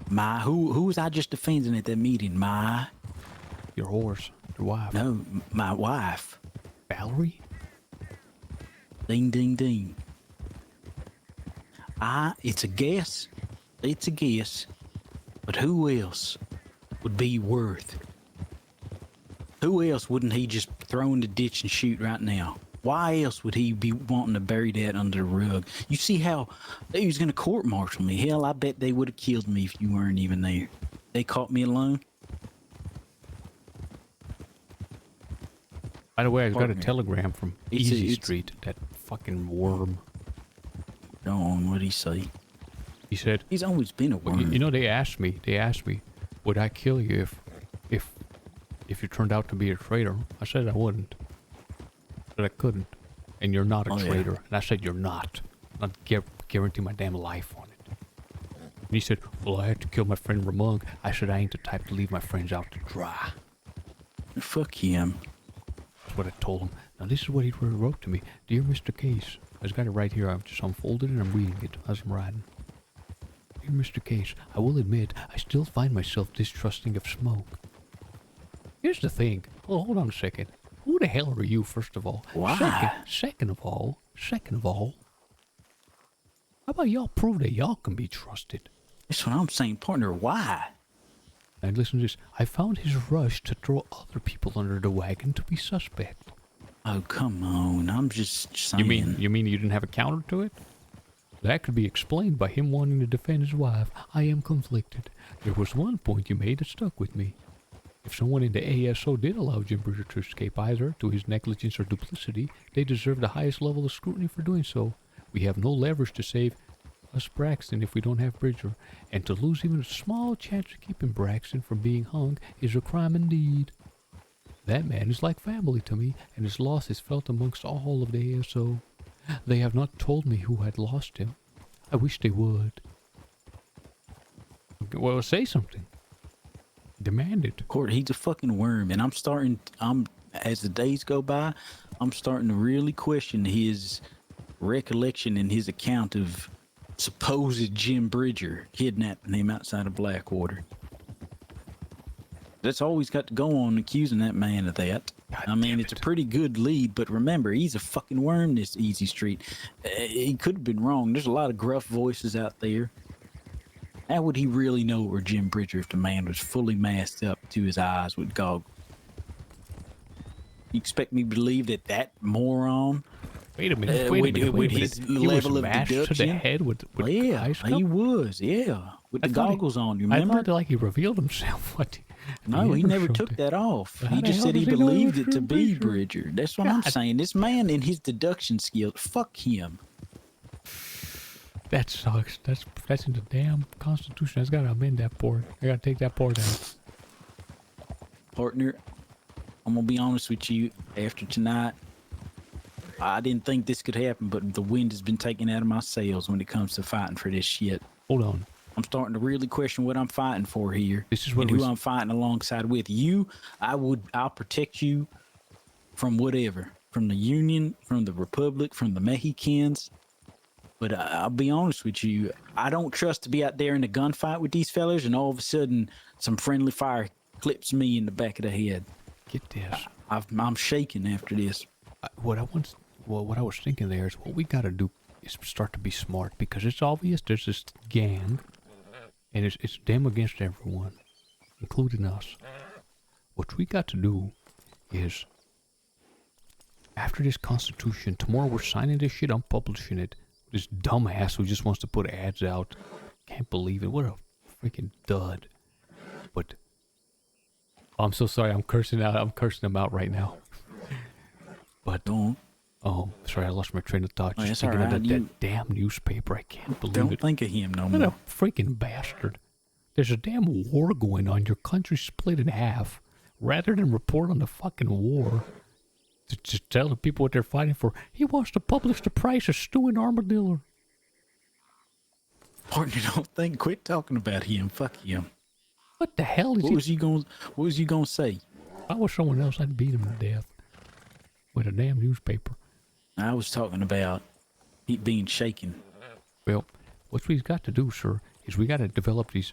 Who was I just defending at that meeting? Your horse. Your wife. No, my wife. Valerie? Ding, ding, ding. It's a guess. It's a guess. But who else would be worth? Who else wouldn't he just throw in the ditch and shoot right now? Why else would he be wanting to bury that under the rug? You see how they was going to court-martial me. Hell, I bet they would have killed me if you weren't even there. They caught me alone. By the way, I got a telegram from Easy Street, that fucking worm. Go on, what'd he say? He said... He's always been a worm. You know, they asked me, would I kill you if you turned out to be a traitor? I said I wouldn't. But I couldn't. And you're not a traitor. Yeah. And I said you're not. I'd guarantee my damn life on it. And he said, well, I had to kill my friend Ramon. I said I ain't the type to leave my friends out to dry. Fuck him. That's what I told him. Now this is what he wrote to me. Dear Mr. Case. I just got it right here. I've just unfolded it and I'm reading it as I'm writing. Dear Mr. Case, I will admit I still find myself distrusting of smoke. Here's the thing. Oh, hold on a second. Who the hell are you, first of all? Why? Second of all, how about y'all prove that y'all can be trusted? That's what I'm saying, partner. Why? And listen to this. I found his rush to throw other people under the wagon to be suspect. Oh, come on. I'm just saying. You mean you didn't have a counter to it? That could be explained by him wanting to defend his wife. I am conflicted. There was one point you made that stuck with me. If someone in the ASO did allow Jim Bridger to escape either to his negligence or duplicity, they deserve the highest level of scrutiny for doing so. We have no leverage to save us Braxton if we don't have Bridger, and to lose even a small chance of keeping Braxton from being hung is a crime indeed. That man is like family to me, and his loss is felt amongst all of the ASO. They have not told me who had lost him. I wish they would. Well, say something. Demand it. Court, he's a fucking worm, and as the days go by, I'm starting to really question his recollection and his account of supposed Jim Bridger kidnapping him outside of Blackwater. That's all he's got to go on, accusing that man of that. I mean, it's a pretty good lead, but remember, he's a fucking worm, this Easy Street. He could have been wrong. There's a lot of gruff voices out there. How would he really know it were Jim Bridger if the man was fully masked up to his eyes with goggles? You expect me to believe that moron? Wait a minute. With his level of deduction? To the head with yeah, ice cup? He was, yeah. With the goggles on, you remember? I thought like he revealed himself. No, he never took that off. He just said he believed it to be Bridger. That's what I'm saying. This man and his deduction skills, fuck him. That sucks. That's in the damn Constitution. I gotta amend that part. I gotta take that part out. Partner, I'm gonna be honest with you. After tonight, I didn't think this could happen, but the wind has been taken out of my sails when it comes to fighting for this shit. Hold on. I'm starting to really question what I'm fighting for here. This is what and who I'm fighting alongside with. You, I'll protect you from whatever. From the Union, from the Republic, from the Mexicans. But I'll be honest with you, I don't trust to be out there in a gunfight with these fellas and all of a sudden some friendly fire clips me in the back of the head. Get this. I'm shaking after this. What I was thinking there is what we gotta do is start to be smart, because it's obvious there's this gang and it's them against everyone, including us. What we got to do is, after this Constitution, tomorrow we're signing this shit, I'm publishing it. This dumbass who just wants to put ads out. Can't believe it. What a freaking dud. But I'm so sorry. I'm cursing him out right now. But Oh, sorry, I lost my train of thought. Oh, Just that's thinking of alright, that damn newspaper. I can't believe Don't it. think of him no What more. a freaking bastard. There's a damn war going on. Your country's split in half. Rather than report on the fucking war, to tell the people what they're fighting for, he wants to publish the price of stew and armadillo. Partner, don't think. Quit talking about him. Fuck him. What the hell is What was you gonna say? If I was someone else, I'd beat him to death with a damn newspaper. I was talking about he being shaken. Well, what we've got to do, sir, is we got to develop these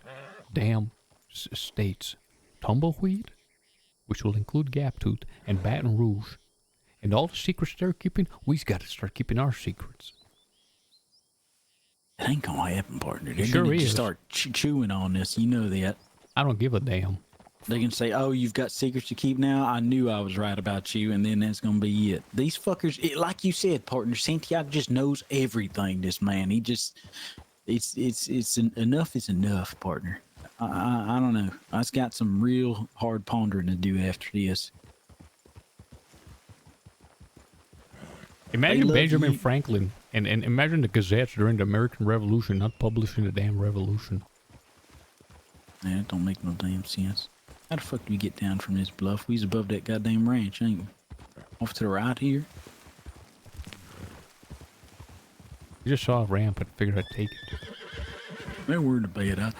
damn states. Tumbleweed, which will include Gaptooth and Baton Rouge. And all the secrets they're keeping, we've got to start keeping our secrets. It ain't gonna happen, partner. They're Sure gonna is. just start chewing on this. You know that. I don't give a damn. They can say, "Oh, you've got secrets to keep now." I knew I was right about you, and then that's gonna be it. These fuckers, like you said, partner, Santiago just knows everything. This man, he just, enough is enough, partner. I don't know. I've got some real hard pondering to do after this. Imagine Benjamin Franklin and imagine the gazettes during the American Revolution not publishing the damn revolution. Man, it don't make no damn sense. How the fuck do we get down from this bluff? We's above that goddamn ranch, ain't we? Off to the right here. You just saw a ramp and figured I'd take it. Man, we're in a bad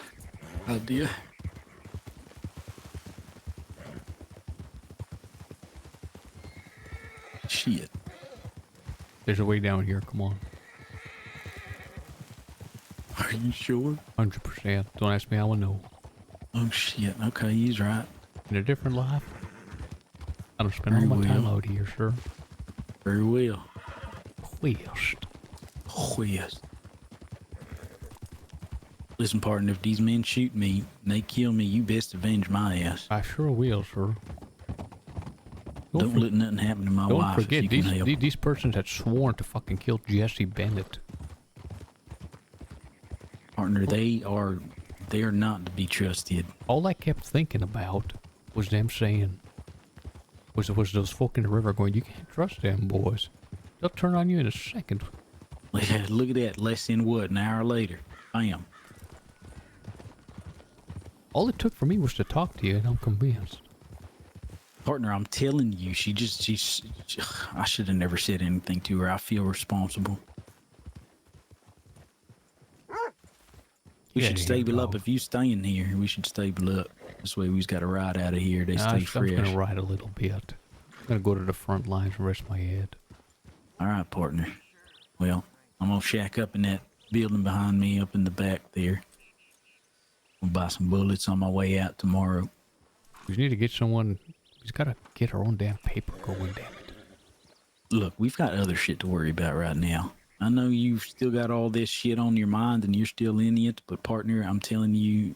idea. Shit. There's a way down here, come on. Are you sure? 100%. Don't ask me how I know. Oh shit, okay, he's right. In a different life, I don't spend all my time out here, sir. Very well. West. Listen, partner, if these men shoot me and they kill me, you best avenge my ass. I sure will, sir. Don't let nothing happen to my wife. Don't forget, if you can help. these persons had sworn to fucking kill Jesse Bennett. Partner, they are not to be trusted. All I kept thinking about was them saying, was those folk in the river going, you can't trust them boys. They'll turn on you in a second. Look at that, less than what, an hour later. Bam. All it took for me was to talk to you, and I'm convinced. Partner, I'm telling you, I should have never said anything to her. I feel responsible. We should stable up. If you staying here, we should stable up. This way we've got to ride out of here. They stay fresh. I'm gonna ride a little bit. I'm gonna go to the front lines and rest my head. All right, partner. Well, I'm gonna shack up in that building behind me up in the back there. I'll buy some bullets on my way out tomorrow. We need to get someone. We've got to get our own damn paper going, damn it. Look, we've got other shit to worry about right now. I know you've still got all this shit on your mind and you're still in it, but partner, I'm telling you,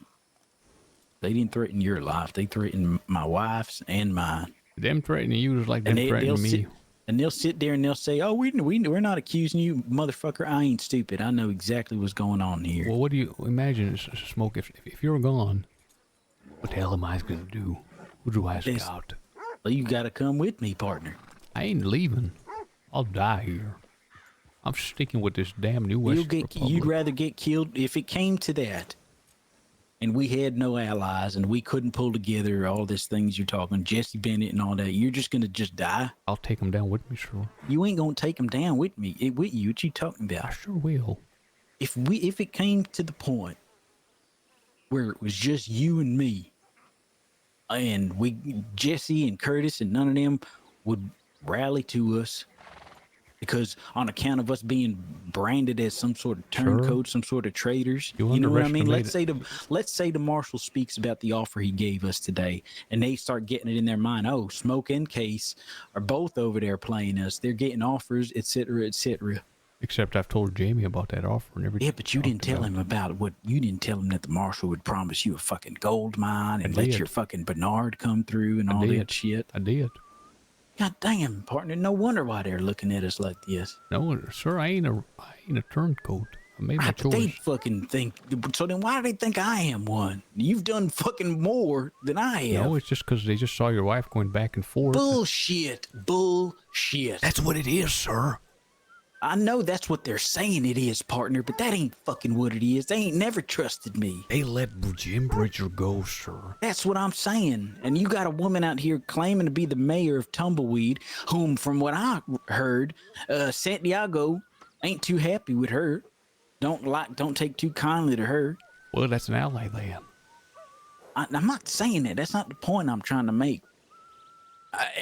they didn't threaten your life. They threatened my wife's and mine. Them threatening you is like them threatening me. They'll sit there and they'll say, "Oh, we're not accusing you, motherfucker. I ain't stupid. I know exactly what's going on here." Well, what do you imagine, Smoke? If you're gone, what the hell am I gonna do? Who do I scout? Well, you gotta come with me, partner. I ain't leaving. I'll die here. I'm sticking with this damn New West Republic. You'd rather get killed if it came to that, and we had no allies, and we couldn't pull together all these things you're talking, Jesse Bennett and all that. You're just gonna just die. I'll take him down with me, sure. You ain't gonna take him down with me. With you? What you talking about? I sure will. If it came to the point where it was just you and me, and Jesse and Curtis and none of them would rally to us because on account of us being branded as some sort of turncoat, some sort of traitors. You know what I mean? Let's say the marshal speaks about the offer he gave us today, and they start getting it in their mind. Oh, Smoke and Case are both over there playing us. They're getting offers, etc., etc. Except I've told Jamie about that offer and everything. Yeah, but you didn't tell him about what. You didn't tell him that the marshal would promise you a fucking gold mine and let your fucking Bernard come through and all that shit. I did. God damn, partner. No wonder why they're looking at us like this. No, sir, I ain't a turncoat. I made my Right, but they choice. fucking think. So then, why do they think I am one? You've done fucking more than I have. No, it's just because they just saw your wife going back and forth. Bullshit. Bullshit. That's what it is, sir. I know that's what they're saying it is, partner, but that ain't fucking what it is. They ain't never trusted me. They let Jim Bridger go, sir. That's what I'm saying. And you got a woman out here claiming to be the mayor of Tumbleweed, whom, from what I heard, Santiago ain't too happy with her. Don't take too kindly to her. Well, that's an ally then. I'm not saying that. That's not the point I'm trying to make.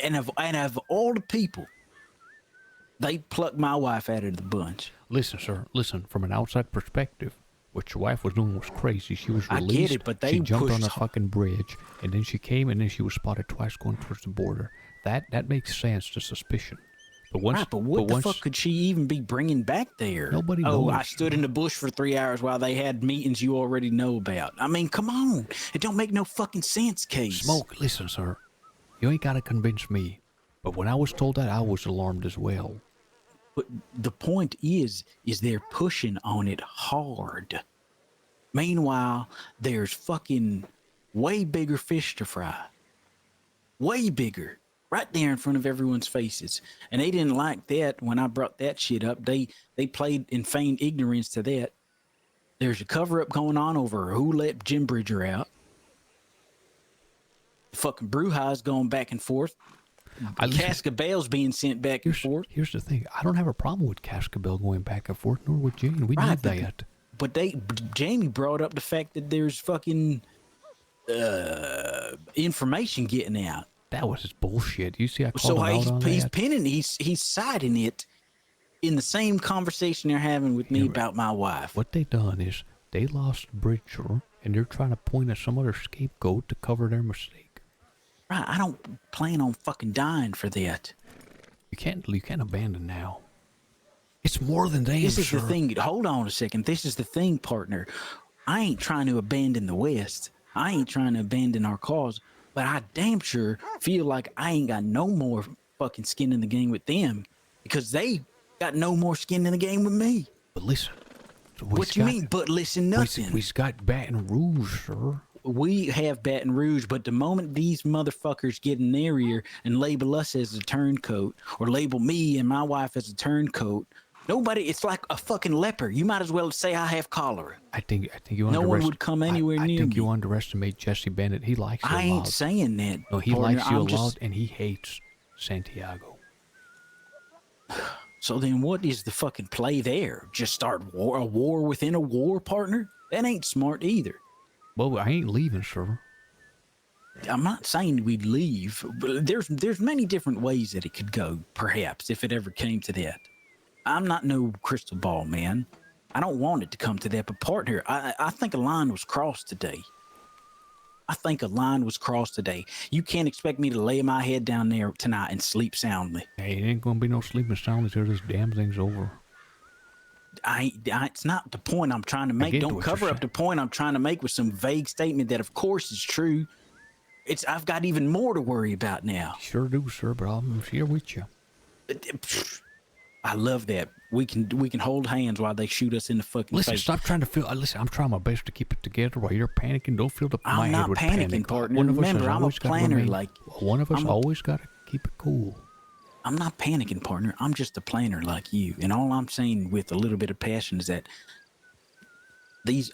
And of all the people, they plucked my wife out of the bunch. Listen, sir. Listen, from an outside perspective, what your wife was doing was crazy. She was I released. get it, but they she jumped on pushed a fucking bridge, and then she came, and then she was spotted twice going towards the border. That makes sense to suspicion. But once, Right, but what the once, fuck could she even be bringing back there? Nobody Oh, knows. I stood in the bush for 3 hours while they had meetings you already know about. I mean, come on. It don't make no fucking sense, Case. Smoke, listen, sir. You ain't got to convince me. But when I was told that, I was alarmed as well. But the point is they're pushing on it hard. Meanwhile, there's fucking way bigger fish to fry. Way bigger. Right there in front of everyone's faces. And they didn't like that when I brought that shit up. They played in feigned ignorance to that. There's a cover-up going on over who let Jim Bridger out. The fucking Brewhouse going back and forth. Cascabel's being sent back and forth. Here's the thing. I don't have a problem with Cascabel going back and forth, nor with Jane. We need that. But Jamie brought up the fact that there's fucking information getting out. That was his bullshit. You see, I called So him out on he's that. pinning, he's siding it in the same conversation they're having with me about my wife. What they done is they lost Bridger, and they're trying to point at some other scapegoat to cover their mistake. Right, I don't plan on fucking dying for that. You can't abandon now. It's more than damn, This is sir. the thing. Hold on a second. This is the thing, partner. I ain't trying to abandon the West. I ain't trying to abandon our cause. But I damn sure feel like I ain't got no more fucking skin in the game with them because they got no more skin in the game with me. But listen. What you mean, but listen nothing? We've got Baton Rouge, sir. We have Baton Rouge, but the moment these motherfuckers get in their ear and label us as a turncoat or label me and my wife as a turncoat, it's like a fucking leper. You might as well say I have cholera. I think you No one would come anywhere near I think me. you underestimate Jesse Bennett. He likes you a lot. I ain't saying that. No, he partner. likes you I'm a just- lot, and he hates Santiago. So then what is the fucking play there? Just start a war within a war, partner? That ain't smart either. Well, I ain't leaving, sir. I'm not saying we'd leave, but there's many different ways that it could go, perhaps, if it ever came to that. I'm not no crystal ball, man. I don't want it to come to that, but partner, I think a line was crossed today. You can't expect me to lay my head down there tonight and sleep soundly. Hey, it ain't gonna be no sleeping sound until this damn thing's over. It's not the point I'm trying to make. get Don't what cover you're up the point I'm trying to make with some vague statement that of course is true. I've got even more to worry about now. Sure do, sir, but I'm here with you. I love that. We can hold hands while they shoot us in the fucking Listen, face. stop trying to feel. Listen, I'm trying my best to keep it together while you're panicking. Don't feel my I'm head not would panicking, panic. partner. One of us Remember, has I'm a always gotta planner. remain- one of us always got to keep it cool. I'm not panicking, partner. I'm just a planner like you. And all I'm saying with a little bit of passion is that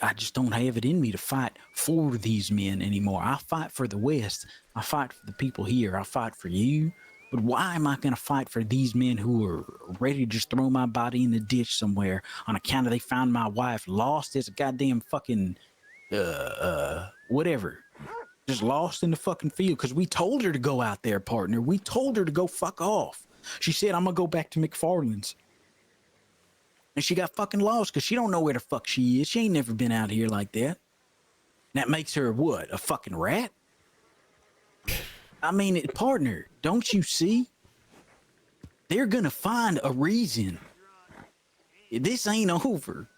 I just don't have it in me to fight for these men anymore. I fight for the West. I fight for the people here. I fight for you. But why am I going to fight for these men who are ready to just throw my body in the ditch somewhere on account of they found my wife lost as a goddamn fucking, whatever. Just lost in the fucking field because we told her to go out there, partner. We told her to go fuck off. She said, I'm going to go back to McFarland's. And she got fucking lost because she don't know where the fuck she is. She ain't never been out here like that. That makes her what? A fucking rat? I mean, partner, don't you see? They're gonna find a reason. This ain't over.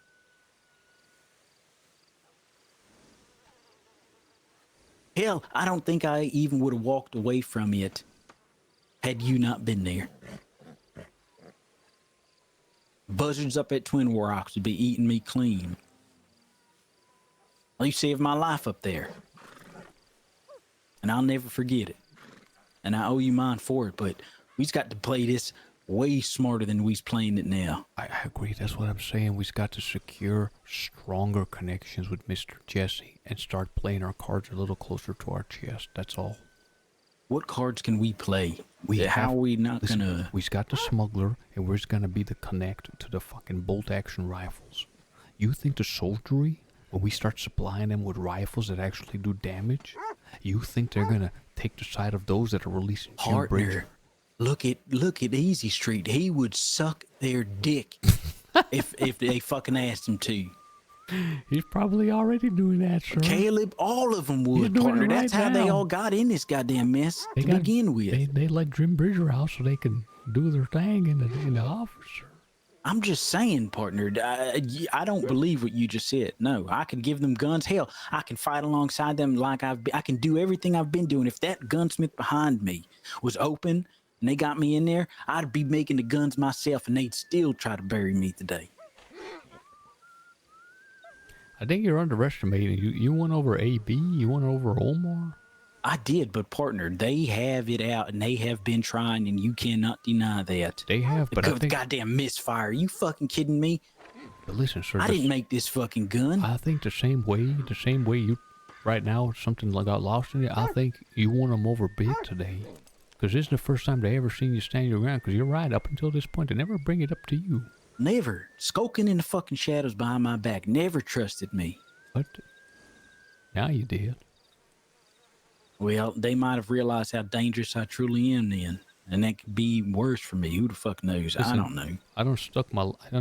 Hell, I don't think I even would have walked away from it had you not been there. Buzzards up at Twin Rocks would be eating me clean. You saved my life up there. And I'll never forget it. And I owe you mine for it, but we've got to play this way smarter than we's playing it now. I agree. That's what I'm saying. We've got to secure stronger connections with Mr. Jesse and start playing our cards a little closer to our chest. That's all. What cards can we play? How are we not gonna... We've got the smuggler, and we're gonna be the connect to the fucking bolt-action rifles. You think the soldiery, when we start supplying them with rifles that actually do damage, you think they're gonna take the side of those that are releasing Jim Bridger? Look at Easy Street. He would suck their dick if they fucking asked him to. He's probably already doing that, sir. Caleb, all of them would, partner. That's how they all got in this goddamn mess to begin with. They let Jim Bridger out so they can do their thing in the office, sir. I'm just saying, partner. I don't believe what you just said. No, I can give them guns. Hell, I can fight alongside them like I can do everything I've been doing. If that gunsmith behind me was open and they got me in there, I'd be making the guns myself, and they'd still try to bury me today. I think you're underestimating. You went over AB? You went over Omar? I did, but partner, they have it out, and they have been trying, and you cannot deny that. They have, but I think... Goddamn misfire. Are you fucking kidding me? But listen, sir. I didn't make this fucking gun. I think the same way you... Right now, something got lost in you. I think you won them over big today. Because this is the first time they ever seen you stand your ground. Because you're right, up until this point, they never bring it up to you. Never. Skulking in the fucking shadows behind my back. Never trusted me. But now you did. Well, they might have realized how dangerous I truly am then. And that could be worse for me. Who the fuck knows? Listen, I don't know. I don't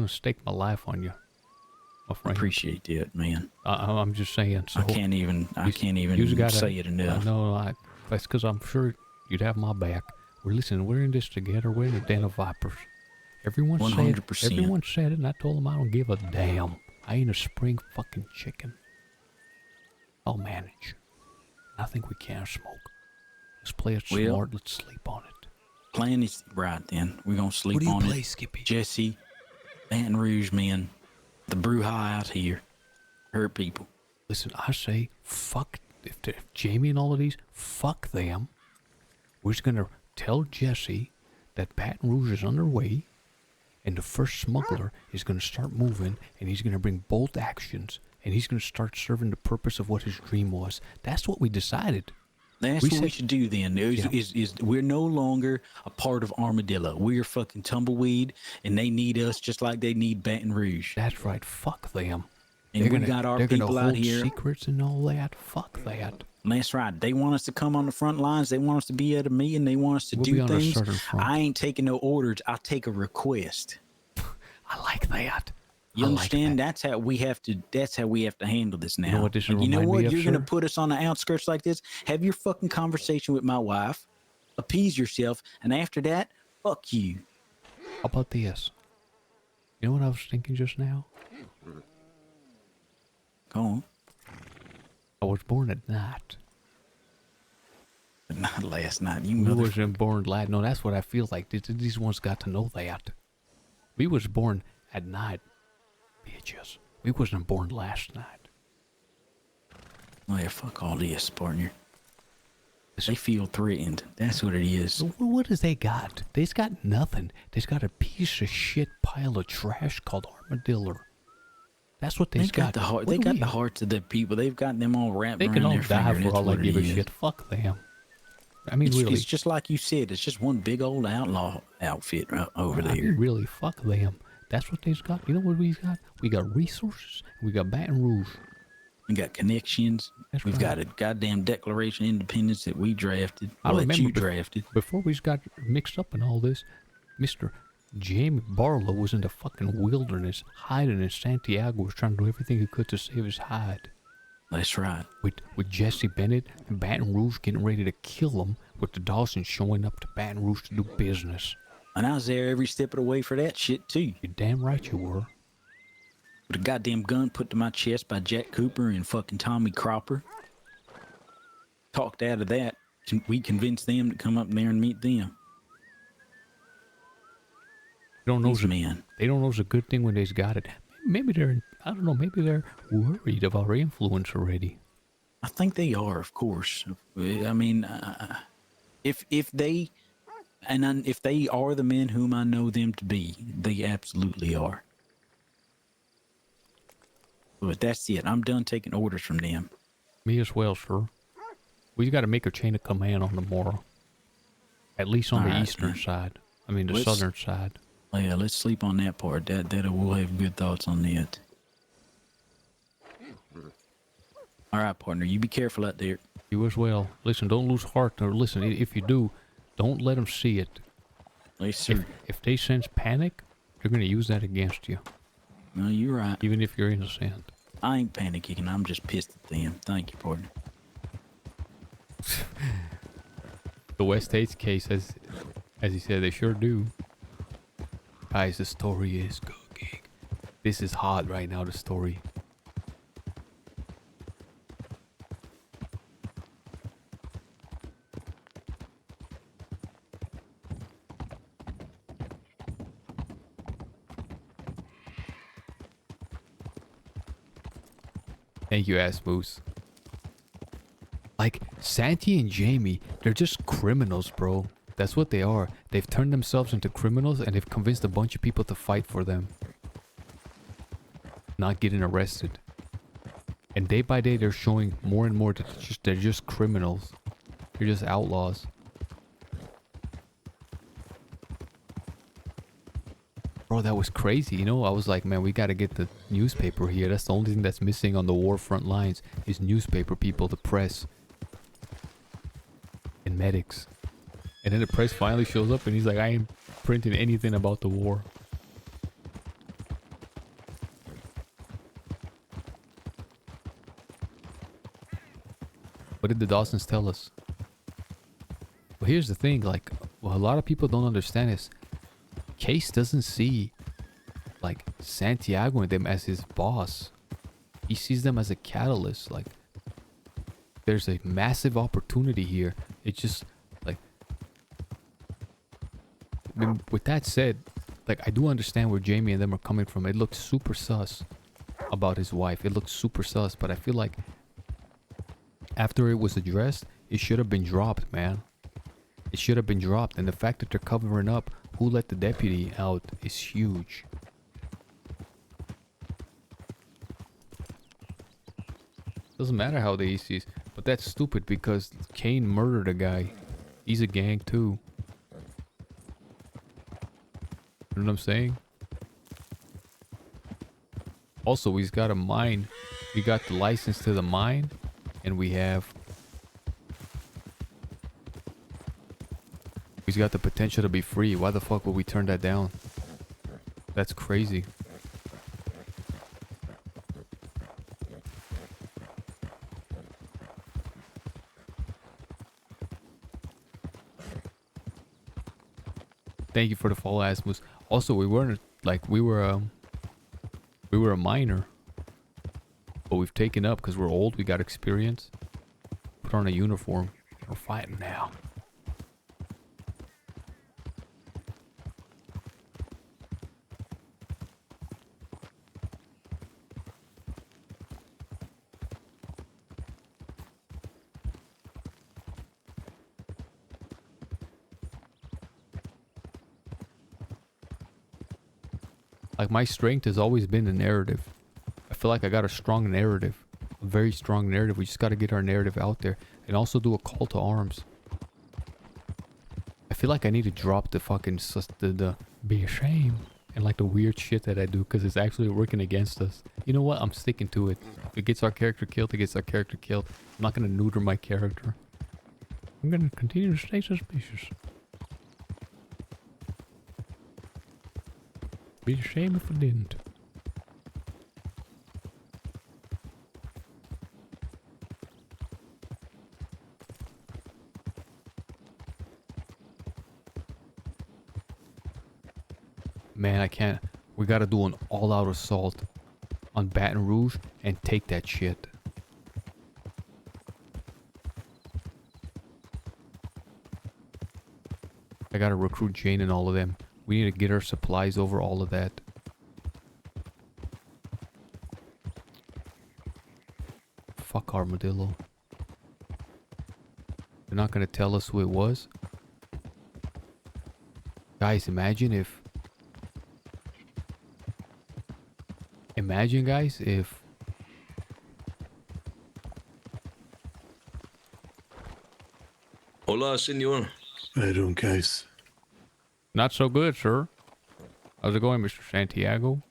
stake my life on you, my friend. Appreciate that, man. I'm just saying. So I can't even say it enough. No, that's because I'm sure you'd have my back. We're in this together. We're in a den of vipers. Everyone 100%. said it. Everyone said it, and I told them I don't give a damn. I ain't a spring fucking chicken. I'll manage. I think we can smoke. Let's play it smart. Let's sleep on it. Plan is right then. We're gonna sleep on it. What do you play, Skippy? Jesse, Baton Rouge, man. The brouhaha out here. Hurt people. Listen, I say fuck. If Jamie and all of these, fuck them. We're just gonna tell Jesse that Baton Rouge is underway, and the first smuggler is gonna start moving, and he's gonna bring bolt actions, and he's gonna start serving the purpose of what his dream was. That's what we decided. That's what we should do then. Is we're no longer a part of Armadillo. We're fucking Tumbleweed, and they need us just like they need Baton Rouge. That's right. Fuck them. And we got our people out here. Secrets and all that. Fuck that. That's right. They want us to come on the front lines. They want us to be at a meeting. They want us to do things. I ain't taking no orders. I'll take a request. I like that. You understand? That's how we have to. That's how we have to handle this now. You know what this you know what? You're gonna put us on the outskirts like this. Have your fucking conversation with my wife. Appease yourself, and after that, fuck you. How about this? You know what I was thinking just now? Go on. I was born at night. But not last night. We wasn't born last. No, that's what I feel like. These ones got to know that. We was born at night. Bitches. We wasn't born last night. Oh yeah, fuck all this, partner. They feel threatened. That's what it is. What does they got? They's got nothing. They's got a piece of shit pile of trash called Armadillo. That's what they've got. The heart. They got the hearts of the people. They've got them all wrapped around their finger. They can all die for all I give a is. shit. Fuck them. I mean, really. It's just like you said. It's just one big old outlaw outfit over there. I mean, really, fuck them. That's what they've got. You know what we've got? We got resources. We got Baton Rouge. We got connections. We've got a goddamn Declaration of Independence that we drafted. I remember you drafted. Before we got mixed up in all this, Mr. Jamie Barlow was in the fucking wilderness, hiding in Santiago, was trying to do everything he could to save his hide. That's right. With Jesse Bennett and Baton Rouge getting ready to kill him, with the Dawsons showing up to Baton Rouge to do business. And I was there every step of the way for that shit, too. You're damn right you were. With a goddamn gun put to my chest by Jack Cooper and fucking Tommy Cropper. Talked out of that. We convinced them to come up there and meet them. They don't know These men. They don't know it's a good thing when they've got it. Maybe they're, I don't know, maybe they're worried about our influence already. I think they are, of course. I mean, if they if they are the men whom I know them to be, they absolutely are. But that's it. I'm done taking orders from them. Me as well, sir. We got to make a chain of command on tomorrow. At least on the eastern side. I mean, the southern side. Oh, yeah, let's sleep on that part. That we'll have good thoughts on that. All right, partner. You be careful out there. You as well. Listen, don't lose heart. Or listen, if you do, don't let them see it. Yes, sir. If they sense panic, they're going to use that against you. No, you're right. Even if you're innocent. I ain't panicking. I'm just pissed at them. Thank you, partner. The West States case, as he said, they sure do. Guys, the story is cooking. This is hot right now, the story. Thank you, Ass Moose. Like, Santi and Jamie, they're just criminals, bro. That's what they are. They've turned themselves into criminals and they've convinced a bunch of people to fight for them. Not getting arrested. And day by day, they're showing more and more that they're just criminals. They're just outlaws. Bro, that was crazy, you know? I was like, man, we gotta get the newspaper here. That's the only thing that's missing on the war front lines is newspaper people, the press. And medics. And then the press finally shows up and he's like, I ain't printing anything about the war. What did the Dawsons tell us? Well, here's the thing, like, what a lot of people don't understand is Case doesn't see like Santiago and them as his boss. He sees them as a catalyst. Like, there's a massive opportunity here. It's just like, I mean, with that said, like, I do understand where Jamie and them are coming from. It looked super sus about his wife. It looked super sus, but I feel like after it was addressed, it should have been dropped, man. It should have been dropped, and the fact that they're covering up who let the deputy out is huge. Doesn't matter how the ECs, but that's stupid because Kane murdered a guy. He's a gang too. You know what I'm saying? Also, he's got a mine. We got the license to the mine, and we have... He's got the potential to be free. Why the fuck would we turn that down? That's crazy. Thank you for the follow, Asmus. Also, we weren't like we were a minor, but we've taken up because we're old. We got experience. Put on a uniform. We're fighting now. Like, my strength has always been the narrative. I feel like I got a strong narrative. A very strong narrative. We just got to get our narrative out there. And also do a call to arms. I feel like I need to drop the fucking... the be ashamed. And like the weird shit that I do. Because it's actually working against us. You know what? I'm sticking to it. If it gets our character killed, it gets our character killed. I'm not going to neuter my character. I'm going to continue to stay suspicious. Be a shame if I didn't. Man, I can't. We gotta do an all-out assault on Baton Rouge and take that shit. I gotta recruit Jane and all of them. We need to get our supplies over all of that. Fuck Armadillo. They're not gonna tell us who it was. Guys, imagine guys, if Hola, senor. How you doing, Case? not so good, sir. How's it going, Mr. Santiago?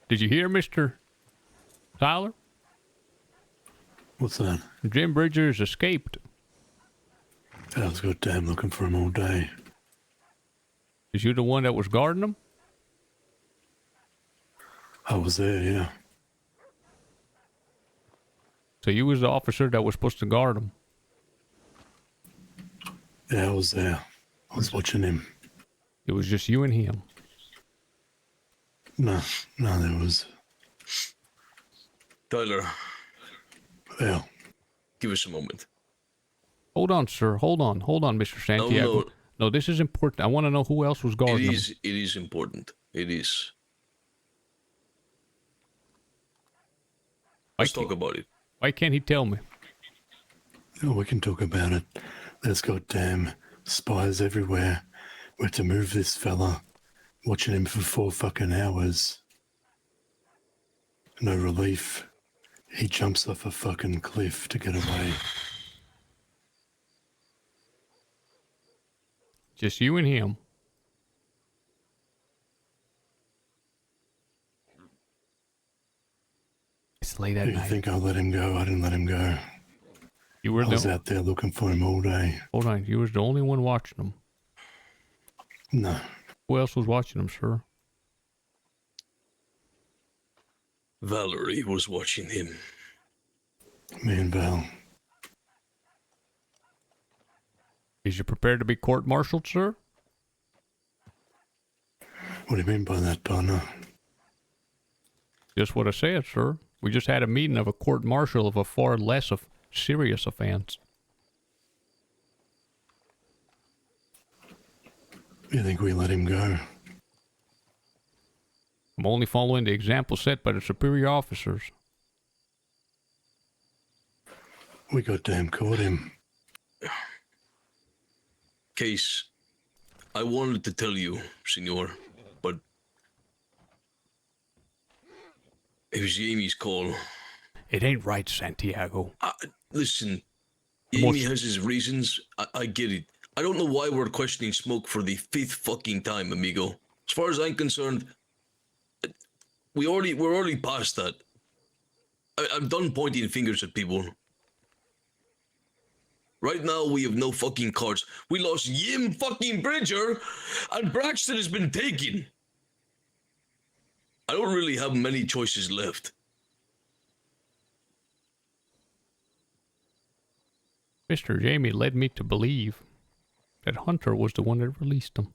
Did you hear, Mr. Tyler? What's that? Jim Bridger's escaped. I was goddamn looking for him all day. Is you the one that was guarding him? I was there, yeah. So you was the officer that was supposed to guard him? Yeah, I was there. I was watching him. It was just you and him? No, there was... Tyler. Yeah. Give us a moment. Hold on, sir. Hold on, Mr. Santiago. No, this is important. I want to know who else was guarding him. It is important. It is. Let's talk about it. Why can't he tell me? Oh, we can talk about it. There's goddamn spies everywhere. We had to move this fella. Watching him for 4 fucking hours. No relief. He jumps off a fucking cliff to get away. Just you and him. It's late at You night. think I let him go? I didn't let him go. You were I was out there looking for him all day. Hold on, you was the only one watching him. No. Who else was watching him, sir? Valerie was watching him. Me and Val. Is you prepared to be court-martialed, sir? What do you mean by that, partner? Just what I said, sir. We just had a meeting of a court-martial of a far less of serious offense. You think we let him go? I'm only following the example set by the superior officers. We goddamn caught him. Case, I wanted to tell you, senor, but it was Jamie's call. It ain't right, Santiago. Listen, Jamie has his reasons. I get it. I don't know why we're questioning Smoke for the 5th fucking time, amigo. As far as I'm concerned, we're already past that. I'm done pointing fingers at people. Right now, we have no fucking cards. We lost Jim fucking Bridger, and Braxton has been taken. I don't really have many choices left. Mr. Jamie led me to believe that Hunter was the one that released him.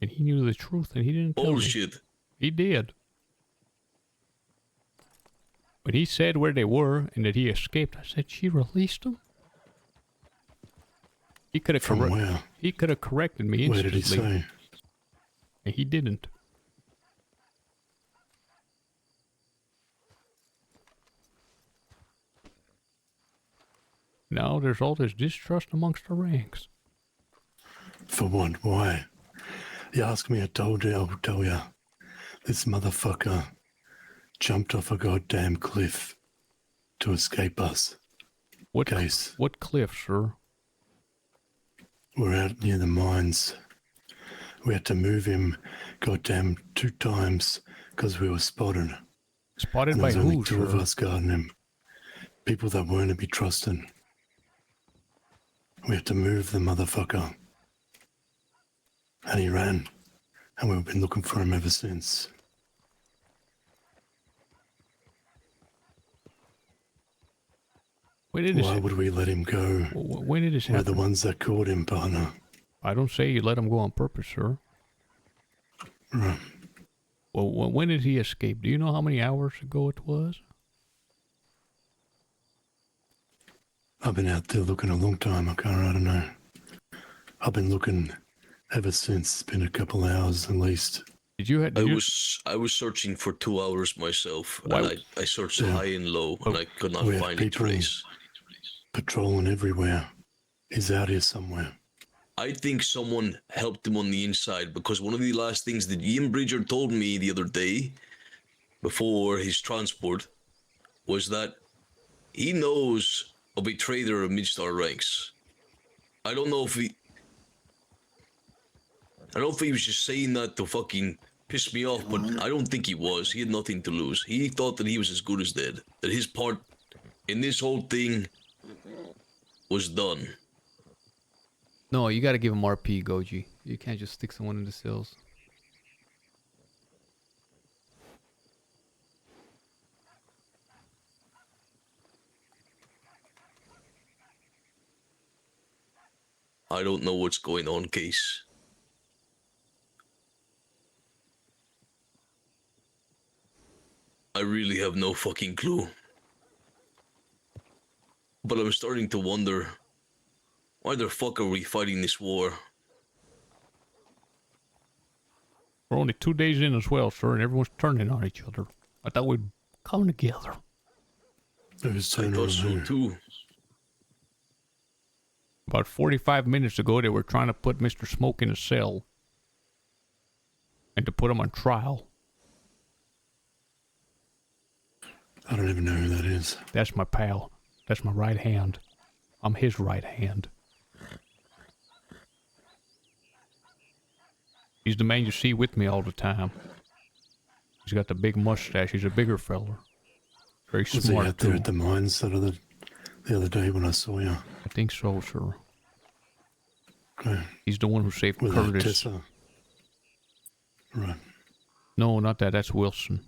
And he knew the truth, and he didn't tell me. Bullshit. He did. When he said where they were and that he escaped, I said, she released him? He could have corrected me instantly. Where did he say? And he didn't. Now there's all this distrust amongst the ranks. For what? Why? You ask me, I told you, I'll tell you. This motherfucker jumped off a goddamn cliff to escape us. What Case? What cliff, sir? We're out near the mines. We had to move him goddamn 2 times because we were spotted. Spotted and by there was who, only 2 of sir? us guarding him. People that weren't to be trusted. We had to move the motherfucker. And he ran. And we've been looking for him ever since. Why would we let him go? When did this We're happen? the ones that caught him, partner. I don't say you let him go on purpose, sir. Right. Well, when did he escape? Do you know how many hours ago it was? I've been out there looking a long time. I don't know. I've been looking ever since. It's been a couple hours at least. Did you? I was searching for 2 hours myself, Why- and I searched Yeah. high and low, and I could not We have find a people trace. patrolling everywhere. He's out here somewhere. I think someone helped him on the inside, because one of the last things that Ian Bridger told me the other day, before his transport, was that he knows of a traitor amidst our ranks. I don't know if he was just saying that to fucking piss me off, but I don't think he was. He had nothing to lose. He thought that he was as good as dead. That his part in this whole thing was done. No, you gotta give him RP, Goji. You can't just stick someone in the cells. I don't know what's going on, Case. I really have no fucking clue. But I'm starting to wonder, why the fuck are we fighting this war? We're only 2 days in as well, sir, and everyone's turning on each other. I thought we'd come together. I thought so too. About 45 minutes ago, they were trying to put Mr. Smoke in a cell. And to put him on trial. I don't even know who that is. That's my pal. That's my right hand. I'm his right hand. He's the man you see with me all the time. He's got the big mustache. He's a bigger fella. Very Was smart he out there too. at the mines the other day when I saw you? I think so, sir. Okay. He's the one who saved With Curtis. Tessa. Right. No, not that. That's Wilson.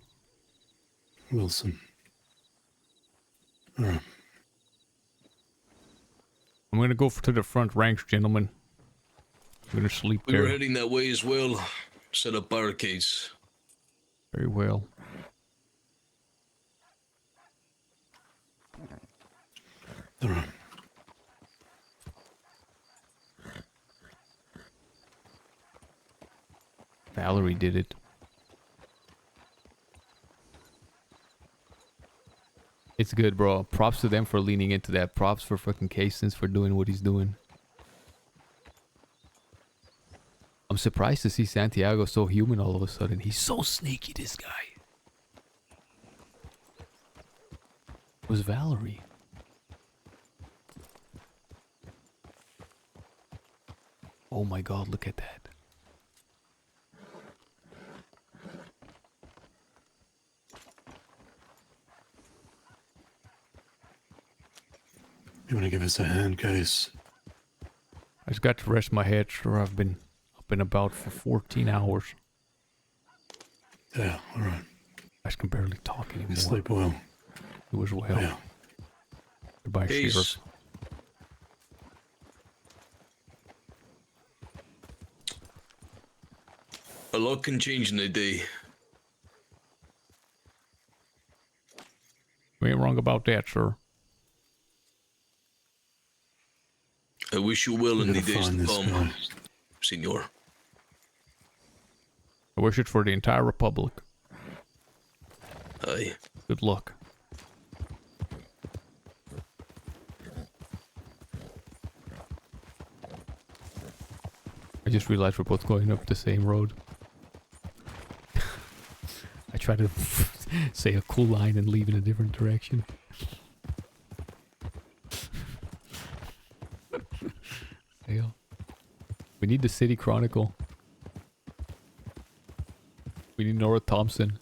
Wilson. All right. I'm gonna go to the front ranks, gentlemen. I'm gonna sleep We there. were heading that way as well. Set up barricades. Very well. All right. Valerie did it. It's good, bro. Props to them for leaning into that. Props for fucking Casons for doing what he's doing. I'm surprised to see Santiago so human all of a sudden. He's so sneaky, this guy. It was Valerie. Oh my god, look at that. You want to give us a hand, Case? I just got to rest my head, sure. I've been up and about for 14 hours. Yeah, all right. I just can barely talk anymore. You sleep well. You as well. Yeah. Goodbye, Peace. Sheriff. A lot can change in a day. You ain't wrong about that, sir. I wish you well in the gotta days find to this come, guy. Senor. I wish it for the entire Republic. Aye. Good luck. I just realized we're both going up the same road. I try to say a cool line and leave in a different direction. Yeah. We need the City Chronicle. We need Nora Thompson.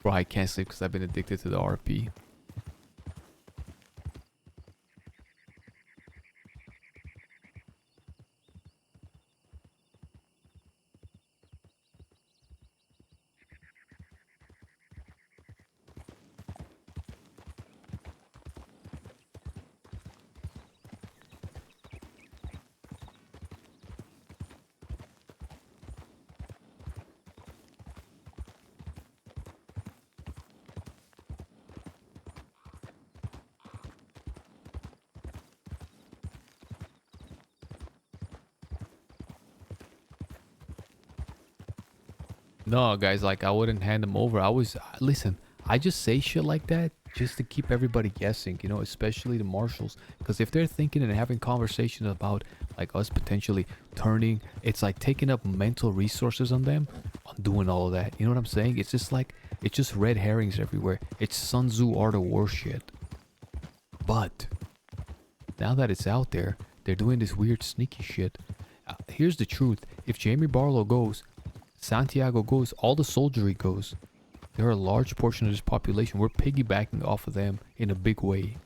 Bro, I can't sleep because I've been addicted to the RP. No, guys, like I wouldn't hand them over. Listen, I just say shit like that just to keep everybody guessing, you know, especially the marshals. Because if they're thinking and having conversations about like us potentially turning, it's like taking up mental resources on them on doing all of that. You know what I'm saying? It's just like, it's just red herrings everywhere. It's Sun Tzu Art of War shit. But now that it's out there, they're doing this weird sneaky shit. Here's the truth. If Jamie Barlow goes, Santiago goes, all the soldiery goes. They're a large portion of this population. We're piggybacking off of them in a big way.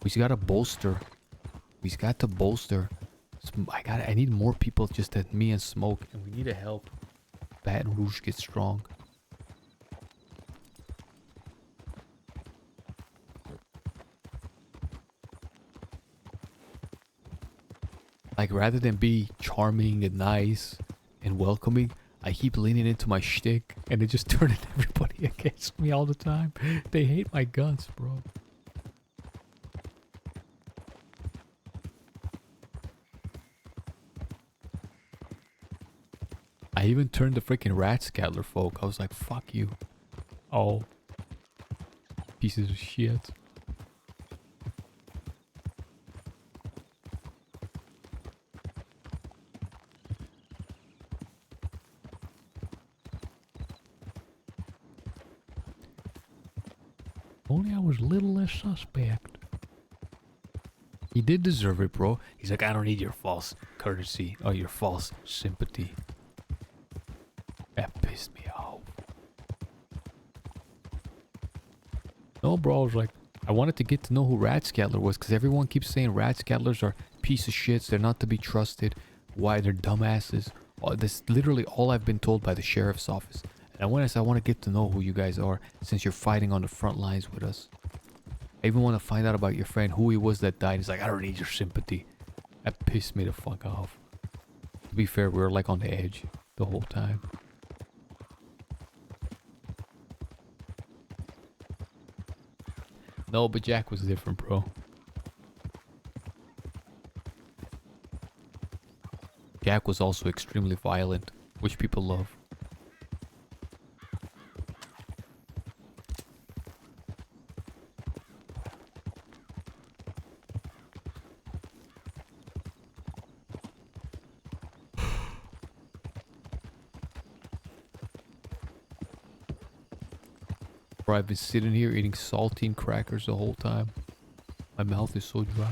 We just gotta bolster. We just got to bolster. I need more people just than me and Smoke, and we need to help Baton Rouge get strong. Like, rather than be charming and nice and welcoming, I keep leaning into my shtick, and it just turning everybody against me all the time. They hate my guns, bro. I even turned the freaking Ratscattler folk. I was like, fuck you. Oh. Pieces of shit. Only I was a little less suspect. He did deserve it, bro. He's like, I don't need your false courtesy or your false sympathy. That pissed me off. No, bro, I was like, I wanted to get to know who Ratscattler was, because everyone keeps saying Ratscattlers are piece of shits, they're not to be trusted, why they're dumbasses. That's literally all I've been told by the sheriff's office. And I want to get to know who you guys are, since you're fighting on the front lines with us. I even want to find out about your friend, who he was that died. He's like, I don't need your sympathy. That pissed me the fuck off. To be fair, we were like on the edge the whole time. No, but Jack was different, bro. Jack was also extremely violent, which people love. Bro, I've been sitting here eating saltine crackers the whole time. My mouth is so dry.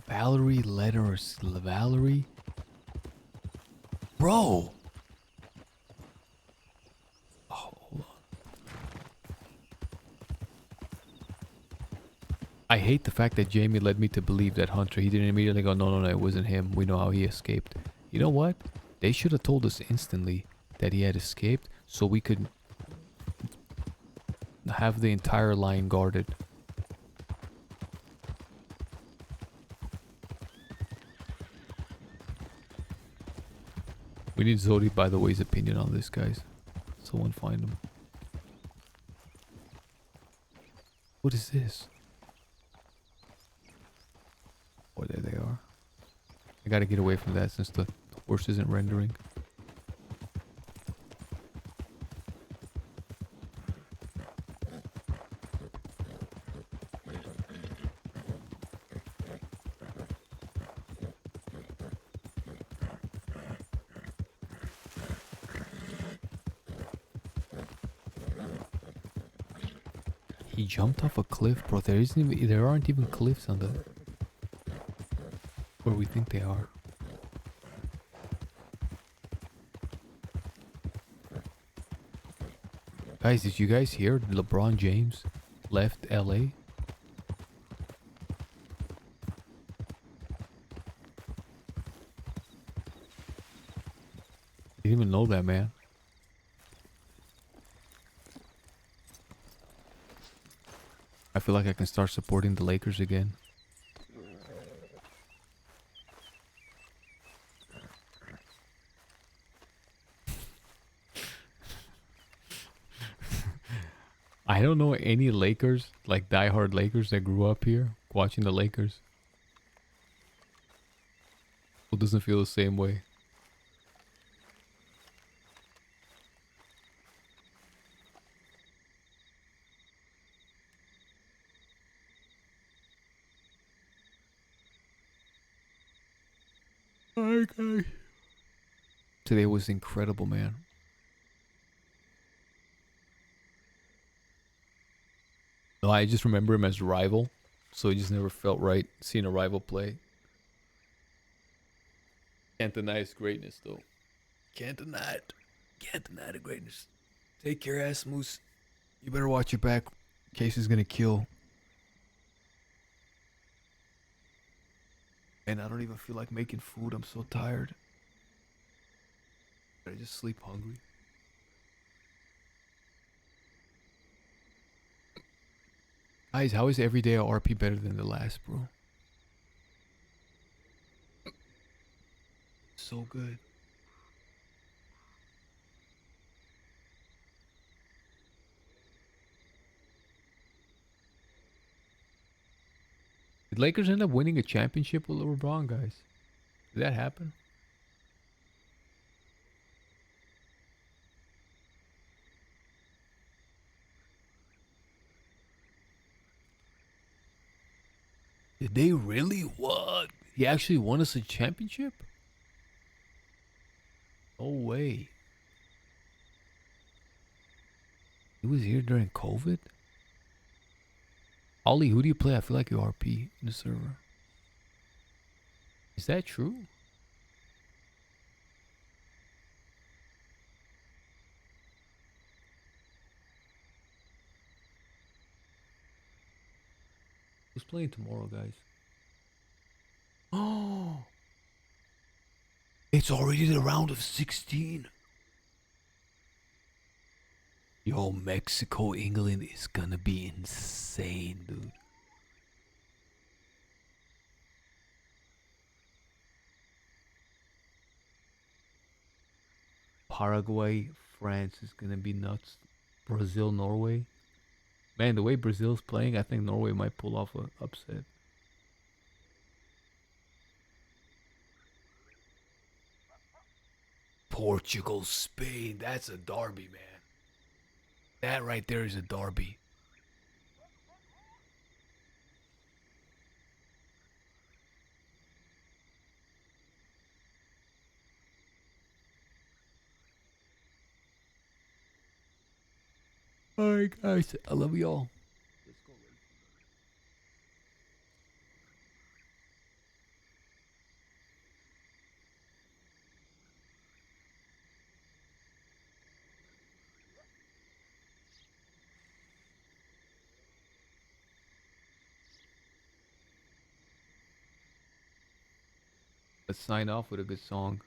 Valerie letters. Valerie? Bro! I hate the fact that Jamie led me to believe that Hunter. He didn't immediately go, no, it wasn't him. We know how he escaped. You know what? They should have told us instantly that he had escaped so we could have the entire line guarded. We need Zodi, by the way's opinion on this, guys. Someone find him. What is this? Oh, there they are. I gotta get away from that since the horse isn't rendering. He jumped off a cliff, bro. There aren't even cliffs on the where we think they are. Guys, did you guys hear LeBron James left LA? Didn't even know that, man. I feel like I can start supporting the Lakers again. I I don't know any Lakers, like diehard Lakers that grew up here watching the Lakers. Who doesn't feel the same way? Okay. Today was incredible, man. No, I just remember him as rival, so it just never felt right seeing a rival play. Can't deny his greatness, though. Can't deny it. Can't deny the greatness. Take your ass, Moose. You better watch your back. Casey's gonna kill. And I don't even feel like making food. I'm so tired. Did I just sleep hungry? Guys, how is every day at RP better than the last, bro? So good. Did Lakers end up winning a championship with LeBron, guys? Did that happen? Did they really? What? He actually won us a championship? No way. He was here during COVID? Ollie, who do you play? I feel like you RP in the server. Is that true? Who's playing tomorrow, guys? Oh! It's already the round of 16. Yo, Mexico, England is gonna be insane, dude. Paraguay, France is gonna be nuts. Brazil, Norway. Man, the way Brazil's playing, I think Norway might pull off an upset. Portugal, Spain, that's a derby, man. That right there is a derby. Alright, guys, I love y'all. Let's sign off with a good song.